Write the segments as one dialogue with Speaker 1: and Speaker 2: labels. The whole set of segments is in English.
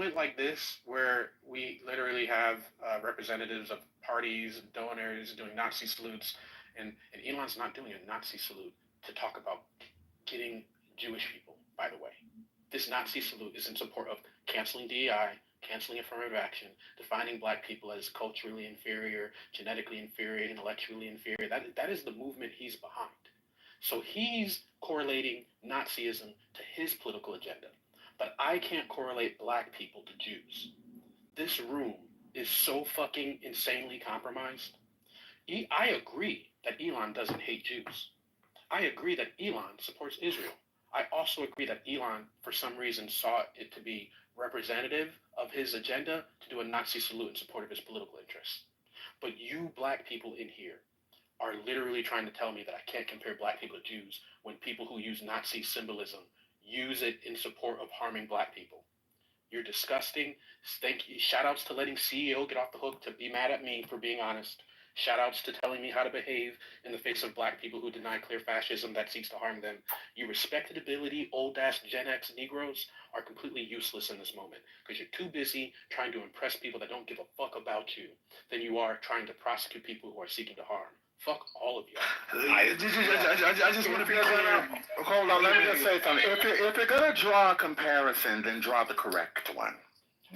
Speaker 1: moment like this, where we literally have representatives of parties, donors doing Nazi salutes, and Elon's not doing a Nazi salute to talk about getting Jewish people, by the way. This Nazi salute is in support of canceling DEI, canceling affirmative action, defining black people as culturally inferior, genetically inferior, intellectually inferior. That is the movement he's behind. So he's correlating Nazism to his political agenda. But I can't correlate black people to Jews. This room is so fucking insanely compromised. I agree that Elon doesn't hate Jews. I agree that Elon supports Israel. I also agree that Elon, for some reason, saw it to be representative of his agenda to do a Nazi salute in support of his political interests. But you black people in here are literally trying to tell me that I can't compare black people to Jews when people who use Nazi symbolism use it in support of harming black people. You're disgusting. Thank you. Shout outs to letting CEO get off the hook to be mad at me for being honest. Shout outs to telling me how to behave in the face of black people who deny clear fascism that seeks to harm them. You respectability, old ass Gen X Negroes are completely useless in this moment because you're too busy trying to impress people that don't give a fuck about you than you are trying to prosecute people who are seeking to harm. Fuck all of y'all.
Speaker 2: I just want to be clear. Hold on, let me just say something. If you're going to draw a comparison, then draw the correct one.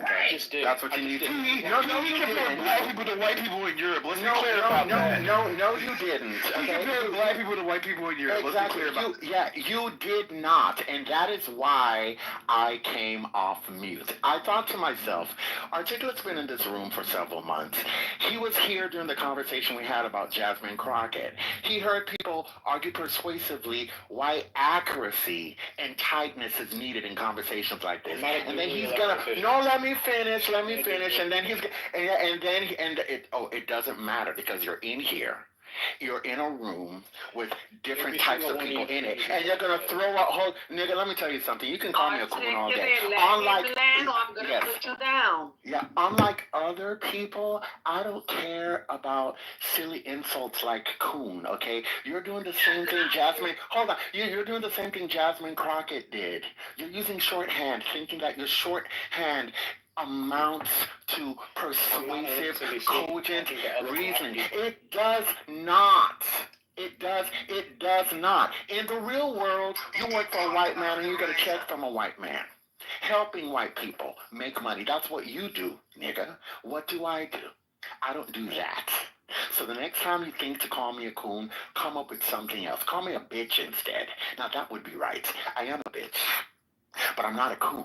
Speaker 1: Okay, I just did.
Speaker 2: That's what you need to do.
Speaker 3: No, you compared black people to white people in Europe. Let's be clear about that.
Speaker 2: No, you didn't.
Speaker 3: You compared black people to white people in Europe.
Speaker 2: Exactly.
Speaker 3: Let's be clear about that.
Speaker 2: Yeah, you did not, and that is why I came off mute. I thought to myself, Articulate's been in this room for several months. He was here during the conversation we had about Jasmine Crockett. He heard people argue persuasively why accuracy and tightness is needed in conversations like this. And then he's gonna, let me finish, and then it doesn't matter because you're in here. You're in a room with different types of people in it, and you're gonna throw a whole nigga. Let me tell you something. You can call me a coon all day.
Speaker 4: I'm gonna put you down.
Speaker 2: Yeah, unlike other people, I don't care about silly insults like coon. Okay, you're doing the same thing, Jasmine. Hold on, you're doing the same thing Jasmine Crockett did. You're using shorthand, thinking that your shorthand amounts to persuasive, cogent reasoning. It does not. It does not. In the real world, you work for a white man and you get a check from a white man. Helping white people make money. That's what you do, nigga. What do? I don't do that. So the next time you think to call me a coon, come up with something else. Call me a bitch instead. Now that would be right. I am a bitch, but I'm not a coon.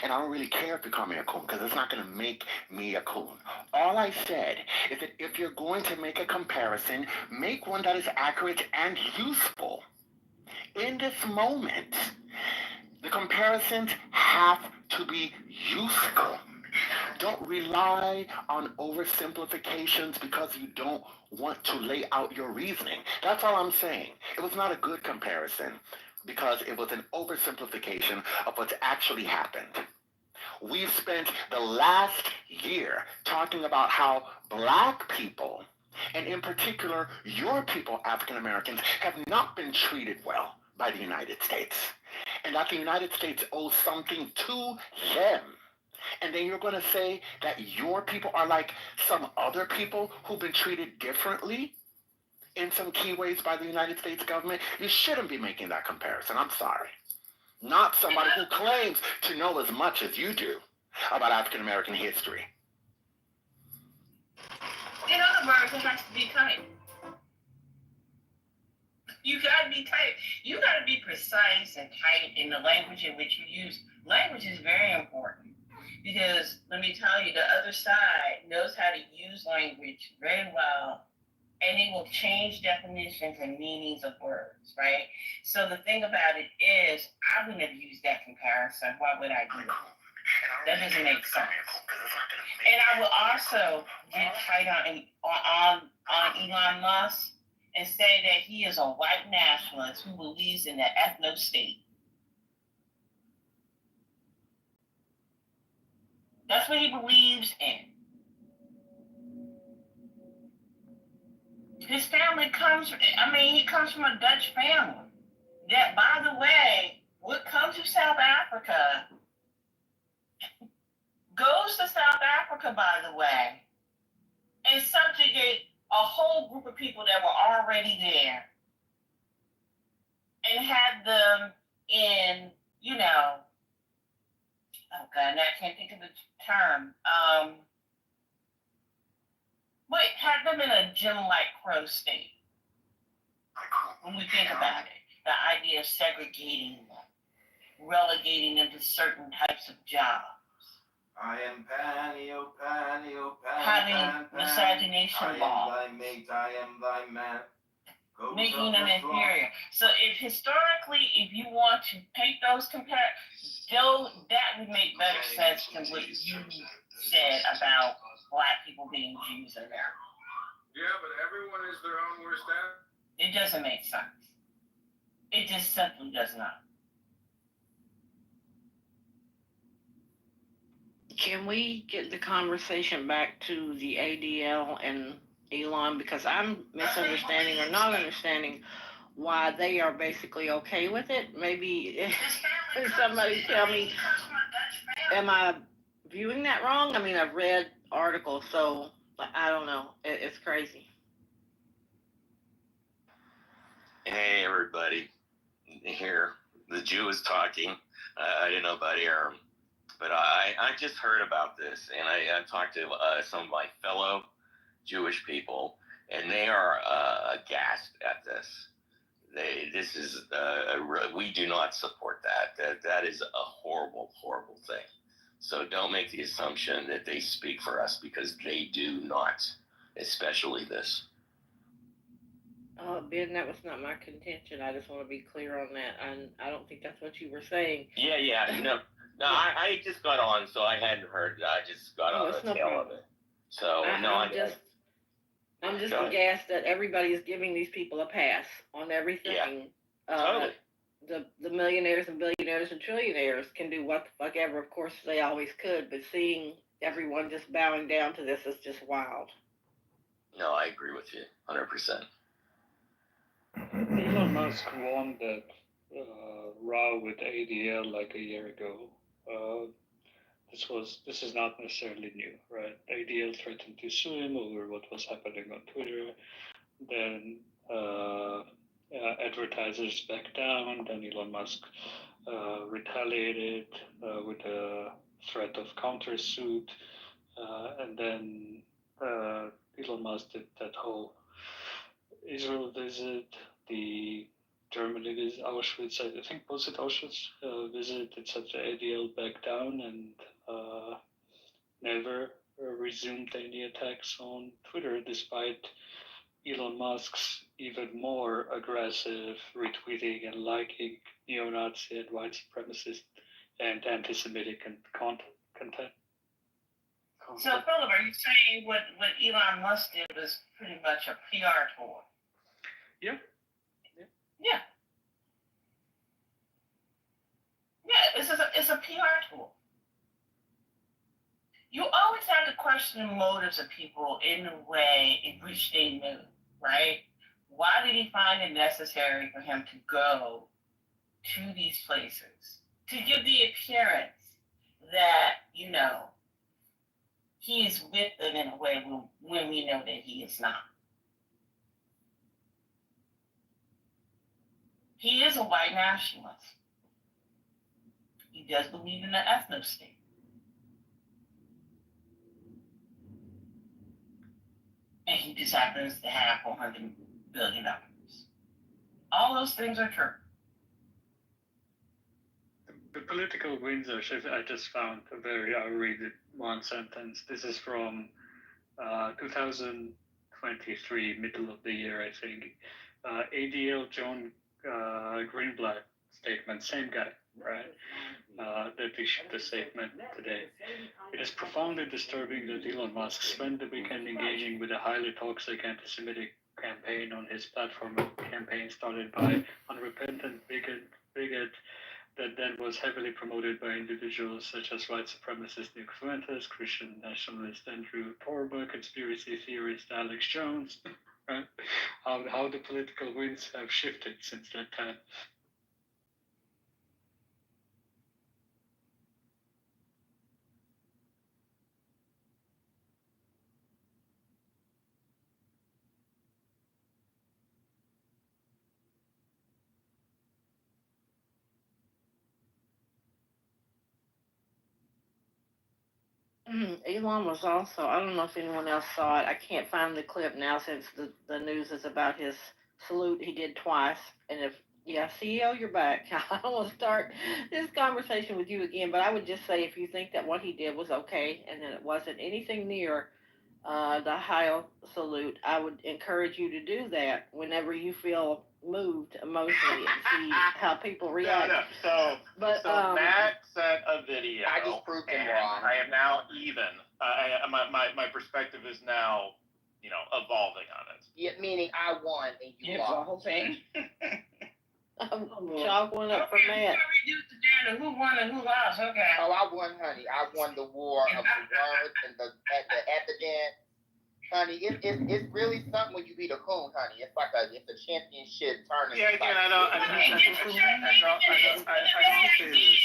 Speaker 2: And I don't really care if you call me a coon because it's not going to make me a coon. All I said is that if you're going to make a comparison, make one that is accurate and useful. In this moment, the comparisons have to be useful. Don't rely on oversimplifications because you don't want to lay out your reasoning. That's all I'm saying. It was not a good comparison because it was an oversimplification of what's actually happened. We've spent the last year talking about how black people, and in particular your people, African Americans, have not been treated well by the United States, and that the United States owes something to them. And then you're going to say that your people are like some other people who've been treated differently in some key ways by the United States government? You shouldn't be making that comparison. I'm sorry. Not somebody who claims to know as much as you do about African American history.
Speaker 4: In other words, it has to be tight. You gotta be tight. You gotta be precise and tight in the language in which you use. Language is very important because let me tell you, the other side knows how to use language very well. And it will change definitions and meanings of words, right? So the thing about it is, I wouldn't have used that comparison. Why would I do it? That doesn't make sense. And I will also get tight on Elon Musk and say that he is a white nationalist who believes in the ethno state. That's what he believes in. His family he comes from a Dutch family. That, by the way, would come to South Africa, Africa, by the way, and subjugate a whole group of people that were already there and had them in, oh God, now I can't think of the term. Had them in a Jim-like Crow state. When we think about it, the idea of segregating them, relegating them to certain types of jobs.
Speaker 3: I am Panny, oh Panny, oh Panny,
Speaker 4: having miscegenation law.
Speaker 3: I am thy mate, I am thy man.
Speaker 4: Making them inferior. So if you want to take those that would make better sense than what you said about Black people being Jews in America.
Speaker 1: Yeah, but everyone is their own worst enemy.
Speaker 4: It doesn't make sense. It just simply does not.
Speaker 5: Can we get the conversation back to the ADL and Elon? Because I'm misunderstanding or not understanding why they are basically okay with it. Maybe somebody tell me, am I viewing that wrong? I mean, I've read articles, so I don't know. It's crazy.
Speaker 6: Hey, everybody. Here, the Jew is talking. I didn't know about Aram. But I just heard about this, and I talked to some of my fellow Jewish people, and they are aghast at this. We do not support that. That is a horrible, horrible thing. So don't make the assumption that they speak for us, because they do not, especially this.
Speaker 5: Ben, that was not my contention. I just want to be clear on that. I don't think that's what you were saying.
Speaker 6: Yeah, No, I just got on, so I hadn't heard. I just got on the tail of it. So, I'm
Speaker 5: just aghast that everybody is giving these people a pass on everything.
Speaker 6: Yeah, totally.
Speaker 5: The millionaires and billionaires and trillionaires can do what the fuck ever. Of course, they always could, but seeing everyone just bowing down to this is just wild.
Speaker 6: No, I agree with you 100%.
Speaker 7: Elon Musk won that row with ADL like a year ago. This is not necessarily new, right? ADL threatened to sue him over what was happening on Twitter. Then advertisers backed down. Then Elon Musk retaliated with a threat of countersuit, and then Elon Musk did that whole Israel visit, the Germany visit, Auschwitz, I think, was it Auschwitz visit, etc. ADL back down and never resumed any attacks on Twitter, despite Elon Musk's even more aggressive retweeting and liking neo-Nazi and white supremacist and anti-Semitic content.
Speaker 4: So, Philip, are you saying what Elon Musk did was pretty much a PR tour?
Speaker 7: Yeah.
Speaker 4: It's a PR tool. You always have to question the motives of people in the way in which they move, right? Why did he find it necessary for him to go to these places? To give the appearance that, he is with them in a way when we know that he is not. He is a white nationalist. He does believe in the ethno state. And he just happens to have $400 billion. All those things are true.
Speaker 7: The political winds I just found a very, I'll read it one sentence. This is from 2023, middle of the year, I think. ADL John Greenblatt statement, same guy, right? That issued the statement today. It is profoundly disturbing that Elon Musk spent the weekend engaging with a highly toxic anti-Semitic campaign on his platform, a campaign started by unrepentant bigot that then was heavily promoted by individuals such as white supremacist Nick Fuentes, Christian nationalist Andrew Torba, conspiracy theorist Alex Jones. Right? How the political winds have shifted since that time.
Speaker 5: Elon was also, I don't know if anyone else saw it. I can't find the clip now since the news is about his salute he did twice. And if, yeah, CEO, you're back. I don't want to start this conversation with you again, but I would just say if you think that what he did was okay and that it wasn't anything near the Ohio salute, I would encourage you to do that whenever you feel moved emotionally and see how people react.
Speaker 3: No.
Speaker 5: But
Speaker 3: So Matt sent a video.
Speaker 2: I just proved him
Speaker 3: and
Speaker 2: wrong.
Speaker 3: I am now even. My perspective is now, evolving on it.
Speaker 2: Yeah, meaning I won and you
Speaker 4: It's the
Speaker 2: lost.
Speaker 4: whole thing.
Speaker 5: Chalk went up for Matt.
Speaker 4: Reduce it down to who won and who lost. Okay.
Speaker 2: Oh, I won, honey. I won the war of the words and the evidence. Honey, it's really something when you beat a coon, honey. It's like it's a championship tournament.
Speaker 3: Yeah, again, I don't say this.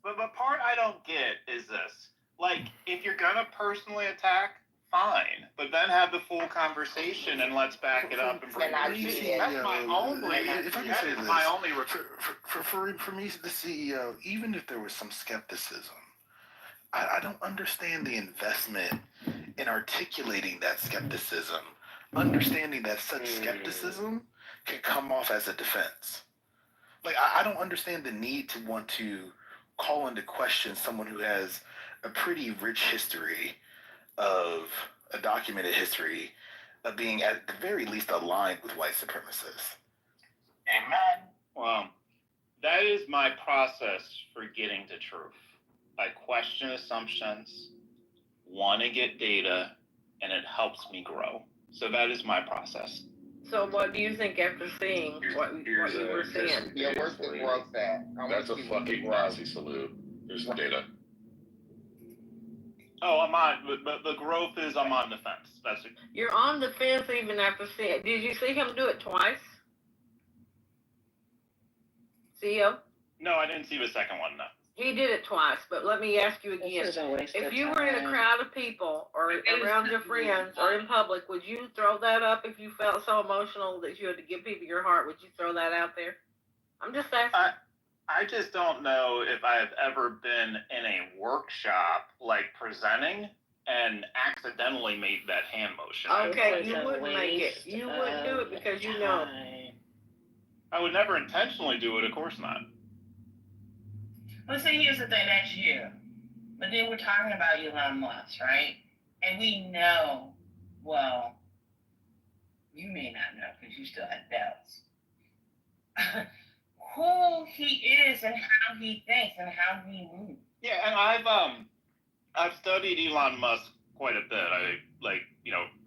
Speaker 3: But part I don't get is this. Like, if you're gonna personally attack, fine. But then have the full conversation and let's back it up and bring
Speaker 2: And
Speaker 3: it.
Speaker 2: I
Speaker 3: See,
Speaker 2: did.
Speaker 3: that's my only.
Speaker 8: If I can
Speaker 3: that
Speaker 8: say
Speaker 3: is
Speaker 8: this,
Speaker 3: my only.
Speaker 8: for me, the CEO, even if there was some skepticism, I don't understand the investment in articulating that skepticism, understanding that such skepticism can come off as a defense. Like, I don't understand the need to want to call into question someone who has a pretty rich history of a documented history of being at the very least aligned with white supremacists.
Speaker 2: Amen.
Speaker 3: Well, that is my process for getting to truth. I question assumptions, want to get data, and it helps me grow. So that is my process.
Speaker 5: So what do you think after seeing what you were seeing?
Speaker 2: Yeah, where's the growth at?
Speaker 9: That's a fucking Nazi salute. Here's the data.
Speaker 3: Oh, I'm on, but the growth is I'm on the fence. That's it.
Speaker 5: You're on the fence even after seeing it. Did you see him do it twice? CEO?
Speaker 3: No, I didn't see the second one, no.
Speaker 5: He did it twice, but let me ask you again. If you were in a crowd of people or around your friends or in public, would you throw that up if you felt so emotional that you had to give people your heart? Would you throw that out there? I'm just asking.
Speaker 3: I just don't know if I've ever been in a workshop, like presenting, and accidentally made that hand motion.
Speaker 5: Okay, you wouldn't make it. You wouldn't do it because you know.
Speaker 3: I would never intentionally do it, of course not.
Speaker 4: Well, see, here's the thing, that's you. But then we're talking about Elon Musk, right? And we know, well, you may not know because you still have doubts. Who he is and how he thinks and how he moves.
Speaker 3: Yeah, and I've studied Elon Musk quite a bit. I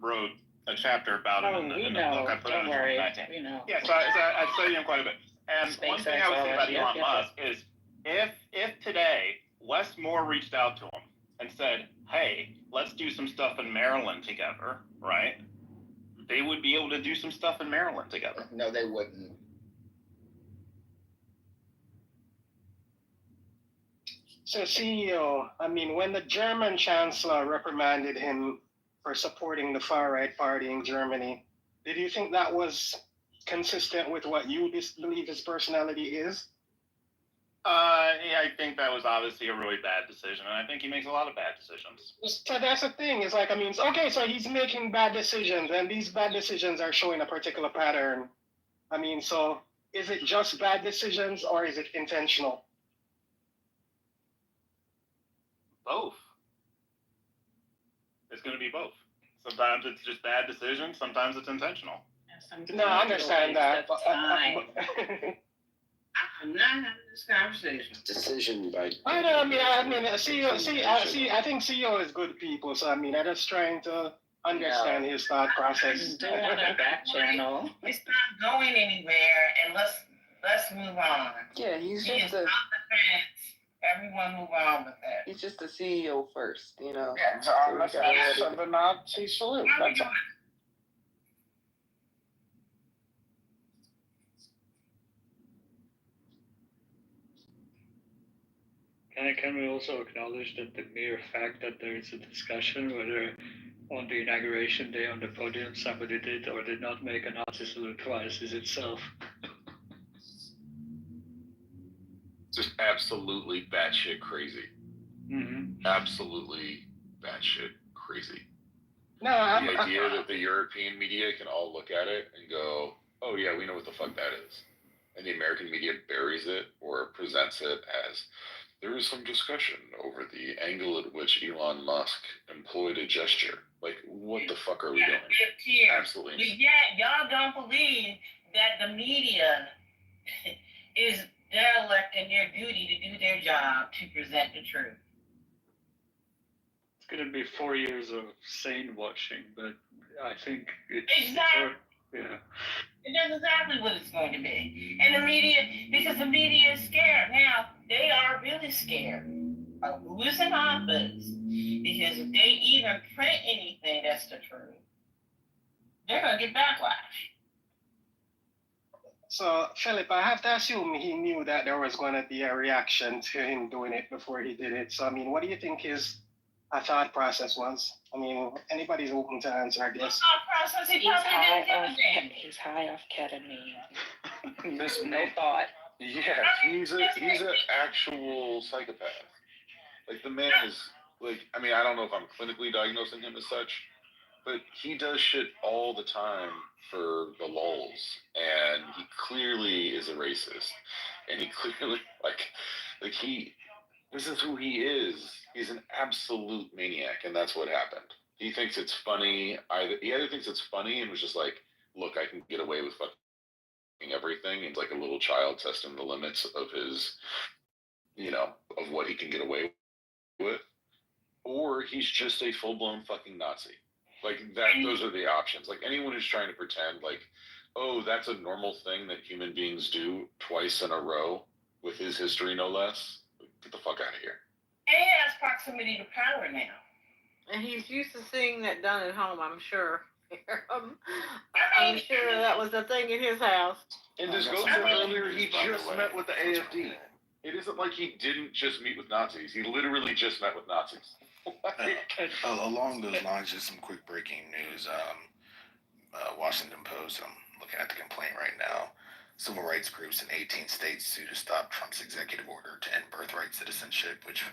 Speaker 3: wrote a chapter about him in the book I put out in 2019. Yeah, so I studied him quite a bit. And one thing I would say about Elon Musk is if today Wes Moore reached out to him and said, hey, let's do some stuff in Maryland together, right? They would be able to do some stuff in Maryland together.
Speaker 2: No, they wouldn't.
Speaker 10: So CEO, I mean, when the German chancellor reprimanded him for supporting the far-right party in Germany, did you think that was consistent with what you believe his personality is?
Speaker 3: Yeah, I think that was obviously a really bad decision, and I think he makes a lot of bad decisions.
Speaker 10: So that's the thing. It's like, I mean, okay, so he's making bad decisions, and these bad decisions are showing a particular pattern. I mean, so is it just bad decisions, or is it intentional?
Speaker 3: Both. It's going to be both. Sometimes it's just bad decisions. Sometimes it's intentional.
Speaker 10: No, I understand that.
Speaker 4: I'm not having this conversation.
Speaker 9: Decision by.
Speaker 10: I mean, I think CEO is good people. So I mean, I'm just trying to understand his thought process.
Speaker 4: Back channel. It's not going anywhere, and let's move on.
Speaker 11: Yeah, he's
Speaker 4: He is
Speaker 11: just
Speaker 4: on the fence. Everyone move on with that.
Speaker 11: he's just the CEO first, you know.
Speaker 2: Yeah, so on the fence of the Nazi salute.
Speaker 4: How we
Speaker 2: That's
Speaker 4: doing?
Speaker 7: Can we also acknowledge that the mere fact that there is a discussion whether on the inauguration day on the podium somebody did or did not make a Nazi salute twice is itself
Speaker 9: Just absolutely batshit crazy.
Speaker 7: Mm-hmm.
Speaker 9: Absolutely batshit crazy.
Speaker 10: No,
Speaker 9: The idea that the European media can all look at it and go, "Oh yeah, we know what the fuck that is," and the American media buries it or presents it as there is some discussion over the angle at which Elon Musk employed a gesture. Like, what the fuck are we doing? Absolutely.
Speaker 4: But yet, y'all don't believe that the media is derelict in their duty to do their job to present the truth.
Speaker 7: It's going to be 4 years of sane watching, but I think
Speaker 4: Exactly.
Speaker 7: Yeah.
Speaker 4: And that's exactly what it's going to be. And the media, because the media is scared. Now, they are really scared of who is in office. Because if they even print anything that's the truth, they're going to get backlash.
Speaker 10: So, Philip, I have to assume he knew that there was going to be a reaction to him doing it before he did it. So, I mean, what do you think his thought process was? I mean, anybody's open to answer, I guess.
Speaker 4: Process, he probably didn't give a damn.
Speaker 11: He's high off ketamine.
Speaker 9: This
Speaker 11: No
Speaker 9: man,
Speaker 11: thought.
Speaker 9: yeah, he's an actual psychopath. Like, the man is, like, I mean, I don't know if I'm clinically diagnosing him as such, but he does shit all the time for the lulz, and he clearly is a racist, and he clearly, this is who he is. He's an absolute maniac, and that's what happened. He thinks it's funny. He either thinks it's funny and was just like, look, I can get away with fucking everything. It's like a little child testing the limits of his, of what he can get away with. Or he's just a full-blown fucking Nazi. Like, those are the options. Like, anyone who's trying to pretend, like, oh, that's a normal thing that human beings do twice in a row, with his history no less, get the fuck out of here.
Speaker 4: And he has proximity to power now.
Speaker 5: And he's used to seeing that done at home, I'm sure. I'm sure that was the thing in his house.
Speaker 9: And this goes to earlier, he just met with the AFD. It isn't like he didn't just meet with Nazis. He literally just met with Nazis.
Speaker 8: Along those lines, just some quick breaking news. Washington Post, I'm looking at the complaint right now. Civil rights groups in 18 states sue to stop Trump's executive order to end birthright citizenship, which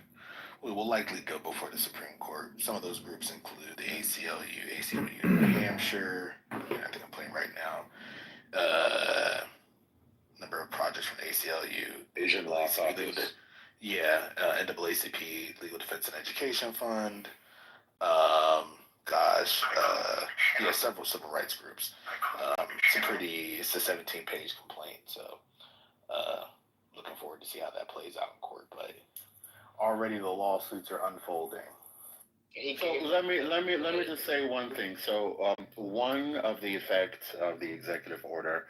Speaker 8: will likely go before the Supreme Court. Some of those groups include the ACLU in New Hampshire. I'm looking at the complaint right now. Number of projects from the ACLU.
Speaker 9: Asian Law Caucus.
Speaker 8: NAACP, Legal Defense and Education Fund. Several civil rights groups. It's a 17-page complaint, so looking forward to see how that plays out in court. But already the lawsuits are unfolding. So let me just say one thing. So one of the effects of the executive order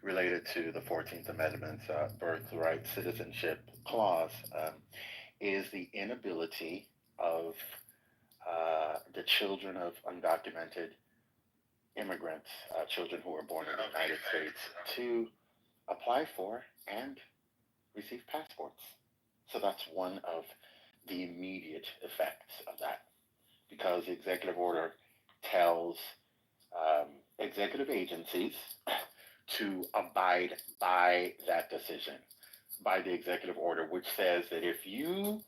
Speaker 8: related to the 14th Amendment's birthright citizenship clause is the inability of the children of undocumented immigrants, children who are born in the United States, to apply for and receive passports. So that's one of the immediate effects of that, because the executive order tells executive agencies to abide by that decision, by the executive order, which says that if you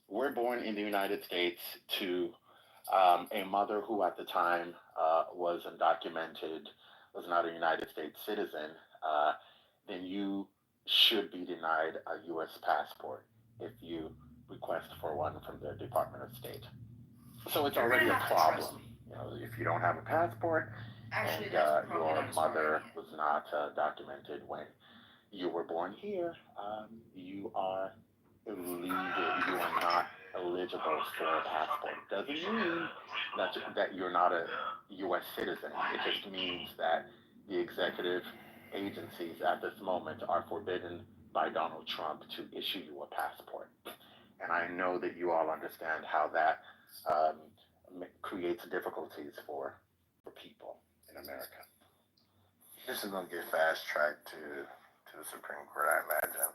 Speaker 8: were born in the United States to a mother who at the time was undocumented, was not a United States citizen, then you should be denied a U.S. passport if you request for one from the Department of State. So it's already a problem. If you don't have a passport and your mother was not documented when you were born here, you are illegal. You are not eligible for a passport. Doesn't mean that you're not a U.S. citizen. It just means that the executive agencies at this moment are forbidden by Donald Trump to issue you a passport. And I know that you all understand how that creates difficulties for people in America. This is going to get fast-tracked to the Supreme Court, I imagine.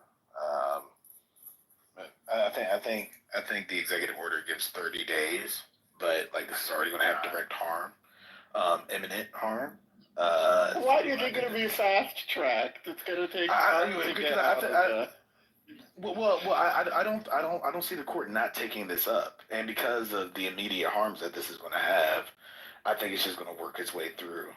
Speaker 8: I think the executive order gives 30 days, but this is already going to have direct harm, imminent harm. Why do you think it'll be fast-tracked? It's going to take time to get out of I don't see the court not taking this up, and because of the immediate harms that this is going to have, I think it's just going to work its way through.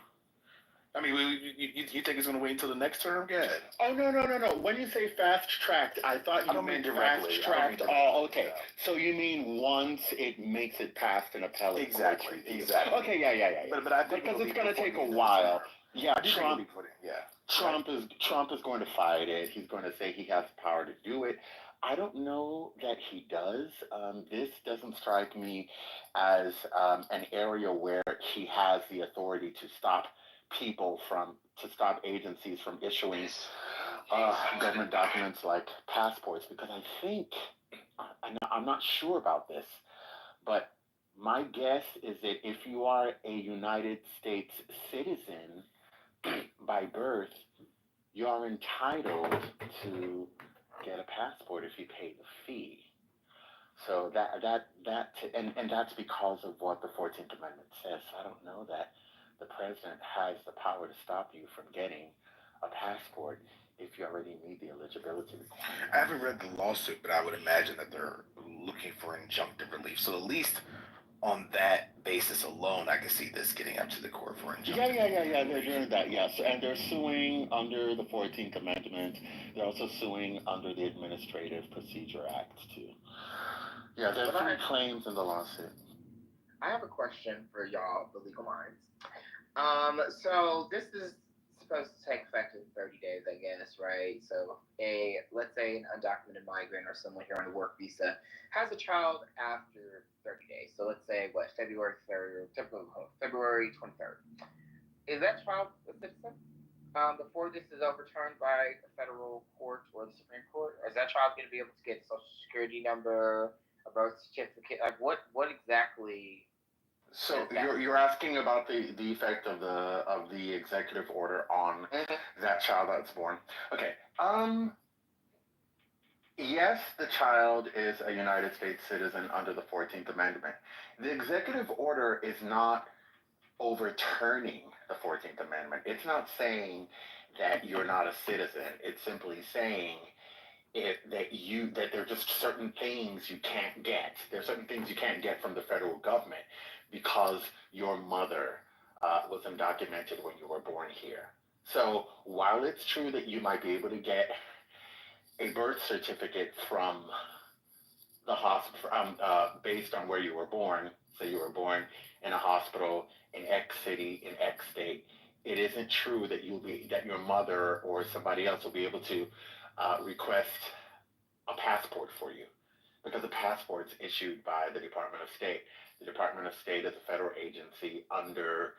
Speaker 8: I mean, you think it's going to wait until the next term? Go ahead.
Speaker 2: Oh, no. When you say fast tracked, I thought you meant fast tracked. Oh, okay.
Speaker 8: Yeah.
Speaker 2: So you mean once it makes it past an appellate
Speaker 8: Exactly.
Speaker 2: court?
Speaker 8: Exactly.
Speaker 2: Okay, yeah.
Speaker 8: But I think
Speaker 2: because
Speaker 8: it'll
Speaker 2: it's
Speaker 8: be
Speaker 2: going to
Speaker 8: before
Speaker 2: take
Speaker 8: the
Speaker 2: a
Speaker 8: end of the
Speaker 2: while.
Speaker 8: term.
Speaker 2: Yeah,
Speaker 8: I do think it'll be put in. Yeah.
Speaker 2: Trump is going to fight it. He's going to say he has the power to do it. I don't know that he does. This doesn't strike me as an area where he has the authority to stop agencies from issuing government documents like passports, because I think, I'm not sure about this, but my guess is that if you are a United States citizen by birth, you are entitled to get a passport if you pay the fee. So and that's because of what the 14th Amendment says. I don't know that the president has the power to stop you from getting a passport if you already meet the eligibility requirements.
Speaker 8: I haven't read the lawsuit, but I would imagine that they're looking for injunctive relief. So at least on that basis alone, I can see this getting up to the court for injunctive.
Speaker 2: Yeah. They're doing that, yes, and they're suing under the 14th Amendment. They're also suing under the Administrative Procedure Act too. Yeah, there are three claims in the lawsuit.
Speaker 12: I have a question for y'all, the legal minds. So this is supposed to take effect in 30 days, I guess, right? So let's say an undocumented migrant or someone here on a work visa has a child after 30 days. So let's say February 3rd, February 23rd. Is that child a citizen? Before this is overturned by a federal court or the Supreme Court, or is that child going to be able to get a social security number, a birth certificate? Like what exactly?
Speaker 2: So you're asking about the effect of the executive order on that child that's born. Okay. Yes, the child is a United States citizen under the 14th Amendment. The executive order is not overturning the 14th Amendment. It's not saying that you're not a citizen. It's simply saying that there are just certain things you can't get. There are certain things you can't get from the federal government because your mother was undocumented when you were born here. So while it's true that you might be able to get a birth certificate from the hospital based on where you were born, so you were born in a hospital in X city in X state, it isn't true that that your mother or somebody else will be able to request a passport for you, because a passport is issued by the Department of State. The Department of State is a federal agency under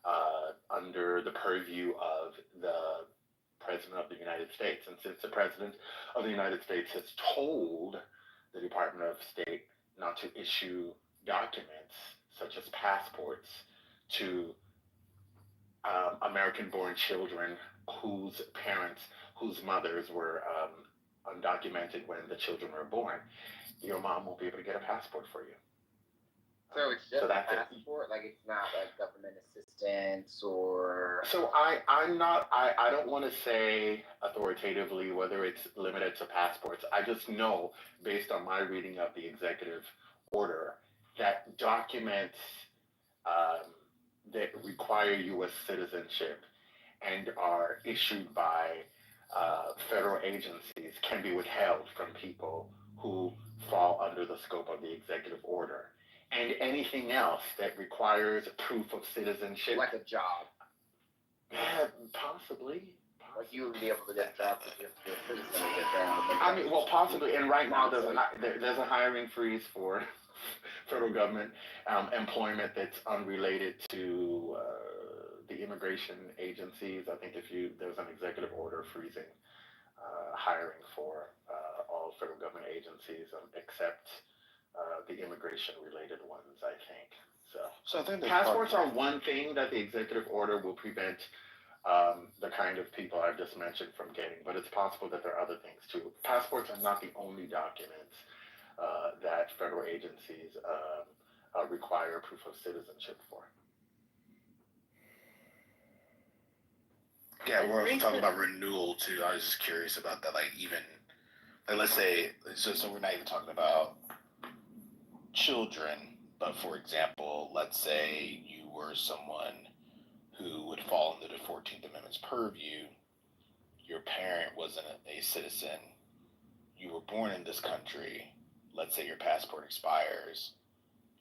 Speaker 2: the purview of the President of the United States. And since the President of the United States has told the Department of State not to issue documents such as passports to American-born children whose mothers were undocumented when the children were born, your mom won't be able to get a passport for you.
Speaker 12: So it's just a passport, like it's not like government assistance or.
Speaker 2: So I don't want to say authoritatively whether it's limited to passports. I just know, based on my reading of the executive order, that documents that require U.S. citizenship and are issued by federal agencies can be withheld from people who fall under the scope of the executive order. And anything else that requires proof of citizenship.
Speaker 12: Like a job.
Speaker 2: Possibly.
Speaker 12: Like you would be able to get a job if you're a citizen to get a job.
Speaker 2: I mean, well, possibly. And right now there's a hiring freeze for federal government employment that's unrelated to the immigration agencies. I think there's an executive order freezing hiring for all federal government agencies except the immigration-related ones, I think. So I think passports are one thing that the executive order will prevent the kind of people I've just mentioned from getting, but it's possible that there are other things too. Passports are not the only documents that federal agencies require proof of citizenship for.
Speaker 8: Yeah, we're also talking about renewal too. I was just curious about that. let's say, so we're not even talking about children, but for example, let's say you were someone who would fall under the 14th Amendment's purview. Your parent wasn't a citizen. You were born in this country. Let's say your passport expires,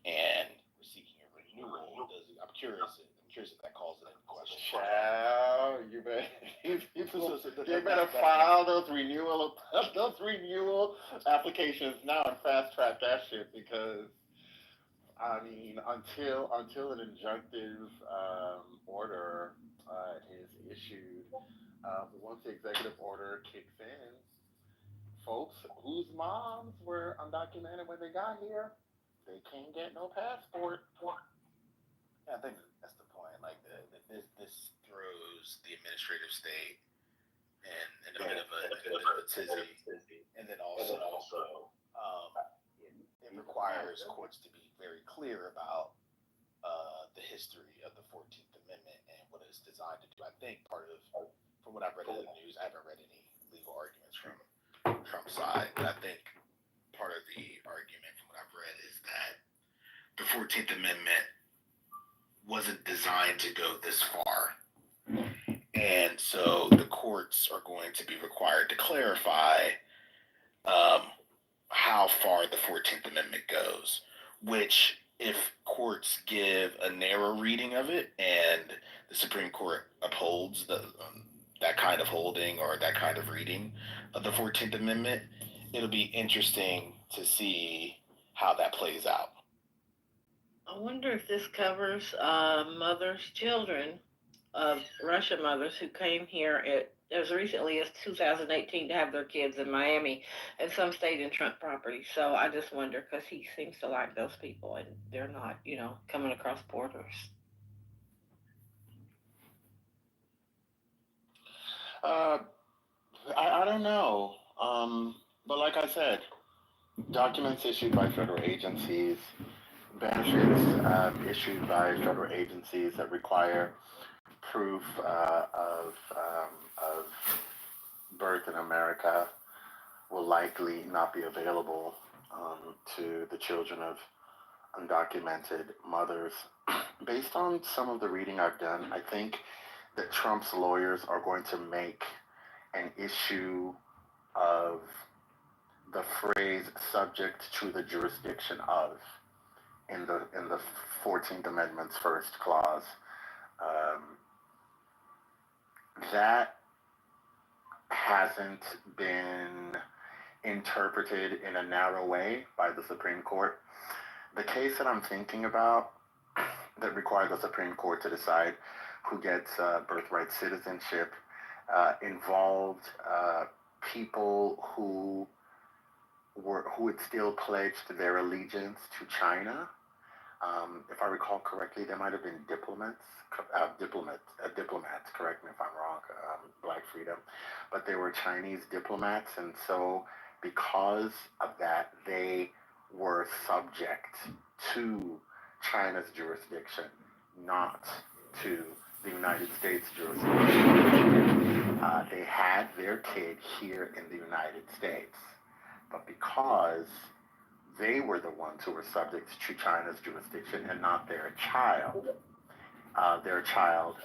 Speaker 8: and we're seeking a renewal. I'm curious if that calls it into question.
Speaker 2: Child, you better file those renewal applications now and fast track that shit, because I mean, until an injunctive order is issued, once the executive order kicks in, folks whose moms were undocumented when they got here, they can't get no passport.
Speaker 8: Yeah, I think that's the point. Like, this throws the administrative state in a bit of a tizzy, and then also it requires courts to be very clear about the history of the 14th Amendment and what it's designed to do. I think part of, from what I've read in the news, I haven't read any legal arguments from Trump's side, but I think part of the argument from what I've read is that the 14th Amendment wasn't designed to go this far. And so the courts are going to be required to clarify how far the 14th Amendment goes, which, if courts give a narrow reading of it and the Supreme Court upholds that kind of holding or that kind of reading of the 14th Amendment, it'll be interesting to see how that plays out.
Speaker 5: I wonder if this covers mothers, children of Russian mothers who came here as recently as 2018 to have their kids in Miami, and some stayed in Trump property. So I just wonder, because he seems to like those people, and they're not, coming across borders.
Speaker 2: I don't know. But like I said, documents issued by federal agencies, benefits issued by federal agencies that require proof of birth in America will likely not be available to the children of undocumented mothers. Based on some of the reading I've done, I think that Trump's lawyers are going to make an issue of the phrase "subject to the jurisdiction of" in the 14th Amendment's first clause. That hasn't been interpreted in a narrow way by the Supreme Court. The case that I'm thinking about that required the Supreme Court to decide who gets birthright citizenship involved people who had still pledged their allegiance to China. If I recall correctly, there might have been diplomats. Correct me if I'm wrong. Black Freedom, but they were Chinese diplomats, and so because of that, they were subject to China's jurisdiction, not to the United States jurisdiction. They had their kid here in the United States, but because they were the ones who were subject to China's jurisdiction and not their child, their child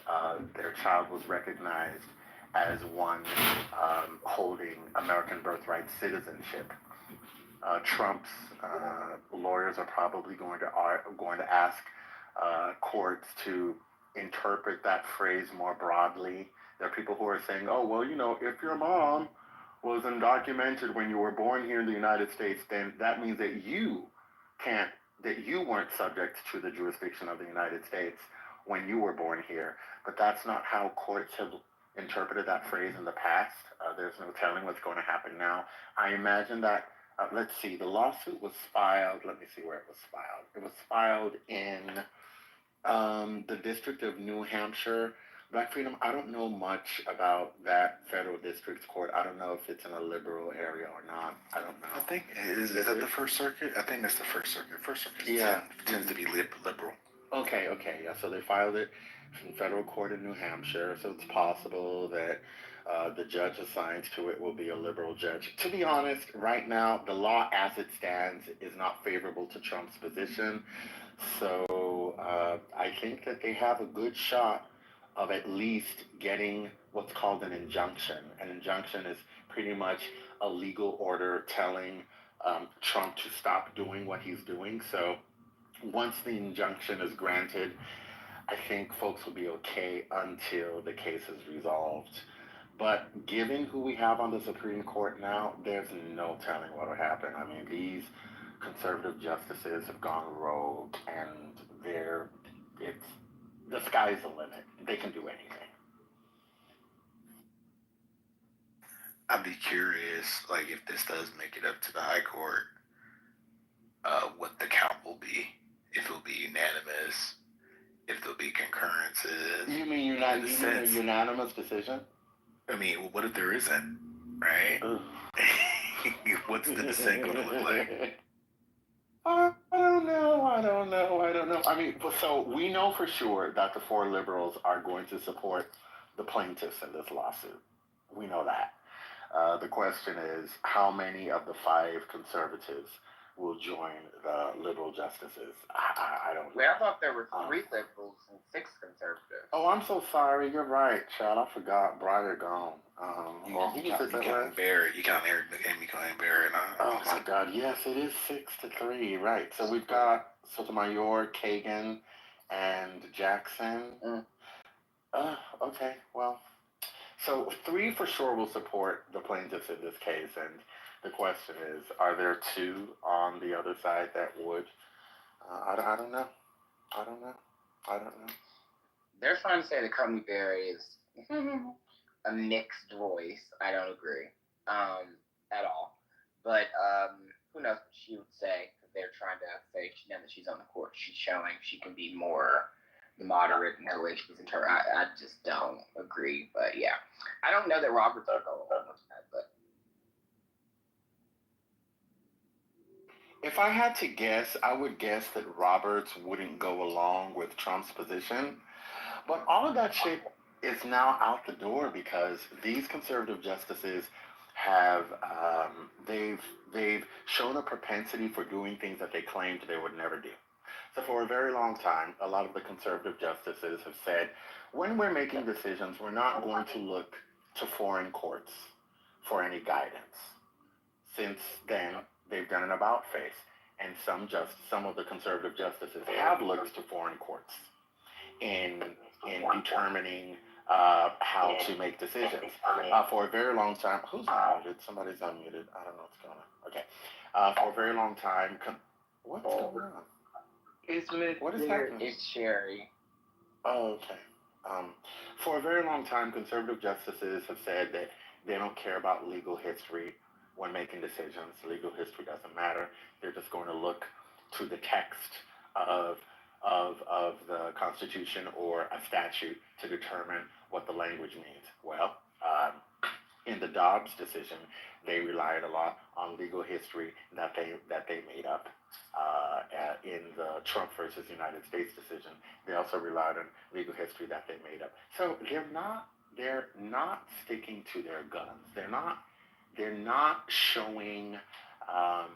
Speaker 2: was recognized as one holding American birthright citizenship. Trump's lawyers are probably going to ask courts to interpret that phrase more broadly. There are people who are saying, "Oh, well, if your mom was undocumented when you were born here in the United States, then that means that you weren't subject to the jurisdiction of the United States when you were born here." But that's not how courts have interpreted that phrase in the past. There's no telling what's going to happen now. I imagine that, let's see, the lawsuit was filed, let me see where it was filed. It was filed in the District of New Hampshire. Black Freedom, I don't know much about that federal district court. I don't know if it's in a liberal area or not. I don't know.
Speaker 8: I think, is that the First Circuit? I think that's the First Circuit. First Circuit tends to be liberal.
Speaker 2: Okay, yeah. So they filed it in federal court in New Hampshire. So it's possible that The judge assigned to it will be a liberal judge. To be honest, right now, the law as it stands is not favorable to Trump's position. So I think that they have a good shot of at least getting what's called an injunction. An injunction is pretty much a legal order telling Trump to stop doing what he's doing. So once the injunction is granted, I think folks will be okay until the case is resolved. But given who we have on the Supreme Court now, there's no telling what will happen. I mean, these conservative justices have gone rogue, and it's the sky's the limit. They can do anything.
Speaker 8: I'd be curious, like, if this does make it up to the High Court, what the count will be. If it'll be unanimous, if there'll be concurrences.
Speaker 2: You mean a unanimous decision?
Speaker 8: I mean, well, what if there isn't, right? What's the dissent going to look like?
Speaker 2: I don't know. I mean, so we know for sure that the 4 liberals are going to support the plaintiffs in this lawsuit. We know that. The question is, how many of the 5 conservatives will join the liberal justices? I don't know.
Speaker 12: Well, I thought there were 3 liberals and 6 conservatives.
Speaker 2: Oh, I'm so sorry. You're right, Chad. I forgot. Brian gone.
Speaker 8: You count Barrett. You count Amy Coney Barrett.
Speaker 2: Oh my God! Yes, it is 6-3. Right. So we've got Sotomayor, Kagan, and Jackson. Okay. Well, so 3 for sure will support the plaintiffs in this case, and the question is, are there 2 on the other side that would? I don't know. I don't know.
Speaker 12: They're trying to say that Coney Barrett is a mixed voice. I don't agree at all. But who knows what she would say, because they're trying to say, now that she's on the court, she's showing she can be more moderate in her way she's in her. I just don't agree. But yeah, I don't know that Roberts will go along with that. But
Speaker 2: if I had to guess, I would guess that Roberts wouldn't go along with Trump's position. But all of that shit is now out the door because these conservative justices have they've shown a propensity for doing things that they claimed they would never do. So for a very long time, a lot of the conservative justices have said, when we're making decisions, we're not going to look to foreign courts for any guidance. Since then, they've done an about face, and some of the conservative justices have looked to foreign courts in determining how to make decisions. For a very long time, who's unmuted? Somebody's unmuted. I don't know what's going on. Okay. For a very long time, what's going on? What is happening?
Speaker 12: It's Sherry.
Speaker 2: Oh, okay. For a very long time, conservative justices have said that they don't care about legal history when making decisions. Legal history doesn't matter. They're just going to look to the text of the Constitution or a statute to determine what the language means. Well, in the Dobbs decision, they relied a lot on legal history that they made up. In the Trump versus United States decision, they also relied on legal history that they made up. So they're not sticking to their guns. They're not showing a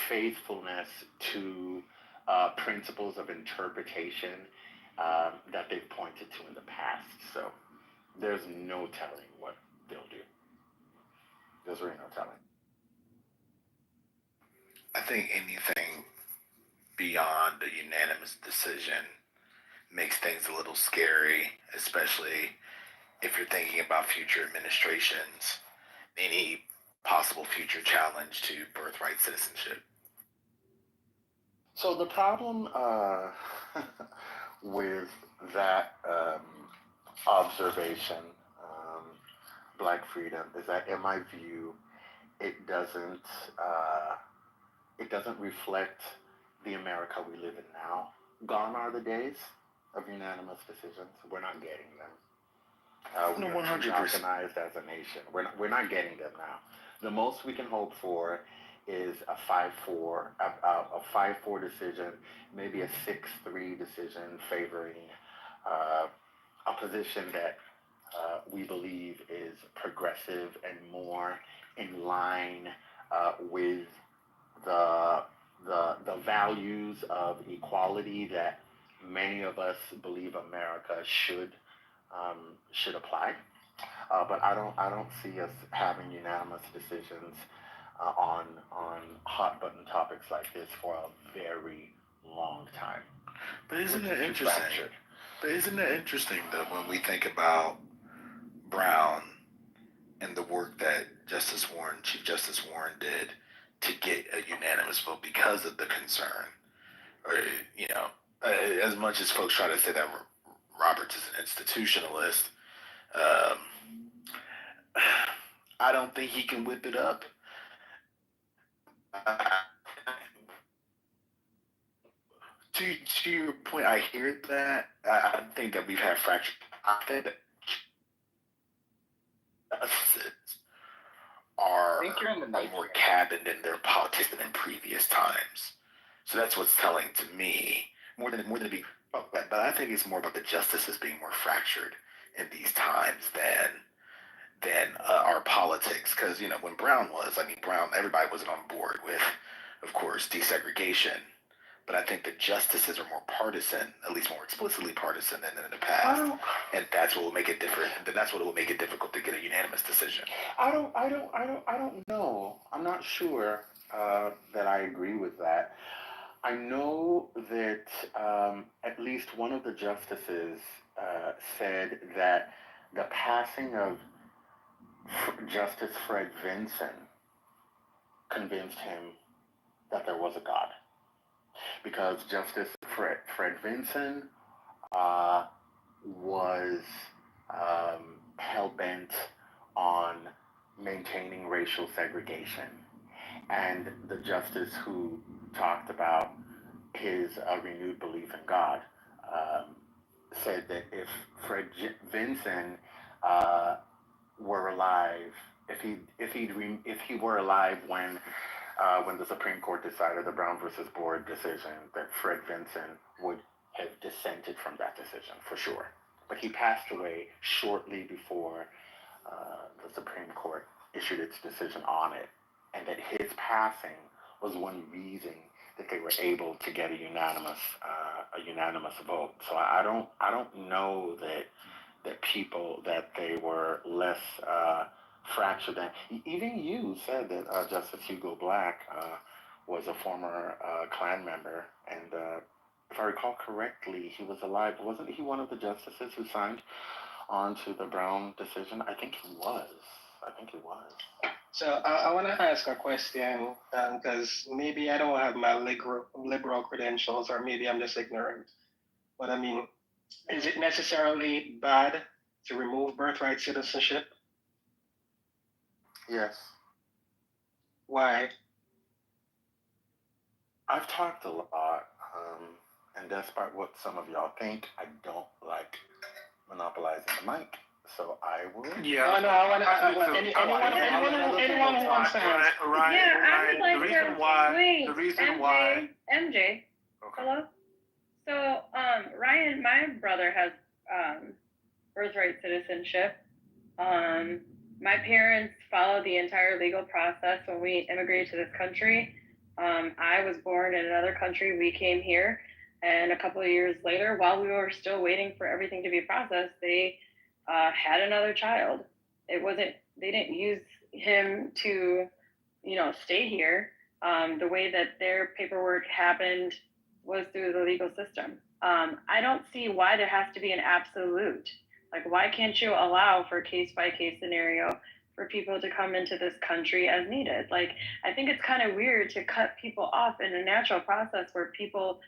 Speaker 2: faithfulness to principles of interpretation that they've pointed to in the past. So there's no telling what they'll do. There's really no telling.
Speaker 8: I think anything beyond a unanimous decision makes things a little scary, especially if you're thinking about future administrations, any possible future challenge to birthright citizenship.
Speaker 2: So the problem with that observation, Black Freedom, is that in my view, it doesn't reflect the America we live in now. Gone are the days of unanimous decisions. We're not getting them. We're 100% organized as a nation. We're not getting them now. The most we can hope for is a 5-4, a 5-4 decision, maybe a 6-3 decision favoring a position that we believe is progressive and more in line with the, the values of equality that many of us believe America should apply. But I don't see us having unanimous decisions on hot button topics like this for a very long time.
Speaker 8: But isn't
Speaker 2: Which
Speaker 8: it
Speaker 2: is
Speaker 8: interesting?
Speaker 2: fractured.
Speaker 8: But isn't it interesting though when we think about Brown and the work that Chief Justice Warren did to get a unanimous vote because of the concern, or you know, as much as folks try to say that Roberts is an institutionalist, um, I don't think he can whip it up. To your point, I hear that. I think that we've had fractured. I think that justices are more cabined in their politics than in previous times. So that's what's telling to me more than being. But I think it's more about the justices being more fractured in these times than our politics. Because you know when Brown was, I mean Brown, everybody wasn't on board with, of course, desegregation. But I think the justices are more partisan, at least more explicitly partisan than in the past, and that's what will make it different. That's what will make it difficult to get a unanimous decision. I don't know. I'm not sure that I agree with that. I know that at least one of the justices said that the passing of Justice Fred Vinson convinced him that there was a God. Because Justice Fred Vinson was hell bent on maintaining racial segregation. And the justice who talked about his renewed belief in God said that if Vinson were alive, if he were alive when the Supreme Court decided the Brown versus Board decision, that Fred Vinson would have dissented from that decision for sure. But he passed away shortly before the Supreme Court issued its decision on it, and that his passing was one reason that they were able to get a unanimous vote. So I don't know that people that they were less fractured than. Even you said that Justice Hugo Black was a former Klan member, and if I recall correctly, he was alive. Wasn't he one of the justices who signed on to the Brown decision? I think he was.
Speaker 10: So I want to ask a question because maybe I don't have my liberal credentials, or maybe I'm just ignorant. But I mean, is it necessarily bad to remove birthright citizenship?
Speaker 2: Yes.
Speaker 10: Why?
Speaker 2: I've talked a lot, and despite what some of y'all think, I don't like monopolizing the mic. So I will.
Speaker 10: Yeah. Oh, no, I want anyone who wants to ask.
Speaker 1: Ryan, the reason why.
Speaker 13: MJ.
Speaker 1: Okay.
Speaker 13: Hello. So, Ryan, my brother has birthright citizenship. My parents followed the entire legal process when we immigrated to this country. I was born in another country. We came here, and a couple of years later, while we were still waiting for everything to be processed, they had another child. They didn't use him to, stay here. The way that their paperwork happened was through the legal system. I don't see why there has to be an absolute. Like, why can't you allow for case by case scenario for people to come into this country as needed? Like, I think it's kind of weird to cut people off in a natural process where people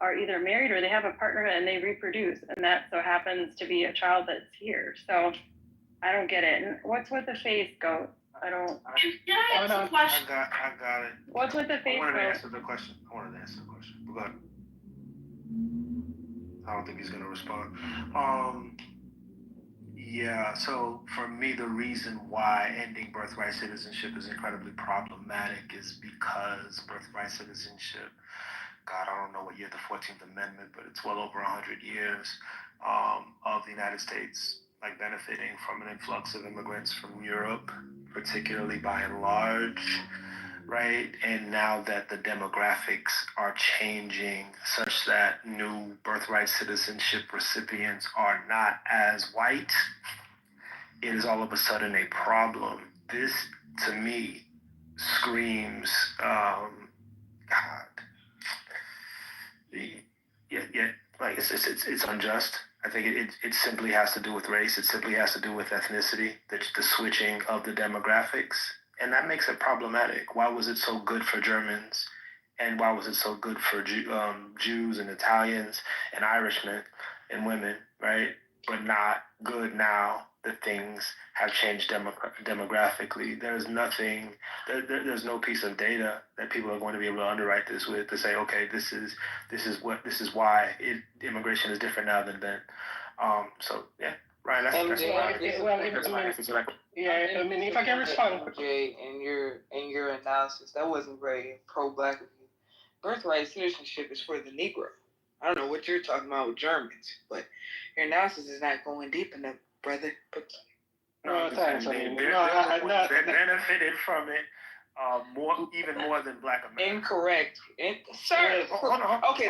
Speaker 13: are either married or they have a partner and they reproduce, and that so happens to be a child that's here. So I don't get it. And what's with the face, goat? I don't.
Speaker 1: Did I ask a question? I got it.
Speaker 13: What's with the face,
Speaker 1: I wanted to
Speaker 13: goat?
Speaker 1: answer the question. But go ahead. I don't think he's gonna respond. Yeah, so for me, the reason why ending birthright citizenship is incredibly problematic is because birthright citizenship, God, I don't know what year the 14th Amendment, but it's well over 100 years of the United States
Speaker 14: like benefiting from an influx of immigrants from Europe, particularly by and large, right? And now that the demographics are changing such that new birthright citizenship recipients are not as white, it is all of a sudden a problem. This, to me, screams, God, yeah, like it's unjust. I think it simply has to do with race. It simply has to do with ethnicity. The switching of the demographics, and that makes it problematic. Why was it so good for Germans, and why was it so good for Jews and Italians and Irishmen and women, right? But not good now that things have changed demographically. There's nothing. There's no piece of data that people are going to be able to underwrite this with to say, okay, this is why immigration is different now than then. So yeah, Ryan, that's
Speaker 10: yeah. I mean, if I can respond,
Speaker 11: Jay, in your analysis, that wasn't very pro-black of you. Birthright citizenship is for the Negro. I don't know what you're talking about with Germans, but your analysis is not going deep enough, brother.
Speaker 10: thanks.
Speaker 14: They benefited from it even more than Black Americans.
Speaker 11: Incorrect. Sir.
Speaker 14: Hold on.
Speaker 11: Okay,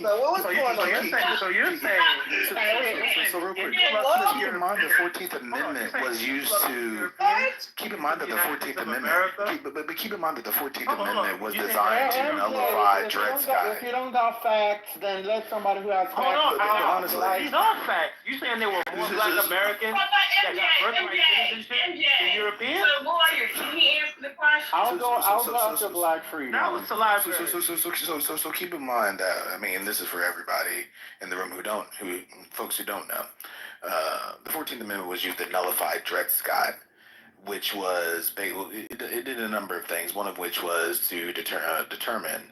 Speaker 11: so what was going on?
Speaker 14: So you're saying.
Speaker 8: So real quick, keep in mind the 14th Amendment was used to. Keep in mind that the 14th Amendment. But keep in mind that the 14th Amendment was designed to nullify Dred Scott.
Speaker 2: If you don't got facts, then let somebody who has facts.
Speaker 14: Hold on.
Speaker 8: Honestly,
Speaker 14: These are facts. You saying there were more Black Americans that got birthright citizenship than Europeans?
Speaker 4: So, lawyer, can he answer the question?
Speaker 2: I'll go after Black freedom.
Speaker 14: That was the library.
Speaker 8: So keep in mind that, I mean, this is for everybody in the room folks who don't know. The 14th Amendment was used to nullify Dred Scott, which was, it did a number of things, one of which was to determine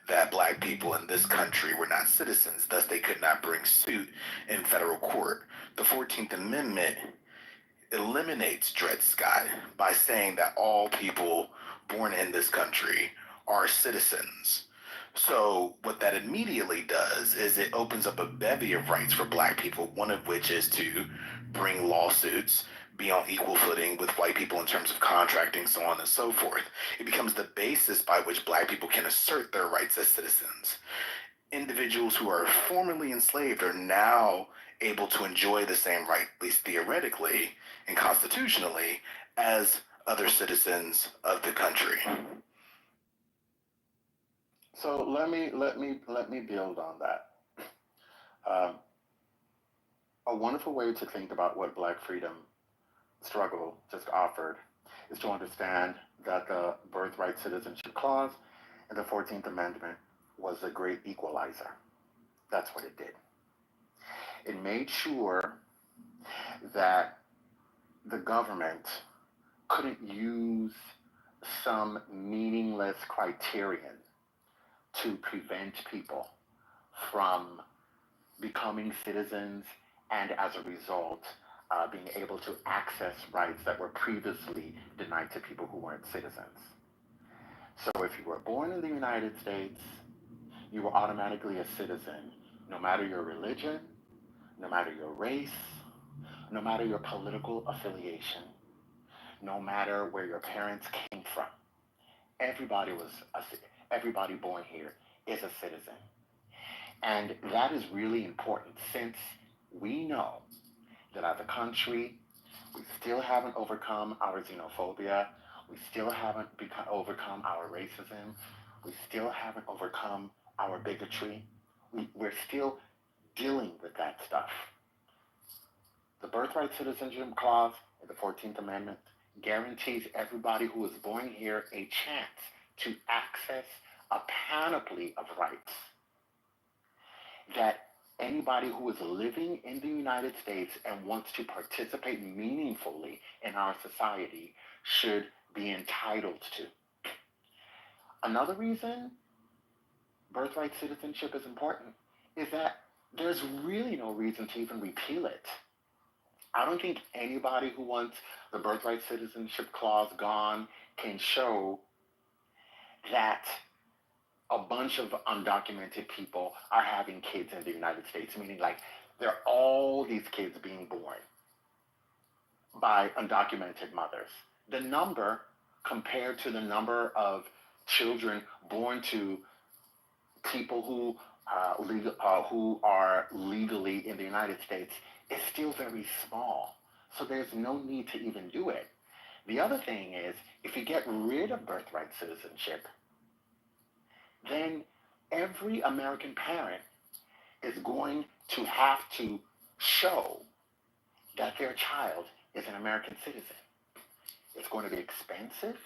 Speaker 8: that Black people in this country were not citizens, thus they could not bring suit in federal court. The 14th Amendment eliminates Dred Scott by saying that all people born in this country are citizens. So what that immediately does is it opens up a bevy of rights for Black people, one of which is to bring lawsuits, be on equal footing with white people in terms of contracting, so on and so forth. It becomes the basis by which Black people can assert their rights as citizens. Individuals who are formerly enslaved are now able to enjoy the same right, at least theoretically and constitutionally, as other citizens of the country.
Speaker 2: So let me build on that. A wonderful way to think about what Black freedom struggle just offered is to understand that the Birthright Citizenship Clause in the 14th Amendment was a great equalizer. That's what it did. It made sure that the government couldn't use some meaningless criterion to prevent people from becoming citizens and as a result being able to access rights that were previously denied to people who weren't citizens. So if you were born in the United States, you were automatically a citizen, no matter your religion, no matter your race, no matter your political affiliation, no matter where your parents came from. Everybody born here is a citizen. And that is really important since we know that as a country, we still haven't overcome our xenophobia, we still haven't overcome our racism, we still haven't overcome our bigotry. We're still dealing with that stuff. The Birthright Citizenship Clause in the 14th Amendment guarantees everybody who is born here a chance to access a panoply of rights that anybody who is living in the United States and wants to participate meaningfully in our society should be entitled to. Another reason birthright citizenship is important is that there's really no reason to even repeal it. I don't think anybody who wants the Birthright Citizenship Clause gone can show that a bunch of undocumented people are having kids in the United States, meaning like there are all these kids being born by undocumented mothers. The number compared to the number of children born to people who are legally in the United States is still very small. So there's no need to even do it. The other thing is, if you get rid of birthright citizenship, then every American parent is going to have to show that their child is an American citizen. It's going to be expensive.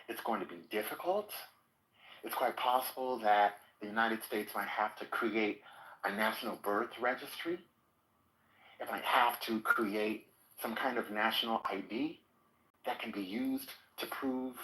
Speaker 2: It's going to be difficult. It's quite possible that the United States might have to create a national birth registry. It might have to create some kind of national ID that can be used to prove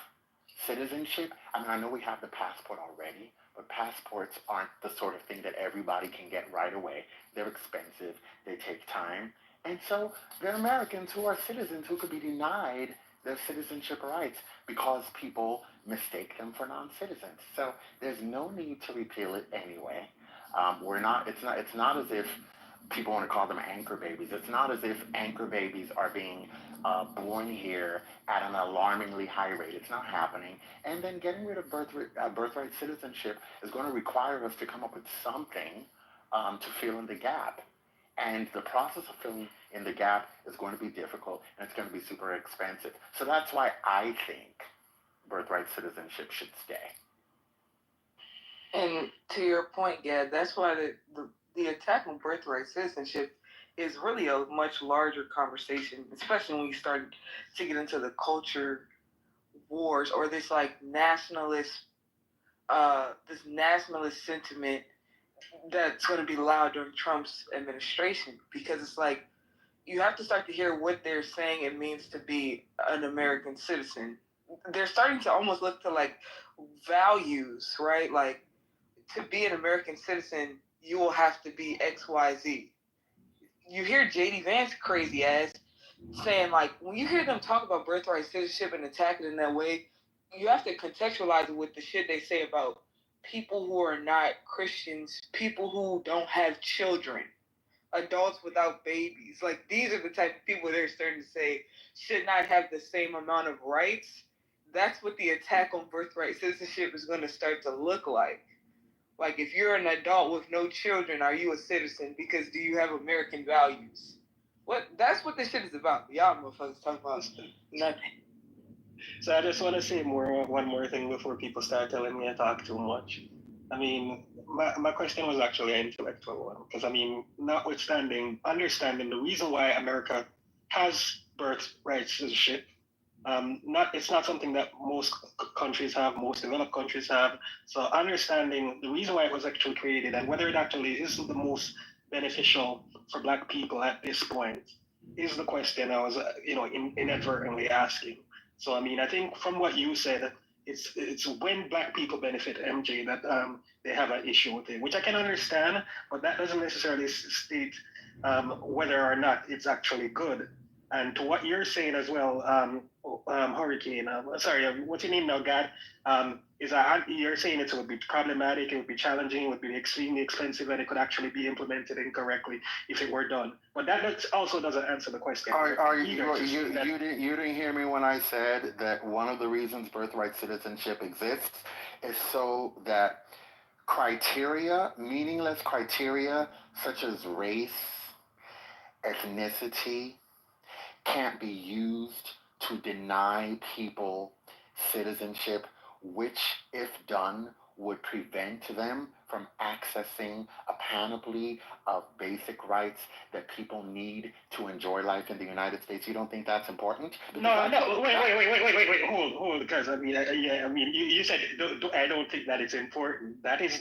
Speaker 2: citizenship. I mean, I know we have the passport already, but passports aren't the sort of thing that everybody can get right away. They're expensive, they take time, and so there are Americans who are citizens who could be denied their citizenship rights because people mistake them for non-citizens. So there's no need to repeal it anyway. It's not as if people want to call them anchor babies. It's not as if anchor babies are being born here at an alarmingly high rate. It's not happening. And then getting rid of birthright citizenship is going to require us to come up with something to fill in the gap. And the process of filling in the gap is going to be difficult, and it's going to be super expensive. So that's why I think birthright citizenship should stay.
Speaker 11: And to your point, Gad, that's why the attack on birthright citizenship is really a much larger conversation, especially when you start to get into the culture wars or this like nationalist sentiment that's going to be loud during Trump's administration, because it's like you have to start to hear what they're saying it means to be an American citizen. They're starting to almost look to like values, right? Like, to be an American citizen, you will have to be XYZ. You hear JD Vance crazy ass saying, like, when you hear them talk about birthright citizenship and attack it in that way, you have to contextualize it with the shit they say about people who are not Christians, people who don't have children, adults without babies. Like, these are the type of people they're starting to say should not have the same amount of rights. That's what the attack on birthright citizenship is going to start to look like. Like, if you're an adult with no children, are you a citizen? Because do you have American values? That's what this shit is about. Y'all motherfuckers talking about nothing.
Speaker 10: So I just want to say one more thing before people start telling me I talk too much. I mean, my question was actually an intellectual one. Because, I mean, understanding the reason why America has birthright citizenship, it's not something that most countries have, most developed countries have. So understanding the reason why it was actually created and whether it actually is the most beneficial for Black people at this point is the question I was, inadvertently asking. So I mean, I think from what you said, it's when Black people benefit, MJ, that they have an issue with it, which I can understand, but that doesn't necessarily state whether or not it's actually good. And to what you're saying as well, Hurricane, what's your name now, God? Is that you're saying it would be problematic, it would be challenging, it would be extremely expensive, and it could actually be implemented incorrectly if it were done. But that also doesn't answer the question.
Speaker 2: You didn't hear me when I said that one of the reasons birthright citizenship exists is so that meaningless criteria such as race, ethnicity, can't be used to deny people citizenship, which, if done, would prevent them from accessing a panoply of basic rights that people need to enjoy life in the United States. You don't think that's important?
Speaker 10: Wait, hold, because I mean, you said I don't think that it's important. That is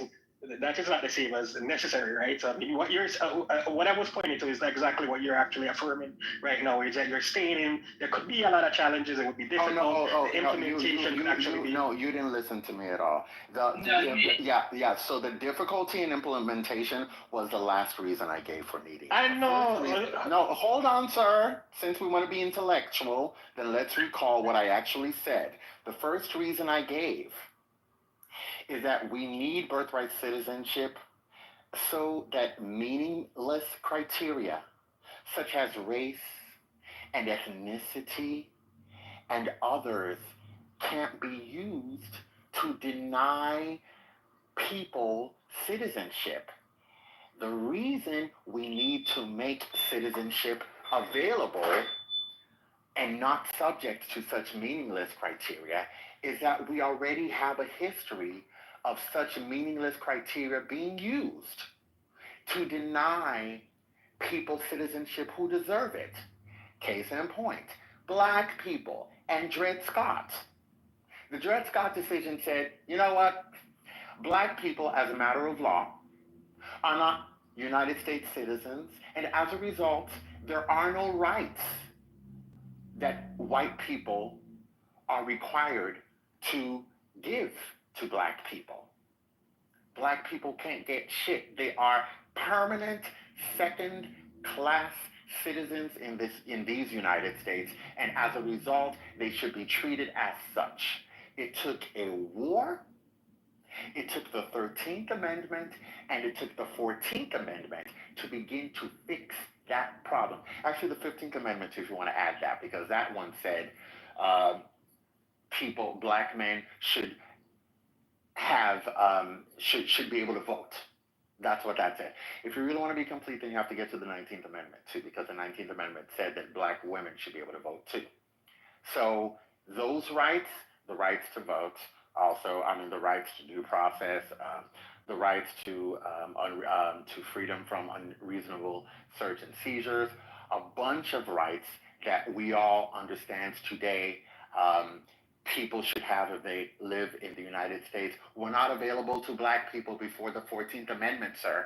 Speaker 10: not the same as necessary, right? So I mean, what I was pointing to is exactly what you're actually affirming right now, is that you're stating there could be a lot of challenges, it would be difficult. The implementation could actually be.
Speaker 2: No, you didn't listen to me at all. So the difficulty in implementation was the last reason I gave for needing.
Speaker 10: I know.
Speaker 2: No, hold on, sir. Since we want to be intellectual, then let's recall what I actually said. The first reason I gave is that we need birthright citizenship so that meaningless criteria such as race, and ethnicity and others can't be used to deny people citizenship. The reason we need to make citizenship available and not subject to such meaningless criteria is that we already have a history of such meaningless criteria being used to deny people citizenship who deserve it. Case in point, black people and Dred Scott. The Dred Scott decision said, you know what? Black people, as a matter of law, are not United States citizens, and as a result, there are no rights that white people are required to give to black people. Black people can't get shit. They are permanent second class citizens in these United States, and as a result, they should be treated as such. It took a war, it took the 13th Amendment, and it took the 14th Amendment to begin to fix that problem. Actually, the 15th Amendment, if you want to add that, because that one said black men should should be able to vote. That's what that said. If you really want to be complete, then you have to get to the 19th Amendment too, because the 19th Amendment said that black women should be able to vote too. So those rights, the rights to vote, also, the rights to due process, the rights to freedom from unreasonable search and seizures, a bunch of rights that we all understand today people should have if they live in the United States were not available to black people before the 14th Amendment, sir.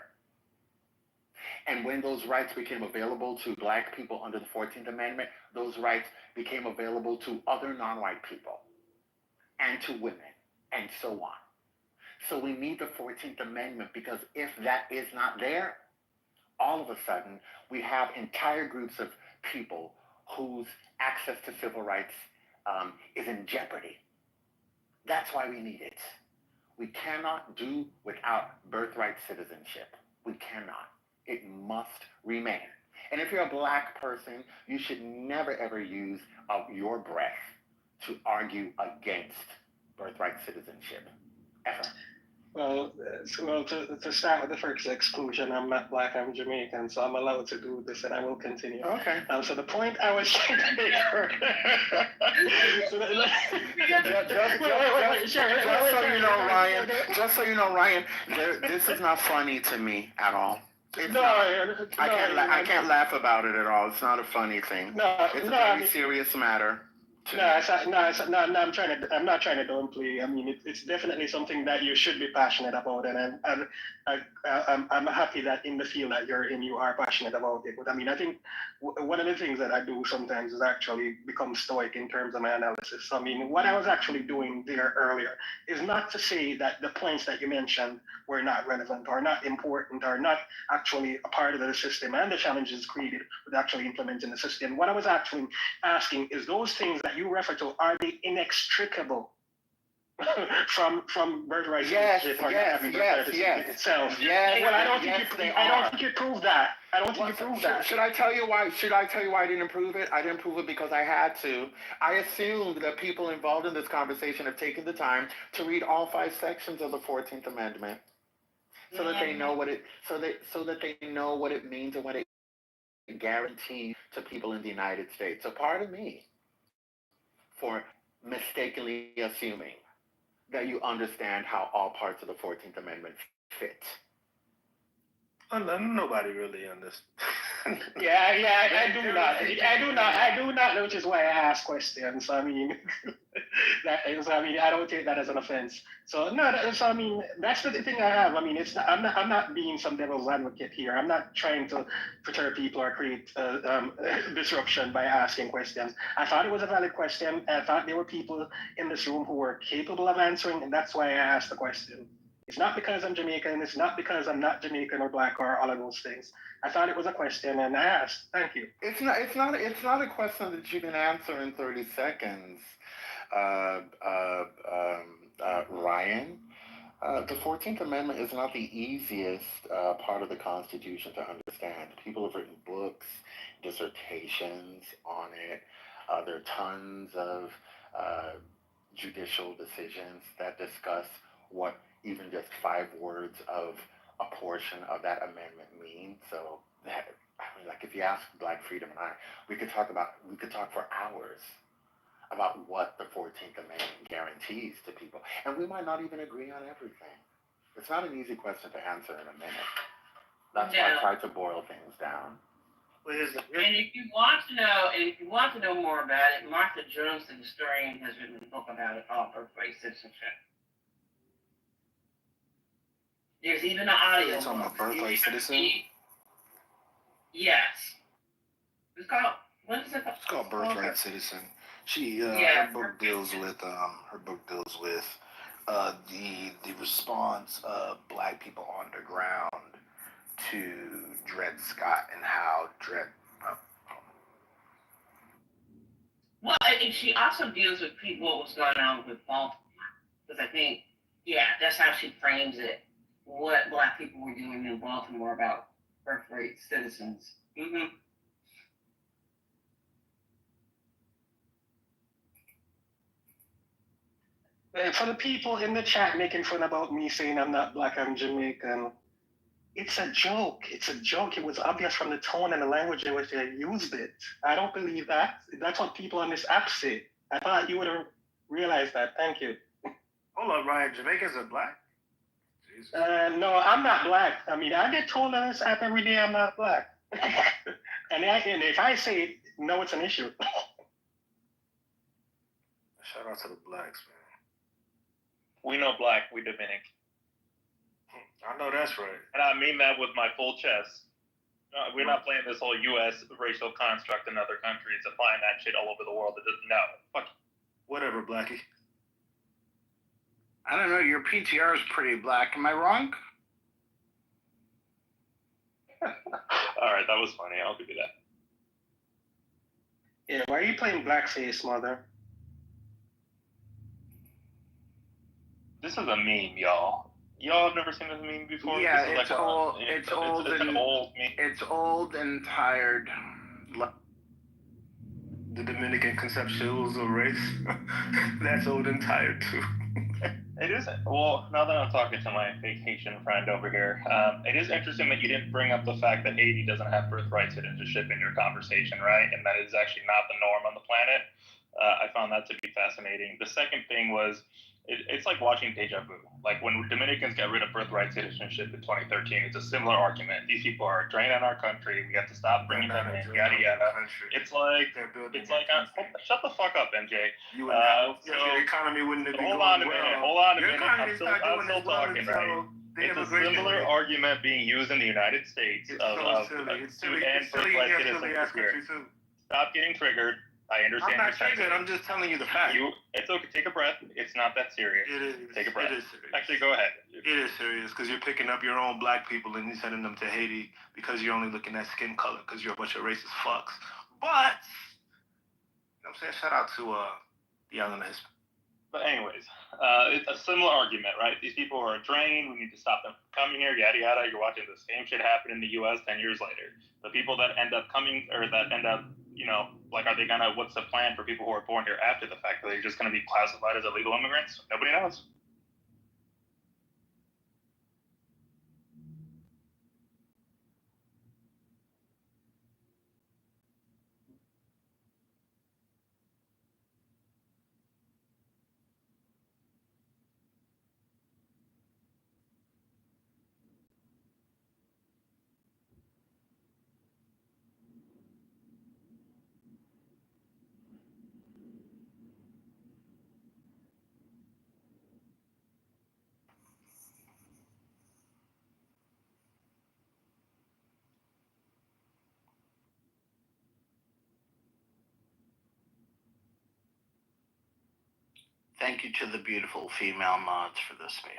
Speaker 2: And when those rights became available to black people under the 14th Amendment, those rights became available to other non-white people and to women and so on. So we need the 14th Amendment, because if that is not there, all of a sudden we have entire groups of people whose access to civil rights is in jeopardy. That's why we need it. We cannot do without birthright citizenship. We cannot. It must remain. And if you're a black person, you should never ever use your breath to argue against birthright citizenship. Ever.
Speaker 10: Well, to start with the first exclusion, I'm not black, I'm Jamaican, so I'm allowed to do this, and I will continue.
Speaker 2: Okay.
Speaker 10: So the point I was trying to make
Speaker 2: just so you know, Ryan, this is not funny to me at all. I can't laugh about it at all. It's not a funny thing. It's a very serious matter.
Speaker 10: I'm not trying to downplay. I mean, it's definitely something that you should be passionate about, and I'm happy that in the field that you're in, you are passionate about it. But I mean, I think one of the things that I do sometimes is actually become stoic in terms of my analysis. So, I mean, what I was actually doing there earlier is not to say that the points that you mentioned were not relevant or not important or not actually a part of the system and the challenges created with actually implementing the system. What I was actually asking is, those things that you refer to, are they inextricable from birthright citizenship itself?
Speaker 2: Yes.
Speaker 10: Well, I don't think you proved that.
Speaker 2: Should I tell you why? Should I tell you why I didn't prove it? I didn't prove it because I had to. I assumed that people involved in this conversation have taken the time to read all 5 sections of the 14th Amendment, so that they know what it means and what it guarantees to people in the United States. So pardon me for mistakenly assuming that you understand how all parts of the 14th Amendment fit.
Speaker 14: Nobody really understands.
Speaker 10: I do not, which is why I ask questions. I mean, I don't take that as an offense. So no, I mean, that's the thing I have. I mean, I'm not being some devil's advocate here. I'm not trying to perturb people or create disruption by asking questions. I thought it was a valid question. I thought there were people in this room who were capable of answering, and that's why I asked the question. It's not because I'm Jamaican. It's not because I'm not Jamaican or black or all of those things. I thought it was a question, and I asked. Thank you.
Speaker 2: It's not a question that you can answer in 30 seconds, Ryan. The 14th Amendment is not the easiest part of the Constitution to understand. People have written books, dissertations on it. There are tons of uh, judicial decisions that discuss what even just 5 words of a portion of that amendment mean. So that, I mean, like if you ask Black Freedom and I, we could talk for hours about what the 14th Amendment guarantees to people. And we might not even agree on everything. It's not an easy question to answer in a minute. That's why I tried to boil things down.
Speaker 4: And if you want to know more about it, Martha Jones, the historian, has written a book about it called Birthright Citizenship. There's even an audio.
Speaker 8: It's on my Birthright Citizen?
Speaker 4: Yes. It's called, what is it called?
Speaker 8: It's called Birthright Citizen. Her book deals with the response of Black people on the ground to Dred Scott and how Dred.
Speaker 4: Well, and she also deals with what was going on with Baltimore, because I think, that's how she frames it. What Black people were doing in Baltimore about birthright citizens. Mm-hmm.
Speaker 10: For the people in the chat making fun about me saying I'm not Black, I'm Jamaican, it's a joke. It's a joke. It was obvious from the tone and the language in which they used it. I don't believe that. That's what people on this app say. I thought you would have realized that. Thank you.
Speaker 14: Hold up, Ryan. Jamaicans are Black?
Speaker 10: No, I'm not Black. I mean, I get told on this app every day I'm not Black. and if I say it, no, it's an issue.
Speaker 14: Shout out to the Blacks, man.
Speaker 3: We know Black, we Dominican.
Speaker 14: I know that's right.
Speaker 3: And I mean that with my full chest. We're not playing this whole U.S. racial construct in other countries, applying that shit all over the world. No. Fuck you.
Speaker 14: Whatever, Blackie.
Speaker 15: I don't know. Your PTR is pretty black. Am I wrong?
Speaker 3: All right, that was funny. I'll give you that.
Speaker 10: Yeah, why are you playing blackface, mother?
Speaker 3: This is a meme, y'all. Y'all have never seen this meme before?
Speaker 15: Yeah,
Speaker 3: this is
Speaker 15: it's old. It's old
Speaker 3: it's
Speaker 15: and
Speaker 3: an old meme.
Speaker 15: It's old and tired.
Speaker 14: The Dominican conceptuals of race. That's old and tired too.
Speaker 3: It is. Well, now that I'm talking to my vacation friend over here, it is interesting that you didn't bring up the fact that Haiti doesn't have birthright citizenship in your conversation, right? And that is actually not the norm on the planet. I found that to be fascinating. The second thing was, it's like watching deja vu. Like when Dominicans got rid of birthright citizenship in 2013, it's a similar argument. These people are a drain on our country. We have to stop bringing them in. Yada yada. It's like shut the fuck up, MJ.
Speaker 14: Your economy wouldn't have been
Speaker 3: hold
Speaker 14: going
Speaker 3: on a minute.
Speaker 14: well.
Speaker 3: Hold on a
Speaker 14: Your
Speaker 3: minute.
Speaker 14: economy
Speaker 3: I'm still
Speaker 14: talking,
Speaker 3: right? It's a similar argument being used in the United States to end birthright citizenship. Stop getting triggered. I understand.
Speaker 14: I'm not triggered. I'm just telling you the fact.
Speaker 3: It's okay. Take a breath. It's not that serious.
Speaker 14: It is.
Speaker 3: Take a breath.
Speaker 14: It is serious.
Speaker 3: Actually, go ahead.
Speaker 14: It is serious because you're picking up your own Black people and you're sending them to Haiti because you're only looking at skin color because you're a bunch of racist fucks. But, you know what I'm saying? Shout out to the Young and the Hispanic.
Speaker 3: But anyways, it's a similar argument, right? These people are a drain. We need to stop them from coming here, yada, yada. You're watching the same shit happen in the U.S. 10 years later. The people that end up coming, or that end up, like, are they gonna, what's the plan for people who are born here after the fact? Are they just gonna be classified as illegal immigrants? Nobody knows.
Speaker 15: Thank you to the beautiful female mods for this space.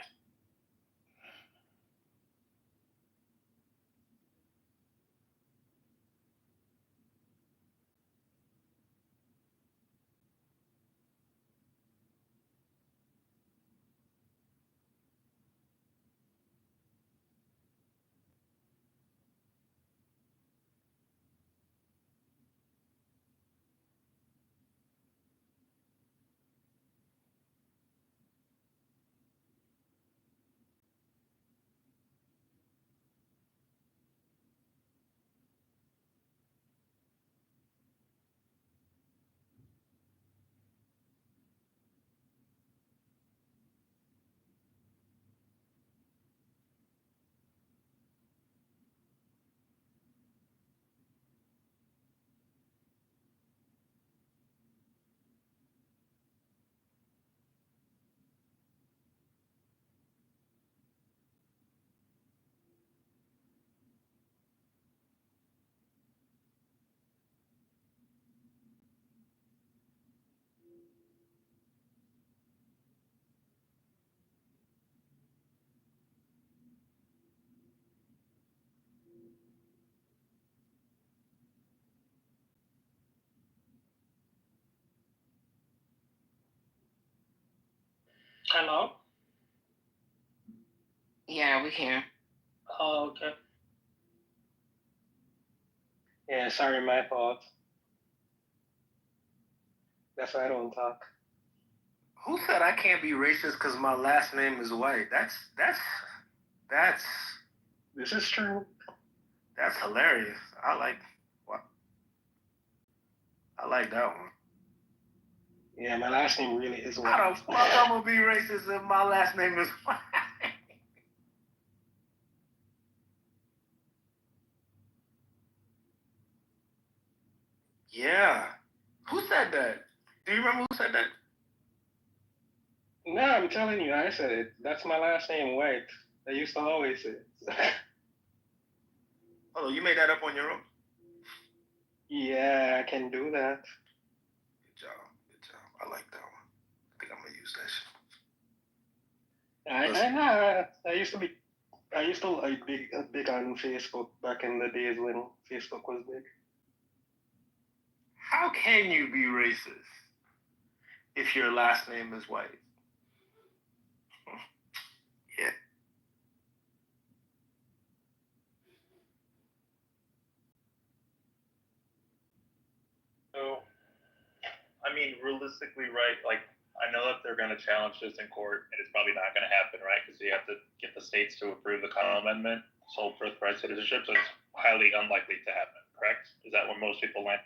Speaker 10: Hello?
Speaker 5: Yeah, we can.
Speaker 10: Oh, okay. Yeah, sorry, my fault. That's why I don't talk.
Speaker 14: Who said I can't be racist because my last name is white? That's
Speaker 10: This is true.
Speaker 14: that's hilarious. I like that one.
Speaker 10: Yeah, my last name really is white.
Speaker 14: How the fuck I'm gonna be racist if my last name is white? Yeah. Who said that? Do you remember who said that?
Speaker 10: No, I'm telling you, I said it. That's my last name, White. I used to always say it.
Speaker 14: Oh, you made that up on your own?
Speaker 10: Yeah, I can do that.
Speaker 14: Good job. Good job. I like that one. I think I'm gonna use that shit.
Speaker 10: I used to like big on Facebook back in the days when Facebook was big.
Speaker 14: How can you be racist if your last name is white? Yeah.
Speaker 3: So, I mean, realistically, right? Like, I know that they're going to challenge this in court, and it's probably not going to happen, right? Because you have to get the states to approve the Connell Amendment, sole birthright citizenship. So it's highly unlikely to happen. Correct? Is that where most people land?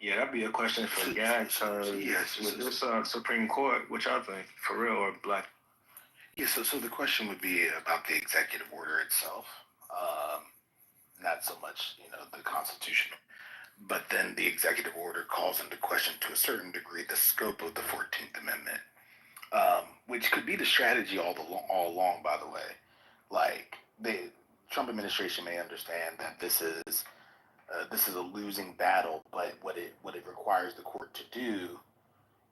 Speaker 14: Yeah, that'd be a question for Gad. With this Supreme Court, what y'all think, for real or black?
Speaker 8: Yeah, so the question would be about the executive order itself, not so much the Constitution, but then the executive order calls into question to a certain degree the scope of the 14th Amendment, which could be the strategy all along. By the way, like the Trump administration may understand that this is a losing battle, but what it requires the court to do,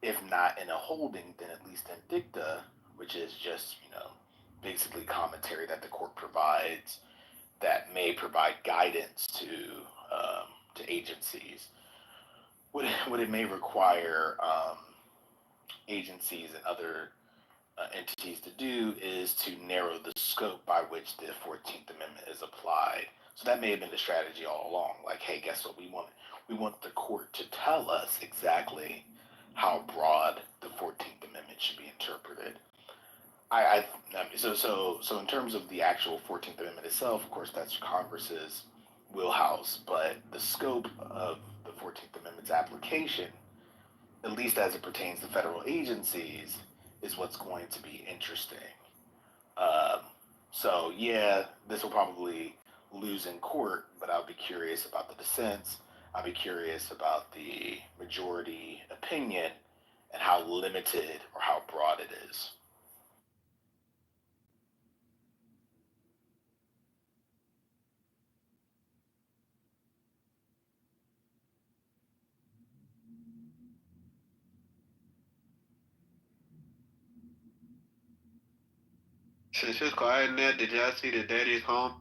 Speaker 8: if not in a holding, then at least in dicta, which is just basically commentary that the court provides that may provide guidance to agencies. What it may require agencies and other entities to do is to narrow the scope by which the 14th Amendment is applied. So that may have been the strategy all along. Like, hey, guess what? We want the court to tell us exactly how broad the 14th Amendment should be interpreted. So in terms of the actual 14th Amendment itself, of course, that's Congress's wheelhouse. But the scope of the 14th Amendment's application, at least as it pertains to federal agencies, is what's going to be interesting. Um, so yeah, this will probably lose in court, but I'll be curious about the dissents. I'll be curious about the majority opinion and how limited or how broad it is.
Speaker 16: Since it's quiet in there, did y'all see the daddy's home?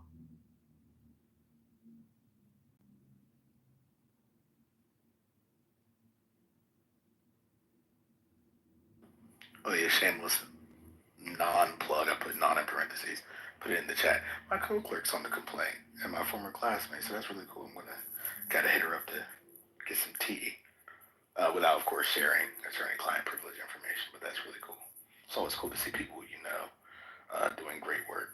Speaker 8: Oh yeah, shameless non-plug. I put non in parentheses. Put it in the chat. My co-clerk's on the complaint and my former classmate, so that's really cool. I'm gonna gotta hit her up to get some tea, without of course sharing attorney-client privilege information. But that's really cool. It's always cool to see people doing great work.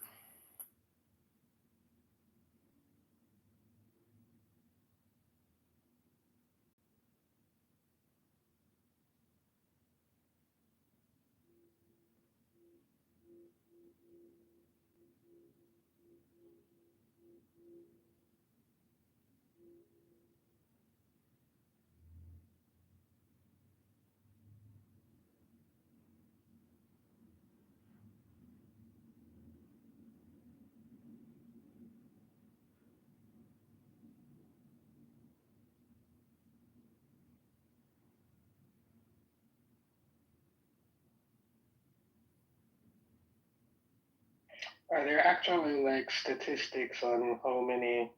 Speaker 10: Are there actually like statistics on how many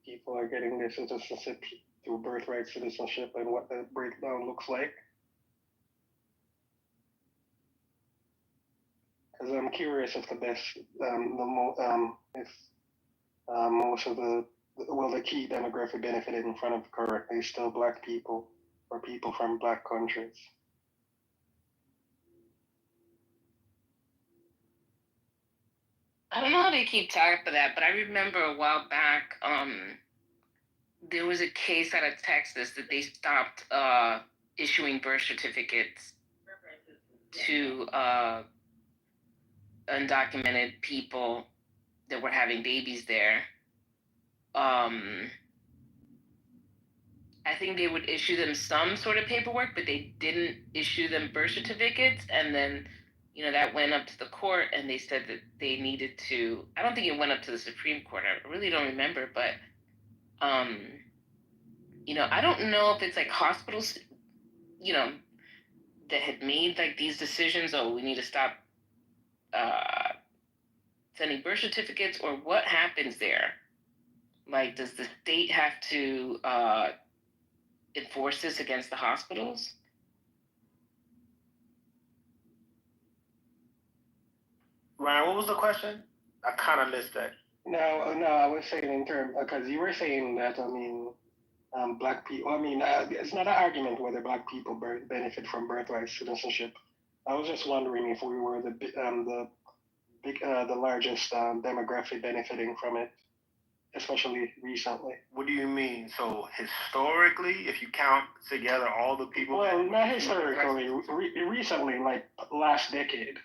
Speaker 10: people are getting their citizenship to birthright citizenship and what the breakdown looks like? Because I'm curious if the best, if most of the key demographic benefited in front of correctly is still black people or people from black countries.
Speaker 17: I don't know how they keep track of that, but I remember a while back, there was a case out of Texas that they stopped issuing birth certificates to undocumented people that were having babies there. I think they would issue them some sort of paperwork, but they didn't issue them birth certificates. And then, that went up to the court, and they said that they needed to. I don't think it went up to the Supreme Court. I really don't remember, but I don't know if it's like hospitals, that had made like these decisions. Oh, we need to stop sending birth certificates, or what happens there? Like, does the state have to enforce this against the hospitals?
Speaker 14: Ryan, what was the question? I kind of missed that.
Speaker 10: No, I was saying in terms, because you were saying that, black people, it's not an argument whether black people benefit from birthright citizenship. I was just wondering if we were the largest demographic benefiting from it, especially recently.
Speaker 14: What do you mean? So historically, if you count together all the people.
Speaker 10: Well, not historically. Recently, like last decade.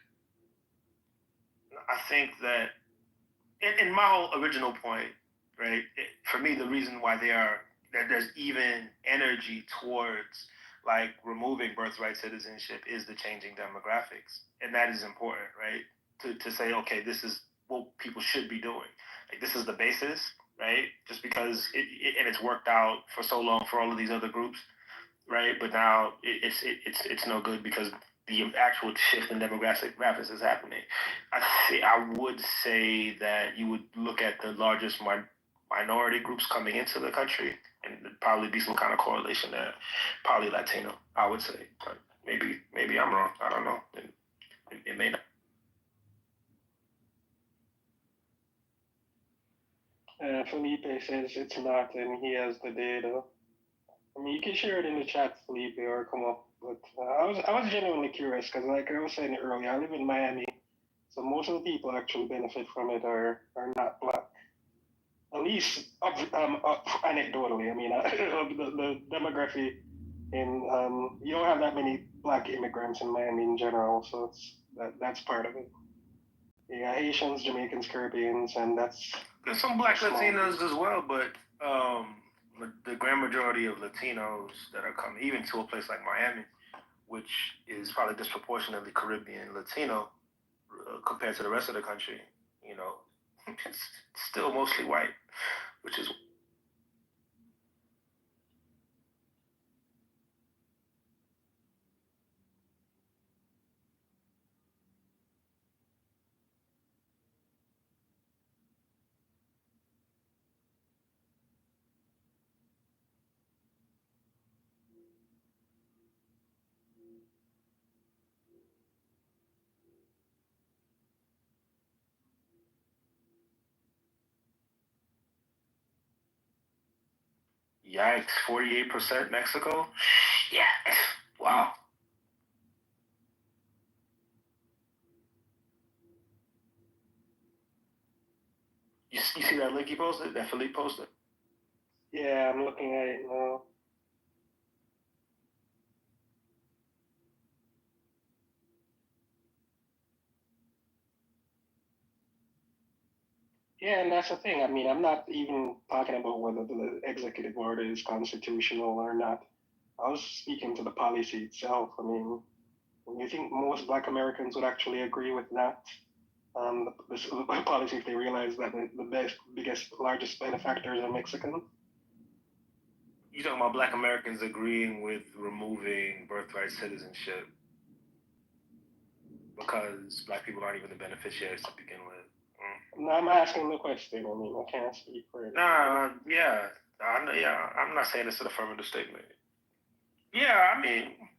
Speaker 14: I think that, in my whole original point, right? For me, the reason why there's even energy towards like removing birthright citizenship is the changing demographics, and that is important, right? To say, okay, this is what people should be doing. Like, this is the basis, right? Just because it's worked out for so long for all of these other groups, right? But now it's no good because the actual shift in demographics is happening. I would say that you would look at the largest minority groups coming into the country, and there'd probably be some kind of correlation there. Probably Latino, I would say. But maybe I'm wrong. I don't know. It may not.
Speaker 10: Felipe says it's not, and he has the data. You can share it in the chat, Felipe, or come up. But I was genuinely curious because, like I was saying earlier, I live in Miami, so most of the people actually benefit from it are not black. At least anecdotally, the demography in you don't have that many black immigrants in Miami in general, so that's part of it. Yeah, Haitians, Jamaicans, Caribbeans, and that's.
Speaker 14: There's some black Latinos as well, but the grand majority of Latinos that are coming, even to a place like Miami, which is probably disproportionately Caribbean Latino compared to the rest of the country, it's still mostly white, which is. Yikes, 48% Mexico? Yeah. Wow. You see that link he posted? That Philippe posted?
Speaker 10: Yeah, I'm looking at it now. Yeah, and that's the thing. I'm not even talking about whether the executive order is constitutional or not. I was speaking to the policy itself. Do you think most Black Americans would actually agree with that? This policy if they realize that the biggest, largest benefactors are Mexican?
Speaker 14: You talking about Black Americans agreeing with removing birthright citizenship because Black people aren't even the beneficiaries to begin with?
Speaker 10: No, I'm asking the question. I can't speak for it.
Speaker 14: Yeah. I'm not saying it's an affirmative statement. Yeah, I mean,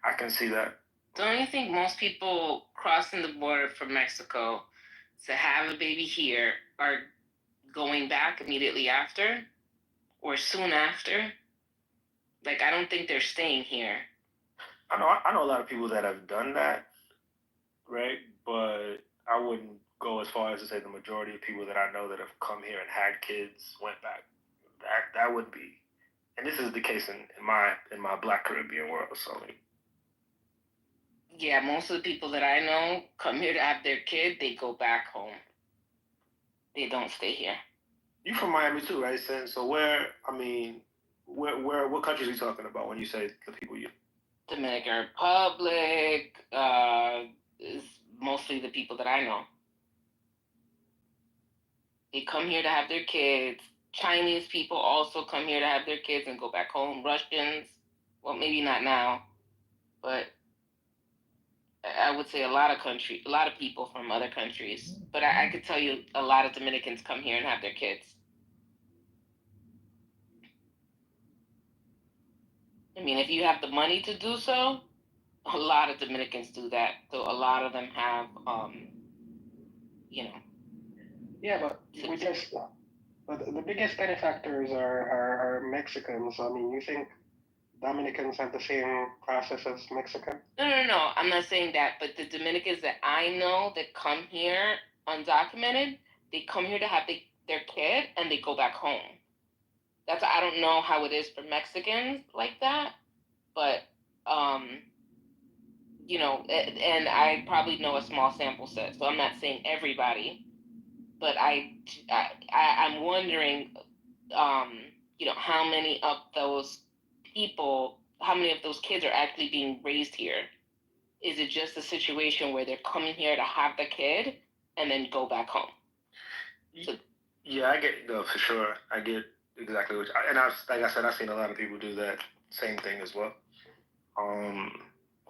Speaker 14: I can see that.
Speaker 17: Don't you think most people crossing the border from Mexico to have a baby here are going back immediately after or soon after? Like, I don't think they're staying here.
Speaker 14: I know a lot of people that have done that, right? But I wouldn't go as far as to say the majority of people that I know that have come here and had kids went back. That would be, and this is the case in my Black Caribbean world. So
Speaker 17: yeah, most of the people that I know come here to have their kid, they go back home. They don't stay here.
Speaker 14: You from Miami too, right, Sin? So where what countries are you talking about when you say the people you?
Speaker 17: Dominican Republic is mostly the people that I know. They come here to have their kids. Chinese people also come here to have their kids and go back home. Russians, well, maybe not now, but I would say a lot of people from other countries. But I could tell you a lot of Dominicans come here and have their kids. I mean, if you have the money to do so, a lot of Dominicans do that. So a lot of them have,
Speaker 10: Yeah, but the biggest benefactors are Mexicans. I mean, you think Dominicans have the same process as Mexicans?
Speaker 17: No. I'm not saying that, but the Dominicans that I know that come here undocumented, they come here to have their kid and they go back home. I don't know how it is for Mexicans like that, but and I probably know a small sample set, so I'm not saying everybody, but I'm wondering, how many of those people, how many of those kids are actually being raised here? Is it just a situation where they're coming here to have the kid and then go back home? So,
Speaker 14: yeah, I get for sure. I get exactly what. Like I said, I've seen a lot of people do that same thing as well.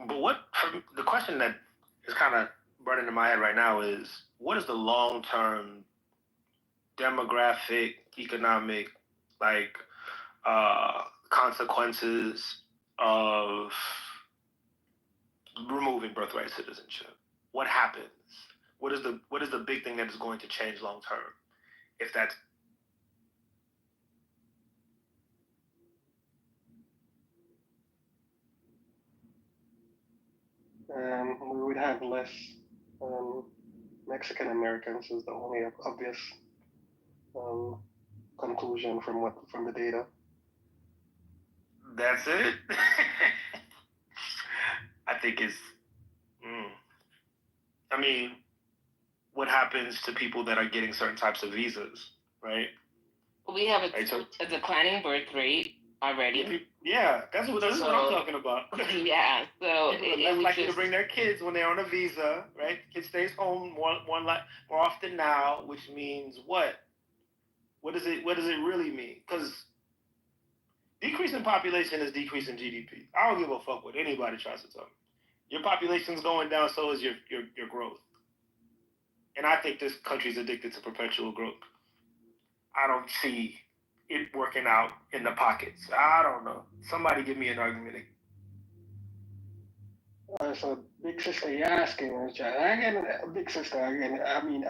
Speaker 14: But the question that is kind of burning in my head right now is, what is the long-term demographic, economic, consequences of removing birthright citizenship? What happens? What is the big thing that is going to change long term? If that's
Speaker 10: we would have less Mexican Americans is the only obvious conclusion from the data.
Speaker 14: That's it. I think it's. I mean, what happens to people that are getting certain types of visas, right?
Speaker 17: We have a declining birth rate already.
Speaker 14: Yeah, that's what I'm talking about.
Speaker 17: Yeah, so
Speaker 14: people are less likely to bring their kids when they're on a visa, right? Kid stays home more often now, which means what? What does it really mean? Because decrease in population is decrease in GDP. I don't give a fuck what anybody tries to tell me. Your population's going down, so is your growth. And I think this country's addicted to perpetual growth. I don't see it working out in the pockets. I don't know. Somebody give me an argument.
Speaker 10: So, big sister, you're asking, again, big sister, again. I mean,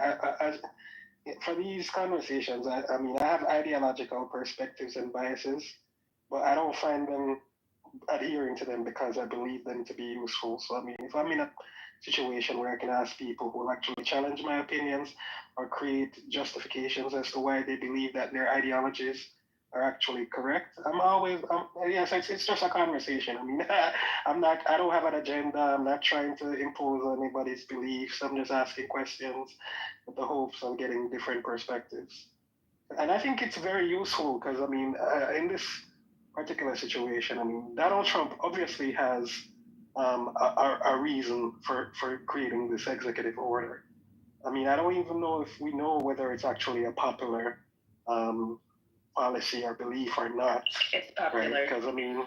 Speaker 10: for these conversations, I mean, I have ideological perspectives and biases, but I don't find them adhering to them because I believe them to be useful. So, I mean, if I'm in a situation where I can ask people who will actually challenge my opinions or create justifications as to why they believe that their ideologies are actually correct, yes, it's just a conversation. I mean, I don't have an agenda. I'm not trying to impose anybody's beliefs. I'm just asking questions with the hopes of getting different perspectives. And I think it's very useful because, I mean, in this particular situation, I mean, Donald Trump obviously has a reason for creating this executive order. I mean, I don't even know if we know whether it's actually a popular policy or belief or not.
Speaker 4: It's popular.
Speaker 10: Right? Because, I mean,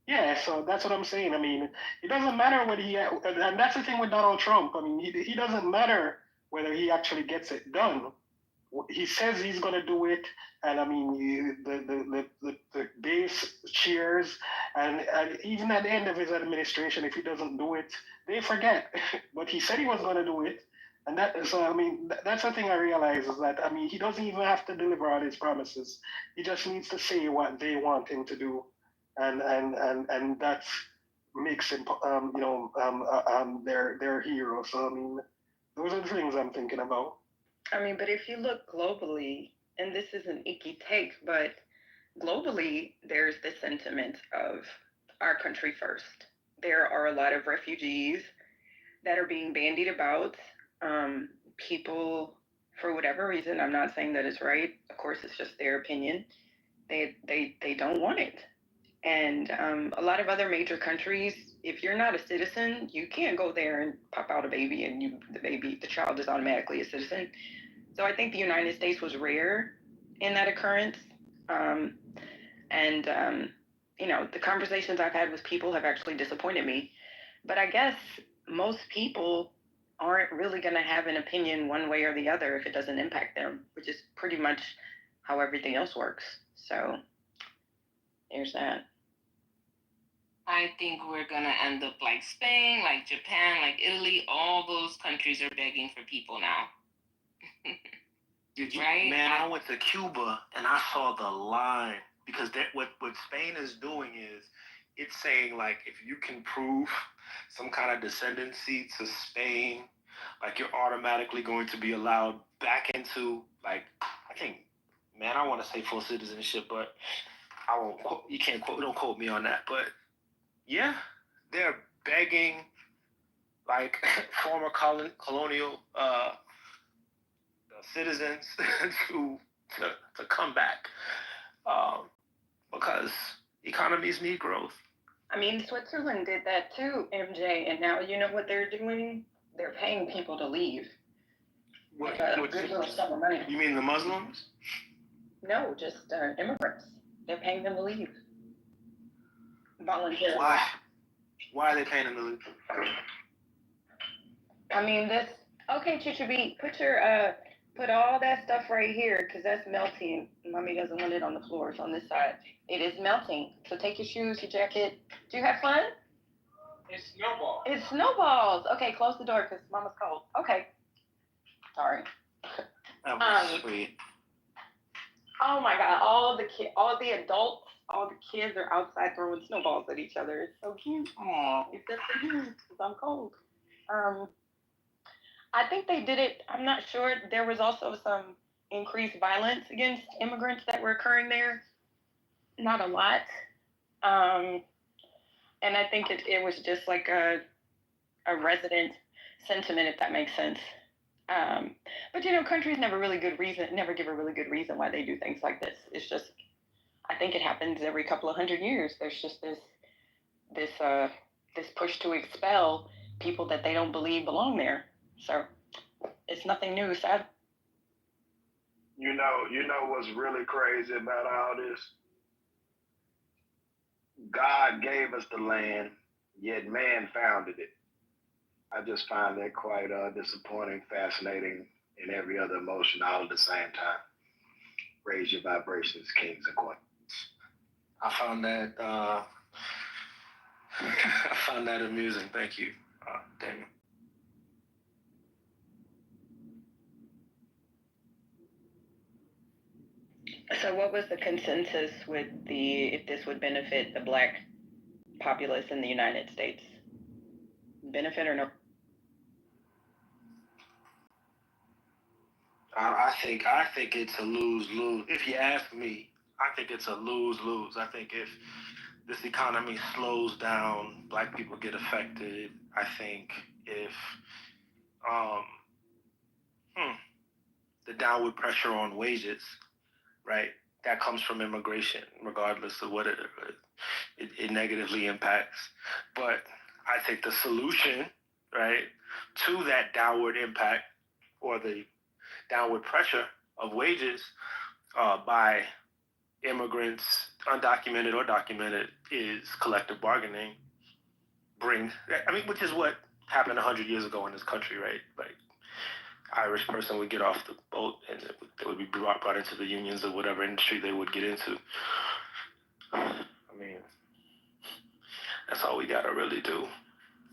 Speaker 10: yeah, so that's what I'm saying. I mean, it doesn't matter whether and that's the thing with Donald Trump. I mean, he doesn't matter whether he actually gets it done. he says he's going to do it, and I mean the base cheers, and even at the end of his administration, if he doesn't do it, they forget. But he said he was going to do it, and that's the thing I realize is that he doesn't even have to deliver on his promises. He just needs to say what they want him to do, and that makes him their hero. So those are the things I'm thinking about.
Speaker 18: But if you look globally, and this is an icky take, but globally, there's the sentiment of our country first. There are a lot of refugees that are being bandied about. People, for whatever reason, I'm not saying that it's right. Of course, it's just their opinion. They don't want it. And a lot of other major countries, if you're not a citizen, you can't go there and pop out a baby and the child is automatically a citizen. So I think the United States was rare in that occurrence. The conversations I've had with people have actually disappointed me. But I guess most people aren't really going to have an opinion one way or the other if it doesn't impact them, which is pretty much how everything else works. So there's that.
Speaker 17: I think we're going to end up like Spain, like Japan, like Italy. All those countries are begging for people now. Right?
Speaker 14: Man, I went to Cuba and I saw the line because what Spain is doing is it's saying like if you can prove some kind of descendancy to Spain, like you're automatically going to be allowed back into like I think, man, I want to say full citizenship, but I won't. You can't quote. Don't quote me on that. But yeah, they're begging like former colonial citizens to come back because economies need growth.
Speaker 18: Switzerland did that too, MJ, and now you know what they're doing? They're paying people to leave.
Speaker 14: What,
Speaker 18: good little sum of money.
Speaker 14: You mean the Muslims?
Speaker 18: No, just immigrants. They're paying them to leave. Voluntarily.
Speaker 14: Why are they paying them to leave?
Speaker 18: Okay, Chicha B, put all that stuff right here, because that's melting. Mommy doesn't want it on the floor. It's on this side. It is melting. So take your shoes, your jacket. Do you have fun?
Speaker 3: It's snowballs.
Speaker 18: It's snowballs. Okay, close the door, because Mama's cold. Okay. Sorry.
Speaker 14: That was sweet.
Speaker 18: Oh my God, all the adults, all the kids are outside throwing snowballs at each other. It's so cute.
Speaker 14: Aww.
Speaker 18: Except for you, because I'm cold. I think they did it. I'm not sure. There was also some increased violence against immigrants that were occurring there. Not a lot. And I think it was just like a resident sentiment, if that makes sense. But countries never give a really good reason why they do things like this. It's just, I think it happens every couple of 100 years. There's just this push to expel people that they don't believe belong there. So it's nothing new, sad.
Speaker 19: You know what's really crazy about all this? God gave us the land, yet man founded it. I just find that quite disappointing, fascinating, and every other emotion all at the same time. Raise your vibrations, kings and queens.
Speaker 14: I found that amusing. Thank you, Daniel.
Speaker 18: So what was the consensus with if this would benefit the Black populace in the United States? Benefit or no?
Speaker 14: I think it's a lose-lose. If you ask me, I think it's a lose-lose. I think if this economy slows down, Black people get affected. I think if the downward pressure on wages, right, that comes from immigration, regardless of what it negatively impacts. But I think the solution, right, to that downward impact or the downward pressure of wages by immigrants, undocumented or documented, is collective bargaining. Which is what happened 100 years ago in this country, right? Like, Irish person would get off the boat and they would be brought into the unions of whatever industry they would get into. I mean, that's all we gotta really do.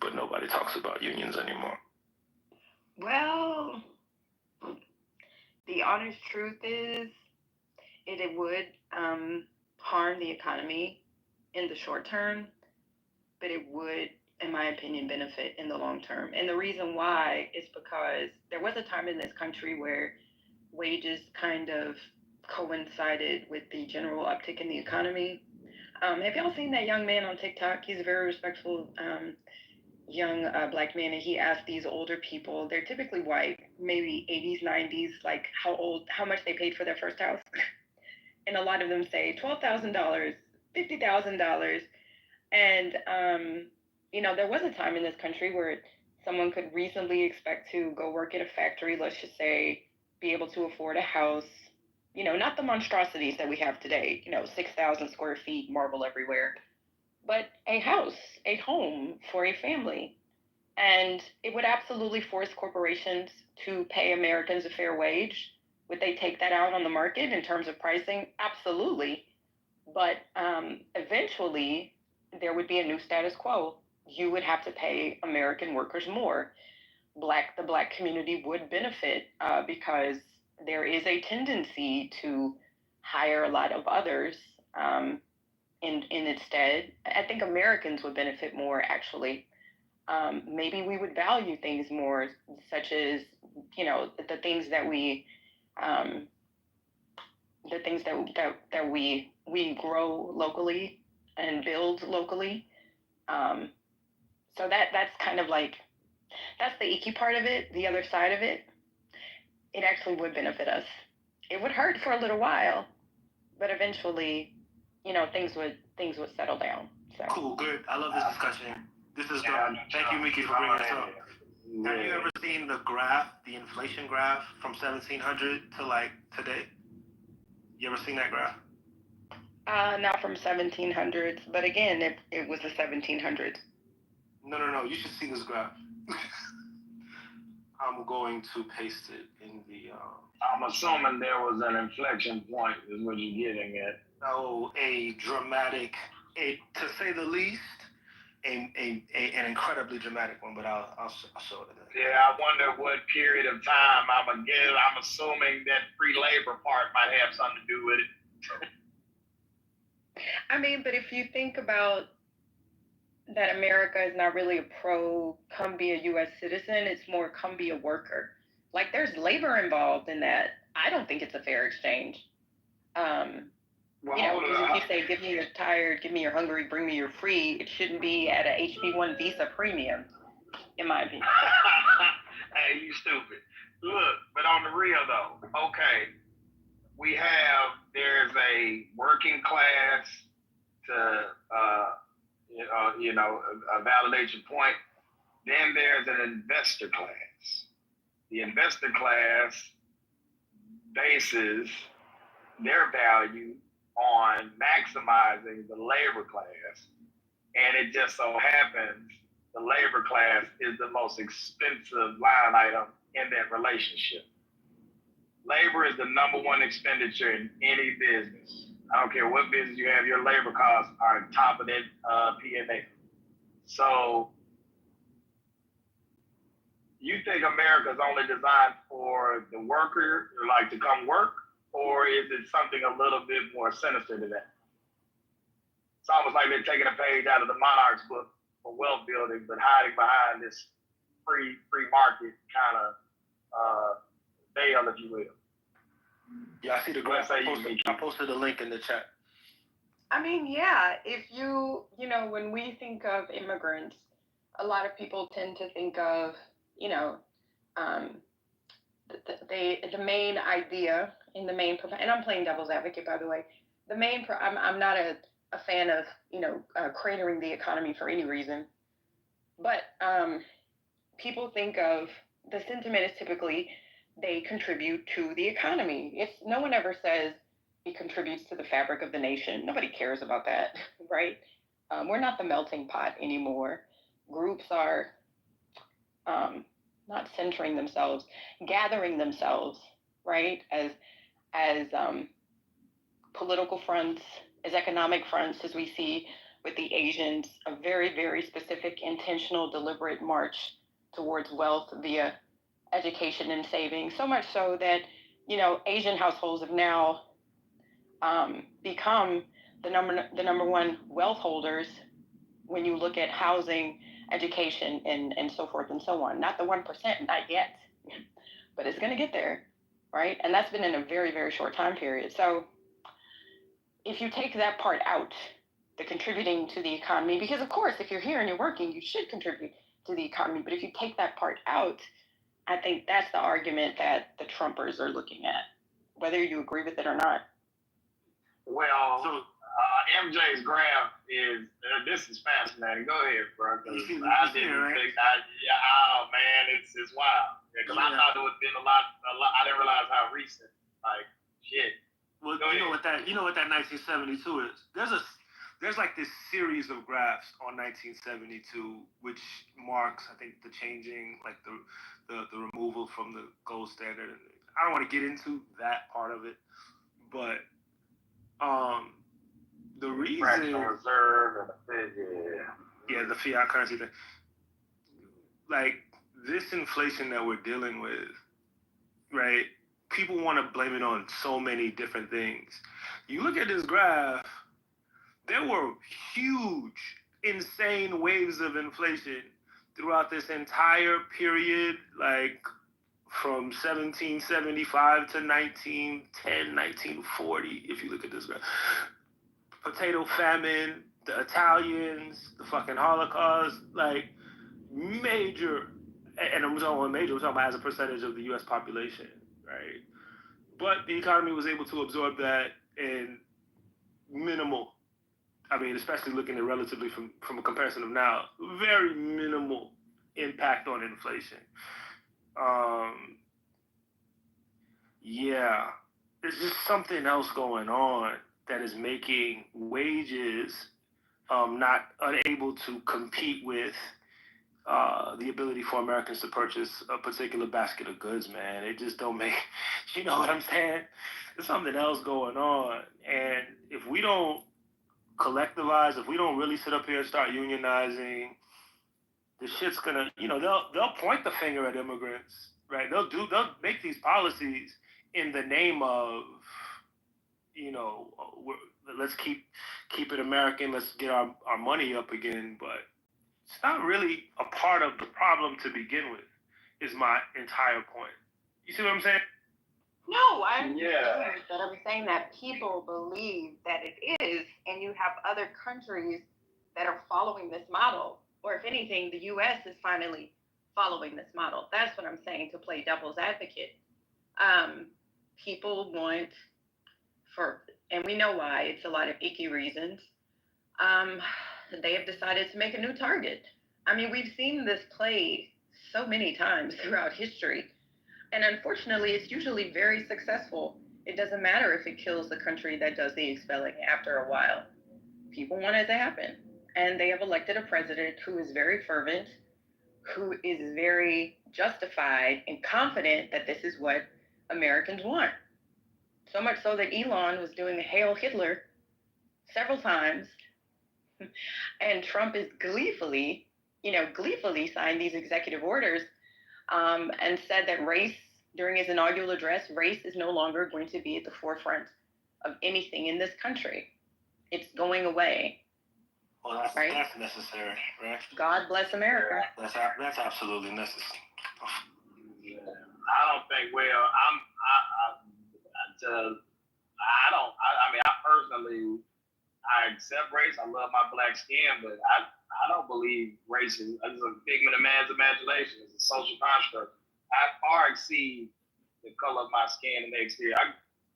Speaker 14: But nobody talks about unions anymore.
Speaker 18: Well, the honest truth is, it would harm the economy in the short term, but it would, in my opinion, benefit in the long term. And the reason why is because there was a time in this country where wages kind of coincided with the general uptick in the economy. Have y'all seen that young man on TikTok? He's a very respectful young black man, and he asked these older people, they're typically white, maybe 80s, 90s, like how much they paid for their first house. And a lot of them say $12,000, $50,000. And, there was a time in this country where someone could reasonably expect to go work at a factory, let's just say, be able to afford a house, not the monstrosities that we have today, 6,000 square feet, marble everywhere, but a house, a home for a family. And it would absolutely force corporations to pay Americans a fair wage. Would they take that out on the market in terms of pricing? Absolutely. But eventually, there would be a new status quo. You would have to pay American workers more. The black community would benefit because there is a tendency to hire a lot of others in instead. I think Americans would benefit more, actually. Maybe we would value things more, such as, the things that we we grow locally and build locally. So that's kind of like, that's the icky part of it. The other side of it, it actually would benefit us. It would hurt for a little while, but eventually, things would settle down. So
Speaker 14: Cool, good. I love this discussion. This is good. Thank you, Miki, for bringing this up. Have you ever seen the graph, the inflation graph from 1700 to like today? You ever seen that graph?
Speaker 18: Not from 1700s, but again, it was the 1700s.
Speaker 14: No. You should see this graph. I'm going to paste it in the.
Speaker 19: I'm assuming there was an inflection point, is what you're getting at.
Speaker 14: Oh, a dramatic, to say the least, an incredibly dramatic one. But I'll show it.
Speaker 19: Yeah, I wonder what period of time. I'm assuming that free labor part might have something to do with it.
Speaker 18: I mean, but if you think about that, America is not really a come be a U.S. citizen. It's more come be a worker. Like, there's labor involved in that. I don't think it's a fair exchange. If you say, give me your tired, give me your hungry, bring me your free, it shouldn't be at a HB1 visa premium, in my opinion.
Speaker 19: Hey, you stupid. Look, but on the real though, okay, there's a working class to, validate your point. Then there's an investor class. The investor class bases their value on maximizing the labor class. And it just so happens the labor class is the most expensive line item in that relationship. Labor is the number one expenditure in any business. I don't care what business you have, your labor costs are on top of that P&A. So you think America's only designed for the worker, like to come work, or is it something a little bit more sinister than that? It's almost like they're taking a page out of the Monarch's book for wealth building, but hiding behind this free market kind of veil, if you will.
Speaker 14: Yeah, I see the graph. I posted a link in the chat.
Speaker 18: I mean, yeah, if when we think of immigrants, a lot of people tend to think of, the main idea and I'm playing devil's advocate, by the way. I'm not a fan of, cratering the economy for any reason, but people think of the sentiment is typically they contribute to the economy. No one ever says it contributes to the fabric of the nation. Nobody cares about that, right? We're not the melting pot anymore. Groups are, not centering themselves, gathering themselves, right, as political fronts, as economic fronts, as we see with the Asians, a very, very specific, intentional, deliberate march towards wealth via education and saving. So much so that, Asian households have now become the number one wealth holders when you look at housing, education, and so forth and so on. Not the 1%, not yet, but it's going to get there, right? And that's been in a very, very short time period. So if you take that part out, the contributing to the economy, because of course, if you're here and you're working, you should contribute to the economy. But if you take that part out, I think that's the argument that the Trumpers are looking at, whether you agree with it or not.
Speaker 19: Well, MJ's graph is, this is fascinating. Go ahead, bro. I didn't think, oh man, it's wild. Because I thought it would have been a lot, I didn't realize how recent, like, shit.
Speaker 14: Well, you know what that 1972 is? There's like this series of graphs on 1972, which marks, I think, the changing, like the removal from the gold standard. I don't want to get into that part of it, but the reason,
Speaker 19: fractional reserve and the Fed,
Speaker 14: yeah, the fiat currency thing, like this inflation that we're dealing with, right? People want to blame it on so many different things. You look at this graph, there were huge, insane waves of inflation throughout this entire period, like from 1775 to 1910, 1940, if you look at this graph. Potato famine, the Italians, the fucking Holocaust, like major, and I'm talking about major, I'm talking about as a percentage of the U.S. population, right? But the economy was able to absorb that in minimal, I mean, especially looking at relatively from a comparison of now, very minimal impact on inflation. Yeah, there's just something else going on that is making wages not unable to compete with the ability for Americans to purchase a particular basket of goods, man. It just don't make, you know what I'm saying? There's something else going on. And if we don't collectivize, if we don't really sit up here and start unionizing, the shit's gonna, they'll point the finger at immigrants, right? They'll make these policies in the name of, let's keep it American, let's get our money up again, but it's not really a part of the problem to begin with, is my entire point. You see what I'm saying?
Speaker 18: No, I'm saying that people believe that it is, and you have other countries that are following this model, or if anything, the U.S. is finally following this model. That's what I'm saying, to play devil's advocate. People want, and we know why, it's a lot of icky reasons, they have decided to make a new target. I mean, we've seen this play so many times throughout history. And unfortunately, it's usually very successful. It doesn't matter if it kills the country that does the expelling after a while. People want it to happen. And they have elected a president who is very fervent, who is very justified and confident that this is what Americans want. So much so that Elon was doing Hail Hitler several times. And Trump is gleefully signed these executive orders and said that race, during his inaugural address, race is no longer going to be at the forefront of anything in this country. It's going away.
Speaker 14: Well, that's necessary, right?
Speaker 18: God bless America.
Speaker 14: That's absolutely necessary.
Speaker 19: I don't think. Well, I personally, I accept race. I love my black skin, but I don't believe race is a figment of man's imagination. It's a social construct. I far exceed the color of my skin and the exterior.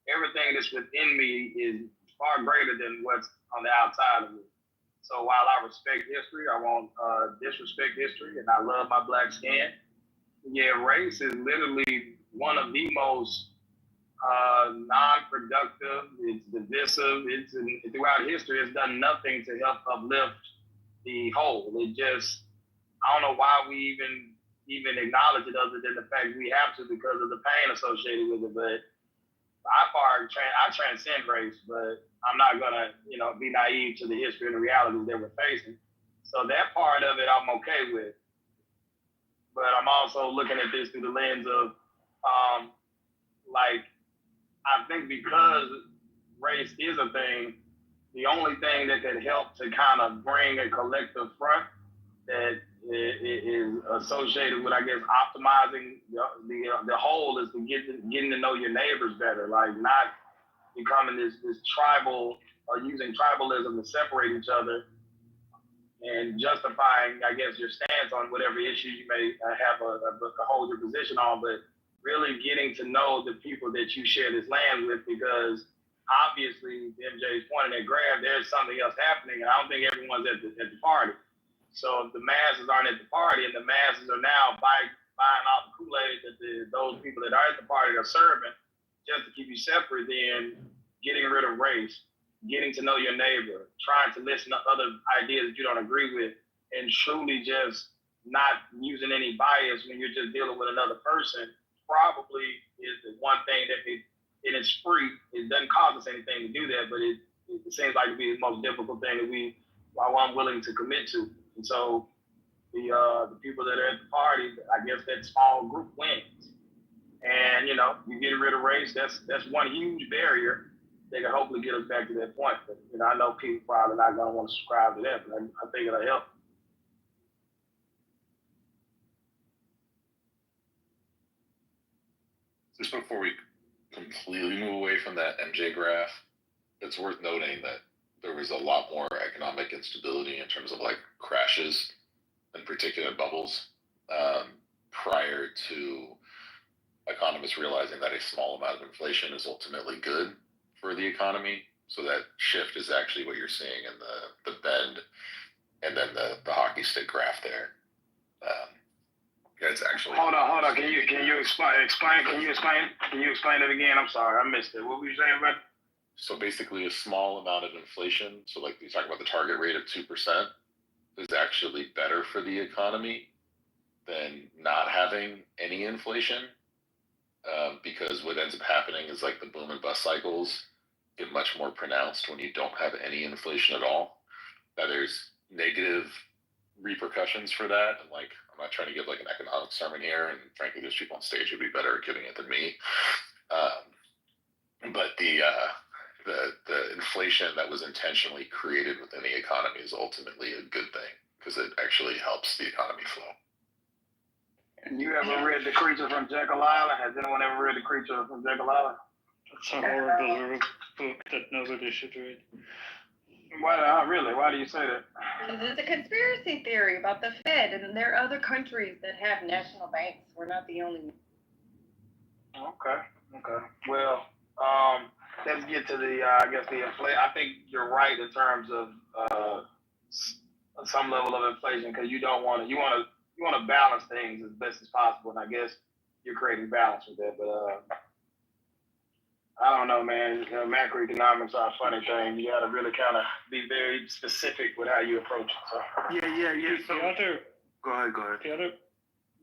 Speaker 19: Everything that's within me is far greater than what's on the outside of me. So while I respect history, I won't disrespect history, and I love my black skin. Yeah, race is literally one of the most non-productive. It's divisive. Throughout history, it's done nothing to help uplift the whole. I don't know why we even even acknowledge it other than the fact we have to because of the pain associated with it. But I transcend race, but I'm not gonna, be naive to the history and the realities that we're facing. So that part of it, I'm okay with. But I'm also looking at this through the lens of, I think because race is a thing, the only thing that can help to kind of bring a collective front that is associated with, I guess, optimizing the whole is to getting to know your neighbors better, like not becoming this tribal or using tribalism to separate each other and justifying, I guess, your stance on whatever issue you may have a hold your position on, but really getting to know the people that you share this land with, because obviously, MJ's pointing at Graham, there's something else happening, and I don't think everyone's at the party. So if the masses aren't at the party, and the masses are now buying out the Kool-Aid that those people that are at the party are serving, just to keep you separate, then getting rid of race, getting to know your neighbor, trying to listen to other ideas that you don't agree with, and truly just not using any bias when you're just dealing with another person, probably is the one thing that and it's free. It doesn't cost us anything to do that, but it seems like to be the most difficult thing that I'm willing to commit to. And so the people that are at the party, I guess that small group wins. And you getting rid of race, that's one huge barrier that can hopefully get us back to that point. But I know people probably not gonna want to subscribe to that, but I think it'll help.
Speaker 9: Just before we completely move away from that MJ graph, it's worth noting that there was a lot more economic instability in terms of like crashes and particular bubbles prior to economists realizing that a small amount of inflation is ultimately good for the economy. So that shift is actually what you're seeing in the bend and then the hockey stick graph there. It's actually
Speaker 19: hold on. Can you explain it again? I'm sorry, I missed it. What were you saying about?
Speaker 9: So basically, a small amount of inflation. So like you talk about the target rate of 2% is actually better for the economy than not having any inflation. Because what ends up happening is like the boom and bust cycles get much more pronounced when you don't have any inflation at all. Now there's negative repercussions for that, and like I'm not trying to give like an economic sermon here, and frankly there's people on stage who'd be better at giving it than me. But the inflation that was intentionally created within the economy is ultimately a good thing because it actually helps the economy flow.
Speaker 19: You ever read The Creature from Jekyll Island? Has anyone ever read The Creature from Jekyll Island?
Speaker 7: That's a horrible book that nobody should read.
Speaker 19: Why, really? Why do you say that?
Speaker 18: It's a conspiracy theory about the Fed, and there are other countries that have national banks. We're not the only one.
Speaker 19: Okay. Well, let's get to the inflation. I think you're right in terms of some level of inflation because you want to balance things as best as possible, and I guess you're creating balance with that. But I don't know, man. Macroeconomics are a funny thing. You got to really kind of be very specific with how you approach it. So.
Speaker 7: Yeah.
Speaker 14: So, go ahead.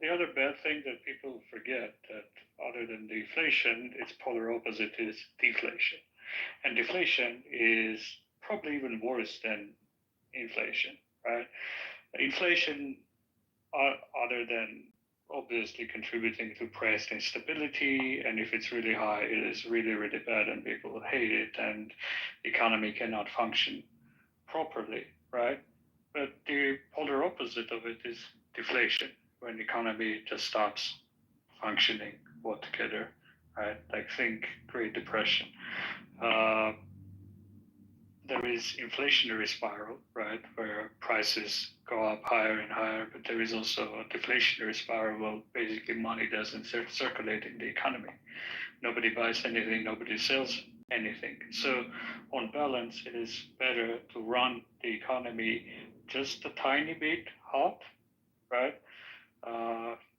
Speaker 7: The other bad thing that people forget that other than the inflation, its polar opposite is deflation. And deflation is probably even worse than inflation, right? Inflation, other than obviously contributing to price instability, and if it's really high, it is really, really bad and people hate it and the economy cannot function properly, right? But the polar opposite of it is deflation, when the economy just stops functioning altogether, right? Like think Great Depression. There is inflationary spiral, right, where prices go up higher and higher, but there is also a deflationary spiral where basically money doesn't circulate in the economy. Nobody buys anything, nobody sells anything. So on balance, it is better to run the economy just a tiny bit hot, right?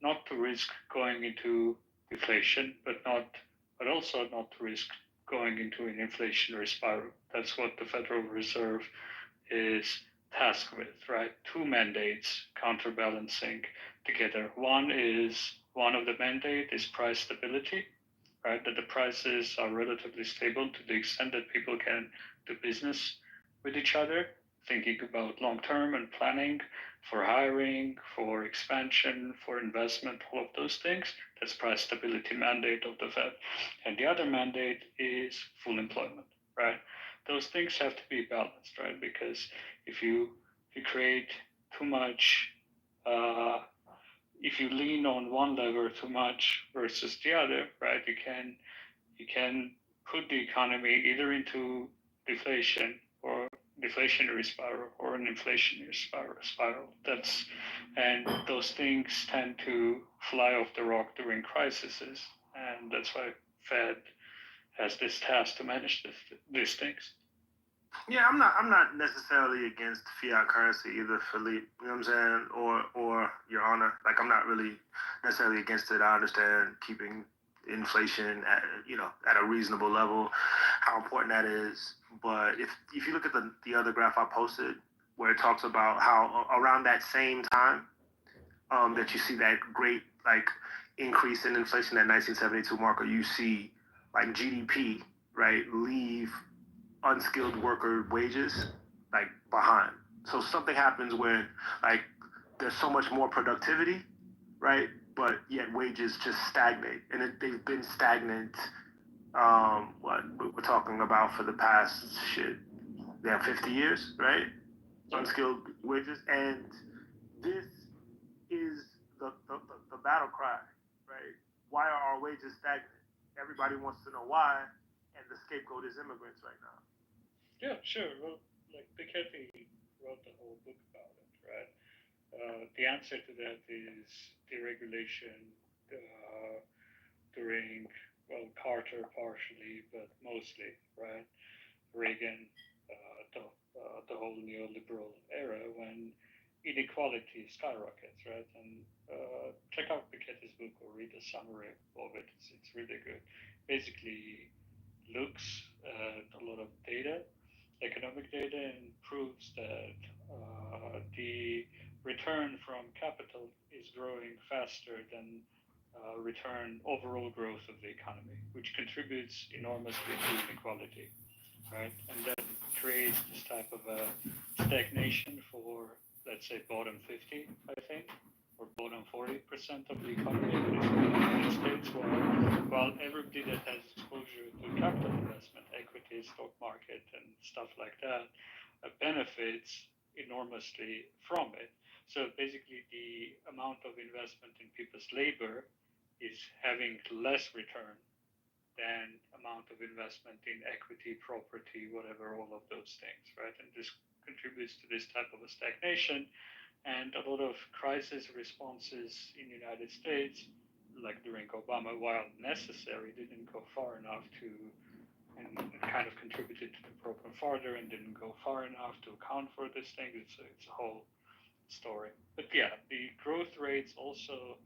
Speaker 7: Not to risk going into deflation, but also not to risk going into an inflationary spiral. That's what the Federal Reserve is tasked with, right? Two mandates counterbalancing together. One of the mandate is price stability, right? That the prices are relatively stable to the extent that people can do business with each other, thinking about long term and planning for hiring, for expansion, for investment, all of those things. That's price stability mandate of the Fed. And the other mandate is full employment, right? Those things have to be balanced, right? Because if you create too much, if you lean on one lever too much versus the other, right? You can put the economy either into deflation or deflationary spiral or an inflationary spiral. And those things tend to fly off the rock during crises, and that's why Fed has this task to manage these things.
Speaker 14: Yeah, I'm not necessarily against fiat currency either, Philippe. You know what I'm saying? Or Your Honor. Like, I'm not really necessarily against it. I understand keeping inflation at a reasonable level, how important that is. But if you look at the other graph I posted, where it talks about how around that same time that you see that great like increase in inflation, that 1972 marker, you see like GDP, right, leave unskilled worker wages like behind. So something happens when like there's so much more productivity, right? But yet wages just stagnate, and they've been stagnant. What we're talking about for the past 50 years, right? Unskilled wages, and this is the battle cry, right? Why are our wages stagnant? Everybody wants to know why, and the scapegoat is immigrants right now.
Speaker 7: Yeah, sure. Well, like Piketty wrote the whole book about it, right? The answer to that is deregulation during, well, Carter partially, but mostly, right? Reagan, the whole neoliberal era when inequality skyrockets, right? And check out Piketty's book or read a summary of it. It's really good. Basically, looks at a lot of data, economic data, and proves that the return from capital is growing faster than overall growth of the economy, which contributes enormously to inequality, right? And that creates this type of a stagnation for, let's say, bottom 50, I think, or bottom 40% of the economy in the United States, while everybody that has exposure to capital investment, equity, stock market, and stuff like that, benefits enormously from it. So basically, the amount of investment in people's labor is having less return than amount of investment in equity, property, whatever, all of those things, right? And this contributes to this type of a stagnation. And a lot of crisis responses in the United States, like during Obama, while necessary, didn't go far enough and kind of contributed to the problem farther and didn't go far enough to account for this thing. It's a whole story. But yeah, the growth rates also,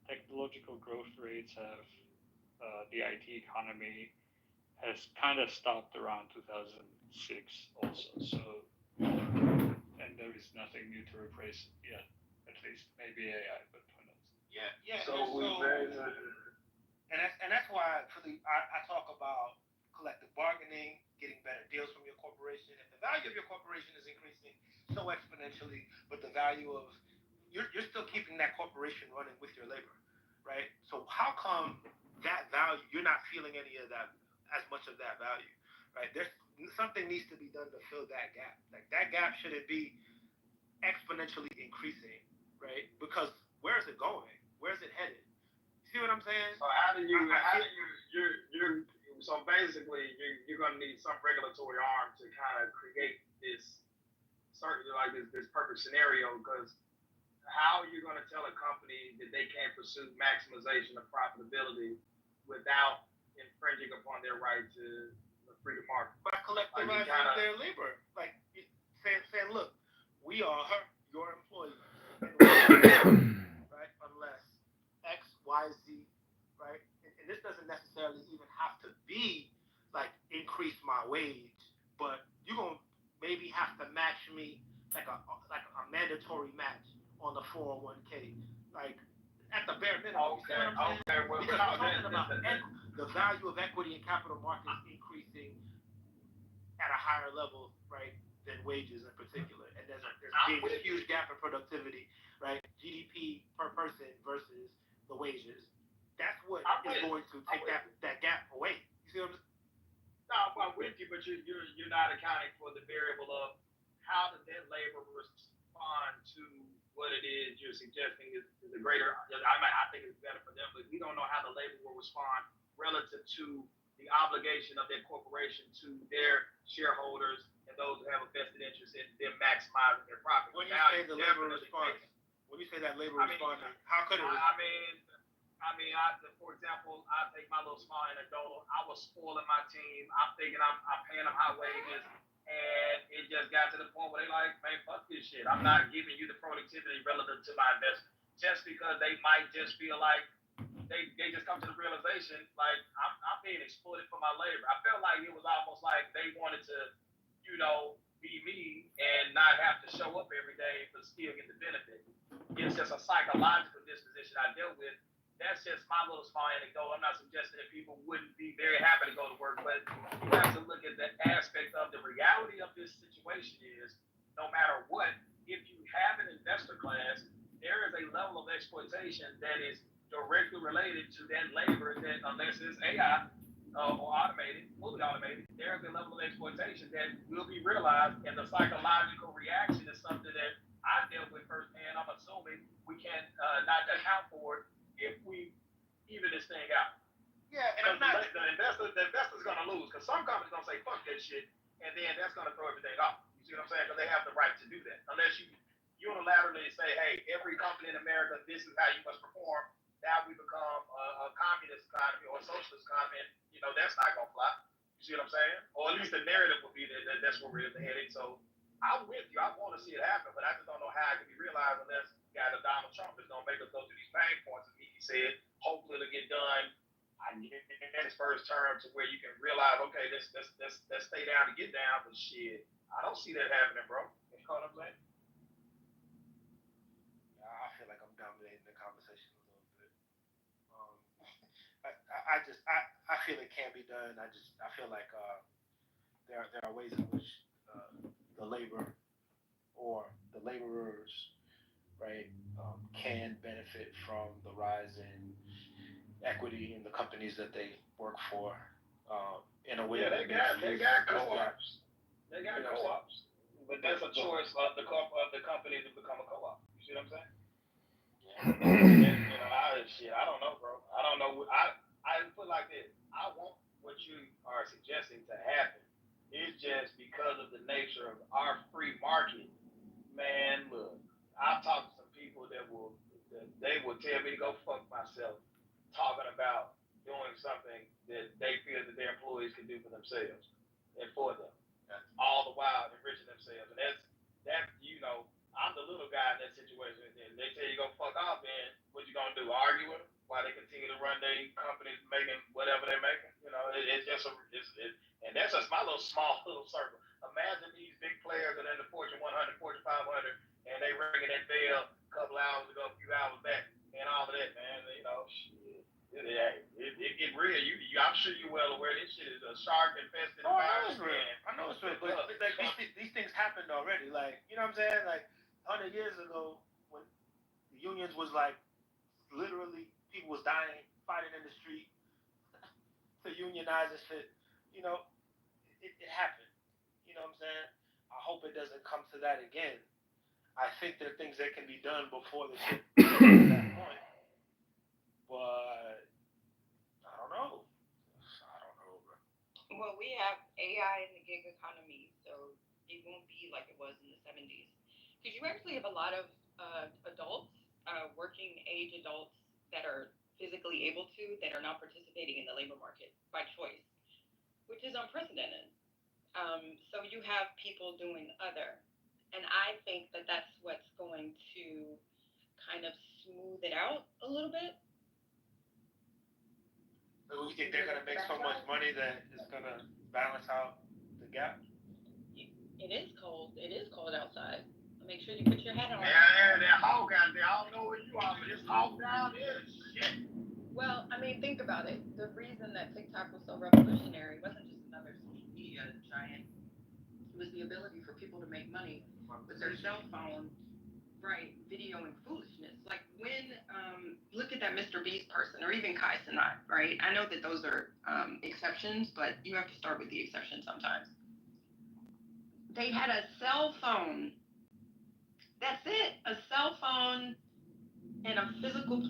Speaker 7: technological growth rates have, the IT economy has kind of stopped around 2006 also. So, and there is nothing new to replace it yet, at least. Maybe AI, but who knows?
Speaker 20: Yeah. And that's why I talk about collective bargaining, getting better deals from your corporation. If the value of your corporation is increasing so exponentially, but the value of you're still keeping that corporation running with your labor, right? So how come that value you're not feeling any of that as much of that value, right? There's something needs to be done to fill that gap. Like that gap shouldn't be exponentially increasing, right? Because where is it going? Where is it headed? See what I'm saying?
Speaker 21: So so basically you're gonna need some regulatory arm to kind of create this certainly like this perfect scenario, because how are you going to tell a company that they can't pursue maximization of profitability without infringing upon their right to the freedom market?
Speaker 20: By collectivizing their labor, like saying, look, we are your employees, right? Unless X, Y, Z, right? And this doesn't necessarily even have to be like increase my wage, but you're gonna maybe have to match me like a mandatory match on the 401k. like at the bare minimum. You see what I'm saying?
Speaker 21: Well,
Speaker 20: Because we're talking about the value of equity in capital markets increasing at a higher level, right, than wages in particular. And there's being a huge gap in productivity, right? GDP per person versus the wages. That's what is going to take that gap away. You see what I'm saying?
Speaker 21: No, I'm with you, but you're not accounting for the variable of how does that labor respond to what it is you're suggesting is a greater. I think it's better for them, but we don't know how the labor will respond relative to the obligation of their corporation to their shareholders and those who have a vested interest in them maximizing their profit.
Speaker 20: When you say the labor response, when you say that labor response, how could it?
Speaker 21: For example, I take my little small anecdotal. I was spoiling my team. I'm thinking I'm paying them high wages, and it just got to the point where they like, man, fuck this shit. I'm not giving you the productivity relative to my investment, just because they might just feel like they just come to the realization like I'm being exploited for my labor. I felt like it was almost like they wanted to, be me and not have to show up every day but still get the benefit. It's just a psychological disposition I dealt with. That's just my little small anecdote. I'm not suggesting that people wouldn't be very happy to go to work, but you have to look at the aspect of the reality of this situation is no matter what, if you have an investor class, there is a level of exploitation that is directly related to that labor that unless it's AI or automated, fully automated, there is a level of exploitation that will be realized, and the psychological reaction is something that I dealt with firsthand. I'm assuming we can not account for it if we even this thing out.
Speaker 20: Yeah, and
Speaker 21: the investor's gonna lose because some companies gonna say fuck that shit, and then that's gonna throw everything off. You see what I'm saying? Because they have the right to do that. Unless you unilaterally say, hey, every company in America, this is how you must perform. Now we become a communist economy or a socialist economy, and that's not gonna fly. You see what I'm saying? Or at least the narrative would be that that's where we're heading. So I'm with you. I want to see it happen, but I just don't know how it can be realized unless you got a Donald Trump that's gonna make us go through these pain points. As he said, hopefully it'll get done. I get his first term to where you can realize, okay, let's stay down to get down. But shit, I don't see that happening, bro. You know what I'm saying?
Speaker 20: I feel like I'm dominating the conversation a little bit. I feel it can be done. I feel like there are ways in which the labor or the laborers, right, can benefit from the rise in equity in the companies that they work for, in a way
Speaker 21: Yeah,
Speaker 20: that
Speaker 21: they got co-ops. They got
Speaker 20: You know
Speaker 21: co-ops, but that's a choice of the company to become a co-op. You see what I'm saying? I don't know, bro. I don't know. I put it like this. I want what you are suggesting to happen. It's just because of the nature of our free market. Man, look, I've talked to some people that will tell me to go fuck myself, talking about doing something that they feel that their employees can do for themselves and for them, all the while enriching themselves. And that's I'm the little guy in that situation. And they tell you go fuck off, man. What you gonna do? Argue with them while they continue to run their companies making whatever they're making? And that's just my small little circle. Imagine these big players that are in the Fortune 100, Fortune 500, and they ringing that bell a couple hours ago, a few hours back, and all of that, man. Shit. It get real. I'm sure you're well aware this shit is a shark infested environment.
Speaker 20: I know it's real, but like these things happened already. Like, you know what I'm saying? Like 100 years ago, when the unions was like literally people was dying, fighting in the street to unionize and shit. It happened. You know what I'm saying? I hope it doesn't come to that again. I think there are things that can be done before the shit gets to that point. But I don't know. Bro.
Speaker 18: Well, we have AI in the gig economy, so it won't be like it was in the 70s. Because you actually have a lot of adults, working age adults that are physically able to, that are not participating in the labor market by choice, which is unprecedented. So you have people doing other. And I think that that's what's going to kind of smooth it out a little bit.
Speaker 20: So you think they're going to make so much money that it's going to balance out the gap?
Speaker 18: It is cold. It is cold outside. I Make sure you put your hat on.
Speaker 21: Yeah, that hog out there. I don't know where you are, but this hog down there is shit.
Speaker 18: Well, I mean, think about it. The reason that TikTok was so revolutionary wasn't just another social media giant. It was the ability for people to make money with their cell phone, right, videoing foolishness. Like when, look at that Mr. Beast person, or even Kai Cenat, right? I know that those are exceptions, but you have to start with the exception sometimes. They had a cell phone. That's it. A cell phone and a physical.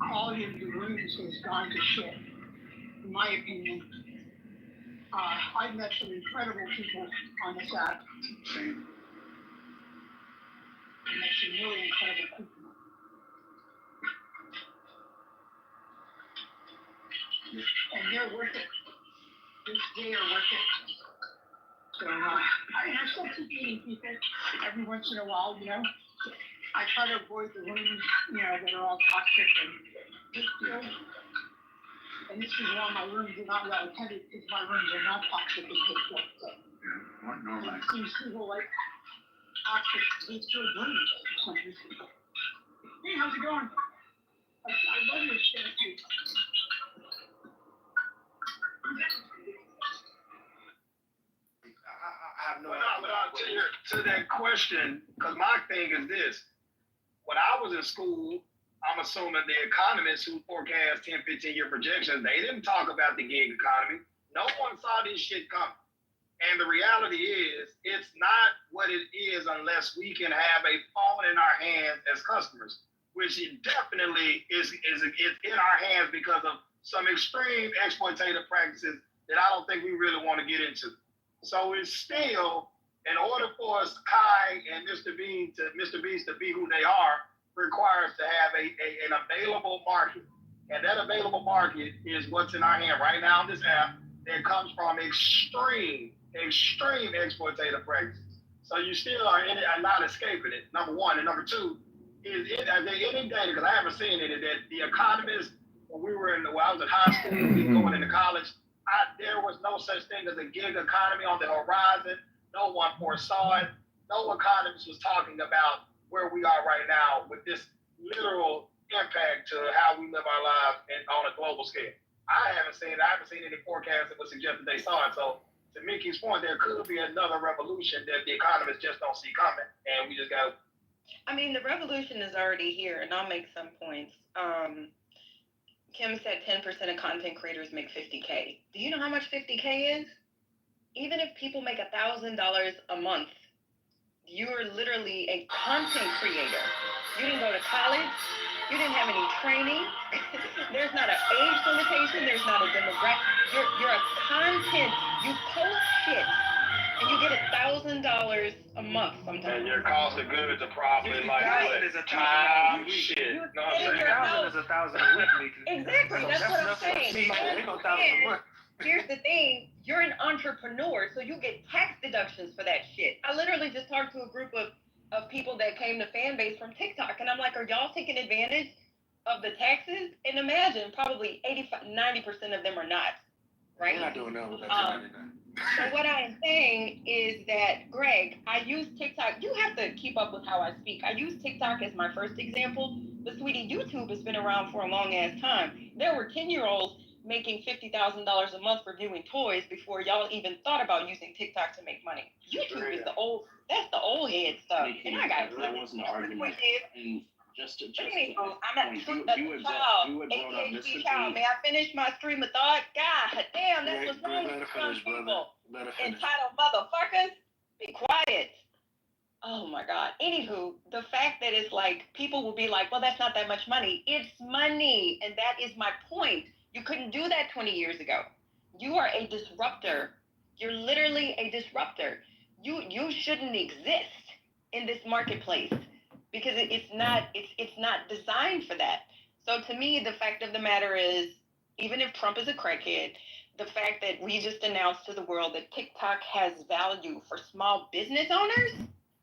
Speaker 6: Quality of the rooms has gone to shit, in my opinion. I've met some incredible people on this app. I've met some really incredible people. And they're worth it. They are worth it. So, I still keep meeting people every once in a while, you know. I try to avoid the rooms, you know, that are all toxic and you know. And this is why my rooms are not well attended, because my rooms are not toxic and hate. So, it seems people like toxic hate good rooms for some reason. Hey, how's it going? I love your statue.
Speaker 20: I have no
Speaker 21: idea. To that question, because my thing is this. When I was in school, I'm assuming the economists who forecast 10, 15-year projections, they didn't talk about the gig economy. No one saw this shit coming. And the reality is, it's not what it is unless we can have a phone in our hands as customers, which it definitely is in our hands because of some extreme exploitative practices that I don't think we really want to get into. So it's still, in order for us, Kai and Mr. Beast to be who they are, requires to have an available market. And that available market is what's in our hand right now on this app that comes from extreme exploitative practices. So you still are in it and not escaping it, number one. And number two, are there any data, because I haven't seen it, that the economists, when I was in high school, going into college, there was no such thing as a gig economy on the horizon. No one foresaw it. No economist was talking about where we are right now with this literal impact to how we live our lives on a global scale. I haven't seen any forecasts that would suggest that they saw it. So to Mickey's point, there could be another revolution that the economists just don't see coming, and we just got.
Speaker 18: I mean, the revolution is already here, and I'll make some points. Kim said 10% of content creators make $50K. Do you know how much $50K is? Even if people make $1,000 a month, you're literally a content creator. You didn't go to college. You didn't have any training. There's not an age limitation. There's not a demographic. You're a content. You post shit, and you get $1,000 a month sometimes.
Speaker 21: And your cost of goods are probably like
Speaker 6: is a
Speaker 21: time shit.
Speaker 6: $1,000
Speaker 21: No, I'm saying
Speaker 6: is $1,000 a week.
Speaker 18: Exactly. That's what I'm saying. Here's the thing, you're an entrepreneur, so you get tax deductions for that shit. I literally just talked to a group of people that came to Fanbase from TikTok, and I'm like, are y'all taking advantage of the taxes? And imagine, probably 90% of them are not, right?
Speaker 14: They're not doing that with that.
Speaker 18: So what I am saying is that, Greg, I use TikTok. You have to keep up with how I speak. I use TikTok as my first example, but sweetie, YouTube has been around for a long ass time. There were 10-year-olds making $50,000 a month reviewing toys before y'all even thought about using TikTok to make money. YouTube is the old head stuff. And I got
Speaker 22: that wasn't an argument. And just
Speaker 18: I'm not a child, ADHD child. May I finish my stream of thought? God damn, that's what's wrong with some people. Entitled motherfuckers. Be quiet. Oh my God. Anywho, the fact that it's like, people will be like, well, that's not that much money. It's money. And that is my point. You couldn't do that 20 years ago. You are a disruptor. You're literally a disruptor. You shouldn't exist in this marketplace because it's not designed for that. So to me, the fact of the matter is, even if Trump is a crackhead, the fact that we just announced to the world that TikTok has value for small business owners,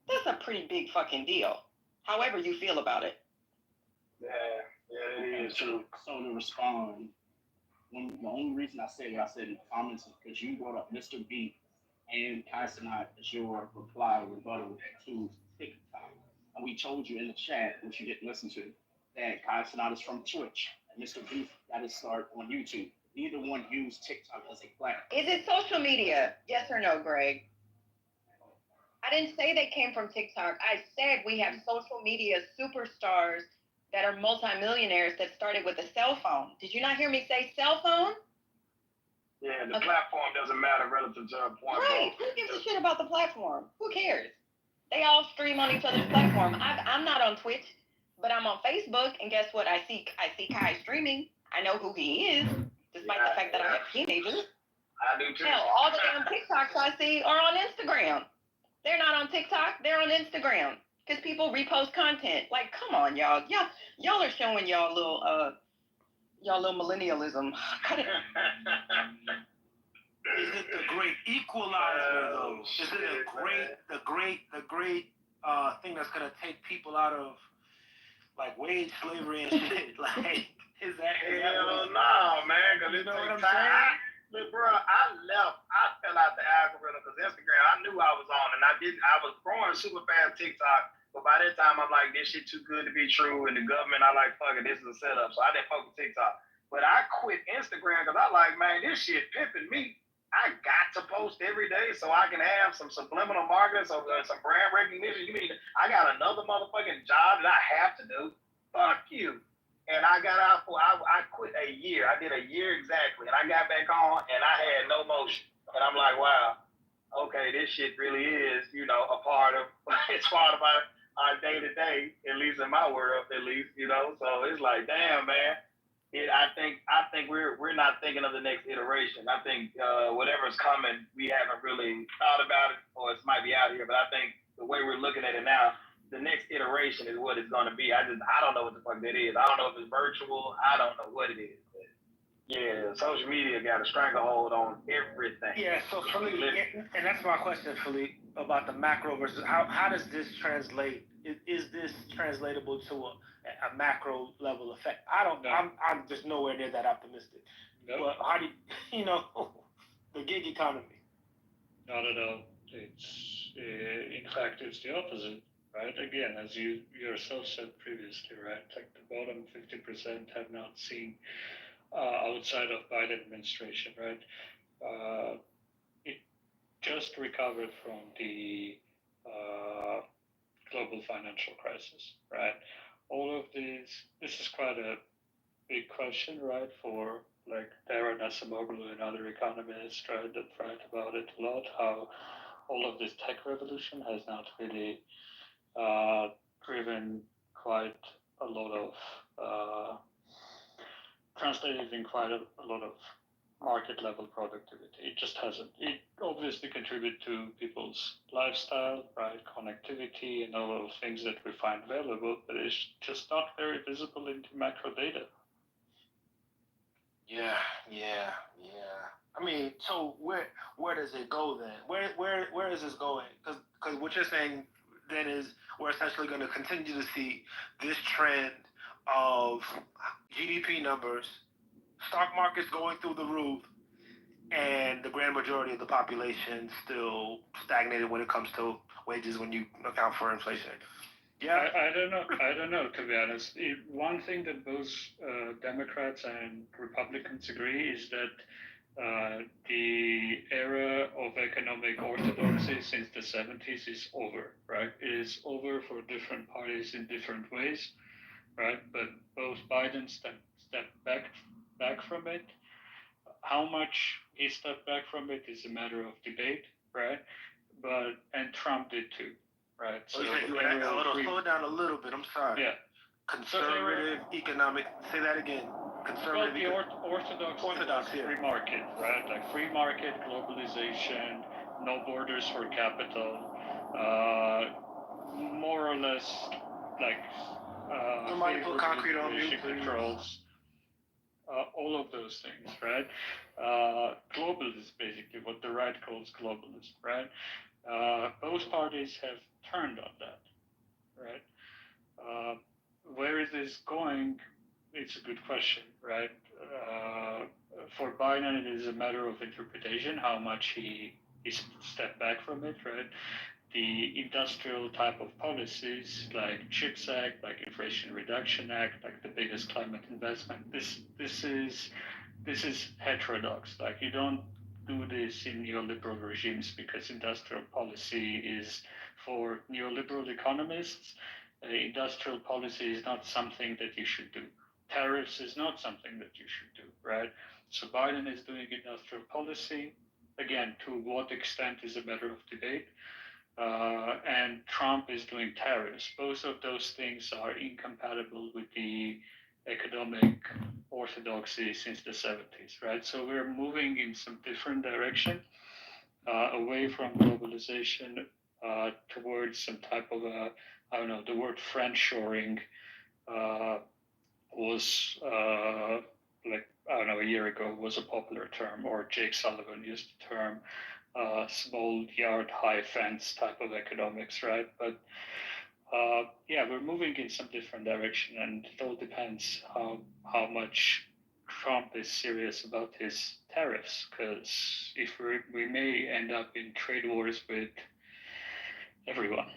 Speaker 18: that's a pretty big fucking deal. However you feel about it.
Speaker 21: Yeah, it is true.
Speaker 15: So to respond, the only reason I said what I said in the comments is because you brought up Mr. B
Speaker 22: and Kaisenat as your reply or rebuttal to TikTok. And we told you in the chat, which you didn't listen to, that Kaisenat is from Twitch. Mr. Beef got his start on YouTube. Neither one used TikTok as a platform.
Speaker 18: Is it social media? Yes or no, Greg? I didn't say they came from TikTok. I said we have social media superstars that are multimillionaires that started with a cell phone. Did you not hear me say cell phone?
Speaker 19: Yeah, the platform doesn't matter relative to her point.
Speaker 18: Right. Who gives a shit about the platform? Who cares? They all stream on each other's platform. I'm not on Twitch, but I'm on Facebook, and guess what? I see Kai streaming. I know who he is, despite the fact that I have teenagers.
Speaker 19: I do too.
Speaker 18: Hell, all the damn TikToks I see are on Instagram. They're not on TikTok. They're on Instagram because people repost content. Like, come on, y'all. Y'all are showing y'all little millennialism. Cut it.
Speaker 20: Is it the great equalizer though? Is it the great thing that's gonna take people out of like wage slavery and shit? Like, is that?
Speaker 19: Hell no, man. Cause
Speaker 20: You know what I'm
Speaker 19: time.
Speaker 20: saying?
Speaker 19: Look, bro, I fell out the algorithm because Instagram, I knew I was on, and I was growing super fast TikTok, but by that time, I'm like, this shit too good to be true, and the government, I like, fuck it, this is a setup, so I didn't fuck with TikTok. But I quit Instagram because I like, man, this shit pimping me. I got to post every day so I can have some subliminal marketing, some brand recognition. You mean I got another motherfucking job that I have to do? Fuck you. And I got out I quit a year. I did a year exactly. And I got back on and I had no motion. And I'm like, wow, okay, this shit really is, a part of, it's part of our day to day, at least in my world, at least, So it's like, damn, man. I think we're not thinking of the next iteration. I think whatever's coming, we haven't really thought about it, or it might be out here. But I think the way we're looking at it now, the next iteration is what it's going to be. I don't know what the fuck that is. I don't know if it's virtual. I don't know what it is. But yeah, social media got a stranglehold on everything.
Speaker 20: Yeah, so Philippe, and that's my question, Philippe, about the macro versus how does this translate? Is this translatable to a macro level effect? I don't know. I'm just nowhere near that optimistic. No. But how do you the gig economy?
Speaker 7: Not at all. It's in fact it's the opposite. Right? Again, as you yourself said previously, right? Like the bottom 50% have not seen outside of Biden administration, right? It just recovered from the global financial crisis, right? All of this is quite a big question, right? For like Darren Acemoglu and other economists, right, that write about it a lot, how all of this tech revolution has not really driven quite a lot of translated in quite a lot of market level productivity. It just hasn't. It obviously contributes to people's lifestyle, right? Connectivity and all of the things that we find valuable, but it's just not very visible into macro data.
Speaker 20: Yeah. I mean, so where does it go then? Where is this going? Because what you're saying then is we're essentially going to continue to see this trend of GDP numbers, stock markets going through the roof, and the grand majority of the population still stagnated when it comes to wages when you account for inflation. Yeah,
Speaker 7: I don't know, to be honest. One thing that both Democrats and Republicans agree is that the era of economic orthodoxy since the 70s is over, right? It is over for different parties in different ways, right? But both Biden stepped back from it. How much he stepped back from it is a matter of debate, right? And Trump did too. Right.
Speaker 20: So slow it down a little bit. I'm sorry.
Speaker 7: Yeah.
Speaker 20: Conservative economic. Say that again. Conservative.
Speaker 7: Well, the orthodox free market, right? Like free market, globalization, no borders for capital, more or less like
Speaker 20: somebody put concrete on mute,
Speaker 7: controls. All of those things, right? Globalist, basically what the right calls globalist, right? Both parties have turned on that, right? Where is this going? It's a good question, right? For Biden, it is a matter of interpretation, how much he step back from it, right? The industrial type of policies like CHIPS Act, like Inflation Reduction Act, like the biggest climate investment. This is heterodox. Like you don't do this in neoliberal regimes because industrial policy is for neoliberal economists. Industrial policy is not something that you should do. Tariffs is not something that you should do, right? So Biden is doing industrial policy. Again, to what extent is a matter of debate. And Trump is doing tariffs. Both of those things are incompatible with the economic orthodoxy since the 70s, right? So we're moving in some different direction, away from globalization towards some type of the word friendshoring was a year ago was a popular term, or Jake Sullivan used the term small yard, high fence type of economics, right? But we're moving in some different direction, and it all depends how much Trump is serious about his tariffs, because if we may end up in trade wars with everyone.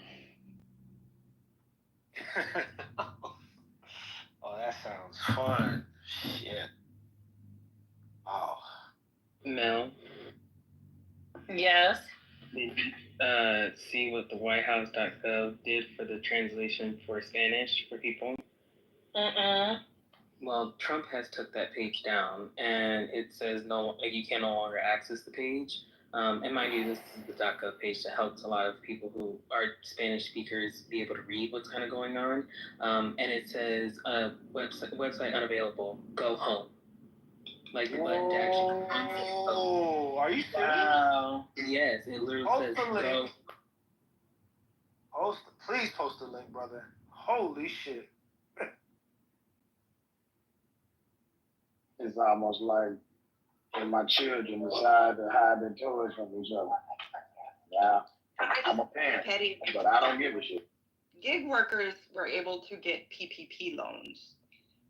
Speaker 2: Oh, that sounds fun. Shit. Oh.
Speaker 12: Mel,
Speaker 4: Yes.
Speaker 12: did you see what the WhiteHouse.gov did for the translation for Spanish for people? Well, Trump has took that page down, and it says you can no longer access the page. And mind you, this is the .gov page that helps a lot of people who are Spanish speakers be able to read what's kind of going on. And it says website unavailable. Go home. Like the button to actually.
Speaker 20: Oh, are you serious?
Speaker 12: Wow. Yes, it literally says go.
Speaker 20: Please post the link, brother. Holy shit.
Speaker 19: It's almost like when my children decide to hide their toys from each other. Yeah, I'm a parent, but I don't give a shit.
Speaker 18: Gig workers were able to get PPP loans,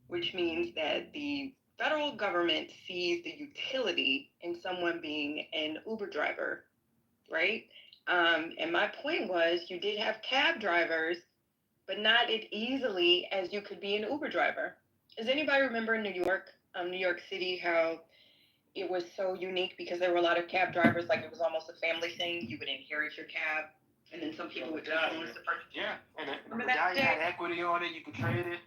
Speaker 18: which means that the federal government sees the utility in someone being an Uber driver, right? And my point was, you did have cab drivers, but not as easily as you could be an Uber driver. Does anybody remember in New York City, how it was so unique because there were a lot of cab drivers, like it was almost a family thing. You would inherit your cab, and then some people would influence the person.
Speaker 20: Yeah, and the
Speaker 18: Remember
Speaker 20: medallion
Speaker 18: that,
Speaker 20: had
Speaker 18: Jay?
Speaker 20: equity on it. You could trade it.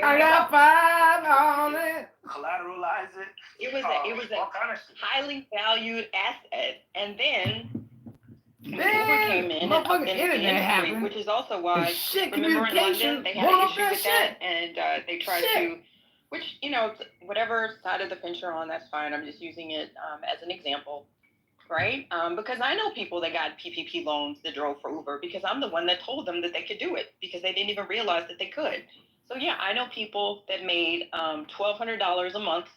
Speaker 18: I got
Speaker 20: five on it. Collateralize it.
Speaker 18: It was a highly valued asset, and then when Uber came in and upped into the industry, which is also why, remember in London, they had an issue with that, and they tried to, which, whatever side of the fence you're on, that's fine. I'm just using it as an example, right? Because I know people that got PPP loans that drove for Uber because I'm the one that told them that they could do it because they didn't even realize that they could. So yeah, I know people that made $1,200 a month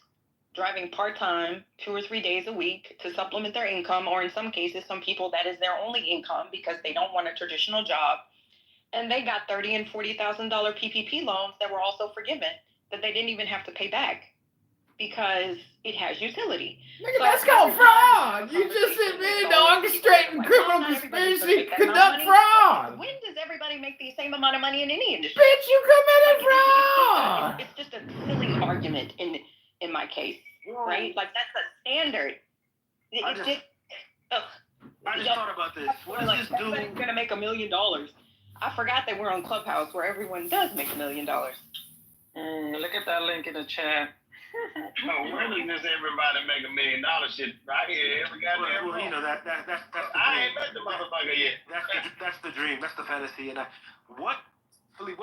Speaker 18: driving part-time 2 or 3 days a week to supplement their income, or in some cases, some people that is their only income because they don't want a traditional job. And they got $30,000 and $40,000 PPP loans that were also forgiven that they didn't even have to pay back because it has utility.
Speaker 13: Nigga, let's go fraud. You just admitted to orchestrating criminal conspiracy to conduct fraud.
Speaker 18: When does everybody make the same amount of money in any industry?
Speaker 13: Bitch, you committed fraud.
Speaker 18: It's just a silly argument in my case, right? Like that's a standard.
Speaker 20: I just thought about this. What does this do?
Speaker 18: Everybody's gonna make $1 million. I forgot that we're on Clubhouse where everyone does make $1 million.
Speaker 12: Look at that link in the chat.
Speaker 3: When does everybody make $1 million shit right here? Every goddamn
Speaker 20: Well, that's the
Speaker 3: I ain't met the motherfucker yet.
Speaker 20: That's the dream. That's the fantasy. And what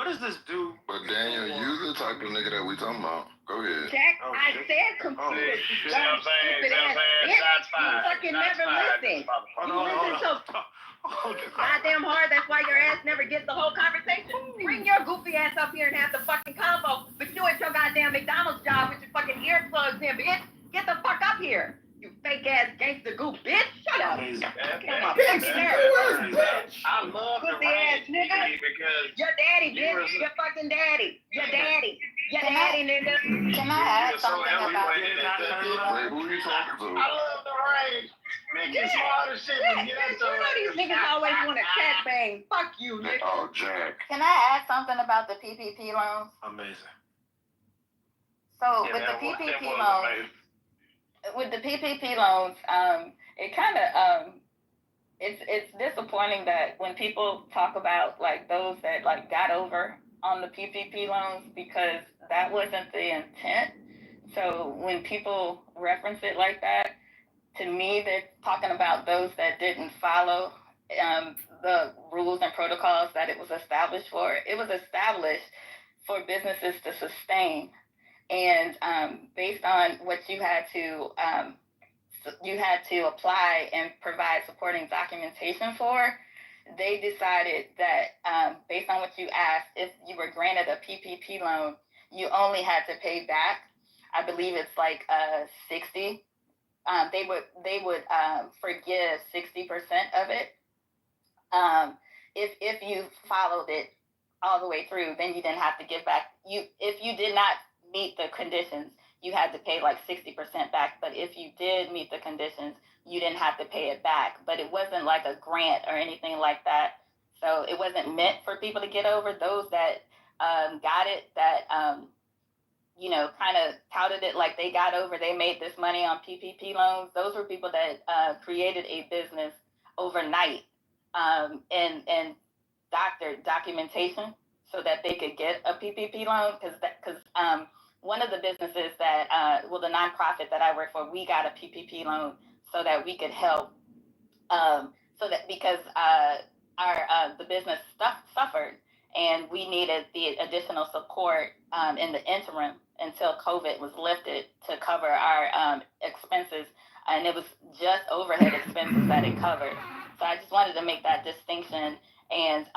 Speaker 20: does this do?
Speaker 9: But Daniel, you the type of nigga that we talking about. Go ahead.
Speaker 4: Jack, I said computer.
Speaker 3: See what I'm saying? Shots fired.
Speaker 4: You fucking never listen. You listen so goddamn hard. That's why your ass never gets the whole conversation. Bring your goofy ass up here and have the fucking convo. But you at your goddamn McDonald's job with your fucking earplugs in, bitch. Get the fuck up here. You fake ass gangster goof, bitch. Shut up. Get my fucking nerves.
Speaker 3: I love the
Speaker 4: Pussy ass nigga.
Speaker 3: because
Speaker 4: your daddy, bitch. Your fucking daddy. Your daddy. Your daddy, nigga.
Speaker 15: Can I add something about
Speaker 9: Wait, who are you talking to?
Speaker 3: I love the rain.
Speaker 10: Making smarter shit
Speaker 6: Yeah, you know these niggas always want to cat bang. Fuck you, nigga.
Speaker 8: Oh, Jack.
Speaker 1: Can I add something about the PPP loans?
Speaker 8: Amazing.
Speaker 1: So with the PPP loans, it kind of it's disappointing that when people talk about like those that like got over on the PPP loans, because that wasn't the intent. So when people reference it like that, to me they're talking about those that didn't follow the rules and protocols that it was established for. It was established for businesses to sustain, and based on what you had to apply and provide supporting documentation for, they decided that based on what you asked, if you were granted a PPP loan, you only had to pay back, I believe it's like 60. They would forgive 60% of it. If you followed it all the way through, then you didn't have to give back. If you did not meet the conditions, you had to pay like 60% back. But if you did meet the conditions, you didn't have to pay it back. But it wasn't like a grant or anything like that. So it wasn't meant for people to get over. Those that got it, that kind of touted it like they got over, they made this money on PPP loans. Those were people that created a business overnight and doctored documentation so that they could get a PPP loan. Because one of the businesses that, the nonprofit that I work for, we got a PPP loan so that we could help. So that because the business suffered and we needed the additional support in the interim until COVID was lifted to cover our expenses, and it was just overhead expenses that it covered. So I just wanted to make that distinction. And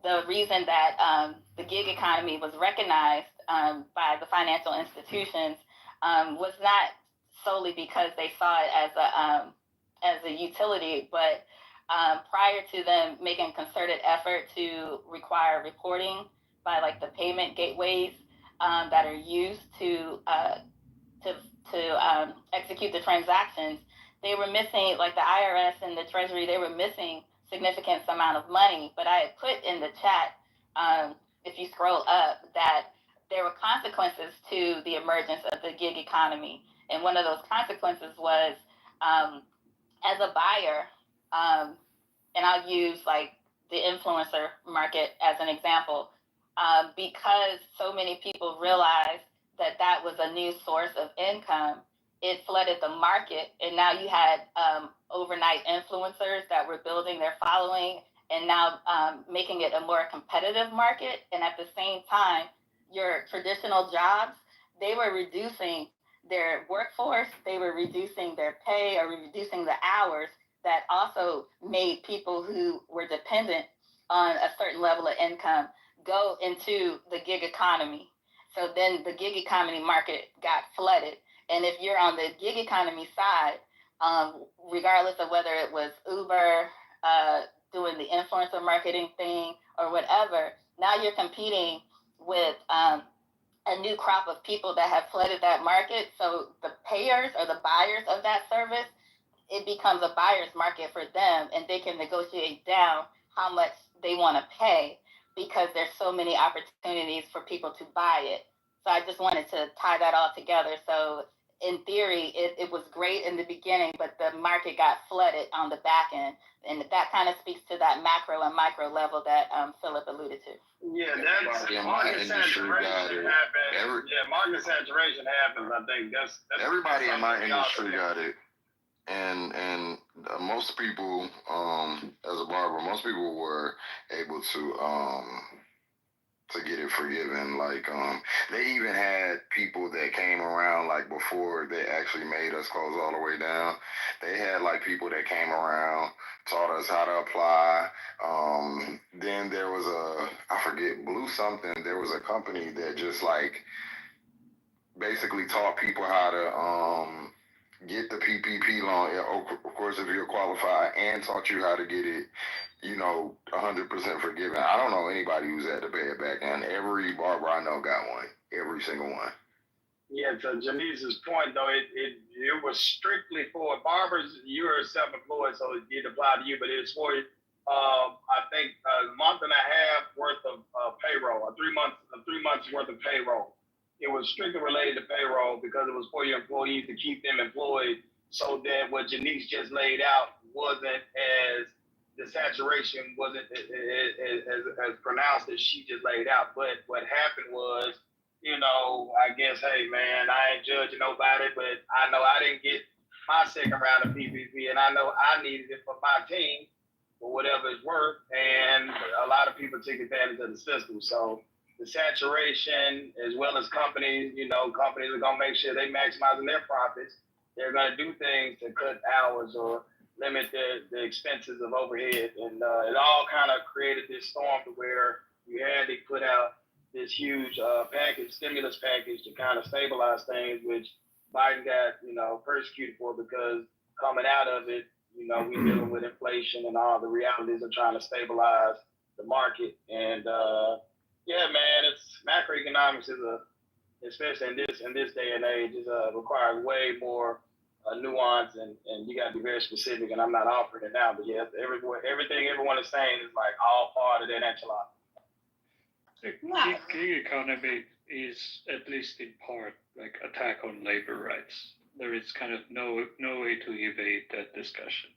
Speaker 1: the reason that the gig economy was recognized by the financial institutions was not solely because they saw it as a utility, but prior to them making a concerted effort to require reporting by like the payment gateways that are used to execute the transactions, they were missing, like the IRS and the Treasury, they were missing significant amount of money. But I had put in the chat, if you scroll up, that there were consequences to the emergence of the gig economy. And one of those consequences was, as a buyer, and I'll use like the influencer market as an example, because so many people realized that that was a new source of income, it flooded the market. And now you had overnight influencers that were building their following and now making it a more competitive market. And at the same time, your traditional jobs, they were reducing their workforce, they were reducing their pay or reducing the hours that also made people who were dependent on a certain level of income go into the gig economy. So then the gig economy market got flooded. And if you're on the gig economy side, regardless of whether it was Uber doing the influencer marketing thing or whatever, now you're competing with a new crop of people that have flooded that market. So the payers or the buyers of that service, it becomes a buyer's market for them, and they can negotiate down how much they want to pay because there's so many opportunities for people to buy it. So I just wanted to tie that all together. So in theory, it was great in the beginning, but the market got flooded on the back end. And that kind of speaks to that macro and micro level that Philip alluded to.
Speaker 10: Yeah, that's market saturation happens. Market saturation happens. I think that's
Speaker 11: everybody in my industry got it. And most people, as a barber, most people were able to get it forgiven. Like, they even had people that came around, like, before they actually made us close all the way down. They had, like, people that came around, taught us how to apply. Then there was I forget, Blue something. There was a company that just, like, basically taught people how to get the PPP loan, of course, if you're qualified, and taught you how to get it, 100% forgiven. I don't know anybody who's had to pay it back, and every barber I know got one, every single one.
Speaker 21: Yeah, to Janice's point, though, it was strictly for barbers. You're self-employed, so it did apply to you, but it's for, I think, a month and a half worth of payroll, 3 months worth of payroll. It was strictly related to payroll because it was for your employees to keep them employed, so that what Janice just laid out wasn't as, the saturation wasn't as pronounced as she just laid out. But what happened was, I guess, hey, man, I ain't judging nobody, but I know I didn't get my second round of PPP, and I know I needed it for my team for whatever it's worth, and a lot of people take advantage of the system. So the saturation, as well as companies, companies are going to make sure they maximizing their profits. They're going to do things to cut hours or limit the expenses of overhead, and it all kind of created this storm to where you had to put out this huge stimulus package to kind of stabilize things, which Biden got, persecuted for, because coming out of it, we dealing with inflation and all the realities of trying to stabilize the market. And yeah, man, it's macroeconomics especially in this day and age, requires way more nuance, and you got to be very specific. And I'm not offering it now, but yeah, everything everyone is saying is like all part of that enchilada.
Speaker 7: The gig economy is, at least in part, like attack on labor rights. There is kind of no way to evade that discussion.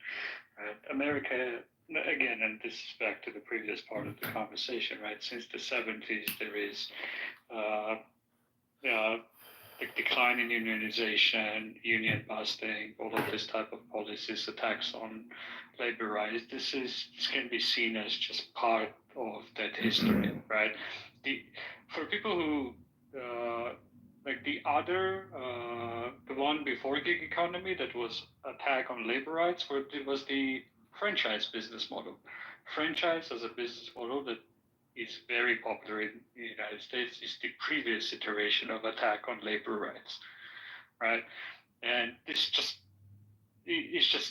Speaker 7: Right? America, again, and this is back to the previous part of the conversation, right? Since the 70s, there is the decline in unionization, union busting, all of this type of policies, attacks on labor rights. This can be seen as just part of that history, right? For people who the one before gig economy that was attack on labor rights, was the franchise business model. Franchise as a business model that is very popular in the United States is the previous iteration of attack on labor rights, right? And it's just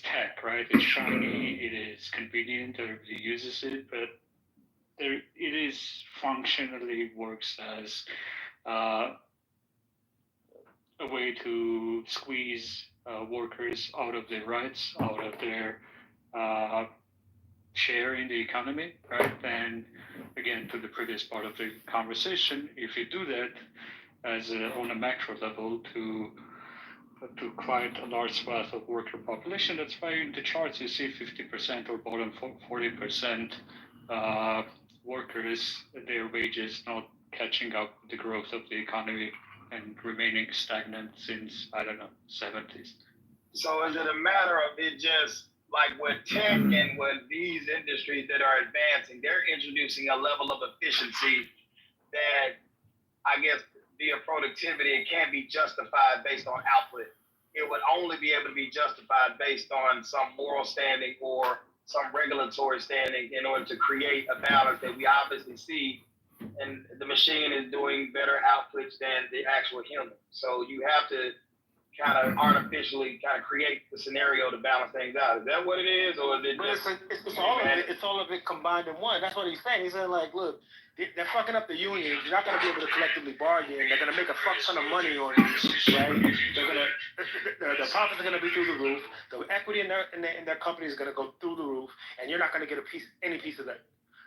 Speaker 7: tech, right? It's shiny, it is convenient, everybody uses it, but it is functionally works as a way to squeeze workers out of their rights, out of their share in the economy, right? And again, to the previous part of the conversation, if you do that on a macro level to quite a large swath of worker population, that's why in the charts you see 50% or bottom 40% workers, their wages not catching up with the growth of the economy and remaining stagnant since, 70s.
Speaker 21: So is it a matter of it just like with tech and with these industries that are advancing, they're introducing a level of efficiency that I guess via productivity, it can't be justified based on output. It would only be able to be justified based on some moral standing or some regulatory standing in order to create a balance that we obviously see. And the machine is doing better outputs than the actual human. So you have to kind of artificially kind of create the scenario to balance things out. Is that what it is, or is it just?
Speaker 20: It's all of it combined in one. That's what he's saying. He's saying like, look, they're fucking up the unions. You're not going to be able to collectively bargain. They're going to make a fuck ton of money on it, right? The profits are going to be through the roof. The equity in their company is going to go through the roof, and you're not going to get any piece of that,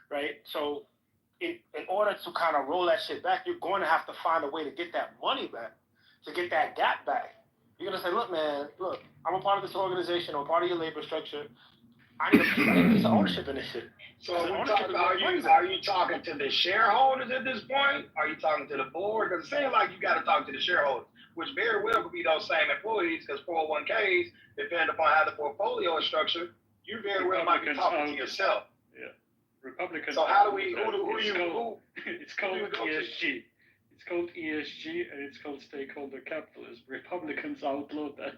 Speaker 20: right? So, in order to kind of roll that shit back, you're going to have to find a way to get that money back, to get that gap back. You're going to say, look, man, I'm a part of this organization. I'm a part of your labor structure. I need a piece of ownership in this shit.
Speaker 21: So are you talking to the shareholders at this point? Are you talking to the board? Because it seems like you got to talk to the shareholders, which very well could be those same employees, because 401ks, depending upon how the portfolio is structured, you very well might be talking to yourself.
Speaker 7: Yeah. Republicans.
Speaker 21: So how do we,
Speaker 7: It's called ESG. It's called ESG, and it's called stakeholder capitalism. Republicans outlawed that.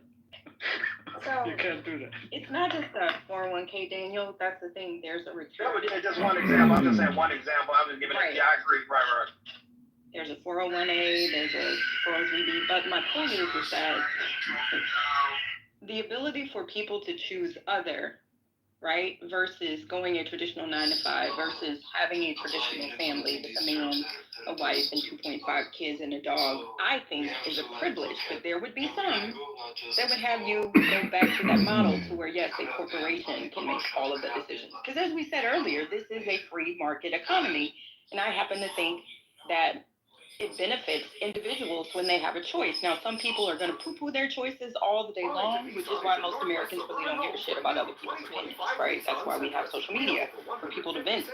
Speaker 18: So
Speaker 7: you can't do that.
Speaker 18: It's not just a 401k, Daniel. That's the thing. There's a return.
Speaker 21: Yeah, just one example. I'm just saying one example. I'm just giving it. Yeah, I agree. Right.
Speaker 18: There's a 401a. There's a 403b. But my point is that the ability for people to choose other right? Versus going a traditional 9 to 5 versus having a traditional family with a man, a wife, and 2.5 kids and a dog, I think is a privilege. But there would be some that would have you go back to that model to where, yes, a corporation can make all of the decisions. Because as we said earlier, this is a free market economy. And I happen to think that it benefits individuals when they have a choice. Now, some people are going to poo-poo their choices all the day long, which is why most Americans really don't give a shit about other people's opinions, right? That's why we have social media, for people to vent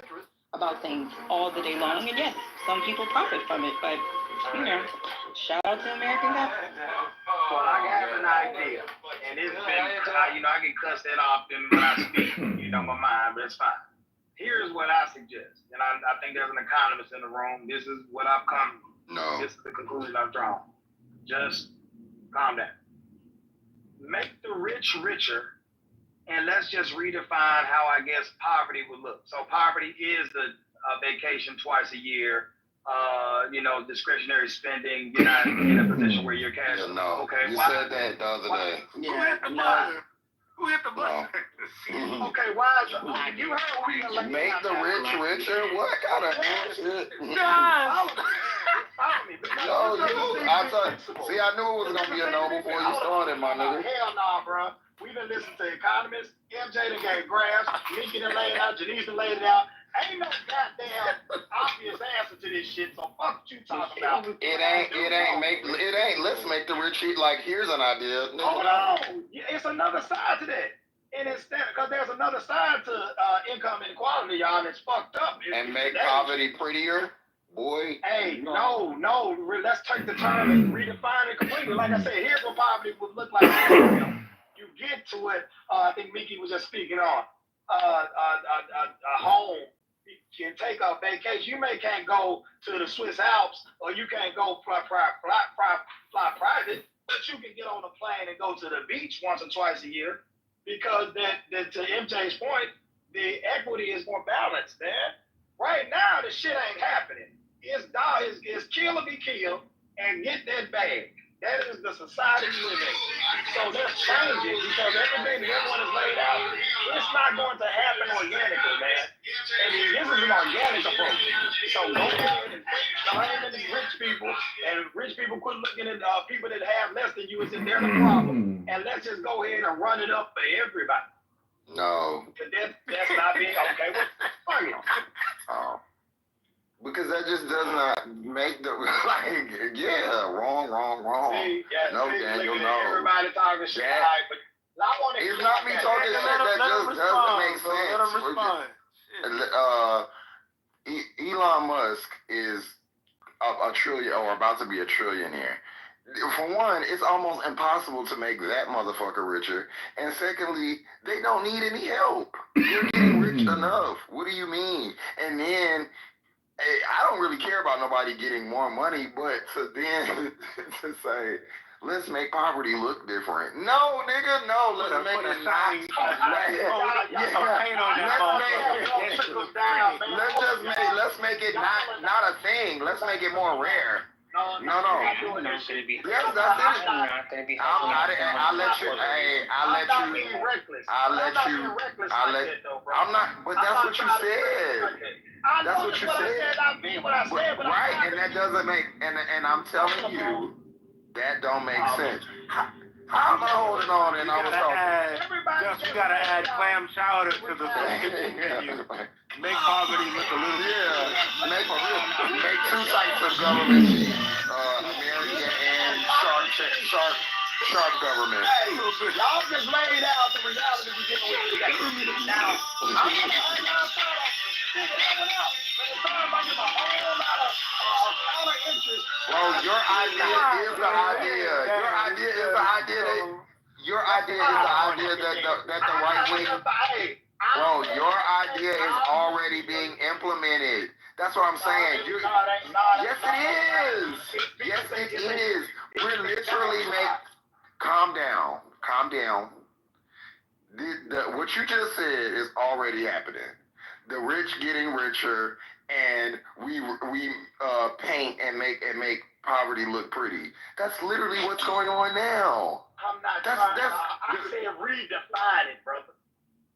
Speaker 18: about things all the day long. And yes, some people profit from it, but, you know, shout out to American government.
Speaker 22: Well, I have an idea, and it's been, I get cussed that often when I speak, my mind, but it's fine. Here's what I suggest, and I think there's an economist in the room. This is what I've come to.
Speaker 11: No.
Speaker 22: This is the conclusion I've drawn. Just calm down. Make the rich richer, and let's just redefine how I guess poverty would look. So poverty is the vacation twice a year. Discretionary spending. You're not in a position where you're cash.
Speaker 11: Yeah, no.
Speaker 22: Okay.
Speaker 11: You said that the other day.
Speaker 22: Who hit the button? Okay, why is you heard what we gonna
Speaker 11: make the rich richer? What kind of shit?
Speaker 22: Follow me.
Speaker 11: No, see, I knew it was gonna be a no before you started, my nigga.
Speaker 22: Hell no, bro. We've been listening to economists. MJ done gave graphs. Nikki done laid it out. Janice done laid it out. Ain't no goddamn obvious answer to this shit. So fuck what you talking about.
Speaker 11: It ain't. Let's make the rich eat. Like, here's an idea.
Speaker 22: Hold on. It's another side to that. And instead, because there's another side to income inequality, y'all, and it's fucked up.
Speaker 11: And make poverty prettier, boy.
Speaker 22: Hey, no. Let's take the term and redefine it completely. Like I said, here's what poverty would look like. You get to it. I think Mickey was just speaking on a home. You can take a vacation. You can't go to the Swiss Alps, or you can't go fly private, but you can get on a plane and go to the beach once or twice a year, because that to MJ's point, the equity is more balanced, man. Right now, the shit ain't happening. It's kill or be killed and get that bag. That is the society we live in. So let's change it, because everything that everyone has laid out, it's not going to happen organically, man. And this is an organic approach. So go ahead and blame these rich people, and rich people quit looking at people that have less than you as if they're the problem. And let's just go ahead and run it up for everybody.
Speaker 11: No.
Speaker 22: That's not being okay. Fuck it.
Speaker 11: Oh. Because that just does not make the wrong.
Speaker 22: See,
Speaker 11: no, Daniel, no.
Speaker 22: Everybody talking shit, but I want to.
Speaker 11: It's not me talking shit. That just doesn't make sense.
Speaker 22: Let him respond.
Speaker 11: Elon Musk is a trillion, or about to be a trillionaire. For one, it's almost impossible to make that motherfucker richer. And secondly, they don't need any help. They're getting rich enough. What do you mean? And then, I don't really care about nobody getting more money, but to then to say, let's make poverty look different. No, nigga, no. Let's make it not. Let's make it not a thing. Let's make it more rare. No.
Speaker 12: Yes, that's it.
Speaker 11: I'll let you. I'm not. But that's what you said. That's what you said. Right, and that doesn't make. And I'm telling you, that don't make sense. How am I holding on and I was talking?
Speaker 20: You gotta add clam chowder to the menu. Make poverty look a little.
Speaker 11: Yeah, make two types of government, American and shark government.
Speaker 22: Hey, y'all just laid out the reality we're dealing with today. Now, I'm not
Speaker 11: Bro, your idea is the idea. Your idea is the idea that the right wing. Bro, your idea is already being implemented. That's what I'm saying. Yes, it is. Yes, it is. We're literally calm down. What you just said is already happening. The rich getting richer, and we paint and make poverty look pretty. That's literally what's going on now.
Speaker 22: I'm not trying. I said redefine it, brother.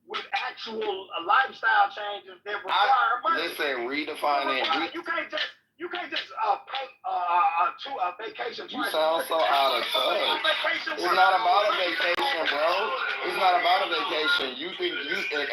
Speaker 22: With
Speaker 19: actual lifestyle changes that require money.
Speaker 2: Listen, redefining.
Speaker 19: You can't just paint a vacation.
Speaker 2: You sound so out of touch. It's not about a vacation, bro. It's not about a vacation. You think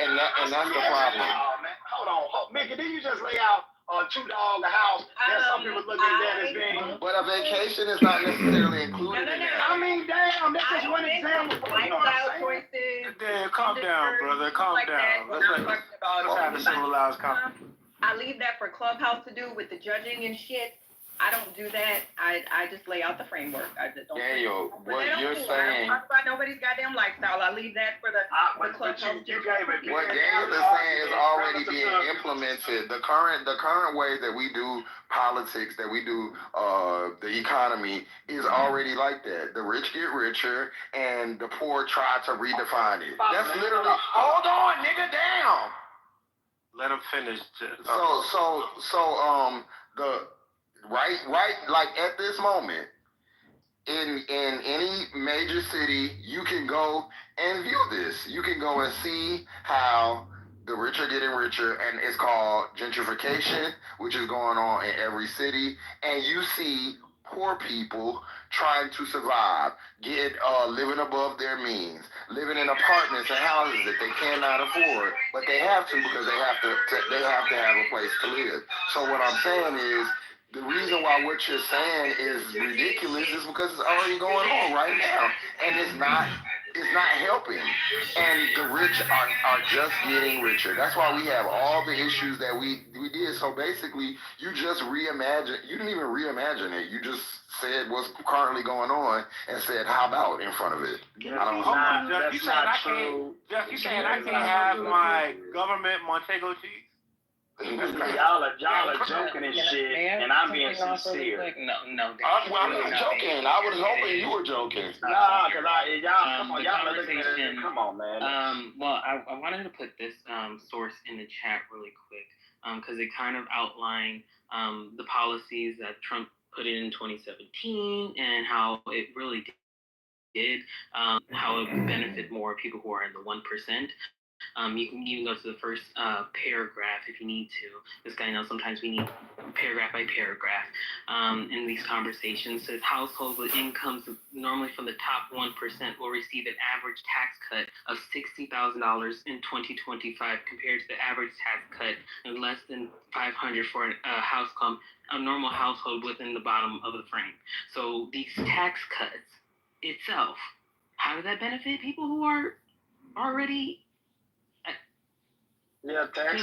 Speaker 2: and that's the problem.
Speaker 19: Oh man, hold on, Mickey. Did you just lay out $2 a house? That some people looking at that as being.
Speaker 2: But a vacation is not necessarily included in that.
Speaker 19: I mean, damn, that's just one example. You know what I'm saying?
Speaker 20: Damn, calm down, brother. Calm down. Let's have a civilized conversation.
Speaker 18: I leave that for Clubhouse to do with the judging and shit. I don't do that. I just lay out the framework. I just don't.
Speaker 2: Daniel, what you're saying.
Speaker 18: I don't talk about nobody's goddamn lifestyle. I leave that for the Clubhouse.
Speaker 19: You gave it.
Speaker 2: What Daniel is saying is already being implemented. The current way that we do politics, that we do the economy, is already like that. The rich get richer, and the poor try to redefine it. That's literally. Hold on, nigga, down.
Speaker 20: Let him finish.
Speaker 2: The right, like at this moment, in any major city, you can go and view this. You can go and see how the rich are getting richer, and it's called gentrification, which is going on in every city. And you see poor people trying to survive, living above their means, living in apartments and houses that they cannot afford, but they have to because they have to have a place to live. So what I'm saying is, the reason why what you're saying is ridiculous is because it's already going on right now, and it's not helping. And the rich are just getting richer. That's why we have all the issues that we did. So basically, you just reimagined. You didn't even reimagine it. You just said what's currently going on and said, how about in front of it? I don't know.
Speaker 20: Jeff, you saying I can't have my government Montego cheese?
Speaker 19: Y'all are joking and shit, and I'm being sincere.
Speaker 17: No.
Speaker 2: I'm not joking. I was hoping you were joking.
Speaker 19: Nah, cause y'all come on, y'all are looking at it. Come on, man.
Speaker 12: Well, I wanted to put this source in the chat really quick, because it kind of outlined the policies that Trump put in 2017 and how it really did, how it would benefit more people who are in the 1%. You can even go to the first paragraph if you need to. This guy knows sometimes we need paragraph by paragraph in these conversations. It says households with incomes normally from the top 1% will receive an average tax cut of $60,000 in 2025 compared to the average tax cut of less than $500 for a normal household within the bottom of the frame. So these tax cuts itself, how does that benefit people who are already...
Speaker 19: Yeah, tax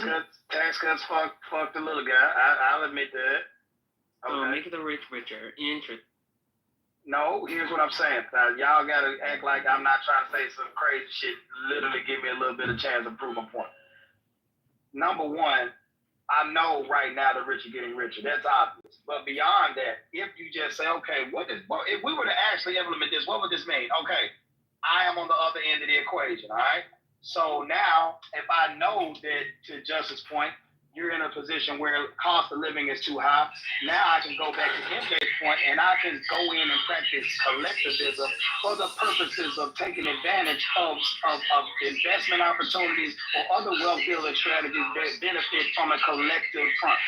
Speaker 19: cuts fucked the little guy. I'll admit that. Okay.
Speaker 12: So make the rich richer.
Speaker 19: No, here's what I'm saying. Y'all gotta act like I'm not trying to say some crazy shit. Literally give me a little bit of chance to prove my point. Number one, I know right now the rich are getting richer. That's obvious. But beyond that, if you just say, okay, if we were to actually implement this, what would this mean? Okay, I am on the other end of the equation, all right? So now, if I know that, to Justice's point, you're in a position where cost of living is too high, now I can go back to MJ's point and I can go in and practice collectivism for the purposes of taking advantage of investment opportunities or other wealth building strategies that benefit from a collective front.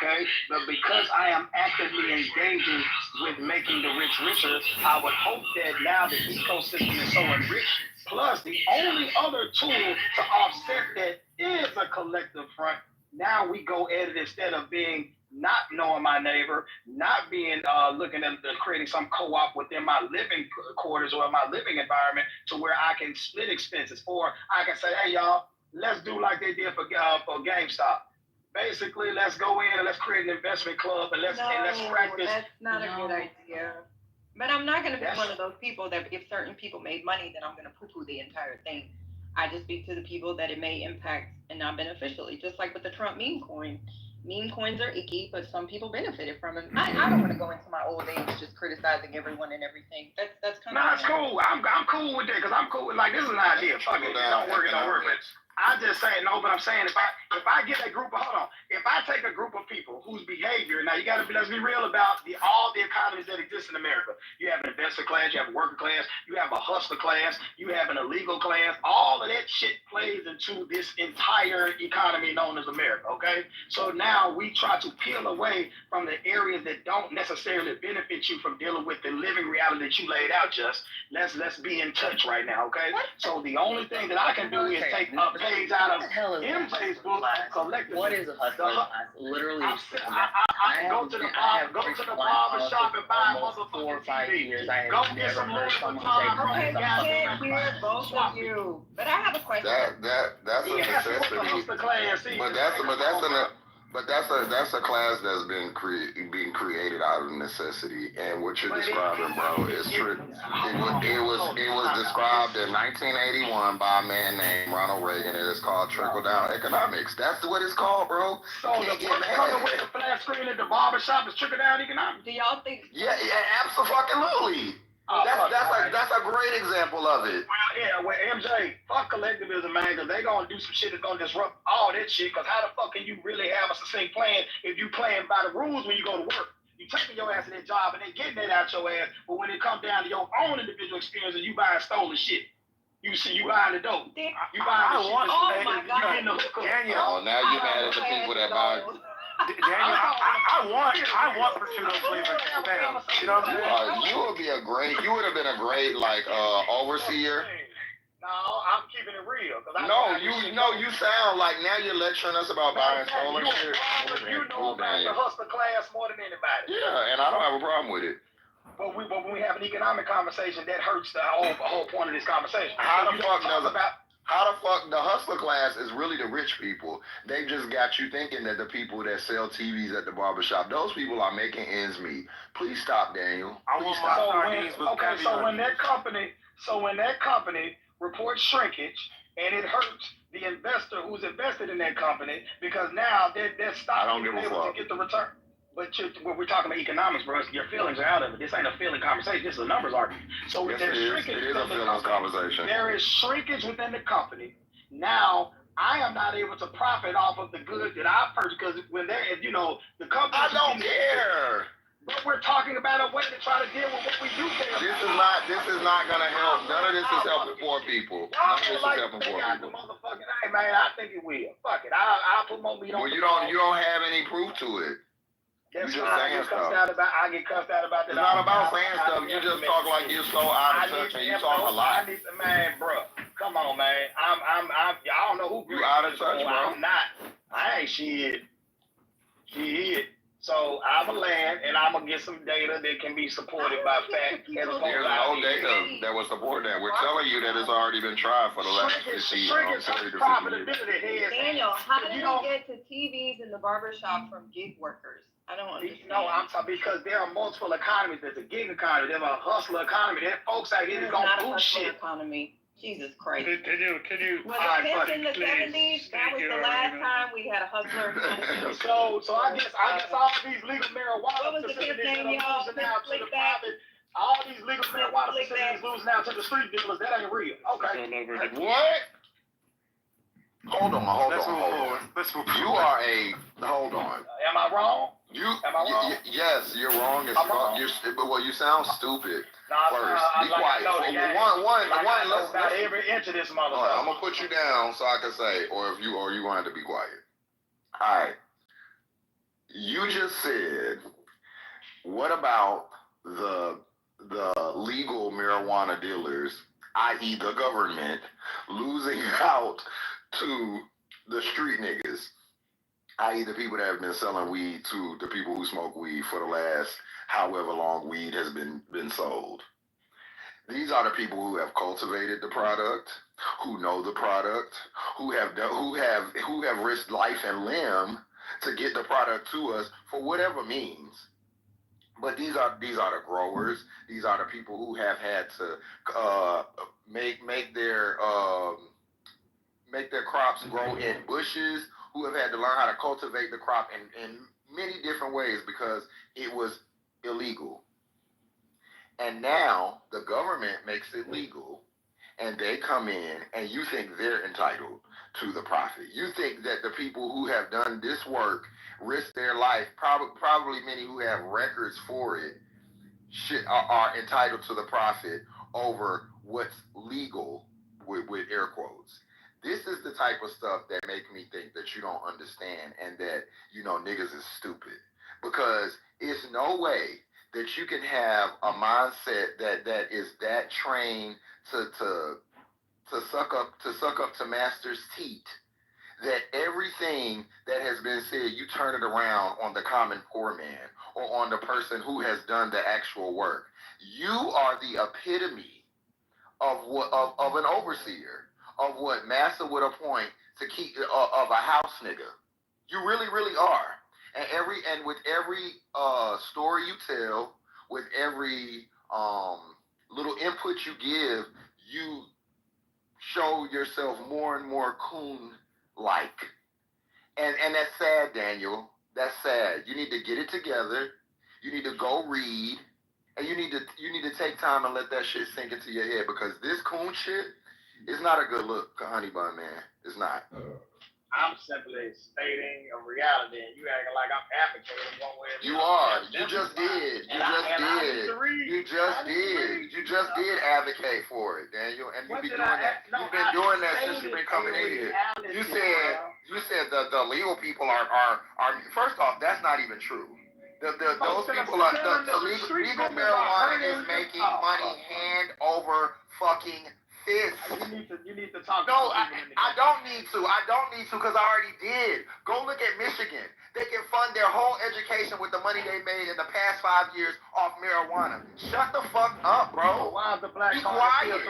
Speaker 19: Okay? But because I am actively engaging with making the rich richer, I would hope that now the ecosystem is so enriched. Plus, the only other tool to offset that is a collective front. Now we go at it instead of being not knowing my neighbor, not being looking at creating some co-op within my living quarters or my living environment to where I can split expenses, or I can say, hey y'all, let's do like they did for GameStop. Basically, let's go in and let's create an investment club and let's practice.
Speaker 18: That's not a good idea. But I'm not going to be one of those people that if certain people made money, then I'm going to poo-poo the entire thing. I just speak to the people that it may impact and not beneficially, just like with the Trump meme coin. Meme coins are icky, but some people benefited from it. I don't want to go into my old age just criticizing everyone and everything. That's kind of...
Speaker 19: Nah, it's cool. I'm cool with that because I'm cool with, like, this is an idea. Fuck it. Don't work, but I'm just saying, no, but I'm saying if I get a group of, if I take a group of people whose behavior, now let's be real about all the economies that exist in America. You have an investor class, you have a worker class, you have a hustler class, you have an illegal class. All of that shit plays into this entire economy known as America, okay? So now we try to peel away from the areas that don't necessarily benefit you from dealing with the living reality that you laid out, Just. Let's be in touch right now, okay? So the only thing that I can do is take a page out of MJ's book, collectively.
Speaker 12: What is a hustler class? Literally,
Speaker 19: I can go to the barber shop and buy a motherfucking
Speaker 12: 4 or 5
Speaker 19: TV.
Speaker 12: years. I
Speaker 19: Go
Speaker 12: have
Speaker 19: get some
Speaker 12: never heard
Speaker 19: Louis
Speaker 12: someone
Speaker 19: Vuitton
Speaker 12: say,
Speaker 19: from
Speaker 12: "What
Speaker 19: the
Speaker 12: is a
Speaker 19: gas
Speaker 12: hustler
Speaker 19: station."
Speaker 18: Hear both of you, but I have a question.
Speaker 9: That's a necessity. But that's a class that's being created out of necessity, and what you're describing, bro, is true. It was described in 1981 by a man named Ronald Reagan. It is called trickle down economics. That's what it's called, bro.
Speaker 19: So coming with the flat screen at the barber shop is trickle down economics.
Speaker 18: Do y'all think?
Speaker 9: Yeah, absolutely. That's a great example of it.
Speaker 19: Well, MJ, fuck collectivism, man, because they gonna do some shit that's gonna disrupt all that shit. Because how the fuck can you really have a succinct plan if you playing by the rules when you go to work? You taking your ass to that job and they getting that out your ass, but when it comes down to your own individual experience and you buying stolen shit. You buying the dope. You buying the shit.
Speaker 18: Oh my God.
Speaker 19: You getting the hookup.
Speaker 9: Oh, now you mad at the people that buy.
Speaker 8: Daniel, I want prosciutto flavored spam. You know what I'm saying?
Speaker 9: You would have been a great overseer.
Speaker 19: No, I'm keeping it real.
Speaker 9: You sound like now you're lecturing us about buying stolen shit.
Speaker 19: You know about the hustler class more than anybody.
Speaker 9: Yeah, and I don't have a problem with it.
Speaker 19: But when we have an economic conversation, that hurts the whole point of this conversation.
Speaker 9: How the fuck the hustler class is really the rich people? They just got you thinking that the people that sell TVs at the barbershop, those people are making ends meet. Please stop, Daniel.
Speaker 19: When that company reports shrinkage and it hurts the investor who's invested in that company because now they're stopping being able to get the return. But we're talking about economics, bro. Your feelings are out of it. This ain't a feeling conversation. This is a numbers argument. So
Speaker 9: yes,
Speaker 19: there's shrinkage.
Speaker 9: It is a feelings conversation.
Speaker 19: There is shrinkage within the company. Now, I am not able to profit off of the goods that I purchased because when the company.
Speaker 9: I don't care.
Speaker 19: But we're talking about a way to try to deal with what we do care.
Speaker 9: This is not gonna help. None of this is helping poor people. None of this is helping poor people.
Speaker 19: Hey man, I think it will. Fuck it. I'll put more meat on.
Speaker 9: Well, you don't have any proof to it.
Speaker 19: That's why I get cussed out about that.
Speaker 9: It's not about saying stuff. You just talk like you're so out of touch and you talk a lot.
Speaker 19: Man, bro, come on, man. I don't know who.
Speaker 9: You out of touch, bro.
Speaker 19: I'm not. I ain't shit. So I'm a land, and I'm gonna get some data that can be supported by fact.
Speaker 9: There's no data that will support that. We're telling you that it's already been tried for the last 50 years.
Speaker 18: Daniel, how did we get to TVs in the barbershop from gig workers? I don't understand.
Speaker 19: No, I'm talking because there are multiple economies. There's a gig economy. There's a hustler economy. There are folks out here that gonna do shit.
Speaker 18: Economy. Jesus Christ.
Speaker 7: Can you?
Speaker 18: Was it in the 70s? That was the last time we had a hustler.
Speaker 19: So I guess all these legal marijuana
Speaker 18: facilities are losing out to the private.
Speaker 19: All these legal marijuana facilities losing out to the street dealers. That ain't real. Okay.
Speaker 9: What? Hold on.
Speaker 8: Let's move
Speaker 9: You are hold on.
Speaker 19: Am I wrong?
Speaker 9: Am I wrong? Yes, you're wrong as fuck. You sound stupid. First, be quiet.
Speaker 19: Let's about every inch of this motherfucker.
Speaker 9: I'm gonna put you down so I can say, or you want to be quiet. All right. You just said, what about the legal marijuana dealers, i.e., the government, losing out to the street niggas, i.e. the people that have been selling weed to the people who smoke weed for the last however long weed has been sold. These are the people who have cultivated the product, who know the product, who have risked life and limb to get the product to us for whatever means. But these are the growers. These are the people who have had to make their crops grow in bushes, who have had to learn how to cultivate the crop in many different ways because it was illegal. And now the government makes it legal,
Speaker 11: and they come in and you think they're entitled to the profit. You think that the people who have done this work, risk their life, probably many who have records for it, are entitled to the profit over what's legal with air quotes. This is the type of stuff that make me think that you don't understand and that, niggas is stupid. Because it's no way that you can have a mindset that is that trained to suck up to master's teat, that everything that has been said, you turn it around on the common poor man or on the person who has done the actual work. You are the epitome of an overseer, of what Massa would appoint to keep of a house nigga. You really, really are. And with every story you tell, with every little input you give, you show yourself more and more coon like. And that's sad, Daniel. That's sad. You need to get it together. You need to go read. And you need to take time and let that shit sink into your head, because this coon shit is not a good look, honey bun man. It's not.
Speaker 21: I'm simply stating a reality, and you acting like I'm advocating one way or the other.
Speaker 11: You are. You just did. You just did advocate for it, Daniel. And you've been doing that. You've been doing that since you've been coming in here. You said the legal people are first off, that's not even true. Those people are the legal marijuana is making money hand over fucking fist.
Speaker 21: You need to talk.
Speaker 11: No, I don't need to. I don't need to, because I already did. Go look at Michigan. They can fund their whole education with the money they made in the past 5 years off marijuana. Shut the fuck up, bro.
Speaker 21: Why is the black
Speaker 11: Be quiet.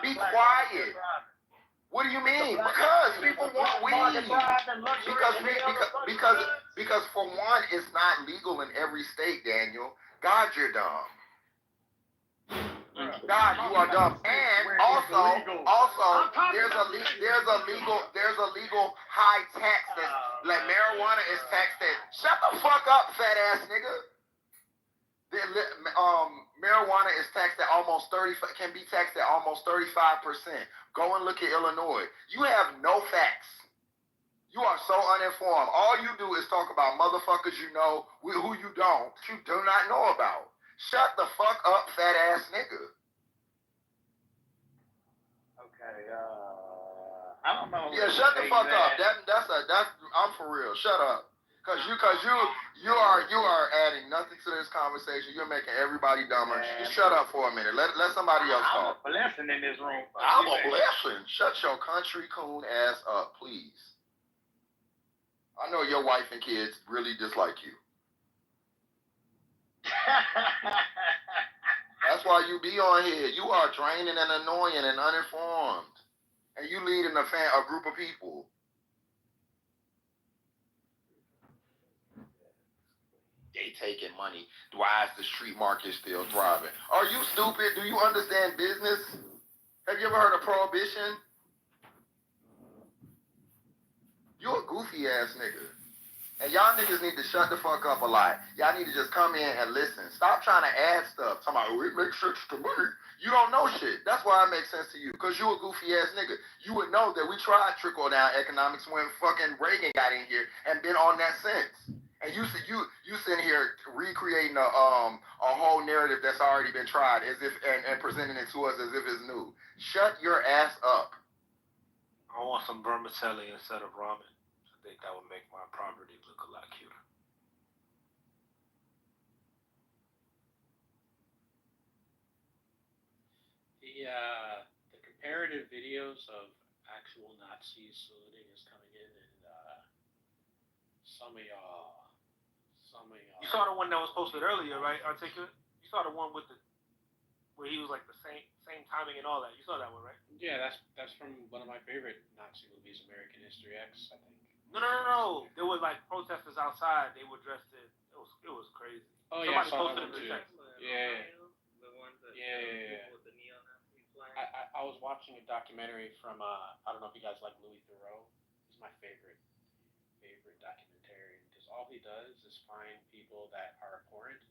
Speaker 11: Be quiet. What do you mean? Because people want weed. Because for one, it's not legal in every state, Daniel. God, you're dumb. God, you are dumb. And also, there's a legal high tax that's like marijuana is taxed at. Shut the fuck up, fat ass nigga. Marijuana is taxed at almost 35%. Go and look at Illinois. You have no facts. You are so uninformed. All you do is talk about motherfuckers you know, who you don't, that you do not know about. Shut the fuck up, fat ass nigga.
Speaker 21: Okay, I don't know.
Speaker 11: Yeah, shut the fuck up. That's I'm for real. Shut up. Cause you are adding nothing to this conversation. You're making everybody dumber. Just shut up for a minute. Let somebody else talk.
Speaker 21: I'm a blessing in this room.
Speaker 11: I'm a blessing. Shut your country coon ass up, please. I know your wife and kids really dislike you. That's why you be on here. You are draining and annoying and uninformed. And you leading a group of people. They taking money. Why is the street market still thriving? Are you stupid? Do you understand business? Have you ever heard of prohibition? You a goofy ass nigga. And y'all niggas need to shut the fuck up a lot. Y'all need to just come in and listen. Stop trying to add stuff. Talking about, it makes sense to me. You don't know shit. That's why it makes sense to you. Because you a goofy ass nigga. You would know that we tried trickle down economics when fucking Reagan got in here and been on that since. And you sitting here recreating a whole narrative that's already been tried as if and presenting it to us as if it's new. Shut your ass up.
Speaker 20: I want some vermicelli instead of ramen. I think that would make my property look a lot cuter.
Speaker 5: The comparative videos of actual Nazis saluting is coming in, and some of y'all.
Speaker 20: You saw the one that was posted earlier, right? Articulate. You saw the one with where he was like the same timing and all that. You saw that one, right?
Speaker 5: Yeah, that's from one of my favorite Nazi movies, American History X, I think.
Speaker 20: No. There was like protesters outside. They were dressed in. It was crazy.
Speaker 5: Oh
Speaker 20: Somebody
Speaker 5: yeah, I saw that
Speaker 20: posted
Speaker 5: one too.
Speaker 12: The ones that with the neon flag.
Speaker 5: I was watching a documentary from I don't know if you guys like Louis Theroux. He's my favorite documentarian, because all he does is find people that are abhorrent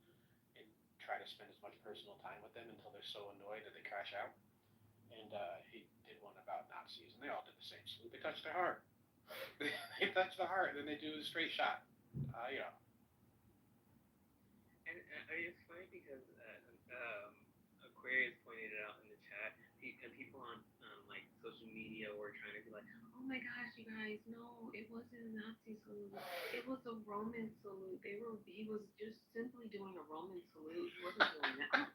Speaker 5: and try to spend as much personal time with them until they're so annoyed that they crash out. and he did one about Nazis, and they all did the same salute. They touched their heart. They touch the heart, and then they do a straight shot. You know.
Speaker 12: And it's funny because Aquarius pointed it out in the chat, and people on like social media were trying to be like, "Oh my gosh, you guys, no, it wasn't a Nazi salute. It was a Roman salute. He was just simply doing a Roman salute. He wasn't doing that."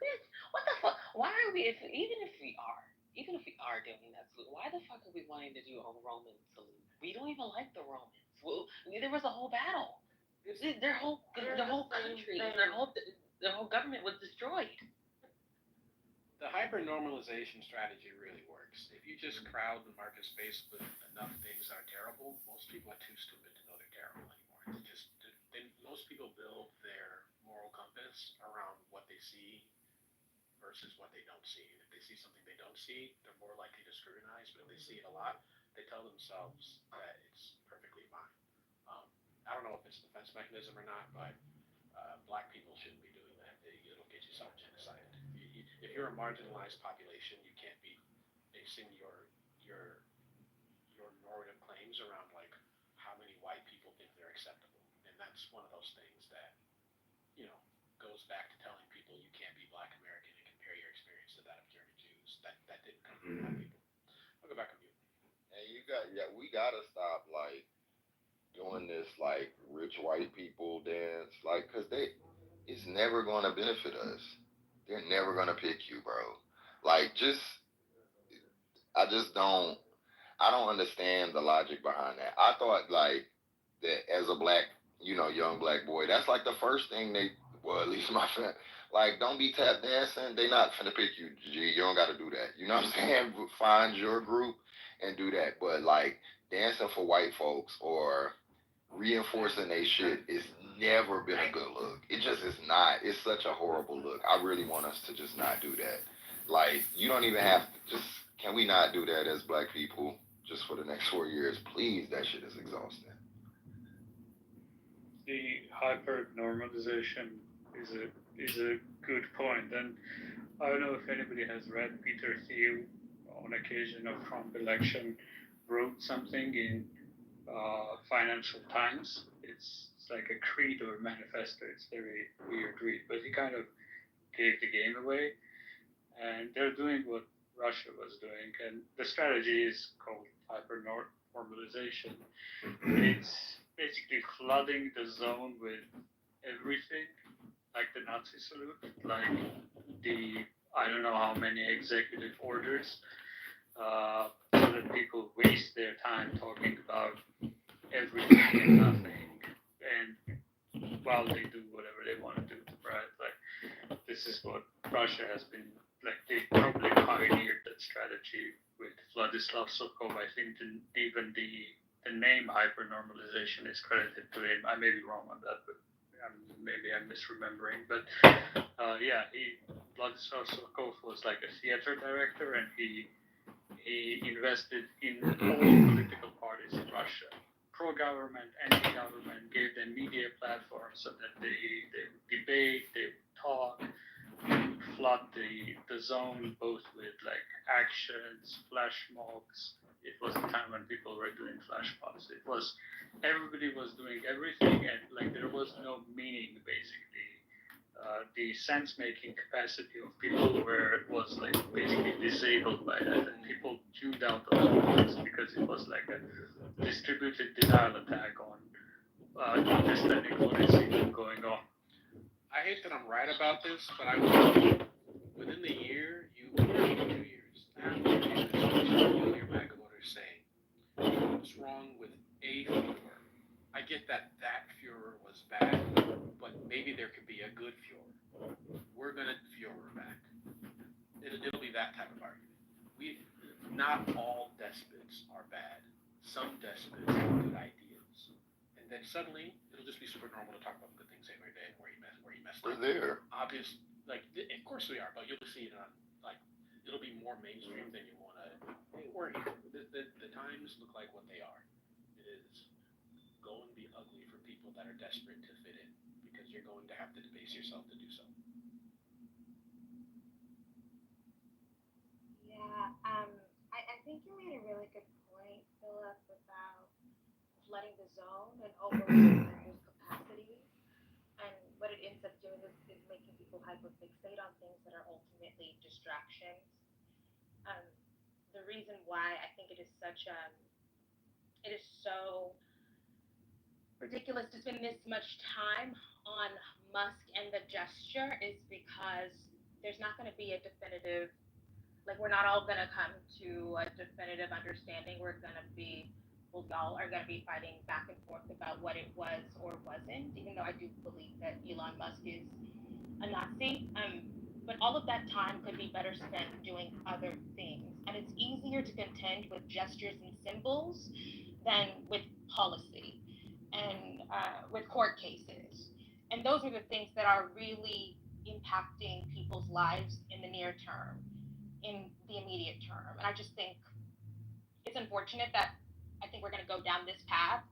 Speaker 12: Bitch, what the fuck? Why are we? Even if we are doing that salute, why the fuck are we wanting to do a Roman salute? We don't even like the Romans. Well, there was a whole battle. Their whole country, their whole government was destroyed.
Speaker 5: The hyper-normalization strategy really works. If you just crowd the market space with enough things that are terrible, most people are too stupid to know they're terrible anymore. Most people build their moral compass around what they see versus what they don't see. And if they see something they don't see, they're more likely to scrutinize. But if they see it a lot, they tell themselves that it's perfectly fine. I don't know if it's a defense mechanism or not, but black people shouldn't be doing that. It'll get you self-genocided. If you're a marginalized population, you can't be basing your normative claims around like how many white people think they're acceptable. And that's one of those things that, goes back to telling people you can't be Black American and compare your experience to that of German Jews. That didn't come from black people. I'll go back on mute.
Speaker 11: And we gotta stop like doing this like rich white people dance, like, cause it's never gonna benefit us. They're never gonna pick you, bro. Like, I don't understand the logic behind that. I thought like that as a black, young black boy, that's like the first thing at least my friend, like, don't be tap dancing. They not finna pick you, G. You don't gotta do that. You know what I'm saying? Find your group and do that. But like dancing for white folks or reinforcing they shit is never been a good look. It just is not. It's such a horrible look. I really want us to just not do that. Like, you don't even have to can we not do that as black people just for the next 4 years? Please, that shit is exhausting.
Speaker 7: The hyper normalization is a good point, and I don't know if anybody has read Peter Thiel on occasion of Trump election wrote something in Financial Times. It's like a creed or manifesto. It's very weird read, but he kind of gave the game away, and they're doing what Russia was doing, and the strategy is called hyper normalization. It's basically flooding the zone with everything, like the Nazi salute, like I don't know how many executive orders, so that people waste their time talking about everything and nothing, and while they do whatever they want to do, right? Like, this is what Russia has been, like, they probably pioneered that strategy with Vladislav Sokov. I think even the name hyper-normalization is credited to him. I may be wrong on that, but maybe I'm misremembering. But Vladislav Sokov was like a theater director, and he invested in all political parties in Russia, pro-government, anti-government, gave them media platforms so that they would debate, they would talk, flood the zone both with like actions, flash mobs. It was a time when people were doing flash mobs. Everybody was doing everything, and like there was no meaning basically. The sense-making capacity of people was like basically disabled by that, and people tuned out those moments because it was like a distributed denial attack on understanding what is even going on.
Speaker 5: I hate that I'm right about this, but I will. Within the year, 2 years, after you'll hear MAGA voters saying, what's wrong with a Führer? I get that Führer was bad, but maybe there could be a good Führer. We're going to Führer back. It'll be that type of argument. Not all despots are bad. Some despots have good ideas. And then suddenly, it'll just be super normal to talk about good things every day where you messed up.
Speaker 11: We're there.
Speaker 5: Obvious, like, of course we are, but you'll see it on, like, it'll be more mainstream than you want to. We're here. The times look like what they are. It is going to be ugly for people that are desperate to fit in, because you're going to have to debase yourself to do so.
Speaker 18: Yeah,
Speaker 14: flooding the zone and overloading people's capacity. And what it ends up doing is making people hyperfixate on things that are ultimately distractions. Um, the reason why I think it is so ridiculous to spend this much time on Musk and the gesture is because there's not going to be a definitive, like, we're not all going to come to a definitive understanding. Y'all are going to be fighting back and forth about what it was or wasn't, even though I do believe that Elon Musk is a Nazi. But all of that time could be better spent doing other things. And it's easier to contend with gestures and symbols than with policy and with court cases. And those are the things that are really impacting people's lives in the near term, in the immediate term. And I just think it's unfortunate that I think we're going to go down this path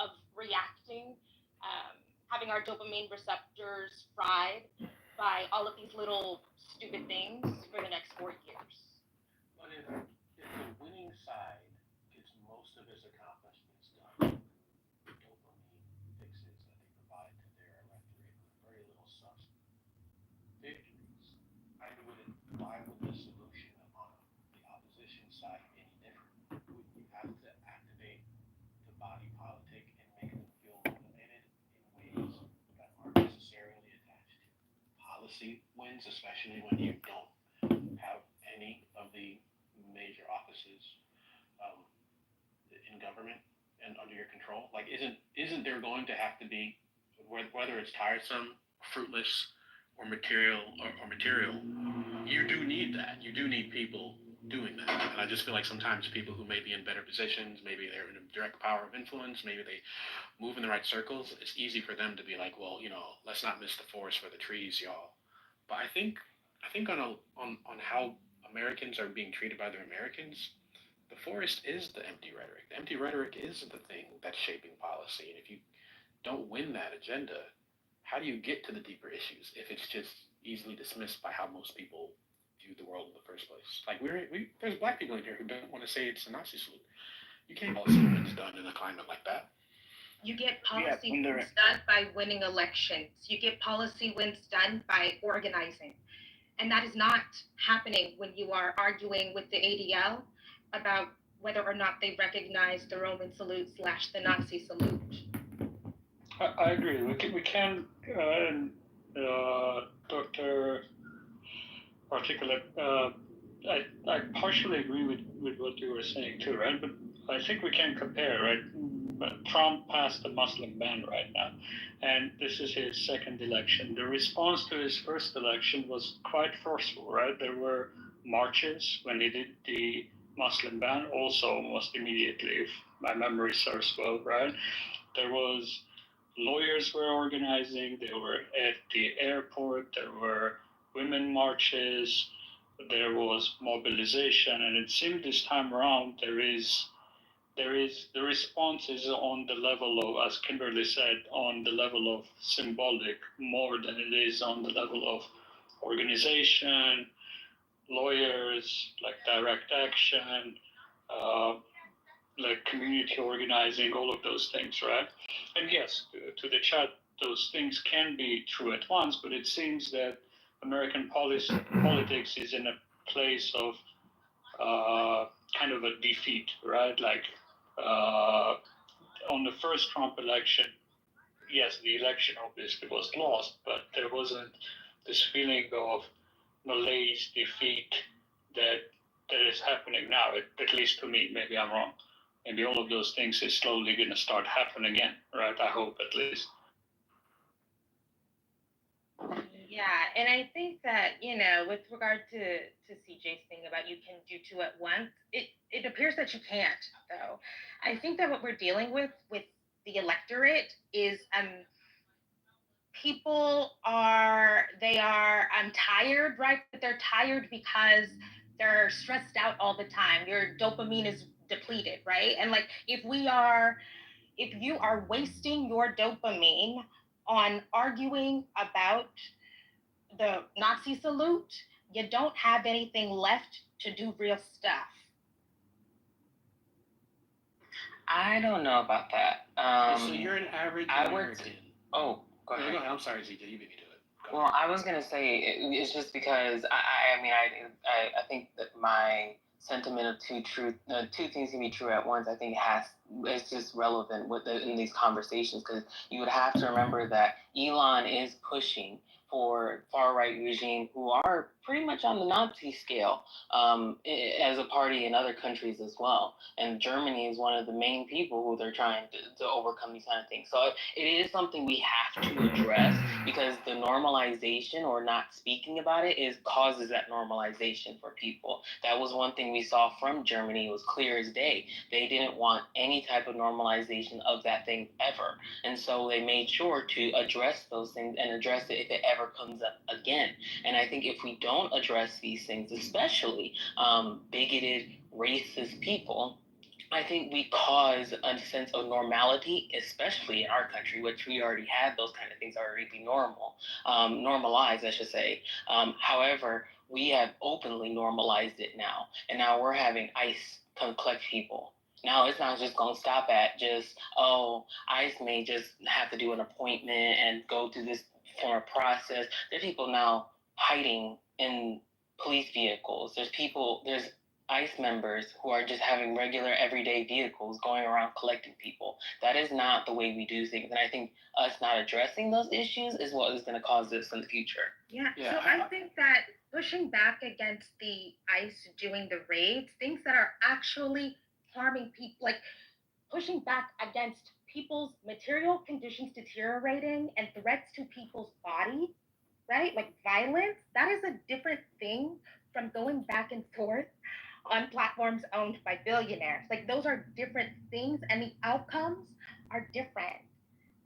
Speaker 14: of reacting, having our dopamine receptors fried by all of these little stupid things for the next 4 years.
Speaker 5: But if the winning side gets most of its accomplishments done, the dopamine fixes that they provide to their electorate with very little substance victories, why would the solution on the opposition side be any different? You have to activate the body politic and make them feel motivated in ways that aren't necessarily attached to policy wins, especially when you don't have any of the major offices in government and under your control. Like, isn't there going to have to be, whether it's tiresome, fruitless, or material, you do need that. You do need people doing that. And I just feel like sometimes people who may be in better positions, maybe they're in a direct power of influence, maybe they move in the right circles, it's easy for them to be like, well, let's not miss the forest for the trees, y'all. But I think on how Americans are being treated by their Americans, the forest is the empty rhetoric. The empty rhetoric is the thing that's shaping policy. And if you don't win that agenda, how do you get to the deeper issues if it's just easily dismissed by how most people view the world in the first place? Like, there's black people in here who don't want to say it's a Nazi salute. You can't policy wins done in a climate like that.
Speaker 14: You get policy wins done by winning elections. You get policy wins done by organizing. And that is not happening when you are arguing with the ADL about whether or not they recognize the Roman salute / the Nazi salute.
Speaker 7: I agree. We can Dr. Articulate, I partially agree with what you were saying too, right? But I think we can compare, right? Trump passed the Muslim ban right now, and this is his second election. The response to his first election was quite forceful, right? There were marches when he did the Muslim ban, also almost immediately, if my memory serves well, right? There was lawyers were organizing, they were at the airport, there were women marches, there was mobilization, and it seemed this time around the response is on the level of, as Kimberly said, on the level of symbolic more than it is on the level of organization, lawyers, like direct action, like community organizing, all of those things, right? And yes, to the chat, those things can be true at once, but it seems that American politics is in a place of kind of a defeat, right? Like on the first Trump election, yes, the election obviously was lost, but there wasn't this feeling of malaise, defeat that is happening now, at least to me. Maybe I'm wrong. Maybe all of those things is slowly going to start happening again, right? I hope, at least.
Speaker 14: Yeah, and I think that, with regard to CJ's thing about you can do two at once, it appears that you can't, though. I think that what we're dealing with the electorate is people are tired, right? But they're tired because they're stressed out all the time. Your dopamine is depleted, right? And like if you are wasting your dopamine on arguing about the Nazi salute, you don't have anything left to do real stuff.
Speaker 12: I don't know about that.
Speaker 5: So you're an average
Speaker 12: I worked.
Speaker 5: American.
Speaker 12: Oh, go ahead.
Speaker 5: No, I'm sorry, ZJ. You beat me to it.
Speaker 12: Well, I was gonna say it's just because I think that my sentiment of two things can be true at once. I think it's just relevant in these conversations because you would have to remember that Elon is pushing for far right regime who are pretty much on the Nazi scale as a party in other countries as well. And Germany is one of the main people who they're trying to overcome these kind of things. So it is something we have to address because the normalization or not speaking about it causes that normalization for people. That was one thing we saw from Germany. It was clear as day. They didn't want any type of normalization of that thing ever. And so they made sure to address those things and address it if it ever comes up again. And I think if we don't address these things, especially bigoted, racist people, I think we cause a sense of normality, especially in our country, which we already had those kind of things already be normalized, I should say. However, we have openly normalized it now, and now we're having ICE come collect people. Now it's not just going to stop at just, oh, ICE may just have to do an appointment and go through this form of process. There's people now hiding in police vehicles. There's ICE members who are just having regular everyday vehicles going around collecting people. That is not the way we do things. And I think us not addressing those issues is what is going to cause this in the future.
Speaker 14: Yeah, so I think that pushing back against the ICE doing the raids, things that are actually harming people, like pushing back against people's material conditions deteriorating and threats to people's body, right? Like violence, that is a different thing from going back and forth on platforms owned by billionaires. Like those are different things and the outcomes are different.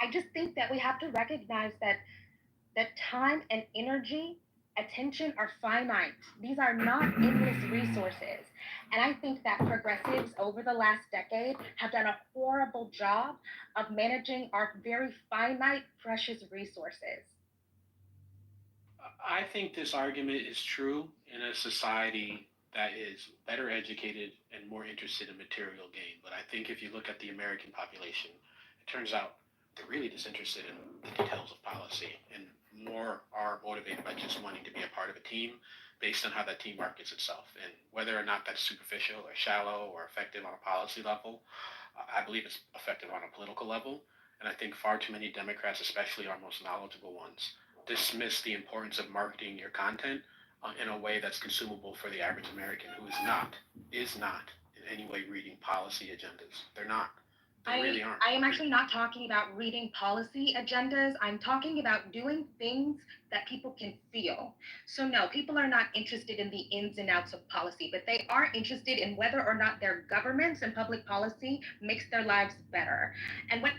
Speaker 14: I just think that we have to recognize that time and energy, attention are finite. These are not endless resources. And I think that progressives over the last decade have done a horrible job of managing our very finite, precious resources.
Speaker 5: I think this argument is true in a society that is better educated and more interested in material gain. But I think if you look at the American population, it turns out they're really disinterested in the details of policy and more are motivated by just wanting to be a part of a team based on how that team markets itself. And whether or not that's superficial or shallow or effective on a policy level, I believe it's effective on a political level. And I think far too many Democrats, especially our most knowledgeable ones, dismiss the importance of marketing your content in a way that's consumable for the average American who is not in any way reading policy agendas. They're not. They really aren't.
Speaker 14: I am actually not talking about reading policy agendas. I'm talking about doing things that people can feel. So no, people are not interested in the ins and outs of policy, but they are interested in whether or not their governments and public policy makes their lives better. And what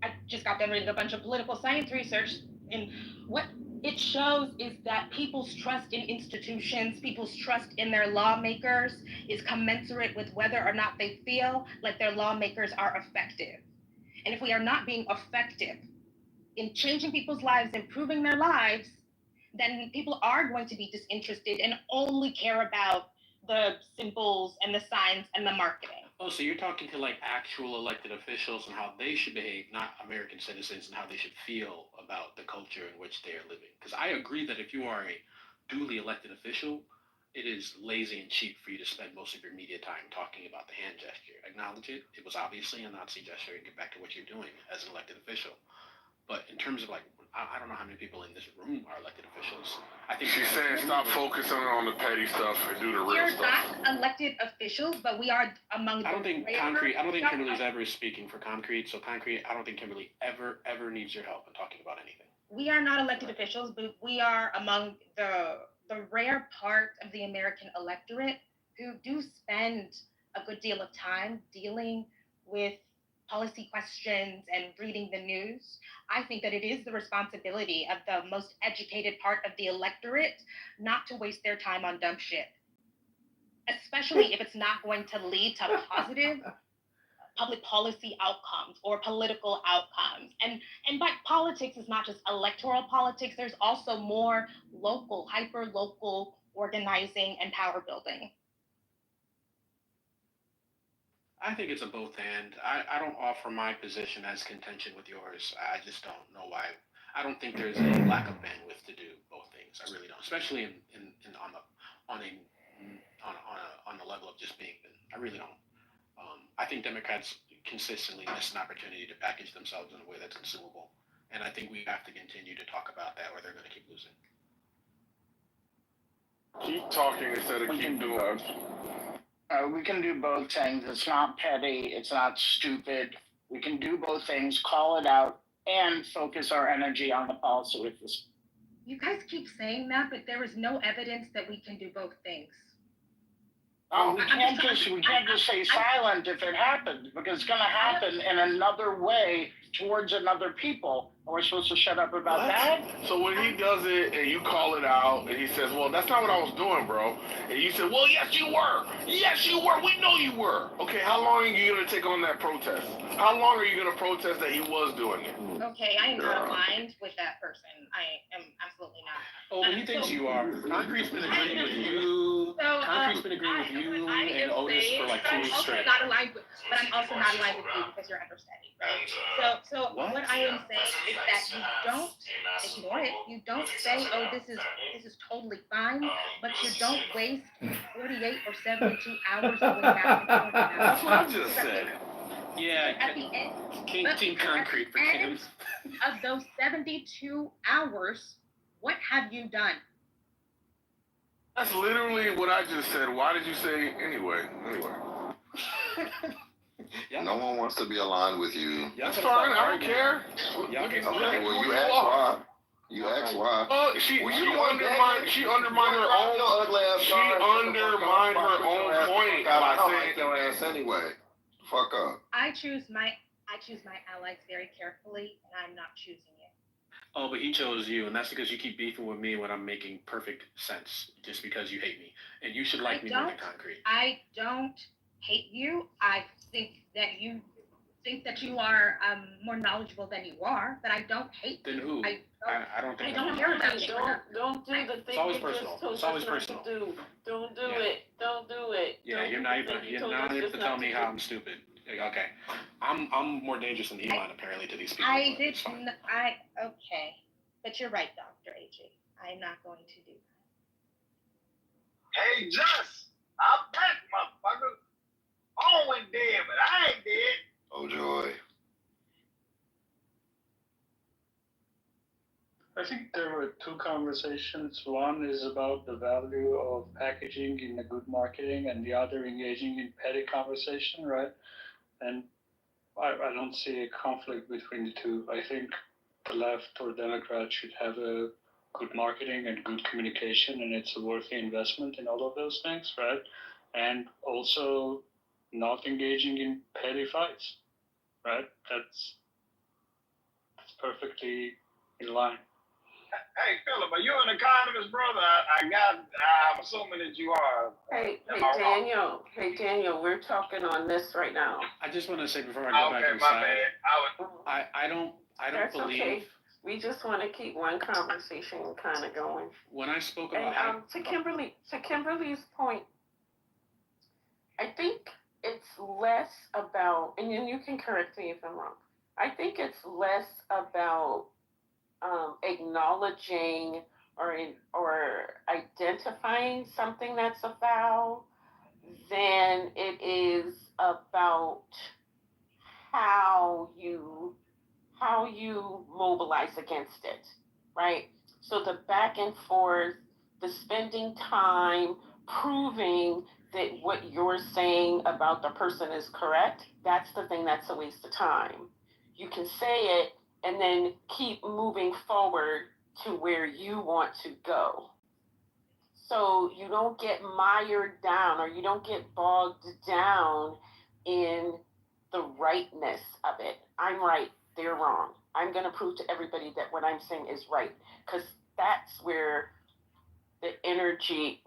Speaker 14: I just got done reading a bunch of political science research, and what it shows is that people's trust in institutions, people's trust in their lawmakers is commensurate with whether or not they feel like their lawmakers are effective. And if we are not being effective in changing people's lives, improving their lives, then people are going to be disinterested and only care about the symbols and the signs and the marketing.
Speaker 5: Oh, so you're talking to like actual elected officials and how they should behave, not American citizens and how they should feel about the culture in which they are living. Because I agree that if you are a duly elected official, it is lazy and cheap for you to spend most of your media time talking about the hand gesture. Acknowledge it. It was obviously a Nazi gesture and get back to what you're doing as an elected official. But in terms of like, I don't know how many people in this room are elected officials. I think
Speaker 9: she's saying stop focusing on the petty stuff and do the real stuff.
Speaker 14: We are not elected officials, but we are among.
Speaker 5: I don't think Kimberly's ever speaking for Concrete. So Concrete, I don't think Kimberly ever needs your help in talking about anything.
Speaker 14: We are not elected officials, but we are among the rare part of the American electorate who do spend a good deal of time dealing with policy questions and reading the news. I think that it is the responsibility of the most educated part of the electorate not to waste their time on dumb shit, especially if it's not going to lead to positive public policy outcomes or political outcomes. And by politics is not just electoral politics, there's also more local, hyper-local organizing and power building.
Speaker 5: I think it's a both and. I don't offer my position as contention with yours. I just don't know why. I don't think there's a lack of bandwidth to do both things. I really don't, especially in on the on a on the level of just being. I really don't. I think Democrats consistently miss an opportunity to package themselves in a way that's consumable, and I think we have to continue to talk about that, or they're going to keep losing.
Speaker 2: Keep talking instead of keep doing.
Speaker 15: We can do both things. It's not petty. It's not stupid. We can do both things, call it out, and focus our energy on the policy with this.
Speaker 14: You guys keep saying that, but there is no evidence that we can do both things.
Speaker 15: Oh, we can't just stay silent if it happens, because it's going to happen in another way towards another people. Are we supposed to shut up about that?
Speaker 2: So when he does it and you call it out and he says, well, that's not what I was doing, bro. And you said, well, yes, you were. Yes, you were. We know you were. Okay, how long are you going to take on that protest? How long are you going to protest that he was doing it?
Speaker 14: Okay, I am not aligned with that person. I am absolutely not.
Speaker 5: Oh, but he thinks you are. Concrete's been agreeing with you. Concrete's been agreeing with you and Otis for like 2 weeks straight.
Speaker 14: Not aligned with, but I'm also not aligned with you because you're understudy, right? So what I am saying is that you don't ignore it. You don't say, oh, this is totally fine, but you don't waste 48 or 72 hours going back and forth.
Speaker 2: That's what I just said.
Speaker 5: Yeah,
Speaker 14: at the end,
Speaker 5: Team Concrete for Kim.
Speaker 14: Of those 72 hours, what have you done?
Speaker 2: That's literally what I just said. Why did you say anyway?
Speaker 11: Yeah. No one wants to be aligned with you.
Speaker 2: That's fine. I don't care.
Speaker 11: Okay, well, you asked why. You asked why.
Speaker 2: Oh, she undermined her own. She undermined her own point by saying
Speaker 11: your ass anyway. Fuck up.
Speaker 14: I choose my allies very carefully, and I'm not choosing you.
Speaker 5: Oh, but he chose you, and that's because you keep beefing with me when I'm making perfect sense, just because you hate me. And you should like me more than Concrete.
Speaker 14: I don't hate you. I think that you are more knowledgeable than you are, but I don't hate you.
Speaker 5: Then who? I don't think.
Speaker 14: I don't care about you.
Speaker 13: Don't do the thing.
Speaker 5: It's always personal. It's always personal.
Speaker 13: Don't do it. Don't do it.
Speaker 5: Yeah, you're not able to tell me how I'm stupid. Okay, I'm more dangerous than Elon apparently to these people.
Speaker 14: Okay, but you're right, Dr. AJ. I'm not going to do that.
Speaker 19: Hey, Just, I'm back, motherfucker. Phone went dead, but I ain't dead.
Speaker 11: Oh, joy.
Speaker 7: I think there were two conversations. One is about the value of packaging in a good marketing, and the other engaging in petty conversation, right? And I don't see a conflict between the two. I think the left or Democrats should have a good marketing and good communication, and it's a worthy investment in all of those things, right? And also not engaging in petty fights, right? That's perfectly in line.
Speaker 19: Hey, Philip, are you an economist, brother? I'm assuming that you are.
Speaker 13: Hey, Daniel, we're talking on this right now.
Speaker 5: I just want to say before I go back inside, I don't
Speaker 13: That's
Speaker 5: believe.
Speaker 13: Okay. We just want to keep one conversation kind of going.
Speaker 5: When I spoke about
Speaker 13: to Kimberly's point, I think it's less about, and you can correct me if I'm wrong. I think it's less about acknowledging or identifying something that's a foul than it is about how you mobilize against it, right? So the back and forth, the spending time proving that what you're saying about the person is correct, that's the thing that's a waste of time. You can say it and then keep moving forward to where you want to go. So you don't get mired down or you don't get bogged down in the rightness of it. I'm right, they're wrong. I'm going to prove to everybody that what I'm saying is right, because that's where the energy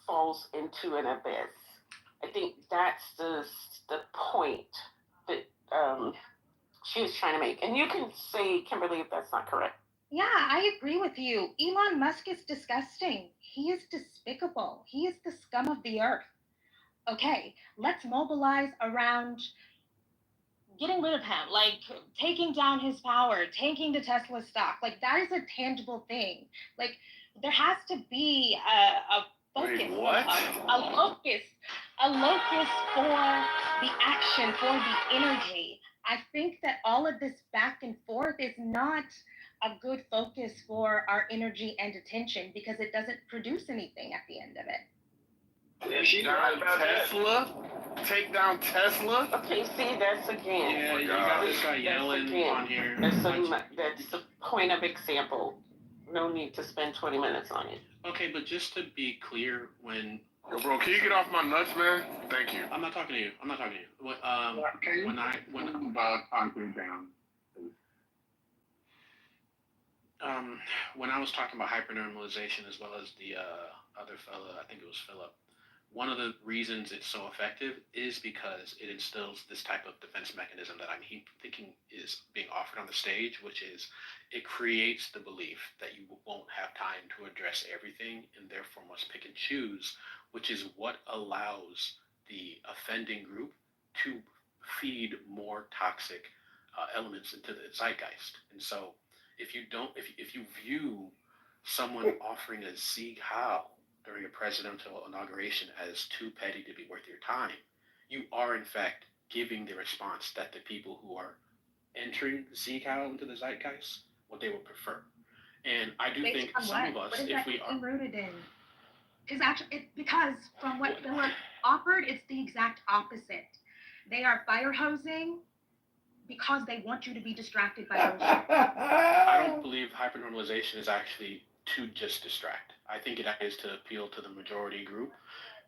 Speaker 13: falls into an abyss. I think that's the point that she was trying to make. And you can say, Kimberly, if that's not correct.
Speaker 14: Yeah, I agree with you. Elon Musk is disgusting. He is despicable. He is the scum of the earth. okay, let's mobilize around getting rid of him, like taking down his power, taking the Tesla stock. Like that is a tangible thing. Like there has to be a focus.
Speaker 2: Wait, what?
Speaker 14: A locus for the action, for the energy. I think that all of this back and forth is not a good focus for our energy and attention because it doesn't produce anything at the end of it.
Speaker 21: Yeah, she's right about
Speaker 2: Tesla? Take down Tesla?
Speaker 13: Okay, see, that's again.
Speaker 5: Yeah, you got this guy yelling on here.
Speaker 13: That's a point of example. No need to spend 20 minutes on it.
Speaker 5: Okay, but just to be clear, when...
Speaker 2: Yo, bro, can you get off my nuts, man? Thank you.
Speaker 5: I'm not talking to you. When I was talking about hypernormalization as well as the other fella, I think it was Philip, one of the reasons it's so effective is because it instills this type of defense mechanism that I'm thinking is being offered on the stage, which is it creates the belief that you won't have time to address everything and therefore must pick and choose, which is what allows the offending group to feed more toxic elements into the zeitgeist. And so if you view someone offering a Sieg Heil during a presidential inauguration as too petty to be worth your time, you are in fact giving the response that the people who are entering Sieg Heil into the zeitgeist, what they would prefer. And I do think some of us, if we are
Speaker 14: rooted in, because from what Philip offered, it's the exact opposite. They are fire hosing because they want you to be distracted by those.
Speaker 5: I don't believe hypernormalization is actually to just distract. I think it is to appeal to the majority group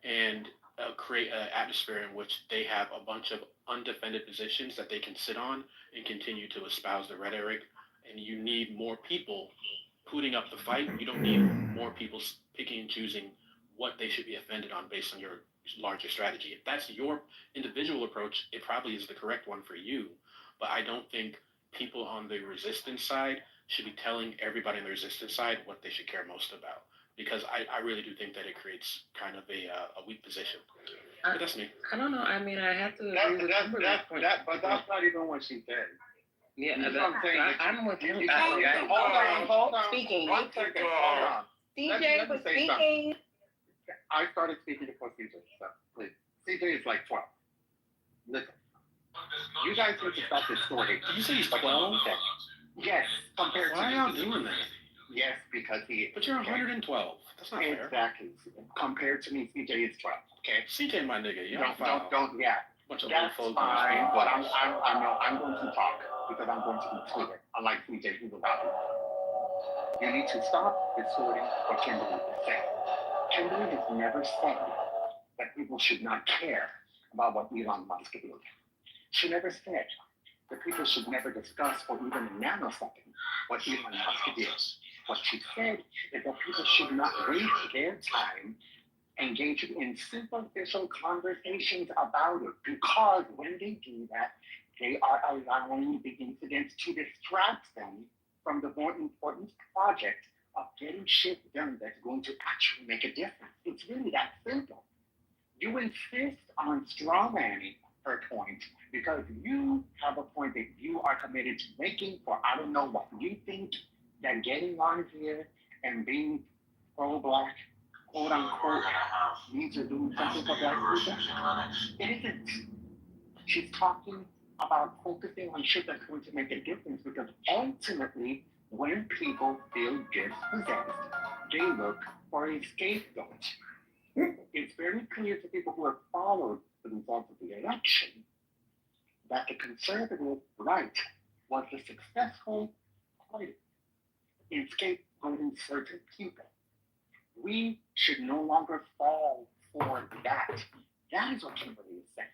Speaker 5: and create an atmosphere in which they have a bunch of undefended positions that they can sit on and continue to espouse the rhetoric. And you need more people putting up the fight. You don't need more people picking and choosing what they should be offended on based on your larger strategy. If that's your individual approach, it probably is the correct one for you. But I don't think people on the resistance side should be telling everybody on the resistance side what they should care most about. Because I really do think that it creates kind of a weak position. But that's me.
Speaker 12: I don't know. I mean, I have to agree with that point.
Speaker 21: But that's not even what she said.
Speaker 12: Yeah,
Speaker 21: I'm with him.
Speaker 12: Hold on.
Speaker 21: Speaking.
Speaker 12: One
Speaker 21: second. Hold on.
Speaker 14: CJ was speaking.
Speaker 21: I started speaking before CJ, so please. CJ is like 12. Listen. You guys need to stop this story.
Speaker 5: Did you say he's 12?
Speaker 21: Yes, compared to...
Speaker 5: Why are y'all doing that?
Speaker 21: Yes, because he...
Speaker 5: But you're 112. That's not fair.
Speaker 21: Exactly. Compared to me, CJ is 12. Okay?
Speaker 5: CJ, my nigga. You
Speaker 21: don't, yeah.
Speaker 5: Bunch of
Speaker 21: That's
Speaker 5: old folks.
Speaker 21: fine, but I'm going to talk because I'm going to be clear. Unlike CJ, who's about it. You need to stop distorting what Kimberly is saying. Kimberly has never said that people should not care about what Elon Musk is doing. She never said that people should never discuss for even a nanosecond what Elon Musk is. What she said is that people should not waste their time engaging in superficial conversations about it, because when they do that, they are allowing the incidents to distract them from the more important project of getting shit done that's going to actually make a difference. It's really that simple. You insist on strawmanning her point because you have a point that you are committed to making for I don't know what. You think that getting on here and being pro-black, quote unquote, means you're doing something for black people? It isn't. She's talking about focusing on shit that's going to make a difference, because ultimately, when people feel dispossessed, they look for a scapegoat. It's very clear to people who have followed the results of the election that the conservative right was the successful party in scapegoating certain people. We should no longer fall for that. That is what Kimberly is saying.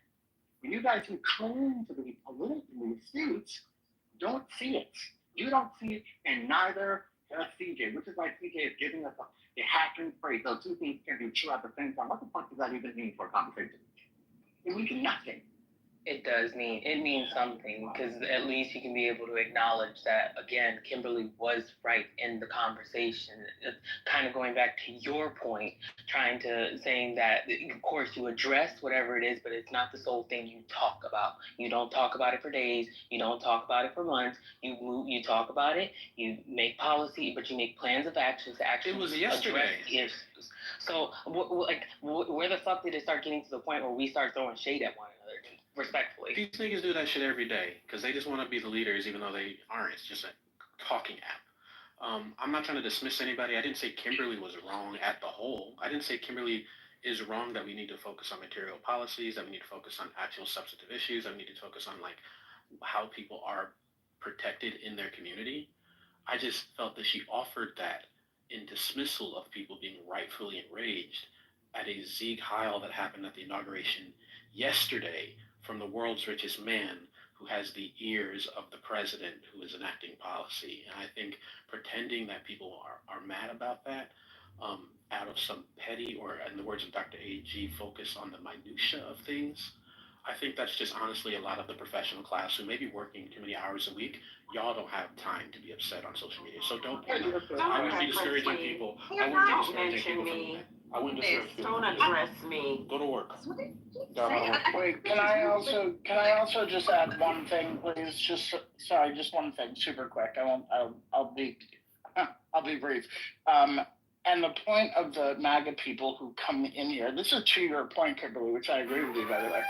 Speaker 21: And you guys who claim to be politically astute don't see it. You don't see it, and neither does CJ, which is why CJ is giving us a hacking phrase. Those two things can be true at the same time. What the fuck does that even mean for a conversation? It means nothing.
Speaker 12: It does means something, because at least you can be able to acknowledge that, again, Kimberly was right in the conversation. It's kind of going back to your point, saying that, of course, you address whatever it is, but it's not the sole thing you talk about. You don't talk about it for days. You don't talk about it for months. You talk about it. You make policy, but you make plans of actions to actually
Speaker 5: It was yesterday.
Speaker 12: address issues. So, where the fuck did it start getting to the point where we start throwing shade at one another? Respectfully.
Speaker 5: These niggas do that shit every day because they just want to be the leaders even though they aren't. It's just a talking app. I'm not trying to dismiss anybody. I didn't say Kimberly was wrong at the whole. I didn't say Kimberly is wrong that we need to focus on material policies, that we need to focus on actual substantive issues, that we need to focus on like how people are protected in their community. I just felt that she offered that in dismissal of people being rightfully enraged at a Sieg Heil that happened at the inauguration yesterday from the world's richest man who has the ears of the president who is enacting policy. And I think pretending that people are mad about that out of some petty, or in the words of Dr. A.G., focus on the minutia of things, I think that's just honestly a lot of the professional class who may be working too many hours a week. Y'all don't have time to be upset on social media. So don't. I wouldn't be discouraging people. I wouldn't be discouraging people from that. I wouldn't discourage people.
Speaker 13: Don't address me.
Speaker 5: Go to work.
Speaker 15: Wait, can I also just add one thing, please? Just one thing, super quick. I'll be brief. And the point of the MAGA people who come in here, this is to your point, Kimberly, which I agree with you, by the way.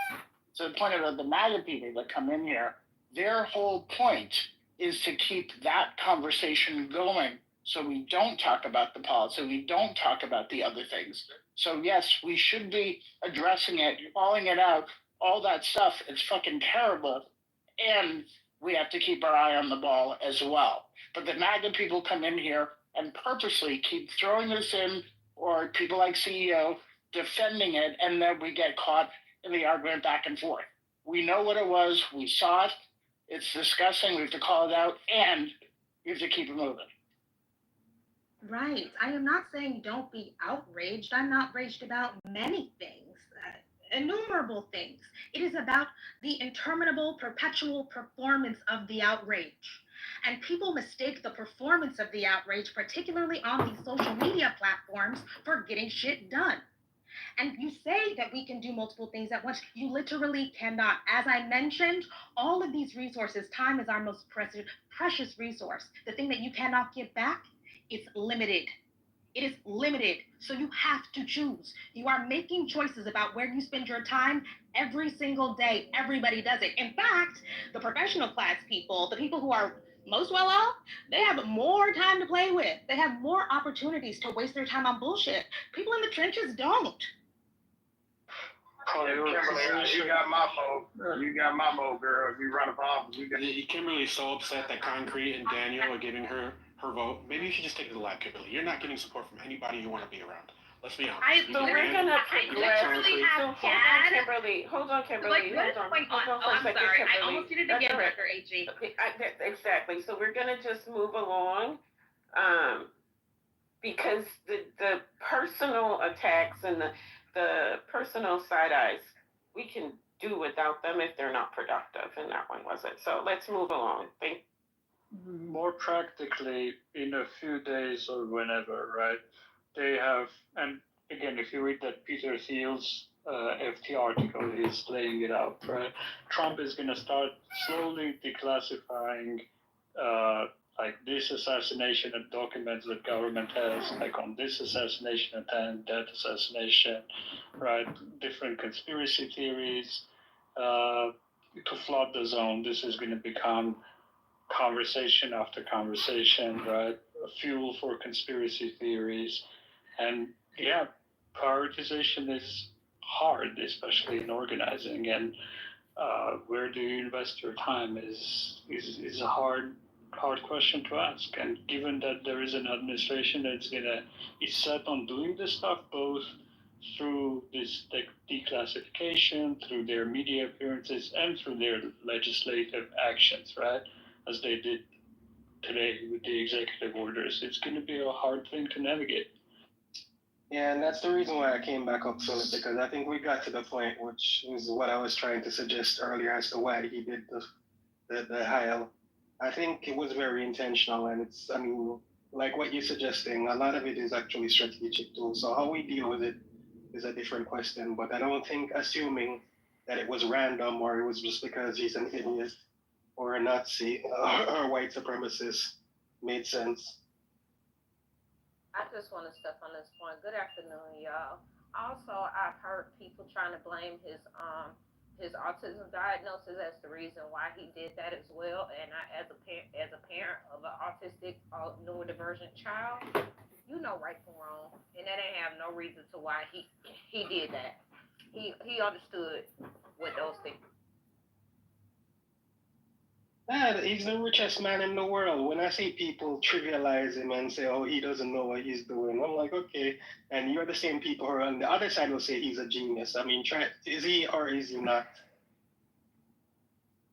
Speaker 15: So the point of the MAGA people that come in here, their whole point is to keep that conversation going. So we don't talk about the policy, we don't talk about the other things. So yes, we should be addressing it, calling it out, all that stuff. It's fucking terrible. And we have to keep our eye on the ball as well. But the MAGA people come in here and purposely keep throwing this in, or people like CEO defending it, and then we get caught in the argument back and forth. We know what it was, we saw it, it's disgusting, we have to call it out, and we have to keep it moving.
Speaker 14: Right. I am not saying don't be outraged. I'm outraged about many things, innumerable things. It is about the interminable, perpetual performance of the outrage. And people mistake the performance of the outrage, particularly on these social media platforms, for getting shit done. And you say that we can do multiple things at once. You literally cannot. As I mentioned, all of these resources, time is our most precious resource. The thing that you cannot get back, it's limited. It is limited. So you have to choose. You are making choices about where you spend your time every single day. Everybody does it. In fact, the professional class people, the people who are most well off, they have more time to play with. They have more opportunities to waste their time on bullshit. People in the trenches don't.
Speaker 15: Kimberly, you got my vote. You got my vote, girl. If you run for office,
Speaker 5: Kimberly's so upset that Concrete and Daniel are giving her vote. Maybe you should just take it to the lab, Kimberly. You're not getting support from anybody you want to be around. Let's be honest.
Speaker 13: So we're gonna Kimberly. Hold on, Kimberly.
Speaker 14: Hold on. I'm sorry. I almost did it again, Dr. A.G.
Speaker 13: Exactly. So we're gonna just move along, because the personal attacks and the personal side eyes, we can do without them if they're not productive, and that one wasn't. So let's move along.
Speaker 7: More practically, in a few days or whenever, right? They have, and again, if you read that Peter Thiel's FT article, he's laying it out, right? Trump is going to start slowly declassifying like this assassination and documents that government has, like on this assassination attempt, that assassination, right? Different conspiracy theories to flood the zone. This is going to become conversation after conversation, right? Fuel for conspiracy theories. And yeah, prioritization is hard, especially in organizing. And where do you invest your time is a hard question to ask. And given that there is an administration that's is set on doing this stuff, both through this declassification, through their media appearances, and through their legislative actions, right? As they did today with the executive orders, it's going to be a hard thing to navigate.
Speaker 10: Yeah, and that's the reason why I came back up, Philip, because I think we got to the point, which is what I was trying to suggest earlier as to why he did the Heil. I think it was very intentional, and it's, I mean, like what you're suggesting, a lot of it is actually strategic too. So how we deal with it is a different question, but I don't think assuming that it was random or it was just because he's an idiot or a Nazi or a white supremacist made sense.
Speaker 4: I just want to step on this point. Good afternoon, y'all. Also, I've heard people trying to blame his autism diagnosis as the reason why he did that as well. And I, as a parent of an autistic neurodivergent child, you know right from wrong, and that ain't have no reason to why he did that. He understood what those things.
Speaker 10: He's the richest man in the world. When I see people trivialize him and say, "Oh, he doesn't know what he's doing," I'm like, okay. And you're the same people who are on the other side will say he's a genius. I mean, is he or is he not?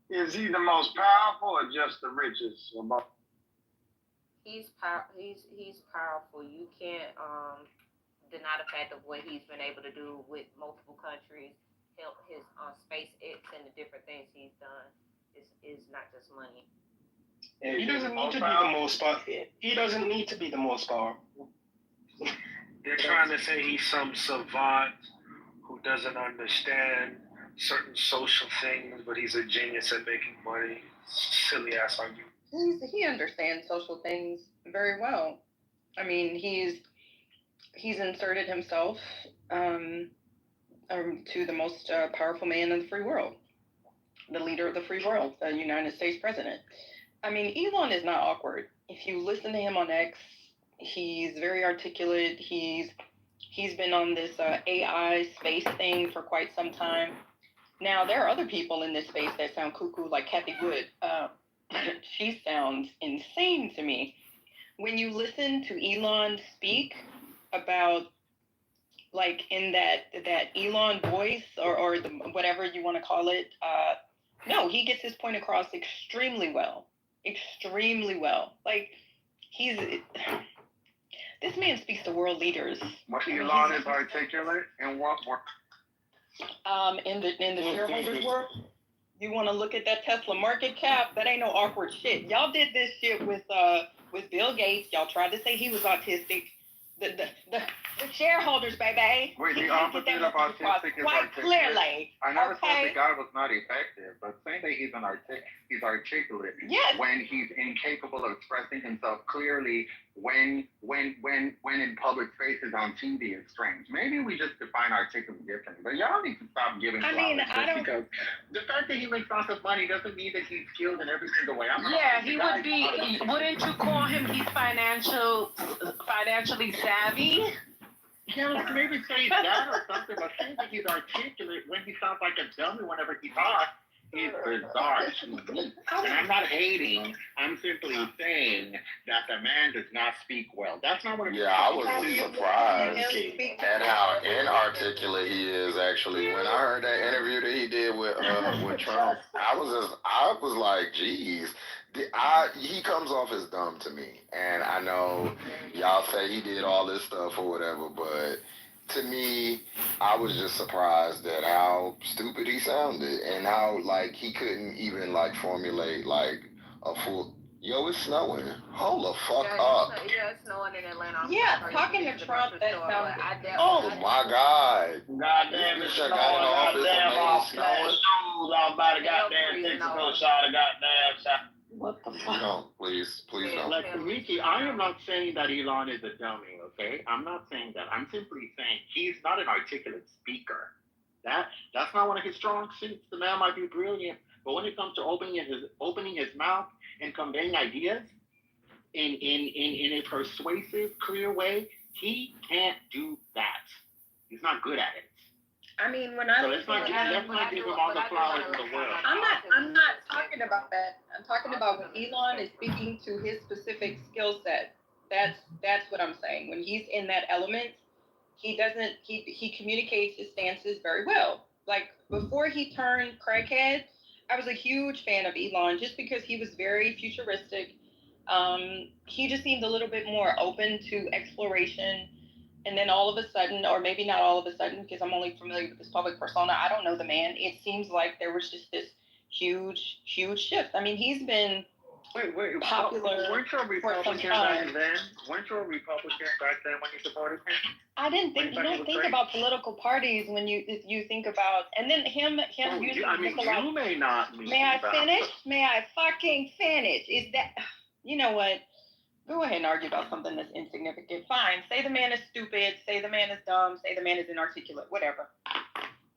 Speaker 21: Is he the most powerful or just the richest?
Speaker 4: He's powerful. You can't deny the fact of what he's been able to do with multiple countries. Help his SpaceX and the different things he's done is not just money.
Speaker 10: And he doesn't need to be the most powerful. He doesn't need to be the most powerful.
Speaker 5: They're trying to say he's some savant who doesn't understand certain social things, but he's a genius at making money. Silly ass argument.
Speaker 18: He understands social things very well. I mean, he's inserted himself to the most powerful man in the free world, the leader of the free world, the United States president. I mean, Elon is not awkward. If you listen to him on X, he's very articulate. He's been on this AI space thing for quite some time. Now, there are other people in this space that sound cuckoo, like Kathy Wood. She sounds insane to me. When you listen to Elon speak about, like, in that Elon voice or the, whatever you want to call it, no, he gets his point across extremely well. Extremely well. Like, this man speaks to world leaders.
Speaker 21: What Elon is articulate and what more?
Speaker 18: In the shareholders world, you want to look at that Tesla market cap? That ain't no awkward shit. Y'all did this shit with Bill Gates. Y'all tried to say he was autistic. The shareholders, baby.
Speaker 21: Wait, the opposite of autistic is
Speaker 18: quite
Speaker 21: articulate.
Speaker 18: Clearly.
Speaker 21: I never thought the guy was not effective, but saying that he's articulate
Speaker 18: yes.
Speaker 21: when he's incapable of expressing himself clearly when in public spaces on TV is strange. Maybe we just define articulate differently, but y'all need to stop giving flowers because the fact that he makes lots of money doesn't mean that he's skilled in every single way.
Speaker 13: He would be. Wouldn't you call him? He's financially savvy.
Speaker 21: Yeah, maybe say that or something, but saying that he's articulate when he sounds like a dummy whenever he talks is bizarre to me. And I'm not hating, I'm simply saying that the man does not speak well. That's not what I'm
Speaker 2: saying. Yeah, I was surprised at how inarticulate he is, actually. When I heard that interview that he did with Trump, I was like, geez. He comes off as dumb to me, and I know y'all say he did all this stuff or whatever, but to me, I was just surprised at how stupid he sounded and how like he couldn't even like formulate like a full. Yo, it's snowing. Hold the fuck up.
Speaker 4: It's snowing in Atlanta.
Speaker 18: Yeah, talking to Trump, that sounds.
Speaker 2: Oh my God.
Speaker 21: Goddamn, it's snowing. Goddamn, all flat shoes off by the goddamn Mexico shot of goddamn shot.
Speaker 18: What the fuck?
Speaker 2: No, please don't.
Speaker 21: Like, Mickey, I am not saying that Elon is a dummy, okay? I'm not saying that. I'm simply saying he's not an articulate speaker. That's not one of his strong suits. The man might be brilliant, but when it comes to opening his mouth and conveying ideas in a persuasive, clear way, he can't do that. He's not good at it.
Speaker 18: I mean, when I
Speaker 21: let's not give him all the flowers in the world.
Speaker 18: I'm not talking about that. I'm talking about when Elon is speaking to his specific skill set. That's what I'm saying. When he's in that element, he communicates his stances very well. Like before he turned crackhead, I was a huge fan of Elon just because he was very futuristic. He just seemed a little bit more open to exploration. And then all of a sudden, or maybe not all of a sudden, because I'm only familiar with this public persona, I don't know the man. It seems like there was just this huge shift. I mean, he's been popular.
Speaker 2: Weren't you a Republican back then? Weren't you a Republican back then when you supported him?
Speaker 18: I didn't think. You don't think about political parties when you think about, and then him.
Speaker 2: You may not.
Speaker 18: May I finish? May I fucking finish? Is that? You know what? Go ahead and argue about something that's insignificant. Fine. Say the man is stupid. Say the man is dumb. Say the man is inarticulate. Whatever.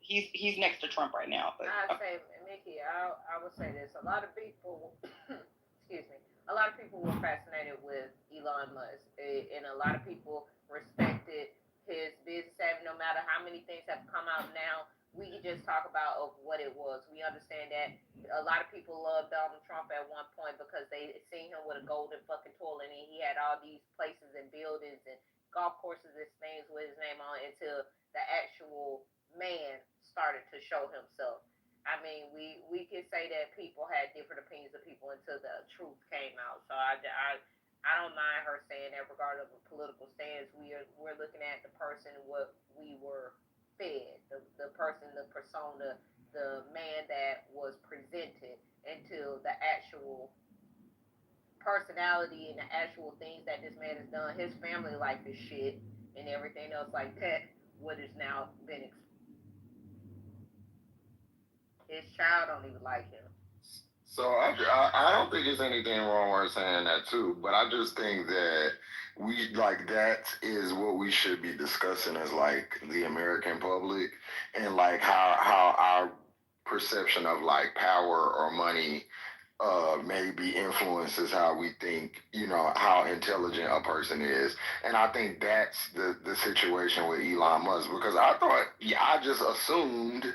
Speaker 18: He's next to Trump right now. But
Speaker 4: I say, Mickey, I would say this. A lot of people, excuse me, a lot of people were fascinated with Elon Musk, and a lot of people respected his business savvy. No matter how many things have come out now, we can just talk about of what it was. We understand that a lot of people loved Donald Trump at one point because they seen him with a golden fucking toilet, and he had all these places and buildings and golf courses and things with his name on it until the actual man started to show himself. I mean, we can say that people had different opinions of people until the truth came out. So I don't mind her saying that, regardless of a political stance. We're looking at the person, what we were fed, the person, the persona, the man that was presented, until the actual personality and the actual things that this man has done. His family life is shit, and everything else like that. What has now been his child don't even like him.
Speaker 11: So I don't think there's anything wrong with saying that too, but I just think that we like that is what we should be discussing as like the American public, and like how our perception of like power or money maybe influences how we think, how intelligent a person is. And I think that's the situation with Elon Musk, because I just assumed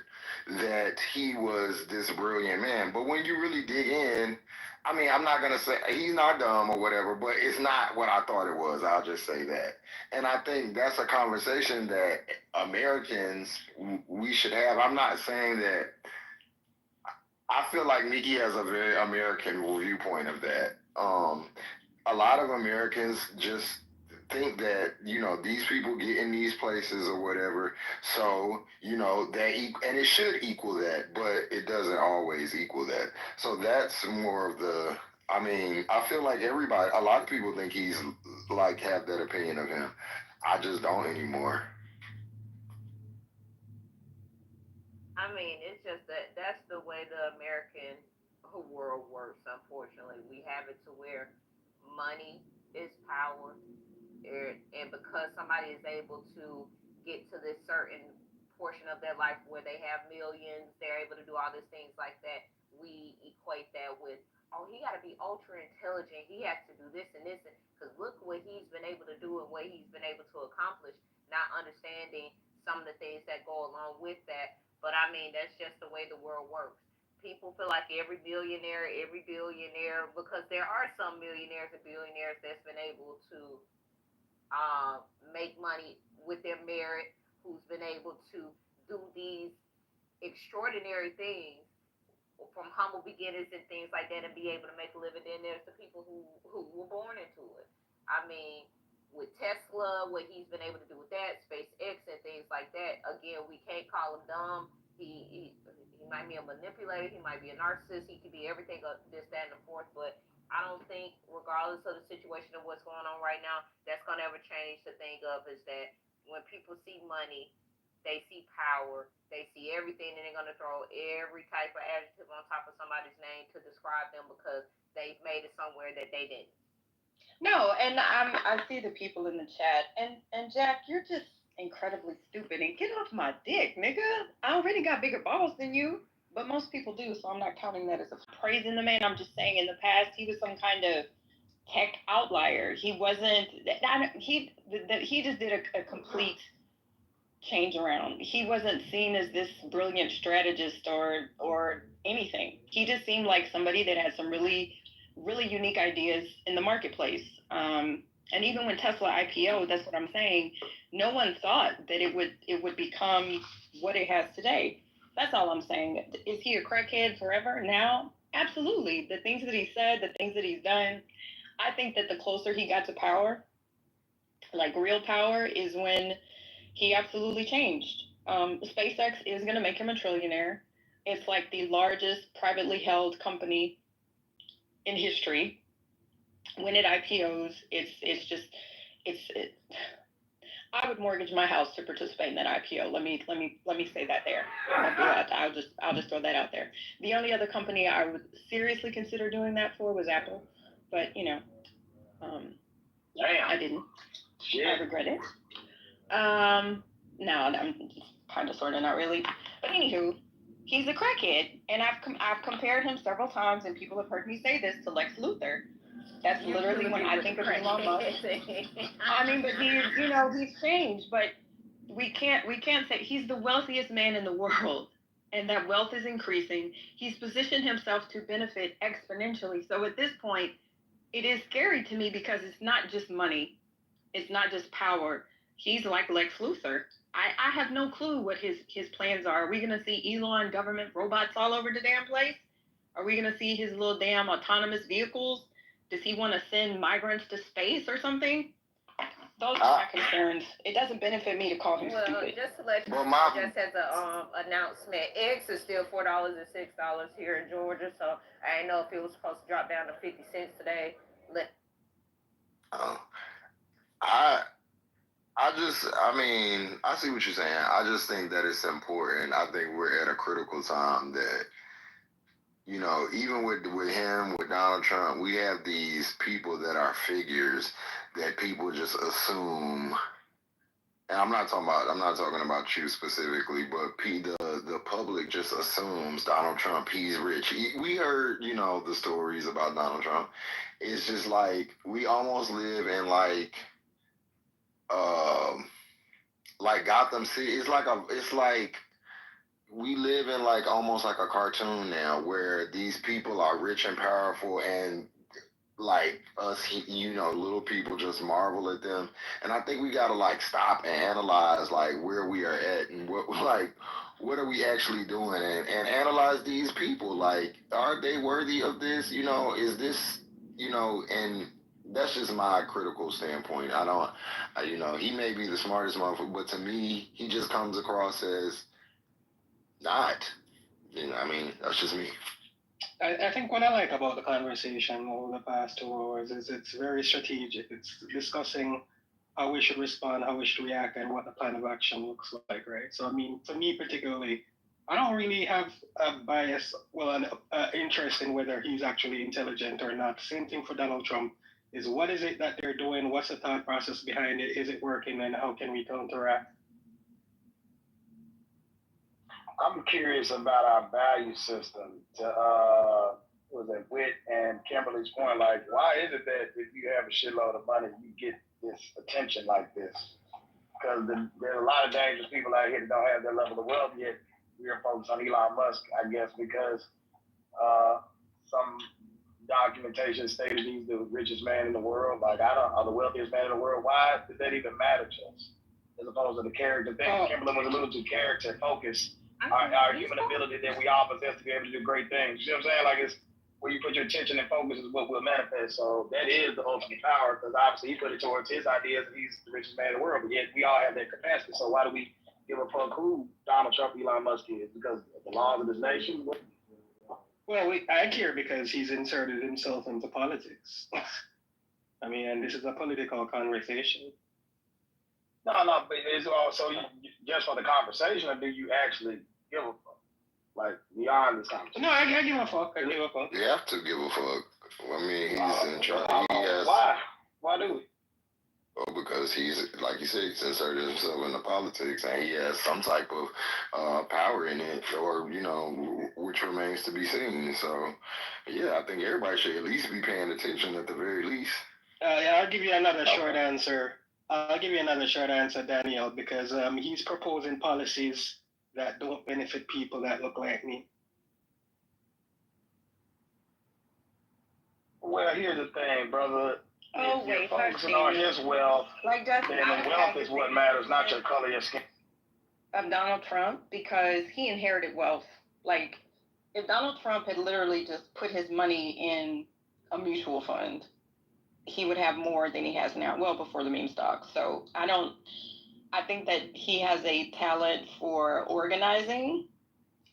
Speaker 11: that he was this brilliant man. But when you really dig in, I mean, I'm not going to say he's not dumb or whatever, but it's not what I thought it was. I'll just say that. And I think that's a conversation that Americans, we should have. I'm not saying that. I feel like Nikki has a very American viewpoint of that. A lot of Americans just think that these people get in these places or whatever, so and it should equal that, but it doesn't always equal that. So that's more of the. I mean, I feel like a lot of people think he's like have that opinion of him. I just don't anymore.
Speaker 4: I mean, it's just that's the way the American world works. Unfortunately, we have it to where money is power, and because somebody is able to get to this certain portion of their life where they have millions, they're able to do all these things like that. We equate that with, oh, he got to be ultra intelligent. He has to do this and this, because look what he's been able to do and what he's been able to accomplish. Not understanding some of the things that go along with that. But I mean, that's just the way the world works. People feel like every billionaire, because there are some millionaires and billionaires that's been able to make money with their merit, who's been able to do these extraordinary things from humble beginnings and things like that, and be able to make a living. Then there's the people who were born into it. I mean, with Tesla, what he's been able to do with that, SpaceX and things like that. Again, we can't call him dumb. He might be a manipulator. He might be a narcissist. He could be everything of this, that, and the fourth. But I don't think, regardless of the situation of what's going on right now, that's gonna ever change the thing of is that when people see money, they see power, they see everything, and they're gonna throw every type of adjective on top of somebody's name to describe them because they've made it somewhere that they didn't.
Speaker 18: No, and I see the people in the chat, and Jack, you're just incredibly stupid. And get off my dick, nigga. I already got bigger balls than you, but most people do, so I'm not counting that as a praising the man. I'm just saying, in the past, he was some kind of tech outlier. He wasn't. He just did a complete change around. He wasn't seen as this brilliant strategist or anything. He just seemed like somebody that had some really unique ideas in the marketplace. And even when Tesla IPO, that's what I'm saying. No one thought that it would become what it has today. That's all I'm saying. Is he a crackhead forever now? Absolutely. The things that he said, the things that he's done. I think that the closer he got to power, Like, real power is when he absolutely changed. SpaceX is going to make him a trillionaire. It's like the largest privately held company in history. When it IPOs, I would mortgage my house to participate in that IPO. Let me say that there. I'll just throw that out there. The only other company I would seriously consider doing that for was Apple, but I didn't.
Speaker 19: Shit.
Speaker 18: I regret it. No, I'm kind of, sort of, not really. But anywho, he's a crackhead, and I've compared him several times, and people have heard me say this, to Lex Luthor. That's literally when I think of Elon Musk. I mean, but he's changed, but we can't say he's the wealthiest man in the world, and that wealth is increasing. He's positioned himself to benefit exponentially. So at this point, it is scary to me because it's not just money. It's not just power. He's like Lex Luthor. I have no clue what his plans are. Are we going to see Elon government robots all over the damn place? Are we going to see his little damn autonomous vehicles? Does he want to send migrants to space or something? Those are my concerns. It doesn't benefit me to call him stupid.
Speaker 4: Just to let you know, just as an announcement, eggs is still $4 and $6 here in Georgia. So I didn't know if it was supposed to drop down to 50 cents today.
Speaker 11: I see what you're saying. I just think that it's important. I think we're at a critical time that, even with him, with Donald Trump, we have these people that are figures that people just assume. And I'm not talking about you specifically, but the public just assumes Donald Trump, he's rich. We heard, the stories about Donald Trump. It's just like we almost live in like Gotham City. It's like we live in like almost like a cartoon now, where these people are rich and powerful, and like us, little people just marvel at them. And I think we gotta like stop and analyze like where we are at and what are we actually doing, and analyze these people. Like, are they worthy of this? Is this, and that's just my critical standpoint. He may be the smartest motherfucker, but to me, he just comes across as not. That's just me.
Speaker 10: I think what I like about the conversation over the past 2 hours is it's very strategic. It's discussing how we should respond, how we should react, and what the plan of action looks like, right? So, for me particularly, I don't really have a bias, an interest in whether he's actually intelligent or not. Same thing for Donald Trump. Is what is it that they're doing? What's the thought process behind it? Is it working? And how can we counteract?
Speaker 21: I'm curious about our value system. Whit and Kimberly's point, like, why is it that if you have a shitload of money, you get this attention like this? Because there are a lot of dangerous people out here that don't have that level of wealth yet. We are focused on Elon Musk, I guess, because some documentation stated he's the richest man in the world. Like, or the wealthiest man in the world. Why does that even matter to us? As opposed to the character thing. Kimberly was alluding to character, focus, our human ability that we all possess to be able to do great things. You know what I'm saying? Like, it's where you put your attention and focus is what will manifest. So that is the ultimate power, because obviously he put it towards his ideas and he's the richest man in the world, but yet we all have that capacity. So why do we give a fuck who Donald Trump, Elon Musk is? Because of the laws of this nation?
Speaker 10: Well, I care because he's inserted himself into politics. And this is a political conversation.
Speaker 21: No, but it's also just for the conversation, or do you actually give a fuck? Like, beyond this conversation?
Speaker 10: No, I give a fuck. I give a fuck.
Speaker 11: You have to give a fuck. He's in charge.
Speaker 21: Why? Why do we?
Speaker 11: Well, because he's, like you said, he's inserted himself into politics, and he has some type of power in it, or, which remains to be seen. So, yeah, I think everybody should at least be paying attention at the very least.
Speaker 10: I'll give you another short answer. Daniel, because he's proposing policies that don't benefit people that look like me.
Speaker 21: Well, here's the thing, brother.
Speaker 18: Oh,
Speaker 21: if you're focusing on his wealth,
Speaker 18: like
Speaker 21: then the wealth is what matters, not your color, your skin.
Speaker 18: Of Donald Trump, because he inherited wealth. Like, if Donald Trump had literally just put his money in a mutual fund, he would have more than he has now, well before the meme stock. So I think that he has a talent for organizing,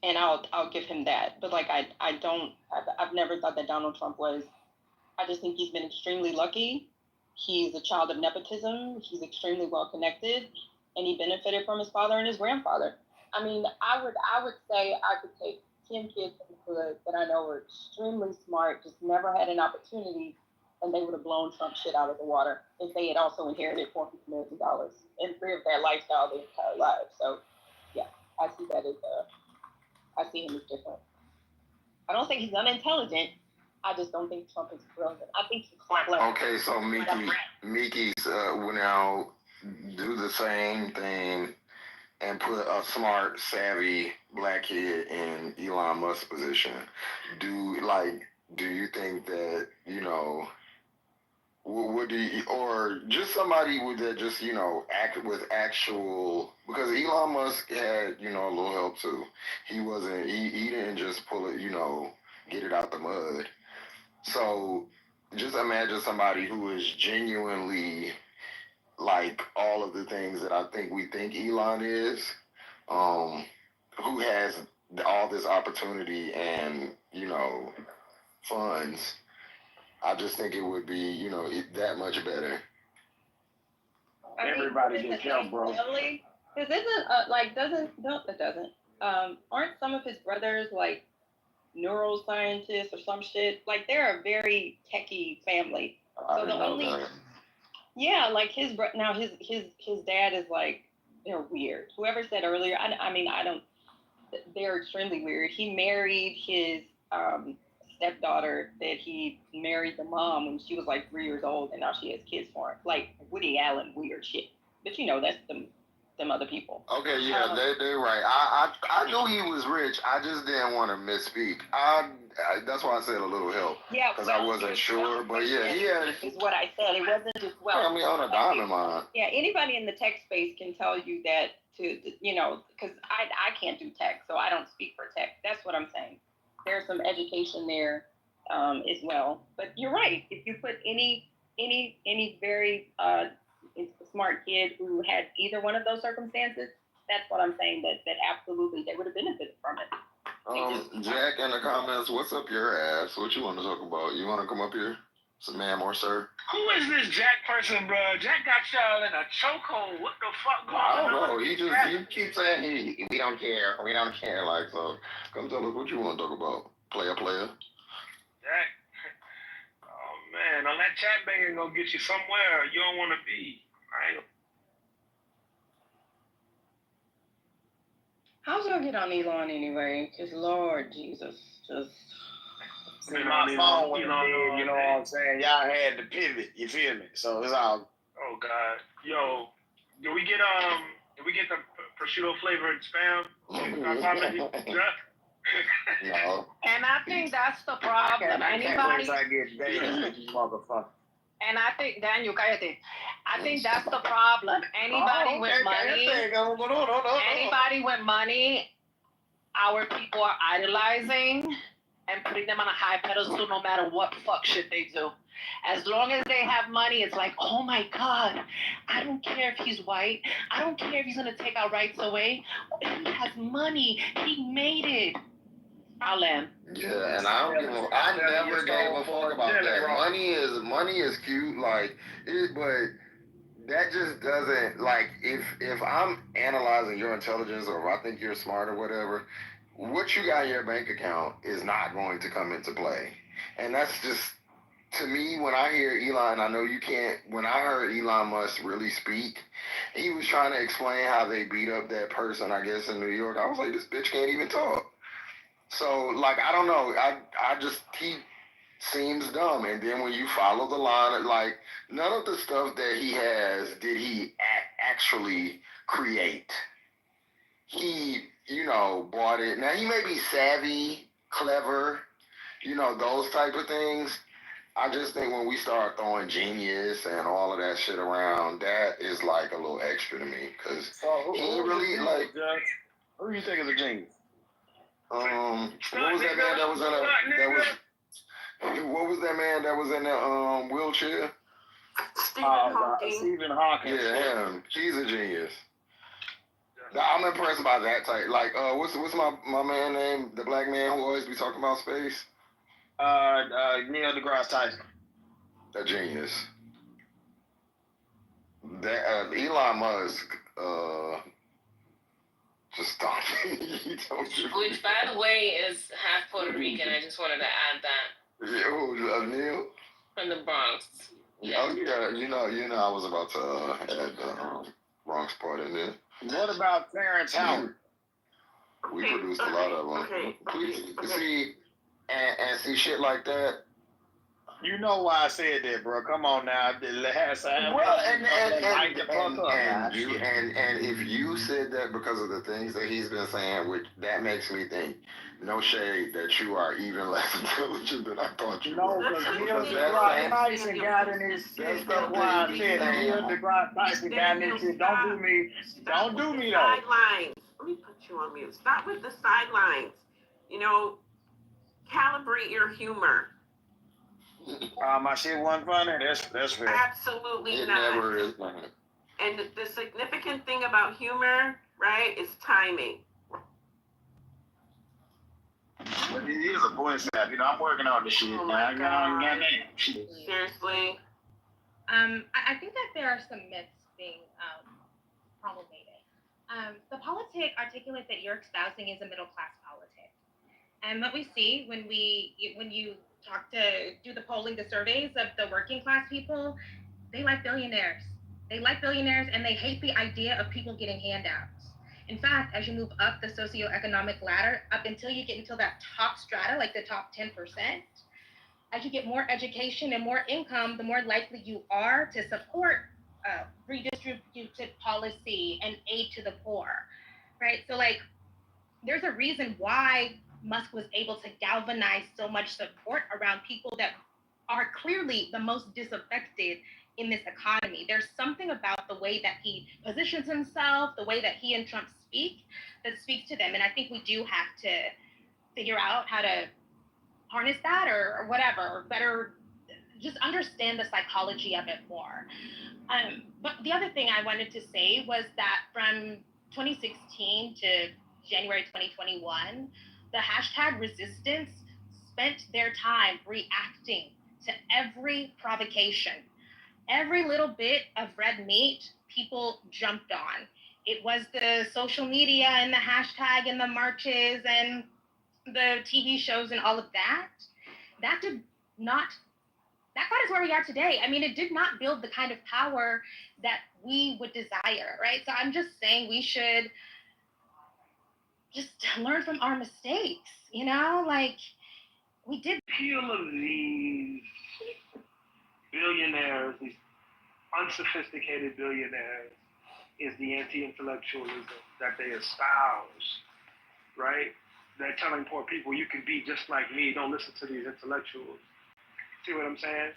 Speaker 18: and I'll give him that. But like I've never thought that Donald Trump was. I just think he's been extremely lucky. He's a child of nepotism. He's extremely well connected, and he benefited from his father and his grandfather. I mean, I would say I could take 10 kids from the hood that I know were extremely smart, just never had an opportunity, and they would have blown Trump shit out of the water if they had also inherited $400 million and lived that lifestyle their entire lives. So, yeah, I see that as I see him as different. I don't think he's unintelligent. I just don't think Trump is brilliant. I think he's clever.
Speaker 11: Okay, so Mickey's will now do the same thing and put a smart, savvy black kid in Elon Musk's position. Do you think that, would he, or just somebody with that just, act with actual, because Elon Musk had, a little help too. He didn't just pull it, get it out the mud. So just imagine somebody who is genuinely like all of the things that I think we think Elon is, who has all this opportunity and, funds. I just think it would be, that much better.
Speaker 19: Everybody gets help, bro.
Speaker 18: Because aren't some of his brothers like neuroscientists or some shit? Like they're a very techie family. So the only, yeah, like his dad is like, they're weird. Whoever said earlier, they're extremely weird. He married his stepdaughter that he married the mom when she was like 3 years old, and now she has kids for him. Like Woody Allen weird shit. But that's them other people.
Speaker 11: Okay, yeah, they're right. I knew he was rich. I just didn't want to misspeak. That's why I said a little help.
Speaker 18: Yeah,
Speaker 11: because I wasn't sure. But yeah,
Speaker 18: is what I said. It wasn't just
Speaker 11: I mean, on a diamond mine.
Speaker 18: Yeah, anybody in the tech space can tell you that because I can't do tech, so I don't speak for tech. That's what I'm saying. There's some education there as well. But you're right. If you put any very smart kid who had either one of those circumstances, that's what I'm saying. That absolutely they would have benefited from it.
Speaker 11: Jack in the comments, what's up your ass? What you want to talk about? You want to come up here? Ma'am or sir?
Speaker 21: Who is this Jack person, bro? Jack got y'all in a chokehold. What the fuck going on?
Speaker 11: I don't know. He keeps saying we don't care. We don't care. Like, so come tell us what you want to talk about. Player.
Speaker 21: Jack. Oh man, on that chat banging gonna get you somewhere you don't want to be. Right?
Speaker 18: How's it gonna get on Elon anyway? Because Lord Jesus, just.
Speaker 19: My phone went dead, you know what I'm saying? Y'all had to pivot, you feel me? So it's all.
Speaker 21: Oh God, yo, do we get the prosciutto flavored spam?
Speaker 11: No.
Speaker 13: And I think that's the problem. Anybody.
Speaker 19: I get motherfucker.
Speaker 13: And I think, Daniel, I think that's the problem. Anybody with money, our people are idolizing and putting them on a high pedestal no matter what fuck shit they do. As long as they have money, it's like, oh my God, I don't care if he's white. I don't care if he's going to take our rights away. He has money. He made it. I'll end.
Speaker 11: Yeah, and I never gave a fuck about that. Money is cute, like it, but that just doesn't, like, if I'm analyzing your intelligence or if I think you're smart or whatever, what you got in your bank account is not going to come into play. And that's just, to me, when I hear Elon, I know you can't, when I heard Elon Musk really speak, he was trying to explain how they beat up that person, I guess, in New York. I was like, this bitch can't even talk. So, like, I don't know. He seems dumb. And then when you follow the line, like, none of the stuff that he has did he actually create. He, bought it. Now, he may be savvy, clever, those type of things. I just think when we start throwing genius and all of that shit around, that is, like, a little extra to me. Because he ain't really, like...
Speaker 19: Who do you think is a genius?
Speaker 11: What was that man that was in what was that man that was in the wheelchair?
Speaker 22: Stephen Hawking.
Speaker 11: Yeah, him. He's a genius. I'm impressed by that type. Like, what's my man name? The black man who always be talking about space.
Speaker 22: Neil deGrasse Tyson.
Speaker 11: A genius. That Elon Musk. Just stop.
Speaker 17: Which, by the way, is half Puerto Rican. I just wanted to add that.
Speaker 11: Yeah, Neil
Speaker 17: from the Bronx.
Speaker 11: Yeah. Oh yeah, you know, I was about to add the Bronx part in there.
Speaker 22: What about Terrence Howard?
Speaker 11: We produced a lot of them. See, and see shit like that.
Speaker 22: You know why I said that, bro. Come on now.
Speaker 11: And if you said that because of the things that he's been saying, which that makes me think, no shade, that you are even less intelligent than I thought you were.
Speaker 22: No, because Neil deGrasse Tyson got in his shit. That's why I said Neil deGrasse Tyson got in his shit. Don't do me. Don't do me though.
Speaker 13: Sidelines. Let me put you on mute. Stop with the sidelines. You know, calibrate your humor.
Speaker 22: My shit wasn't funny. That's fair.
Speaker 13: Absolutely
Speaker 11: It
Speaker 13: not.
Speaker 11: never is funny.
Speaker 13: And the significant thing about humor, right, is timing.
Speaker 22: It is a voice app. You know, I'm working on this shit.
Speaker 13: Oh my God.
Speaker 14: Seriously. I think that there are some myths being promulgated. The politic articulate that you're espousing is a middle class politic. And what we see when you do the polling, the surveys of the working class people, they like billionaires. They like billionaires and they hate the idea of people getting handouts. In fact, as you move up the socioeconomic ladder, up until you get into that top strata, like the top 10%, as you get more education and more income, the more likely you are to support redistributed policy and aid to the poor, right? So like, there's a reason why Musk was able to galvanize so much support around people that are clearly the most disaffected in this economy. There's something about the way that he positions himself, the way that he and Trump speak, that speaks to them. And I think we do have to figure out how to harness that or whatever, or better just understand the psychology of it more. But the other thing I wanted to say was that from 2016 to January 2021, the hashtag resistance spent their time reacting to every provocation. Every little bit of red meat, people jumped on. It was the social media and the hashtag and the marches and the TV shows and all of that. That got us where we are today. I mean, it did not build the kind of power that we would desire, right? So I'm just saying we should just learn from our mistakes, you know? Like, we did.
Speaker 21: The appeal of these billionaires, these unsophisticated billionaires, is the anti-intellectualism that they espouse, right? They're telling poor people, you can be just like me, don't listen to these intellectuals. See what I'm saying?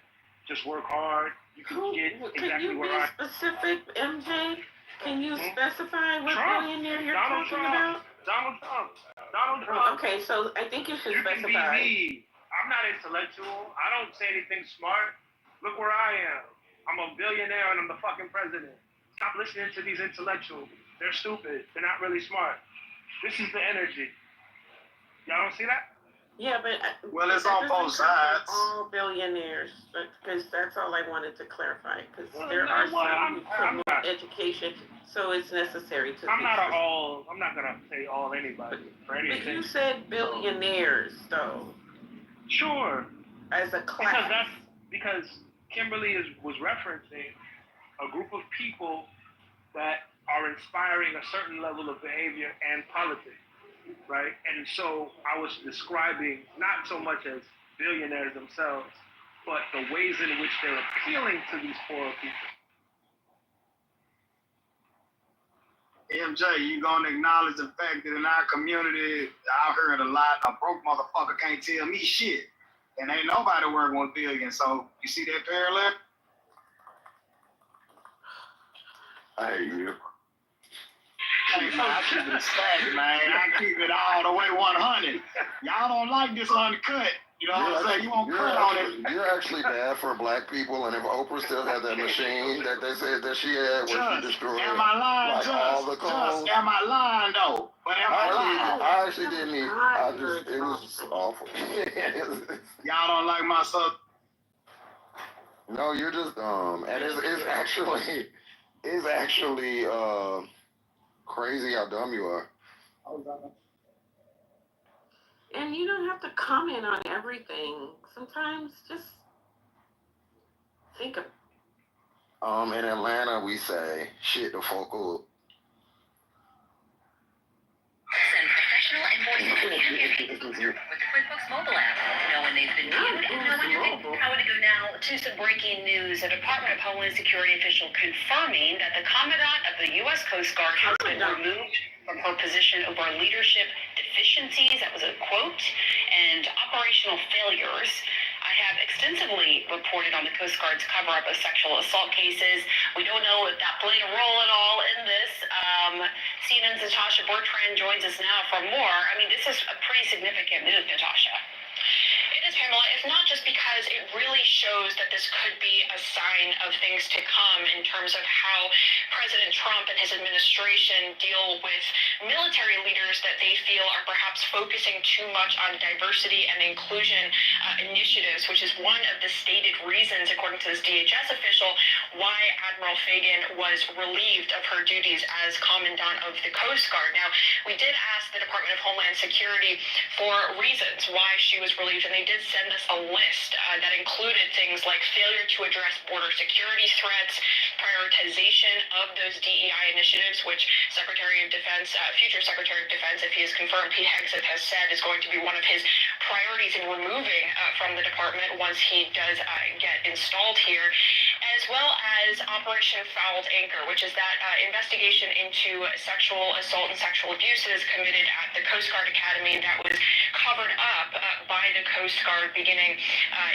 Speaker 21: Just work hard. You can get exactly where I...
Speaker 13: Can you be specific, MJ? Can you specify what billionaire you're talking about?
Speaker 21: Donald Trump.
Speaker 13: Okay, so I think you should specify.
Speaker 21: You can be me. I'm not intellectual. I don't say anything smart. Look where I am. I'm a billionaire and I'm the fucking president. Stop listening to these intellectuals. They're stupid. They're not really smart. This is the energy. Y'all don't see that?
Speaker 13: Yeah, but
Speaker 22: well, it's on both sides.
Speaker 13: All billionaires, because that's all I wanted to clarify. Because there are some who promote education, so it's necessary to.
Speaker 21: I'm not gonna say all anybody for anything.
Speaker 13: But you said billionaires, though.
Speaker 21: Sure.
Speaker 13: As a class.
Speaker 21: Because Kimberly was referencing a group of people that are inspiring a certain level of behavior and politics. Right? And so I was describing not so much as billionaires themselves, but the ways in which they're appealing to these poor people.
Speaker 22: MJ, you gonna acknowledge the fact that in our community, I heard a lot, a broke motherfucker can't tell me shit. And ain't nobody working with billions, so you see that parallel?
Speaker 11: I hate you.
Speaker 22: Hey, man, I keep it stacked, man. I keep it all the way 100. Y'all don't like this uncut.
Speaker 19: You know what I'm saying? You won't cut on it.
Speaker 11: You're actually bad for black people, and if Oprah still had that machine that they said that she had, where she destroyed
Speaker 19: am I lying,
Speaker 11: like all the clones.
Speaker 19: Am I lying though? But am I lying?
Speaker 11: I actually didn't even. It was awful.
Speaker 19: Y'all don't like my stuff.
Speaker 11: No, you're just dumb, and it's actually crazy how dumb you are.
Speaker 13: And you don't have to comment on everything. Sometimes just think of.
Speaker 11: In Atlanta, we say shit the fuck up.
Speaker 3: Send professional invoices with the QuickBooks mobile app. Know when they've been viewed and know when to pay. I want to go now to some breaking news. A Department of Homeland Security official confirming that the Commandant of the U.S. Coast Guard has been removed from her position over leadership deficiencies, that was a quote, and operational failures. I have extensively reported on the Coast Guard's cover-up of sexual assault cases. We don't know if that played a role at all in this. CNN's Natasha Bertrand joins us now for more. I mean, this is a pretty significant move, Natasha. It is, Pamela. It's not just because it really shows that this could be a sign of things to come in terms of how President Trump and his administration deal with military leaders that they feel are perhaps focusing too much on diversity and inclusion initiatives, which is one of the stated reasons, according to this DHS official, why Admiral Fagan was relieved of her duties as Commandant of the Coast Guard. Now, we did ask the Department of Homeland Security for reasons why she was relieved, and they did send us a list that included things like failure to address border security threats, prioritization of those DEI initiatives, which Secretary of Defense, future Secretary of Defense, if he is confirmed, Pete Hegseth has said is going to be one of his priorities in removing from the department once he does get installed here, as well as Operation Fouled Anchor, which is that investigation into sexual assault and sexual abuses committed at the Coast Guard Academy that was covered up by the Coast Guard beginning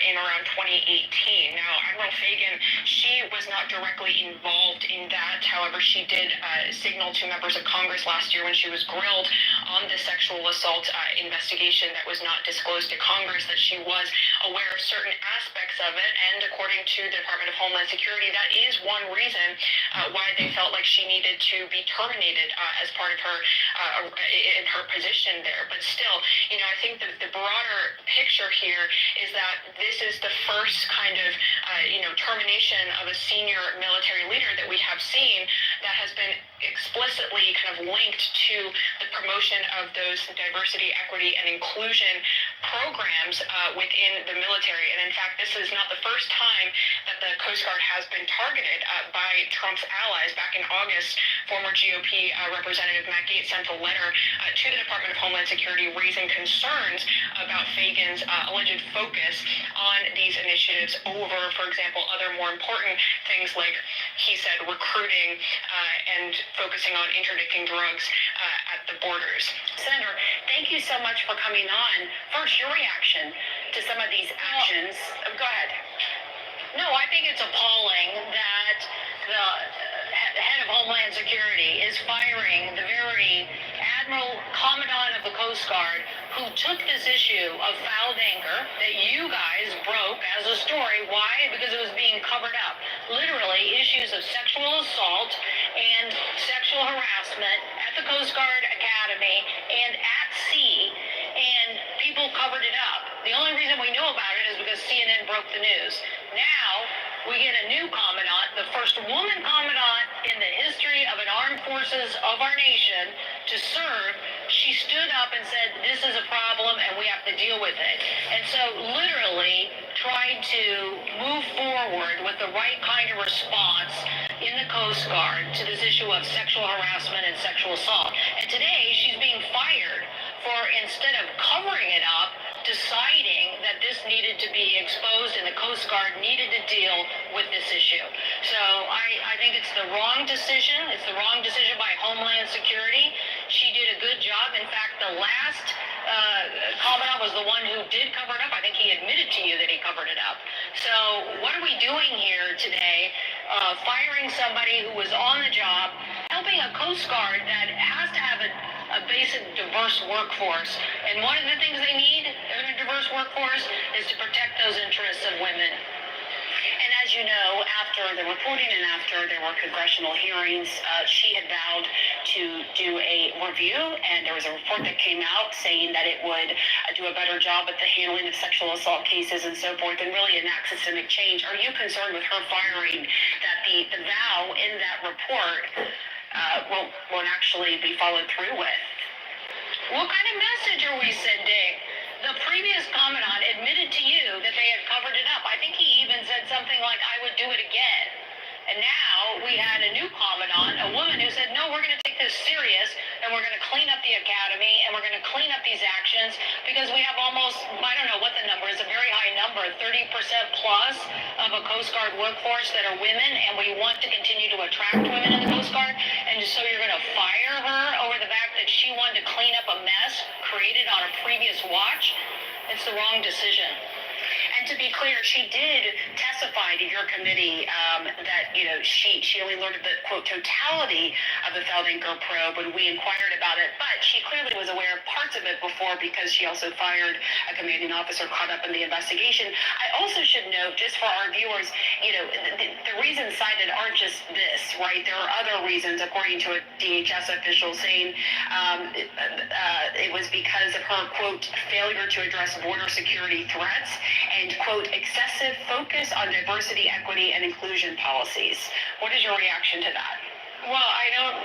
Speaker 3: in around 2018. Now, Admiral Fagan, she was not directly involved in that. However, she did signal to members of Congress last year when she was grilled on the sexual assault investigation that was not disclosed to Congress that she was aware of certain aspects of it. And according to the Department of Homeland Security, that is one reason why they felt like she needed to be terminated as part of her in her position there. But still, you know, I think the broader picture here is that this is the first kind of termination of a senior military leader that we have seen that has been explicitly kind of linked to the promotion of those diversity, equity, and inclusion programs within the military. And in fact, this is not the first time that the Coast Guard has been targeted by Trump's allies. Back in August, former GOP Representative Matt Gaetz sent a letter to the Department of Homeland Security raising concerns about Fagan's alleged focus on these initiatives over, for example, other more important things like, he said, recruiting and focusing on interdicting drugs at the borders. Senator, thank you so much for coming on. First, your reaction to some of these actions. Go ahead. No, I think it's appalling that the head of Homeland Security is firing the very Admiral Commandant of the Coast Guard who took this issue of fouled anchor that you guys broke as a story. Why? Because it was being covered up. Literally, issues of sexual assault and sexual harassment at the Coast Guard Academy and at sea, and people covered it up. The only reason we know about it is because CNN broke the news. Now, we get a new commandant, the first woman commandant in the history of an armed forces of our nation to serve. She stood up and said, this is a problem and we have to deal with it. And so literally tried to move forward with the right kind of response in the Coast Guard to this issue of sexual harassment and sexual assault. And today she's being fired for, instead of covering it up, deciding that this needed to be exposed and the Coast Guard needed to deal with this issue. So I think it's the wrong decision. It's the wrong decision by Homeland Security. She did a good job. In fact, the last Commandant was the one who did cover it up. I think he admitted to you that he covered it up. So what are we doing here today? Firing somebody who was on the job, helping a Coast Guard that has to have a a basic diverse workforce. And one of the things they need in a diverse workforce is to protect those interests of women. And as you know, after the reporting and after there were congressional hearings, she had vowed to do a review, and there was a report that came out saying that it would do a better job at the handling of sexual assault cases and so forth, and really enact systemic change. Are you concerned with her firing that the vow in that report won't actually be followed through with? What kind of message are we sending? The previous commandant admitted to you that they had covered it up. I think he even said something like, I would do it again. And now we had a new commandant, a woman who said, no, we're going to take this serious, and we're going to clean up the academy, and we're going to clean up these actions, because we have almost, I don't know what the number is, a very high number, 30% plus of a Coast Guard workforce that are women, and we want to continue to attract women in the Coast Guard, and so you're going to fire her over the fact that she wanted to clean up a mess created on a previous watch? It's the wrong decision. And to be clear, she did testify to your committee that, you know, she only learned the, quote, totality of the Feldinger probe when we inquired about it, but she clearly was aware of parts of it before, because she also fired a commanding officer caught up in the investigation. I also should note, just for our viewers, you know, the reasons cited aren't just this, right? There are other reasons, according to a DHS official, saying it was because of her, quote, failure to address border security threats, and, quote, excessive focus on diversity, equity, and inclusion policies. What is your reaction to that? Well, I don't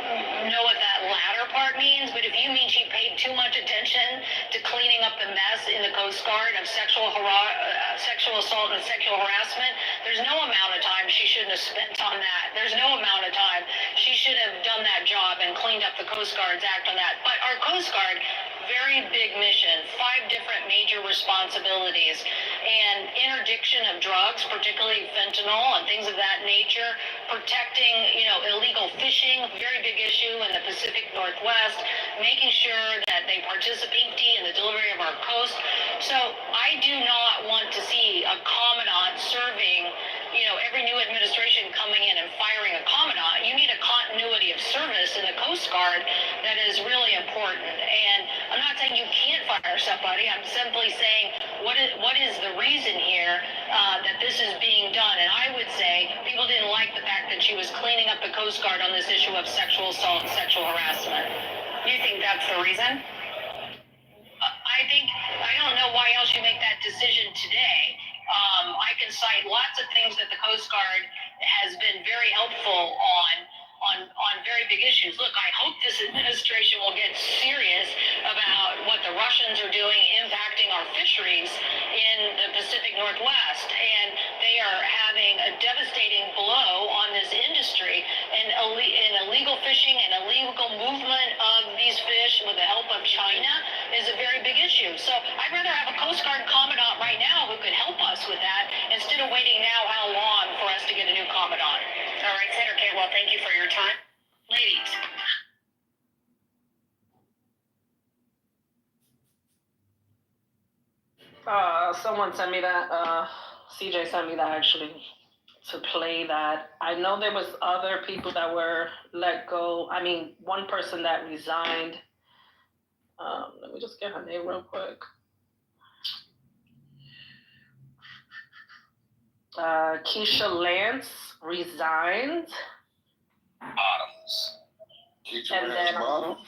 Speaker 3: know what that latter part means, but if you mean she paid too much attention to cleaning up the mess in the Coast Guard of sexual assault and sexual harassment, there's no amount of time she shouldn't have spent on that. There's no amount of time she should have done that job and cleaned up the Coast Guard's act on that. But our Coast Guard, very big mission, 5 different major responsibilities, and interdiction of drugs, particularly fentanyl and things of that nature, protecting, you know, illegal fishing, very big issue in the Pacific Northwest, making sure that they participate in the delivery of our coast. So I do not want to see a commandant serving, you know, every new administration coming in and firing a commandant. You need a continuity of service in the Coast Guard that is really important. And I'm not saying you can't fire somebody. I'm simply saying what is the reason here that this is being done. And I would say people didn't like the fact that she was cleaning up the Coast Guard on this issue of sexual assault and sexual harassment. You think that's the reason? I don't know why else you make that decision today. I can cite lots of things that the Coast Guard has been very helpful on very big issues. Look, I hope this administration will get serious about what the Russians are doing impacting our fisheries in the Pacific Northwest. And they are having a devastating blow on this industry, and illegal fishing and illegal movement of these fish with the help of China is a very big issue. So I'd rather have a Coast Guard commandant right now who could help us with that, instead of waiting now how long for us to get a new commandant. All right, Senator Cantwell, thank you for your time. Ladies.
Speaker 4: Someone sent me that, CJ sent me that actually, to play that. I know there was other people that were let go. I mean, one person that resigned. Let me just get her name real quick. Keisha Lance resigned.
Speaker 9: Bottoms.
Speaker 4: Keisha Lance Bottoms.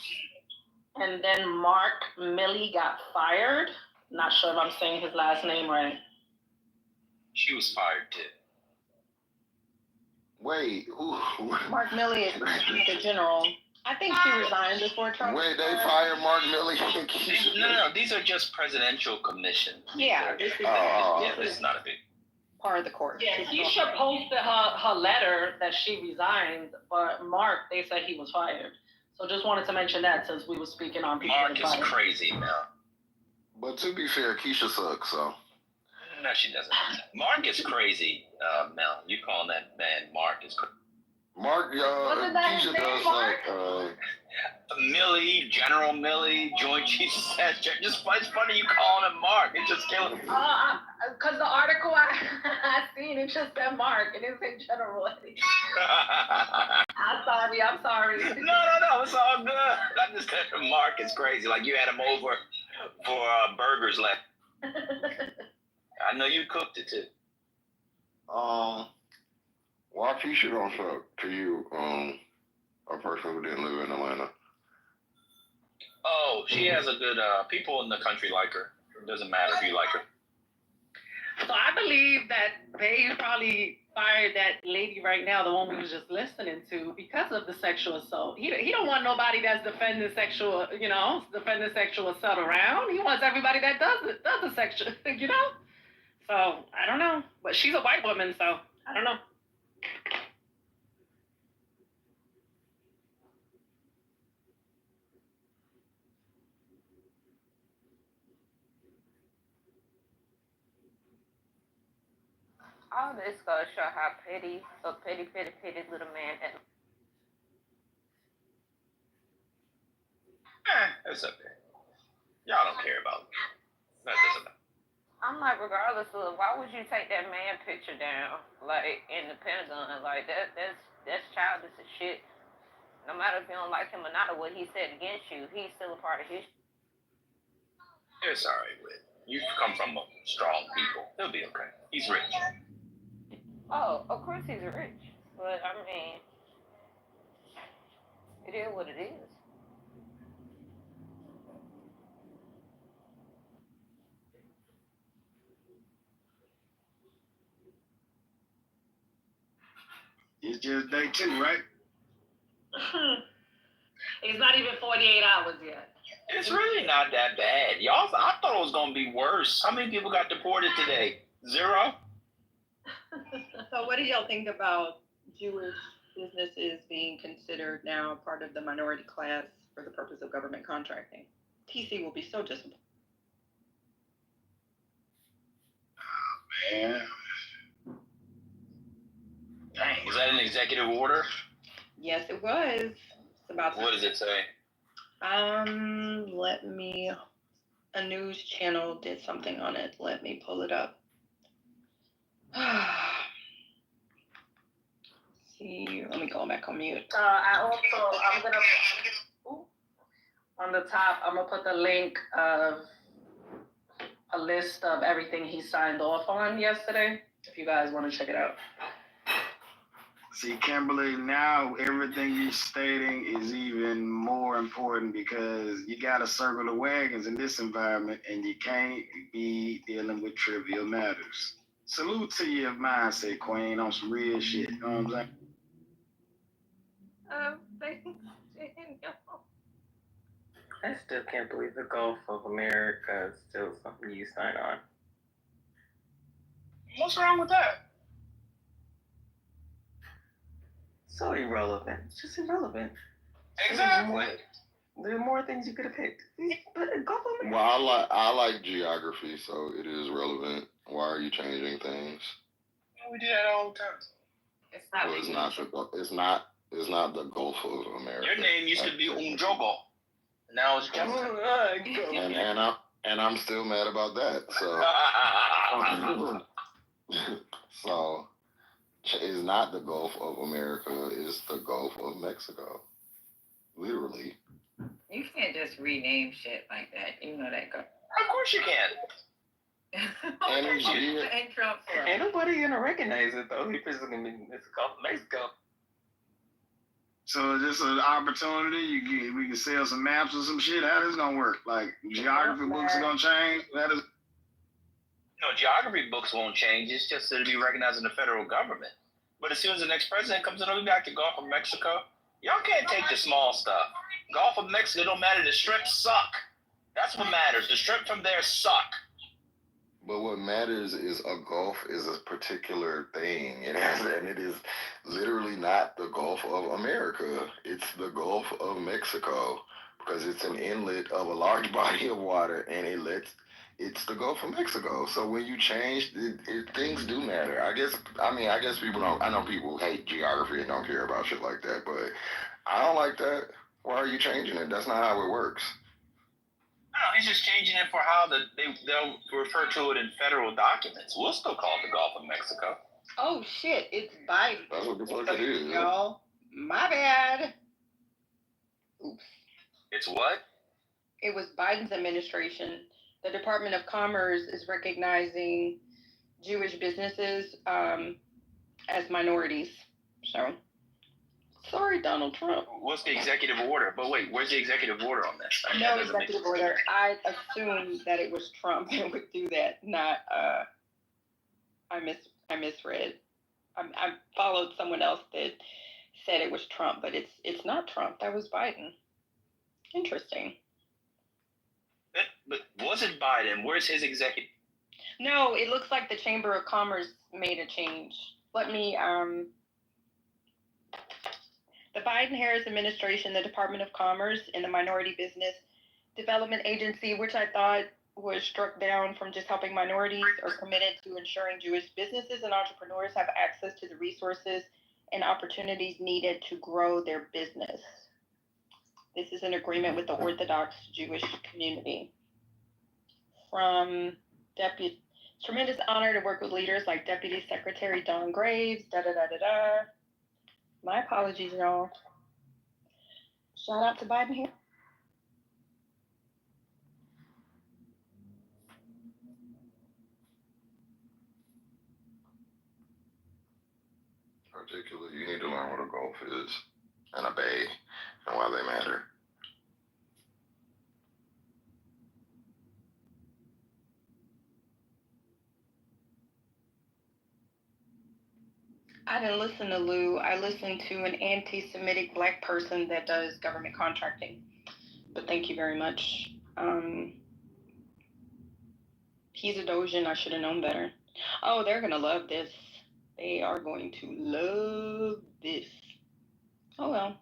Speaker 4: And then Mark Milley got fired. Not sure if I'm saying his last name right.
Speaker 6: She was fired too.
Speaker 2: Wait, who?
Speaker 18: Mark Milley is the general. I think she resigned before Trump.
Speaker 2: Wait, they fired Mark Milley?
Speaker 6: No, these are just presidential commissions.
Speaker 18: Yeah, this
Speaker 6: is not a big
Speaker 18: part of the court.
Speaker 4: Yeah, Keisha posted her letter that she resigned, but Mark, they said he was fired. So just wanted to mention that since we were speaking on people.
Speaker 6: Mark is crazy, Mel.
Speaker 2: But to be fair, Keisha sucks, so.
Speaker 6: No, she doesn't. Mark is crazy, Mel. You calling that man Mark is crazy.
Speaker 11: Mark,
Speaker 4: Wasn't that his
Speaker 11: Keisha
Speaker 4: name,
Speaker 11: does
Speaker 4: Mark?
Speaker 6: Millie, General Millie, Joint Chiefs of Staff. Just it's funny you calling him Mark. It just killing me.
Speaker 4: Because the article I seen, it just said Mark, and it said General. I'm sorry.
Speaker 6: No, it's all good. I just said Mark is crazy. Like you had him over for burgers left. I know you cooked it too.
Speaker 11: Why Keisha don't suck to you, a person who didn't live in Atlanta?
Speaker 6: Oh, she has a good. People in the country like her. It doesn't matter if you like her.
Speaker 13: So I believe that they probably fired that lady right now, the one we was just listening to, because of the sexual assault. He don't want nobody that's defending sexual assault around. He wants everybody that does the sexual, So I don't know, but she's a white woman, so I don't know.
Speaker 4: All this goes to show how petty little man is.
Speaker 6: It's okay. Y'all don't care about it. That doesn't matter.
Speaker 4: I'm like, regardless of, why would you take that man picture down, like, in the Pentagon? Like, that's childish as shit. No matter if you don't like him or not, or what he said against you, he's still a part of history.
Speaker 6: It's all right, Whit. You come from strong people. He'll be okay. He's rich.
Speaker 4: Oh, of course he's rich, but I mean, it is what it is.
Speaker 19: It's just day 2, right?
Speaker 4: It's not even 48 hours yet.
Speaker 6: It's really not that bad. Y'all, I thought it was going to be worse. How many people got deported today? 0?
Speaker 18: So what do y'all think about Jewish businesses being considered now part of the minority class for the purpose of government contracting? TC will be so disappointed.
Speaker 19: Man.
Speaker 6: Dang, was that an executive order?
Speaker 18: Yes, it was. It's about.
Speaker 6: What does it say?
Speaker 18: A news channel did something on it. Let me pull it up. See, let me go back on mute.
Speaker 13: On the top, I'm gonna put the link of a list of everything he signed off on yesterday, if you guys want to check it out.
Speaker 19: See, Kimberly, now everything you're stating is even more important because you got to circle the wagons in this environment and you can't be dealing with trivial matters. Salute to your mindset, Queen, on some real shit. You know what I'm saying?
Speaker 4: Thanks, Daniel.
Speaker 12: I still can't believe the Gulf of America is still something you sign on.
Speaker 6: What's wrong with that?
Speaker 12: So irrelevant. It's just irrelevant.
Speaker 6: Exactly.
Speaker 12: There are more things you could have picked. But Gulf of America.
Speaker 11: Well, I like geography, so it is relevant. Why are you changing things?
Speaker 6: We do that all the time.
Speaker 4: It's not.
Speaker 11: Well, it's not the Gulf of America.
Speaker 6: Your name used to be Umjogo. Now it's Justin.
Speaker 11: and I'm still mad about that. So it's not the Gulf of America, it's the Gulf of Mexico. Literally.
Speaker 1: You can't just rename shit like that. You know that.
Speaker 6: Of course you can.
Speaker 1: And Trump.
Speaker 12: Ain't nobody gonna recognize it though. It's Gulf of Mexico.
Speaker 19: So is this an opportunity? We can sell some maps or some shit. How this gonna work? Like geography books are gonna change?
Speaker 6: No, geography books won't change. It's just it'll be recognized in the federal government. But as soon as the next president comes in, we'll be back to Gulf of Mexico. Y'all can't take the small stuff. Gulf of Mexico don't matter. The strips suck. That's what matters. The strip from there suck.
Speaker 11: But what matters is a Gulf is a particular thing. And it is literally not the Gulf of America. It's the Gulf of Mexico. because it's an inlet of a large body of water, and it's the Gulf of Mexico. So when you change, things do matter. I guess people don't. I know people hate geography and don't care about shit like that, but I don't like that. Why are you changing it? That's not how it works.
Speaker 6: No, he's just changing it for how they'll refer to it in federal documents. We'll still call it the Gulf of Mexico.
Speaker 18: Oh shit, it's Biden.
Speaker 11: That's what the fuck it is.
Speaker 18: Y'all, my bad. Oops.
Speaker 6: It's what?
Speaker 18: It was Biden's administration. The Department of Commerce is recognizing Jewish businesses as minorities. So, sorry, Donald Trump.
Speaker 6: What's the executive order? But wait, where's the executive order on this? I mean,
Speaker 18: No executive order. I assumed that it was Trump that would do that, not I misread. I followed someone else that said it was Trump, but it's not Trump. That was Biden. Interesting.
Speaker 6: But was it Biden? Where's his executive?
Speaker 18: No, it looks like the Chamber of Commerce made a change. Let me the Biden-Harris administration, the Department of Commerce, and the Minority Business Development Agency, which I thought was struck down from just helping minorities, are committed to ensuring Jewish businesses and entrepreneurs have access to the resources and opportunities needed to grow their business. This is an agreement with the Orthodox Jewish community. From tremendous honor to work with leaders like Deputy Secretary Don Graves, My apologies, y'all. Shout out to Biden here.
Speaker 11: Particularly, you need to learn what a Gulf is and a bay and why they matter.
Speaker 18: I didn't listen to Lou. I listened to an anti-Semitic black person that does government contracting. But thank you very much. He's a Dojan. I should have known better. Oh, they're going to love this. They are going to love this. Oh, well.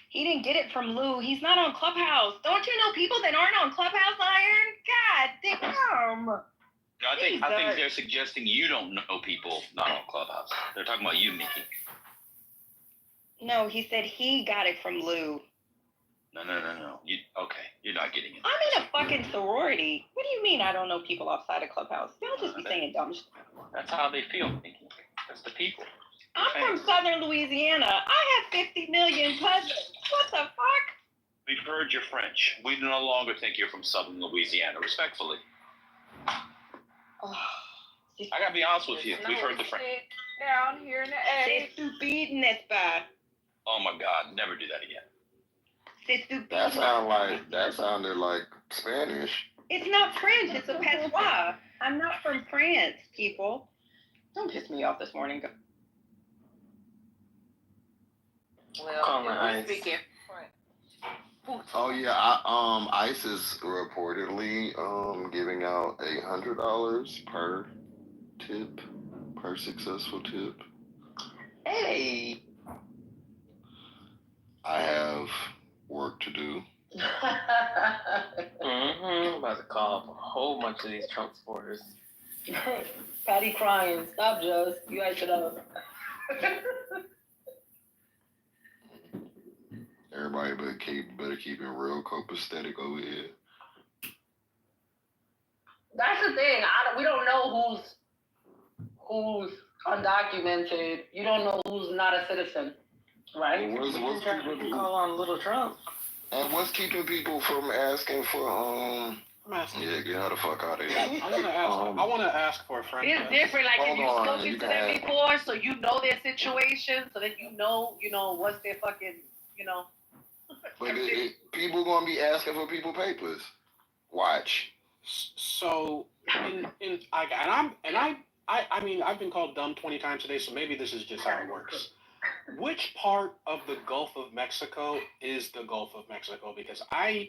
Speaker 18: He didn't get it from Lou. He's not on Clubhouse. Don't you know people that aren't on Clubhouse, Iron? God damn.
Speaker 6: I think they're suggesting you don't know people not on Clubhouse. They're talking about you, Mickey.
Speaker 18: No, he said he got it from Lou.
Speaker 6: No. You're not getting it.
Speaker 18: I'm in a fucking sorority. What do you mean I don't know people outside of Clubhouse? Y'all just be saying dumb shit.
Speaker 6: That's how they feel, Mickey. That's the people.
Speaker 18: I'm from Southern Louisiana. I have 50 million cousins. What the fuck?
Speaker 6: We've heard you're French. We no longer think you're from Southern Louisiana, respectfully.
Speaker 18: Oh,
Speaker 6: I gotta be honest with you. We've heard the French.
Speaker 4: Down here in the A.
Speaker 18: C'est stupide, n'est-ce pas?
Speaker 6: Oh my God, never do that again.
Speaker 18: C'est stupide.
Speaker 11: That sounded like Spanish.
Speaker 18: It's not French, it's a patois. I'm not from France, people. Don't piss me off this morning.
Speaker 12: Call my ICE.
Speaker 11: Oh yeah, ICE is reportedly giving out $100 per tip, per successful tip.
Speaker 18: Hey.
Speaker 11: I have work to do.
Speaker 12: I'm about to call up a whole bunch of these Trump supporters.
Speaker 18: Patty crying. Stop, Just. You guys shut up.
Speaker 11: Everybody better keep it real copacetic over here.
Speaker 18: That's the thing. We don't know who's undocumented. You don't know who's not a citizen, right?
Speaker 11: What's keeping
Speaker 12: Call on little Trump.
Speaker 11: And what's keeping people from asking for Yeah, get her the fuck out of here.
Speaker 5: I want to ask for a friend.
Speaker 8: It's different. Like if you've spoken
Speaker 11: you
Speaker 8: to
Speaker 11: can
Speaker 8: them
Speaker 11: ask.
Speaker 8: before, so you know their situation, so that you know what's their fucking,
Speaker 11: But people gonna be asking for people papers. Watch.
Speaker 5: So, I mean, I've been called dumb 20 times today, so maybe this is just how it works. Which part of the Gulf of Mexico is the Gulf of Mexico? Because I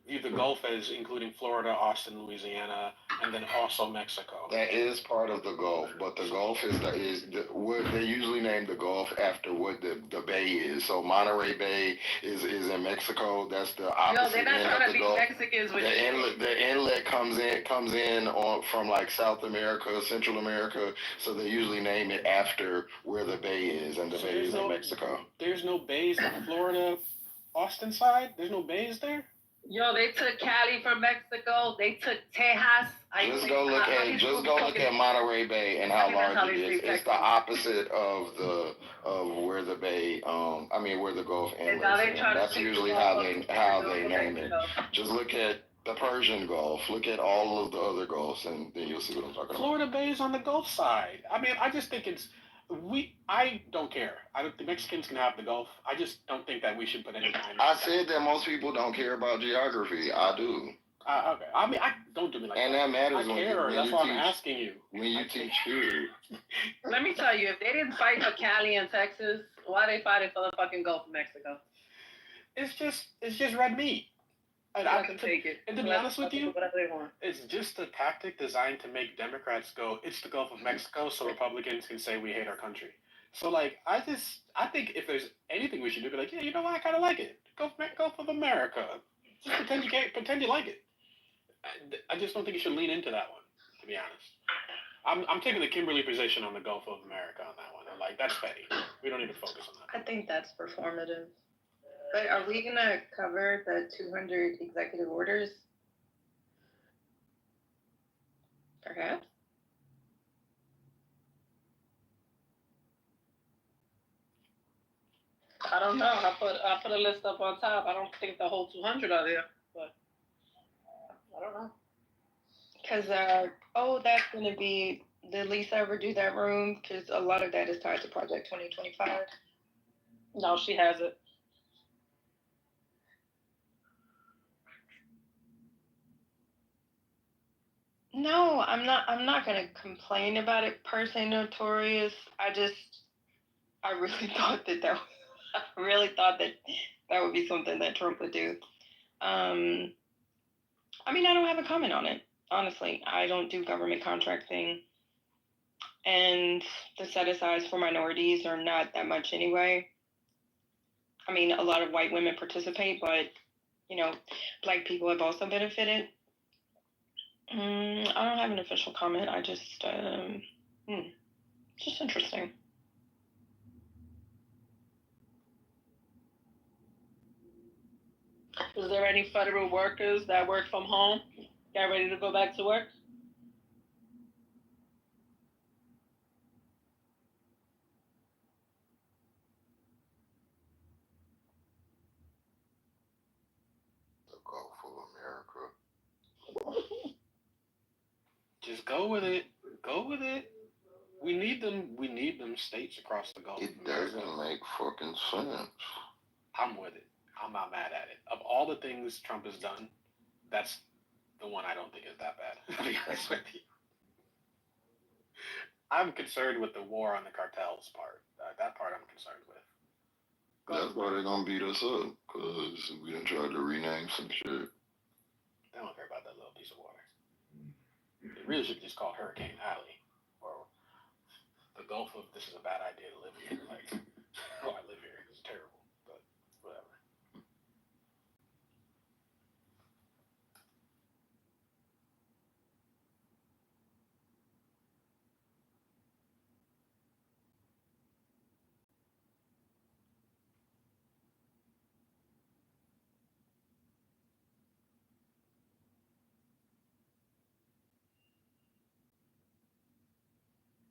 Speaker 5: view the Gulf as including Florida, Austin, Louisiana, and then also Mexico.
Speaker 11: That is part of the Gulf, but the Gulf what they usually name the Gulf after what the bay is. So Monterey Bay is in Mexico. That's the opposite
Speaker 8: they're not
Speaker 11: end
Speaker 8: trying
Speaker 11: of
Speaker 8: to
Speaker 11: the
Speaker 8: be
Speaker 11: Gulf.
Speaker 8: Mexicans with shit.
Speaker 11: The inlet comes in from like South America, Central America. So they usually name it after where the bay is, and the bay is in Mexico.
Speaker 5: There's no bays in Florida, Austin side. There's no bays there.
Speaker 8: Yo, they took Cali from Mexico. They took Tejas.
Speaker 11: Just go look at Monterey Bay and how large it is. It's the opposite of where the bay, where the Gulf inlets. That's usually how they name it. Just look at the Persian Gulf. Look at all of the other Gulfs, and then you'll see what I'm talking about.
Speaker 5: Florida Bay is on the Gulf side. I mean, I just think I don't care. The Mexicans can have the Gulf. I just don't think that we should put any kind of...
Speaker 11: I said that most people don't care about geography. I do.
Speaker 5: Okay. I mean, don't do me like that.
Speaker 11: And that matters
Speaker 5: I care. That's why I'm asking you.
Speaker 11: When you teach here.
Speaker 8: Let me tell you, if they didn't fight for Cali and Texas, why are they fighting for the fucking Gulf of Mexico?
Speaker 5: It's just red meat. And
Speaker 8: I can take it.
Speaker 5: And to be honest with you, it's just a tactic designed to make Democrats go, it's the Gulf of Mexico, so Republicans can say we hate our country. So, like, I think if there's anything we should do, be like, yeah, you know what, I kind of like it. Gulf of America. Just pretend you like it. I just don't think you should lean into that one, to be honest. I'm taking the Kimberly position on the Gulf of America on that one. I'm like, that's petty. We don't need to focus on that.
Speaker 18: I think that's performative. But are we gonna cover the 200 executive orders? Perhaps.
Speaker 8: I don't know. I put a list up on top. I don't think the whole 200 are there, but I don't know.
Speaker 18: Because that's gonna be. Did Lisa ever do that room? Because a lot of that is tied to Project 2025.
Speaker 8: No, she hasn't.
Speaker 18: No, I'm not gonna complain about it per se, Notorious. I really thought that would be something that Trump would do. I don't have a comment on it. Honestly, I don't do government contracting, and the set-asides for minorities are not that much anyway. I mean, a lot of white women participate, but, Black people have also benefited. I don't have an official comment. I just, just interesting.
Speaker 8: Is there any federal workers that work from home got ready to go back to work?
Speaker 11: The Gulf of America.
Speaker 5: Just go with it. Go with it. We need them states across the Gulf.
Speaker 11: It doesn't make fucking sense.
Speaker 5: I'm with it. I'm not mad at it. Of all the things Trump has done, that's the one I don't think is that bad, to be honest with you. I'm concerned with the war on the cartels part. That part I'm concerned with.
Speaker 11: That's why they're gonna beat us up, because we done tried to rename some shit.
Speaker 5: They don't care about that little piece of water. They really should just call Hurricane Alley, or the Gulf of this is a bad idea to live here. Like, I live here. It's terrible, but whatever.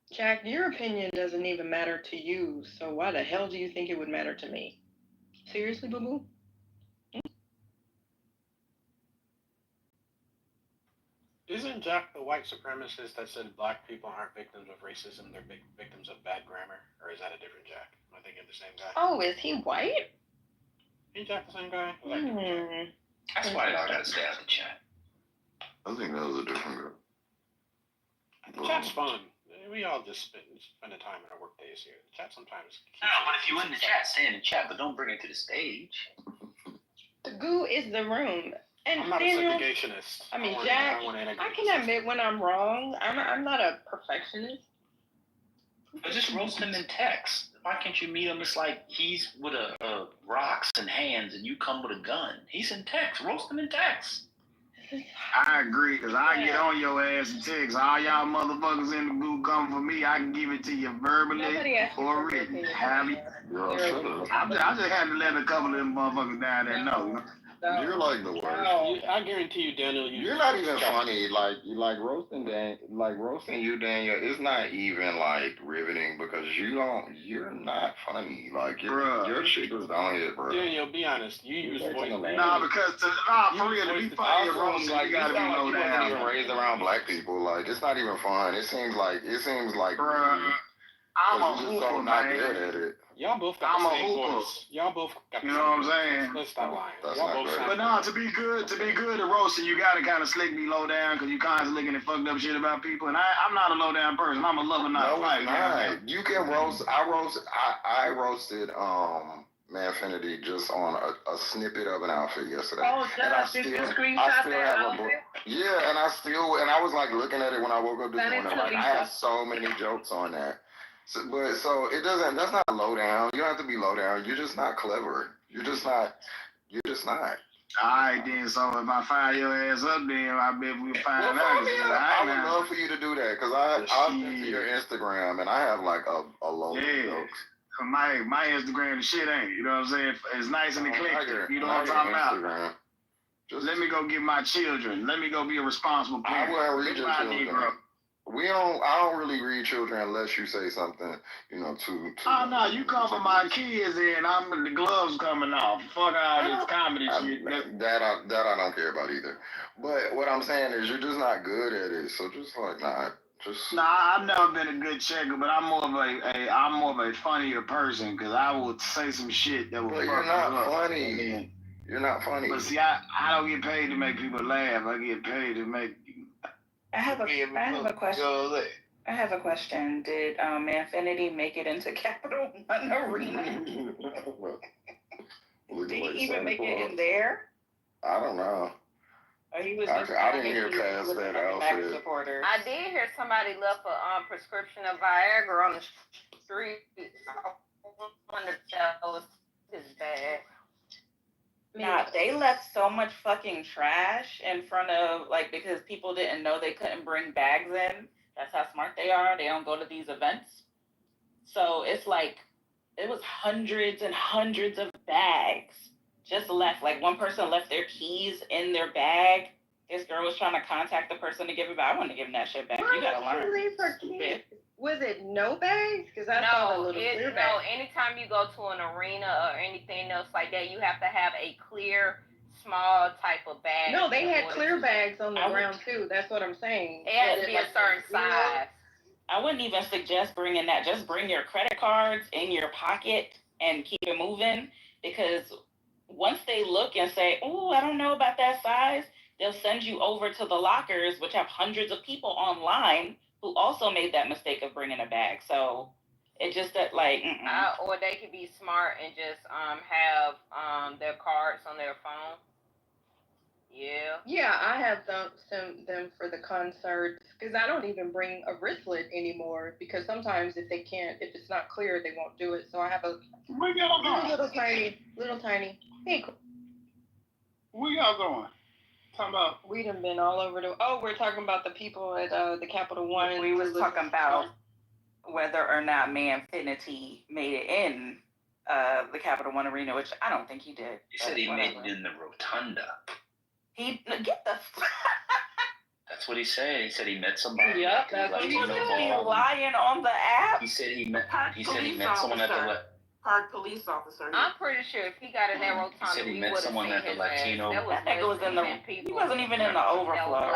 Speaker 18: Jack, your opinion doesn't even matter to you, so why the hell do you think it would matter to me? Seriously, boo-boo?
Speaker 5: Isn't Jack the white supremacist that said black people aren't victims of racism, they're victims of bad grammar? Or is that a different Jack? Am I thinking of the same guy?
Speaker 18: Oh, is he white?
Speaker 5: Ain't Jack the same guy?
Speaker 6: That's why y'all gotta stay out of the chat.
Speaker 11: I think that was a different guy.
Speaker 5: The chat's fun. We all just spend the time in our work days here. The chat sometimes...
Speaker 6: No, but if you're in the chat, stay in the chat, but don't bring it to the stage.
Speaker 18: The goo is the room.
Speaker 8: And
Speaker 5: I'm not
Speaker 8: Daniel,
Speaker 5: a segregationist.
Speaker 8: I mean,
Speaker 5: want-
Speaker 8: Jack,
Speaker 5: want to integrate
Speaker 8: I
Speaker 5: the
Speaker 8: can
Speaker 5: system.
Speaker 8: admit when I'm wrong. I'm not a perfectionist.
Speaker 16: But just roast him in text. Why can't you meet him? It's like he's with a rocks and hands, and you come with a gun. He's in text. Roast him in text.
Speaker 22: I agree, because I get on your ass and text. All y'all motherfuckers in the group come for me. I can give it to you verbally or written. Have you? I just had to let a couple of them motherfuckers down there know.
Speaker 2: You're like the worst.
Speaker 5: I guarantee you, Daniel.
Speaker 2: You're not even funny. Like roasting you, Daniel. It's not even like riveting because you're not funny. Like your shit is on here, bro.
Speaker 5: Daniel, be honest. You use voice.
Speaker 22: For real, to be funny, roasting, you gotta be low down.
Speaker 2: Even raised around black people, like it's not even fun. It seems like,
Speaker 22: Bruh, I'm a
Speaker 2: you're just so
Speaker 22: hooper,
Speaker 2: not
Speaker 22: man.
Speaker 2: good at it.
Speaker 5: Y'all both got
Speaker 22: I'm
Speaker 5: the
Speaker 22: a
Speaker 5: same
Speaker 22: hooper.
Speaker 5: voice. Y'all both got the
Speaker 22: You
Speaker 5: same
Speaker 22: know what I'm
Speaker 5: voice.
Speaker 22: saying?
Speaker 5: Let's stop lying.
Speaker 2: That's
Speaker 5: Y'all
Speaker 2: not
Speaker 5: both
Speaker 2: great.
Speaker 5: sound.
Speaker 22: But no, to be good at roasting, you gotta kind of slick me low down because you constantly looking at fucked up shit about people. And I'm not a low down person. I'm a lover, not a fighter.
Speaker 2: Not. You can roast. I roasted Manfinity just on a snippet of an outfit yesterday.
Speaker 8: Oh,
Speaker 2: and I
Speaker 8: Josh, did you
Speaker 2: still
Speaker 8: screenshot that
Speaker 2: have
Speaker 8: outfit?
Speaker 2: Yeah, and I was like looking at it when I woke up this
Speaker 8: Send it
Speaker 2: morning.
Speaker 8: to
Speaker 2: Like I
Speaker 8: Lisa.
Speaker 2: have so many jokes on that. So it doesn't. That's not low down. You don't have to be low down. You're just not clever. You're just not.
Speaker 22: Alright then, so if I fire your ass up, then I bet we'll find out.
Speaker 2: I would love for you to do that because I've been to your Instagram and I have like a load of jokes.
Speaker 22: My Instagram, the shit ain't. You know what I'm saying? It's nice and eclectic. You know what I'm talking about? Let me go get my children. Let me go be a responsible parent.
Speaker 2: I wouldn't read your children. I don't really read children unless you say something, too.
Speaker 22: Oh no, you come for my kids and the gloves coming off. Fuck all this comedy shit.
Speaker 2: That I don't care about either. But what I'm saying is you're just not good at it. So just like
Speaker 22: I've never been a good checker, but I'm more of a funnier person because I will say some shit that will fuck
Speaker 2: you're not
Speaker 22: you up.
Speaker 2: funny. You're not funny.
Speaker 22: But see, I don't get paid to make people laugh. I get paid to make.
Speaker 20: I have a question. I have a question. Did Manfinity make it into Capital One Arena? Did he even make it in there?
Speaker 2: I don't know.
Speaker 20: Or he was
Speaker 2: I didn't hear past that outfit.
Speaker 20: Supporter.
Speaker 4: I did hear somebody left a prescription of Viagra on the street. I wanted to tell us his bad.
Speaker 20: Nah, they left so much fucking trash in front of, because people didn't know they couldn't bring bags in. That's how smart they are. They don't go to these events. So it's like, it was hundreds and hundreds of bags just left. Like, one person left their keys in their bag. This girl was trying to contact the person to give it back. I wouldn't have given that shit back. You gotta learn.
Speaker 18: Leave her keys? Was it no bags? Because I saw the little clear
Speaker 4: No,
Speaker 18: bag.
Speaker 4: anytime you go to an arena or anything else like that, you have to have a clear, small type of bag.
Speaker 18: No, they had clear bags on the ground too. That's what I'm saying.
Speaker 4: It has to be a certain size.
Speaker 20: I wouldn't even suggest bringing that. Just bring your credit cards in your pocket and keep it moving. Because once they look and say, "Oh, I don't know about that size," they'll send you over to the lockers, which have hundreds of people online who also made that mistake of bringing a bag. So it just that
Speaker 4: or they could be smart and just have their cards on their phone. Yeah.
Speaker 18: Yeah, I have them for the concerts because I don't even bring a wristlet anymore because sometimes if it's not clear, they won't do it. So I have a little tiny. Hey,
Speaker 22: where y'all going? Talking about?
Speaker 18: We done been all over we're talking about the people at the Capital One.
Speaker 20: We was talking about whether or not Manfinity made it in the Capital One Arena, which I don't think he did.
Speaker 16: He said he made it in the rotunda.
Speaker 20: He get the.
Speaker 16: That's what he said. He said he met somebody.
Speaker 20: Yep, that's what he said. Lying on the app.
Speaker 16: He said he met someone at the.
Speaker 20: Park police officer.
Speaker 4: I'm pretty sure if he got in that rotunda,
Speaker 16: he said he met someone at the Latino.
Speaker 20: That nigga was in the. He wasn't even in the overflow.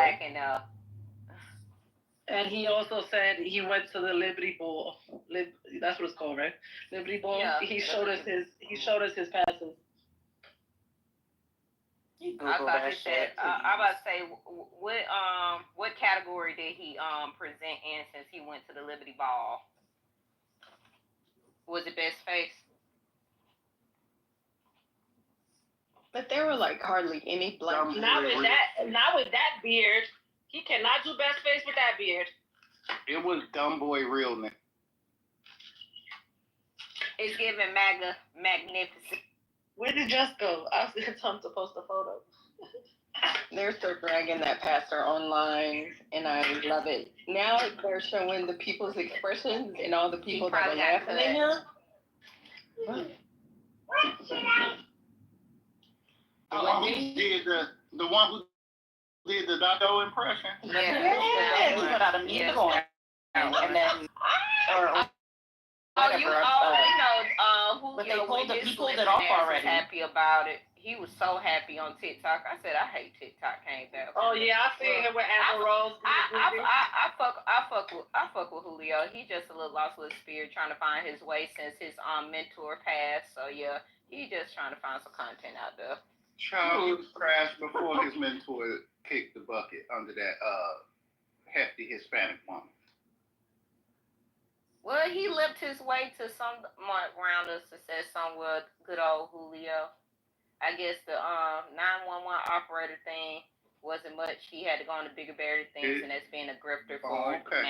Speaker 8: And he also said he went to the Liberty Bowl. That's what it's called, right? Liberty Bowl.
Speaker 4: Yeah,
Speaker 8: he showed us his passes.
Speaker 4: I thought he said. I about to say, what category did he present in since he went to the Liberty Ball? Was it best face?
Speaker 18: But there were like hardly any black people.
Speaker 8: Not with that beard. He cannot do best face with that beard.
Speaker 10: It was dumb boy realness.
Speaker 4: It's giving MAGA magnificent.
Speaker 8: Where did Just go? I was going to tell him to post a photo.
Speaker 18: They're still dragging that pastor online, and I love it. Now they're showing the people's expressions and all the people that were laughing at him.
Speaker 10: The one who did the Dado impression.
Speaker 13: Yeah. He put out a music on, and then
Speaker 4: But
Speaker 13: they pulled it off already.
Speaker 4: Happy about it. He was so happy on TikTok. I said, I hate TikTok. Came back.
Speaker 8: Oh yeah, I seen him with Apple Rose.
Speaker 4: I fuck with Julio. He just a little lost with his spirit, trying to find his way since his mentor passed. So yeah, he just trying to find some content out there.
Speaker 10: Child crashed before his mentor kicked the bucket under that hefty Hispanic woman.
Speaker 4: Well, he limped his way to some round of success somewhere. Good old Julio. I guess the 911 operator thing wasn't much. He had to go on the bigger, better things, and that's being a grifter for it.
Speaker 10: Okay.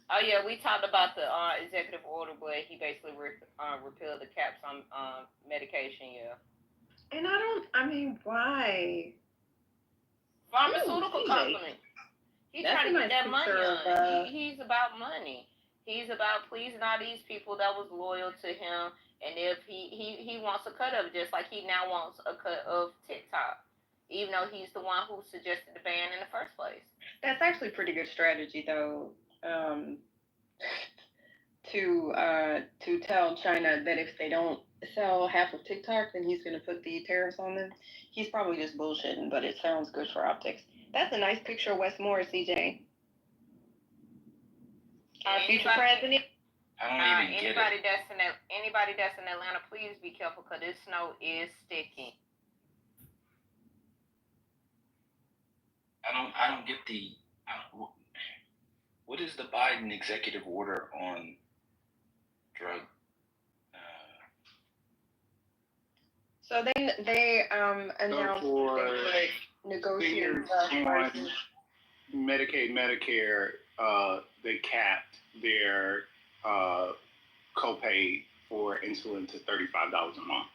Speaker 4: Oh yeah, we talked about the executive order, but he basically repealed the caps on medication. Yeah.
Speaker 18: And why?
Speaker 4: Pharmaceutical company. He's trying to get that money on. He's about money. He's about pleasing all these people that was loyal to him. And if he wants a cut of it, just like he now wants a cut of TikTok, even though he's the one who suggested the ban in the first place.
Speaker 18: That's actually pretty good strategy, though. To tell China that if they don't sell half of TikTok, then he's going to put the tariffs on them. He's probably just bullshitting, but it sounds good for optics. That's a nice picture of Westmore, CJ. Our future president.
Speaker 16: I don't even get it.
Speaker 4: Anybody that's in Atlanta, please be careful because this snow is sticking.
Speaker 16: I don't get what is the Biden executive order on drug?
Speaker 18: So they announced they would negotiate prices.
Speaker 10: Medicaid, Medicare, they capped their copay for insulin to $35 a month.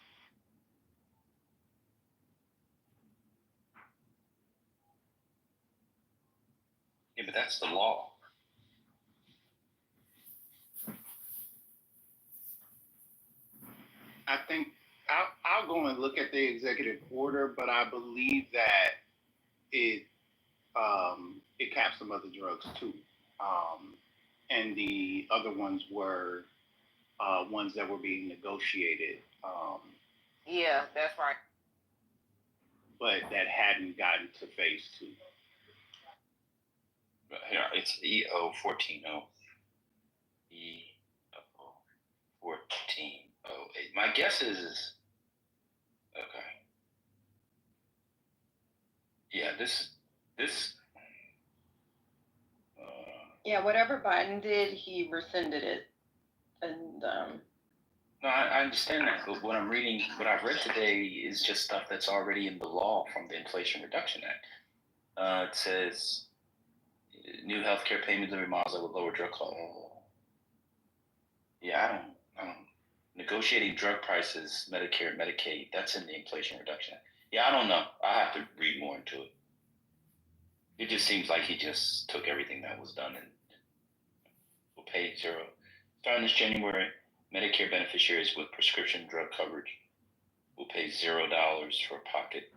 Speaker 16: Yeah, but that's the law.
Speaker 10: I think I'll go and look at the executive order, but I believe that it caps some other drugs too. And the other ones were ones that were being negotiated.
Speaker 4: Yeah, that's right.
Speaker 10: But that hadn't gotten to phase 2.
Speaker 16: Here, it's EO 1408. EO 1408. My guess is okay. Yeah, this.
Speaker 18: Yeah, whatever Biden did, he rescinded it, and.
Speaker 16: No, I understand that, but what I've read today is just stuff that's already in the law from the Inflation Reduction Act. It says new healthcare payment limit models that would lower drug costs. Yeah, I don't. Negotiating drug prices, Medicare and Medicaid, that's in the Inflation Reduction Act. Yeah, I don't know. I have to read more into it. It just seems like he just took everything that was done and will pay zero. Starting this January, Medicare beneficiaries with prescription drug coverage will pay $0 for pocket.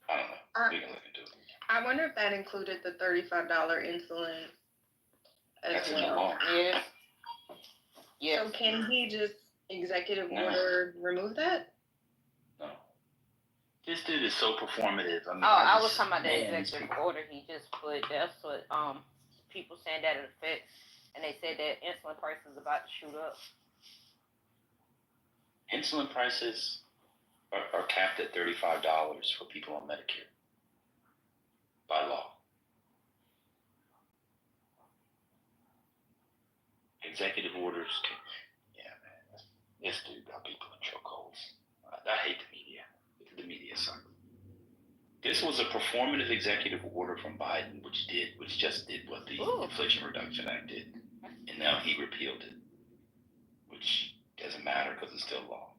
Speaker 16: I don't know. We can look into it.
Speaker 18: I wonder if that included the $35 insulin as
Speaker 16: That's
Speaker 18: well.
Speaker 16: in the law.
Speaker 4: Yes. Yes.
Speaker 18: So can he just executive order remove that?
Speaker 16: No. This dude is so performative.
Speaker 4: I was talking about the executive order he just put. That's what people saying that it affects, and they said that insulin prices is about to shoot up.
Speaker 16: Insulin prices are capped at $35 for people on Medicare. by law. Executive orders can, yeah, man. This dude got people in chokeholds. I hate the media. The media sucks. This was a performative executive order from Biden, which just did what the Inflation Reduction Act did, and now he repealed it, which doesn't matter because it's still law.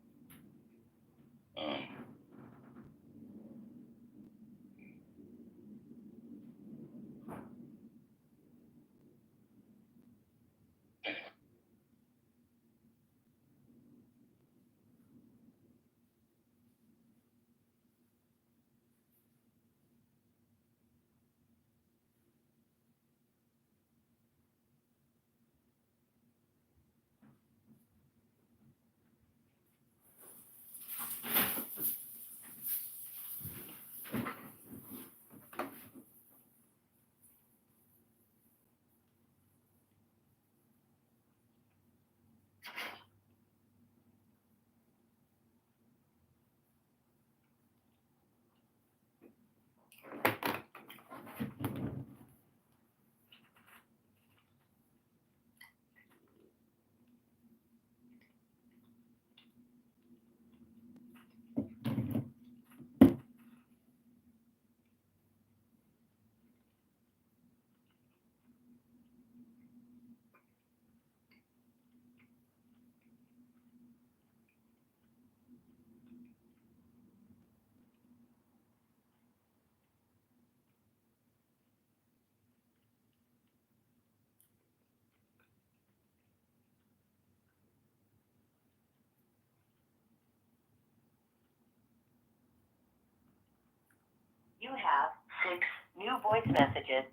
Speaker 3: You have 6 new voice messages.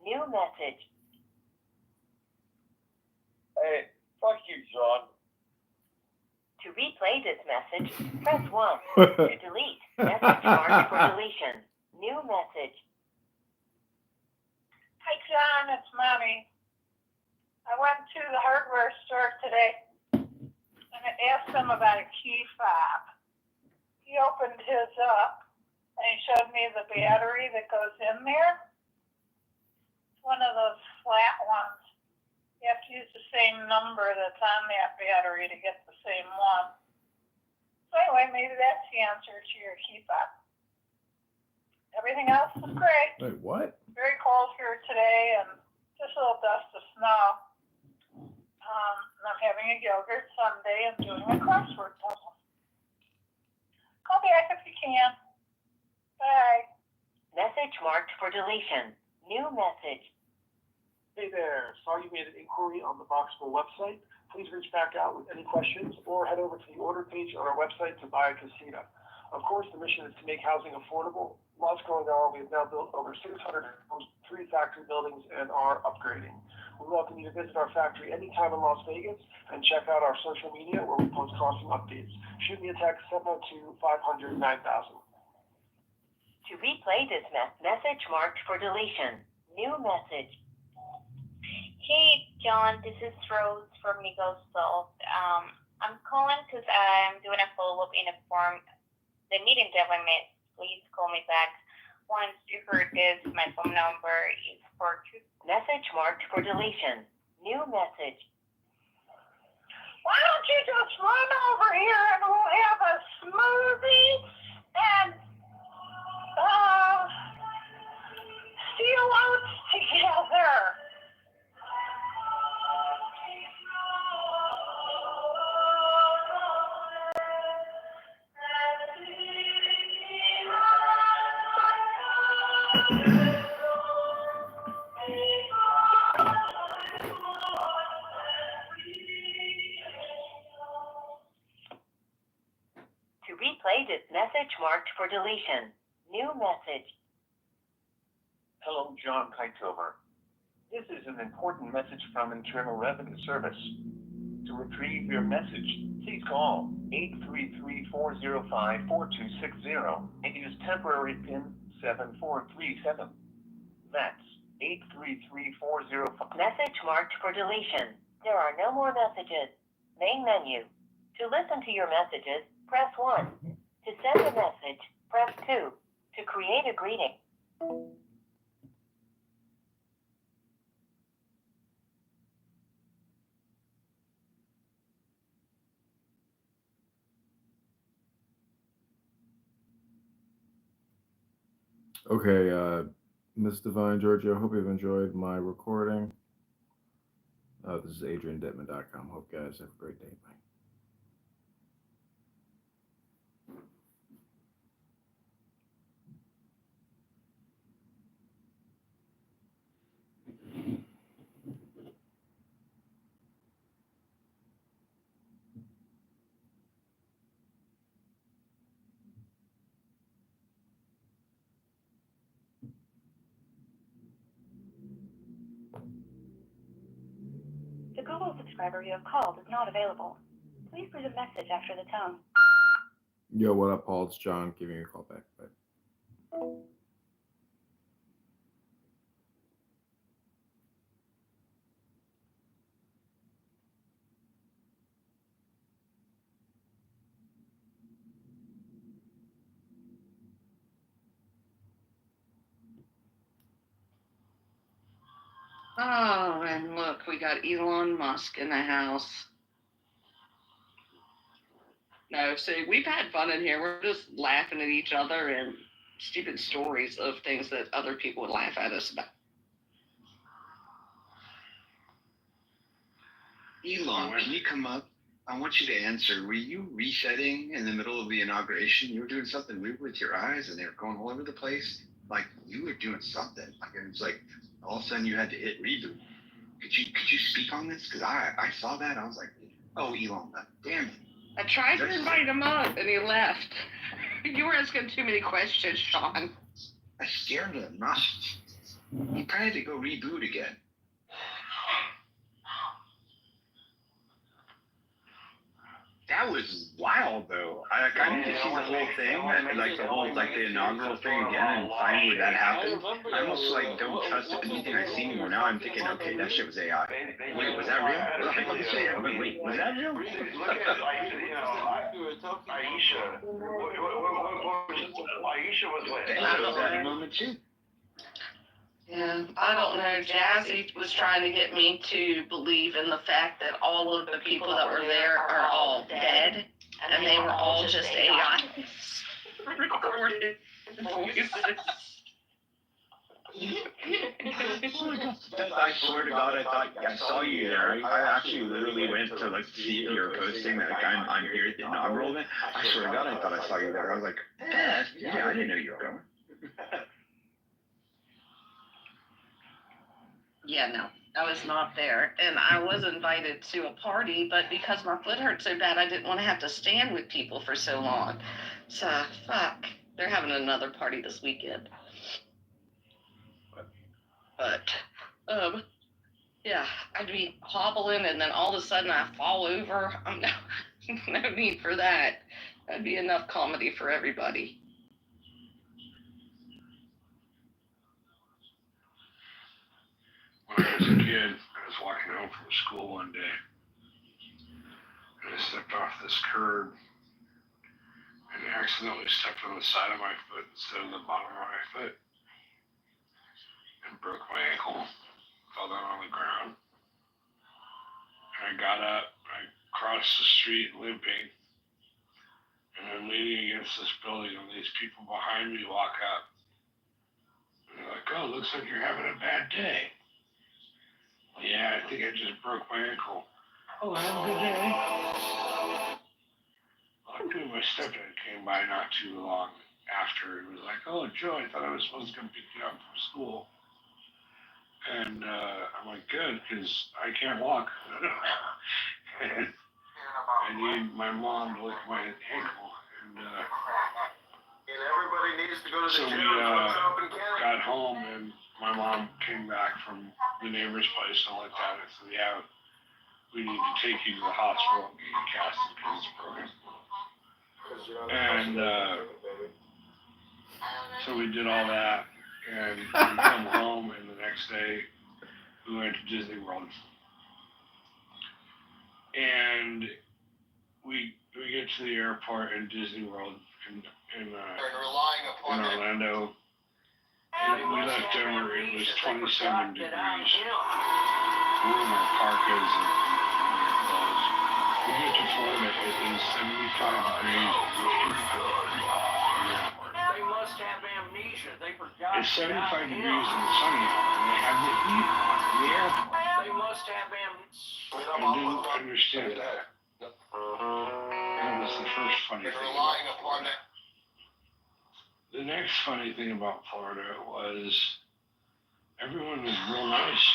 Speaker 3: New message.
Speaker 7: Hey, fuck you, John.
Speaker 3: To replay this message, press 1. To delete, message marked for deletion. New message.
Speaker 15: Hi, John, it's Mommy. I went to the hardware store today and I asked him about a key fob. He opened his up and he showed me the battery that goes in there. It's one of those flat ones. You have to use the same number that's on that battery to get the same one. So anyway, maybe that's the answer to your key fob. Everything else is great.
Speaker 23: Wait, what?
Speaker 15: Very cold here today and just a little dust of snow. And I'm having a yogurt sundae and doing a crossword puzzle. Call back if you can. Bye.
Speaker 3: Message marked for deletion. New message.
Speaker 7: Hey there, saw you made an inquiry on the Boxable website. Please reach back out with any questions or head over to the order page on our website to buy a casita. Of course, the mission is to make housing affordable. Lots going on. We have now built over 600 homes, 3 factory buildings, and are upgrading. We welcome you to visit our factory anytime in Las Vegas and check out our social media where we post constant updates. Shoot me a text 702-500-9000.
Speaker 3: To replay this message marked for deletion. New message.
Speaker 24: Hey, John, this is Rose from Migos Salt. I'm calling because I'm doing a follow-up in a form. The meeting that I missed, please call me back. Once you heard this, my phone number is 42.
Speaker 3: Message marked for deletion. New message.
Speaker 15: Why don't you just run over here and we'll have a smoothie and steel oats together.
Speaker 3: To replay this message marked for deletion. New message.
Speaker 7: Hello, John Kitover. This is an important message from Internal Revenue Service. To retrieve your message, please call 833-405-4260 and use temporary PIN 7437. That's 833-405.
Speaker 3: Message marked for deletion. There are no more messages. Main menu. To listen to your messages, press 1. To send a message, press 2. To create a greeting.
Speaker 14: Okay, Miss Divine Georgia, I hope you've enjoyed my recording. This is AdrianDetman.com. Hope you guys have a great day. Bye.
Speaker 3: The Google subscriber you have called is not available. Please leave a message after the tone.
Speaker 14: Yo, what up, Paul? It's John giving you a call back. Bye.
Speaker 17: Oh, and look, we got Elon Musk in the house. No, see, we've had fun in here. We're just laughing at each other and stupid stories of things that other people would laugh at us about.
Speaker 21: Elon, can you come up? I want you to answer. Were you resetting in the middle of the inauguration? You were doing something weird with your eyes and they were going all over the place. Like you were doing something. Like it was like all of a sudden you had to hit reboot. Could you speak on this? Because I saw that. I was like, oh, Elon, damn it.
Speaker 17: I tried to invite him up and he left. You were asking too many questions, Sean.
Speaker 21: I scared him. He probably had to go reboot again. That was wild, though. I need to see the whole thing, like the inaugural thing again, and find where that happened. I almost don't trust anything I see anymore. Now I'm thinking, okay, that shit was AI. Wait, was that real? Wait, was that real?
Speaker 19: Look at, Aisha. Aisha was what?
Speaker 21: That was that moment too.
Speaker 17: Yeah, I don't know. Jazzy was trying to get me to believe in the fact that all of the people that were there are all dead, and they were all just AIs. Recorded voices.
Speaker 21: I swear to God, I thought I saw you there. I actually literally went to see your posting that I'm here at the inaugural event. I swear to God, I thought I saw you there. I was like, yeah, I didn't know you were going.
Speaker 17: Yeah, no, I was not there. And I was invited to a party, but because my foot hurt so bad, I didn't want to have to stand with people for so long. So, fuck. They're having another party this weekend. But, yeah, I'd be hobbling and then all of a sudden I fall over. No need for that. That'd be enough comedy for everybody.
Speaker 23: When I was a kid, I was walking home from school one day, and I stepped off this curb, and accidentally stepped on the side of my foot instead of the bottom of my foot, and broke my ankle, fell down on the ground, and I got up, I crossed the street limping, and I'm leaning against this building, and these people behind me walk up, and they're like, oh, looks like you're having a bad day. Yeah, I think I just broke my ankle. Oh, have a good day. Luckily, my stepdad came by not too long after. He was like, oh, Joe, I thought I was supposed to come pick you up from school. And I'm like, good, because I can't walk. And I need my mom to lick my ankle. And
Speaker 19: everybody needs to go to the
Speaker 23: so
Speaker 19: gym.
Speaker 23: we got home, and my mom came back from the neighbor's place and looked at it and said, yeah, we need to take you to the hospital and get you casted because it's broken. And so we did all that, and we come home, and the next day we went to Disney World. And we get to the airport in Disney World in Orlando. We left over, it was 27 degrees. We were in our parkas and our clothes. We get to Florida, it is 75 degrees.
Speaker 19: They must have amnesia. They forget.
Speaker 23: it's 75 degrees and sunny out, and they have the heat on in the airport.
Speaker 1: They must have him.
Speaker 23: I didn't understand that. That was the first funny thing about Florida. The next funny thing about Florida was everyone was real nice,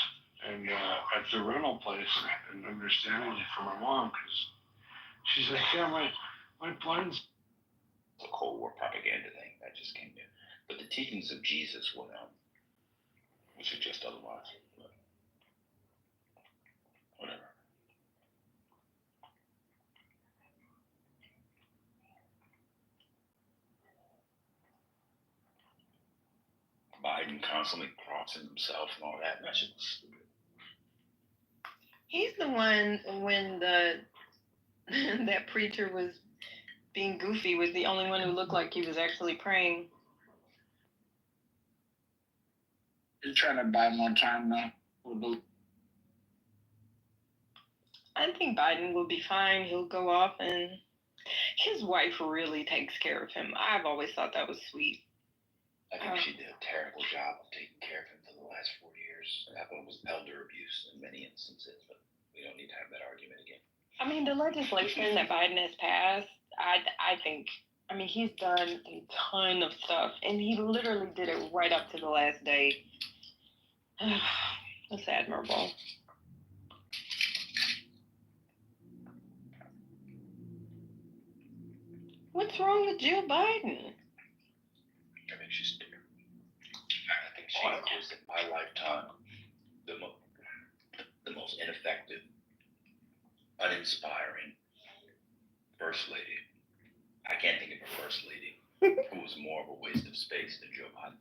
Speaker 23: and at the rental place, and understanding it for my mom, because she's like, yeah, my blinds.
Speaker 16: The Cold War propaganda thing that just came in. But the teachings of Jesus would suggest otherwise. But whatever. Biden constantly crossing himself and all that. That shit was stupid.
Speaker 18: He's the one when that preacher was being goofy was the only one who looked like he was actually praying.
Speaker 23: You're trying to buy more time now.
Speaker 18: I think Biden will be fine. He'll go off, and his wife really takes care of him. I've always thought that was sweet.
Speaker 16: I think she did a terrible job of taking care of him for the last 4 years. That one was elder abuse in many instances, but we don't need to have that argument again.
Speaker 18: I mean, the legislation that Biden has passed, I think, I mean, he's done a ton of stuff, and he literally did it right up to the last day. That's admirable. What's wrong with Jill Biden?
Speaker 16: I think she's stupid. I think she was, in my lifetime, the most ineffective, uninspiring first lady. I can't think of a first lady who was more of a waste of space than Joe Biden.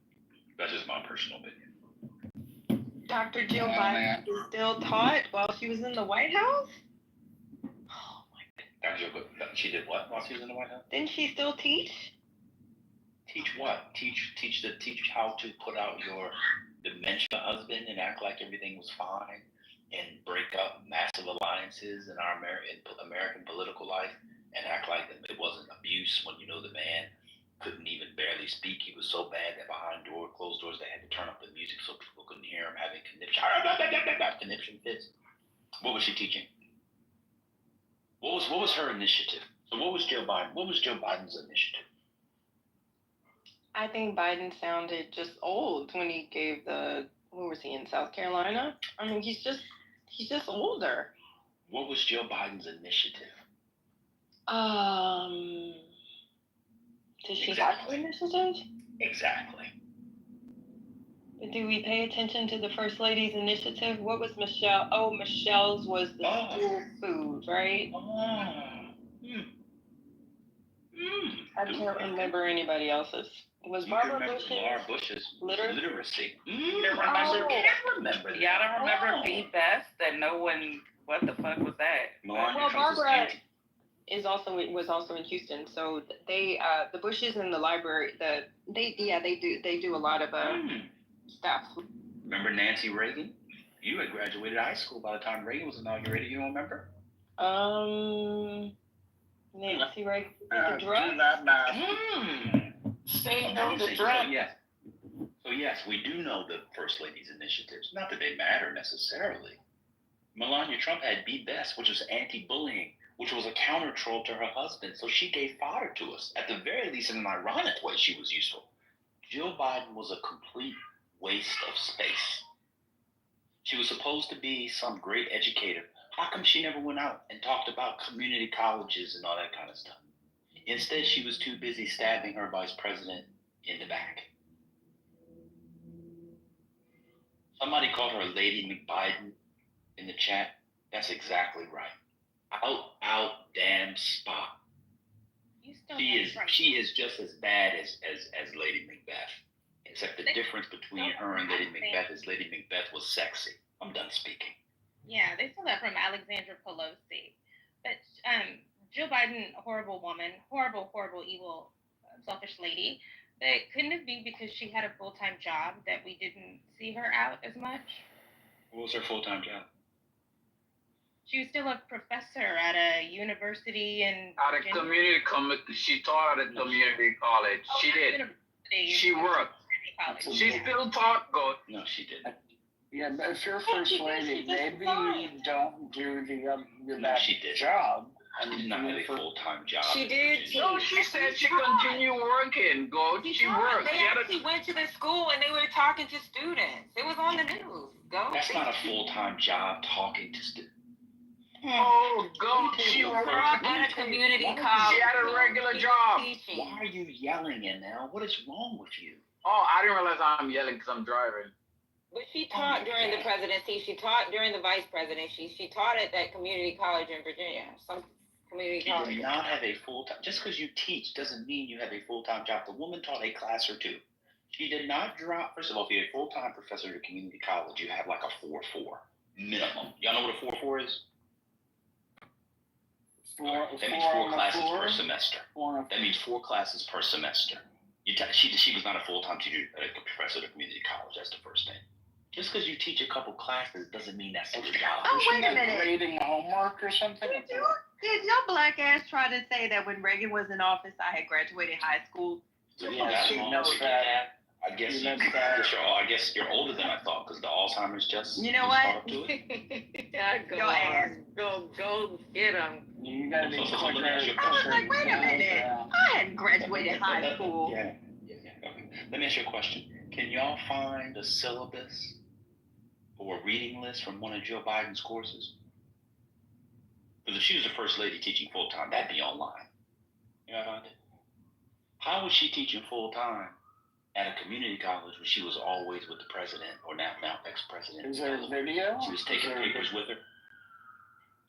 Speaker 16: That's just my personal opinion.
Speaker 18: Dr. Jill Biden is still taught while she was in the White House? Oh my
Speaker 16: God. She did what while she was in the White House?
Speaker 18: Didn't she still teach?
Speaker 16: Teach what? Teach how to put out your dementia husband and act like everything was fine, and break up massive alliances in our American political life, and act like it wasn't abuse when you know the man couldn't even barely speak. He was so bad that behind closed doors, they had to turn up the music so people couldn't hear him having conniption fits. What was she teaching? What was her initiative? So what was Joe Biden's initiative?
Speaker 18: I think Biden sounded just old when he gave who was he in South Carolina? I mean, he's just older.
Speaker 16: What was Joe Biden's initiative?
Speaker 18: Does she have an initiative?
Speaker 16: Exactly.
Speaker 18: Do we pay attention to the First Lady's initiative? What was Michelle? Oh, Michelle's was the school food, right? I can't remember anybody else's. Was Barbara Bush's
Speaker 16: literacy?
Speaker 20: Remember that. Y'all don't remember Be Best? That no one. What the fuck was that?
Speaker 18: Well, Barbara was also in Houston, so they the Bushes in the library they do a lot of stuff.
Speaker 16: Remember Nancy Reagan? You had graduated high school by the time Reagan was inaugurated. You don't remember?
Speaker 18: Nancy Reagan. The drug.
Speaker 20: Say no to drug.
Speaker 16: So yes, we do know the First Lady's initiatives. Not that they matter necessarily. Melania Trump had Be Best, which was anti-bullying, which was a counter troll to her husband. So she gave fodder to us. At the very least, in an ironic way, she was useful. Jill Biden was a complete waste of space. She was supposed to be some great educator. How come she never went out and talked about community colleges and all that kind of stuff? Instead, she was too busy stabbing her vice president in the back. Somebody called her Lady McBiden in the chat. That's exactly right. Out damn spot. She is just as bad as Lady Macbeth. Except the difference between her and Lady Macbeth is Lady Macbeth was sexy. I'm done speaking.
Speaker 9: Yeah, they stole that from Alexandra Pelosi. But Jill Biden, a horrible woman, horrible, evil, selfish lady. But couldn't it be because she had a full-time job that we didn't see her out as much?
Speaker 16: What was her full-time job?
Speaker 9: She was still a professor at a university in
Speaker 1: At a community college. She taught at a community college. She did. She worked.
Speaker 9: college.
Speaker 1: She still taught, God.
Speaker 16: No, she didn't.
Speaker 1: Yeah, but if you're first lady, maybe you don't do
Speaker 16: No,
Speaker 1: that
Speaker 16: she didn't.
Speaker 1: job.
Speaker 16: She did not have a full-time job.
Speaker 20: She did.
Speaker 1: No, she said she continued working, God. She worked.
Speaker 20: They
Speaker 1: She had
Speaker 20: actually went to the school and they were talking to students. It was on the news. Go.
Speaker 16: That's not a full-time job talking to students.
Speaker 1: Oh, God, she worked
Speaker 20: at a community college.
Speaker 1: She had a regular job.
Speaker 20: Teaching.
Speaker 16: Why are you yelling in now? What is wrong with you?
Speaker 1: Oh, I didn't realize I'm yelling because I'm driving.
Speaker 20: But she taught during the presidency. She taught during the vice presidency. She taught at that community college in Virginia. Some community
Speaker 16: You
Speaker 20: college.
Speaker 16: did not have a full-time. Just because you teach doesn't mean you have a full-time job. The woman taught a class or two. She did not drop. First of all, if you're a full-time professor at a community college, you have like a 4.4 minimum. Y'all know what a 4.4 is? That means 4 classes per semester. That means 4 classes per semester. She was not a full-time teacher, a professor at a community college. That's the first thing. Just because you teach a couple classes doesn't mean that's your job.
Speaker 18: Oh, wait a minute.
Speaker 1: Grading homework or something?
Speaker 18: Did your black ass try to say that when Reagan was in office, I had graduated high school?
Speaker 1: Yeah, she knows that.
Speaker 16: I guess you're older than I thought because the Alzheimer's just.
Speaker 18: You know what?
Speaker 16: caught up to it.
Speaker 20: Go
Speaker 18: Your ass.
Speaker 20: Go get them.
Speaker 1: You gotta be quicker.
Speaker 18: I was like, wait a minute. I hadn't graduated high school.
Speaker 16: Yeah. Okay. Let me ask you a question. Can y'all find a syllabus or a reading list from one of Joe Biden's courses? Because if she was the first lady teaching full time, that'd be online. You know what I mean? How was she teaching full time at a community college when she was always with the president or now ex-president?
Speaker 1: Is there a video?
Speaker 16: She was taking papers with her.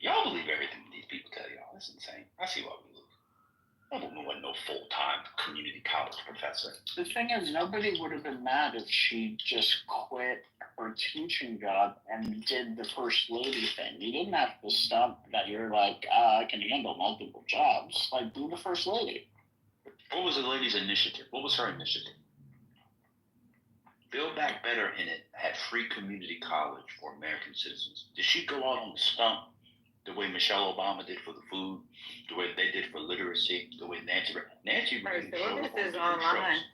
Speaker 16: Y'all believe everything these people tell y'all. That's insane. I see why we lose. I don't know what no full-time community college professor.
Speaker 1: The thing is, nobody would have been mad if she just quit her teaching job and did the first lady thing. You didn't have to stump that you're like, I can handle multiple jobs. Like, do the first lady.
Speaker 16: What was the lady's initiative? What was her initiative? Build Back Better in it had free community college for American citizens. Did she go out on the stump the way Michelle Obama did for the food, the way they did for literacy, the way Nancy Reagan
Speaker 20: Her
Speaker 16: showed up
Speaker 20: syllabus
Speaker 16: on
Speaker 20: is
Speaker 16: different
Speaker 20: online.
Speaker 16: shows?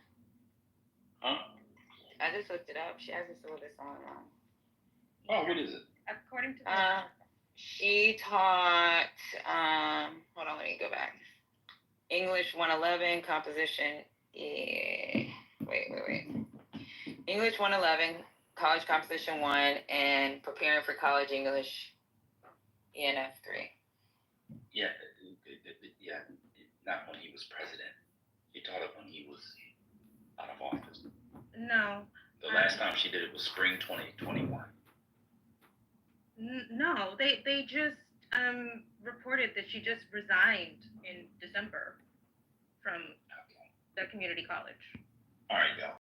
Speaker 16: Huh?
Speaker 20: I just looked it up. She has a syllabus online.
Speaker 16: Oh, what is it?
Speaker 9: According to
Speaker 20: she taught, hold on, let me go back. English 111, composition, wait. English 111, college composition 1, and preparing for college English, ENF 3.
Speaker 16: Yeah, not when he was president. He taught it when he was out of office.
Speaker 9: No.
Speaker 16: The last time she did it was spring 2021.
Speaker 9: No, they just reported that she just resigned in December from the community college.
Speaker 16: All right, y'all.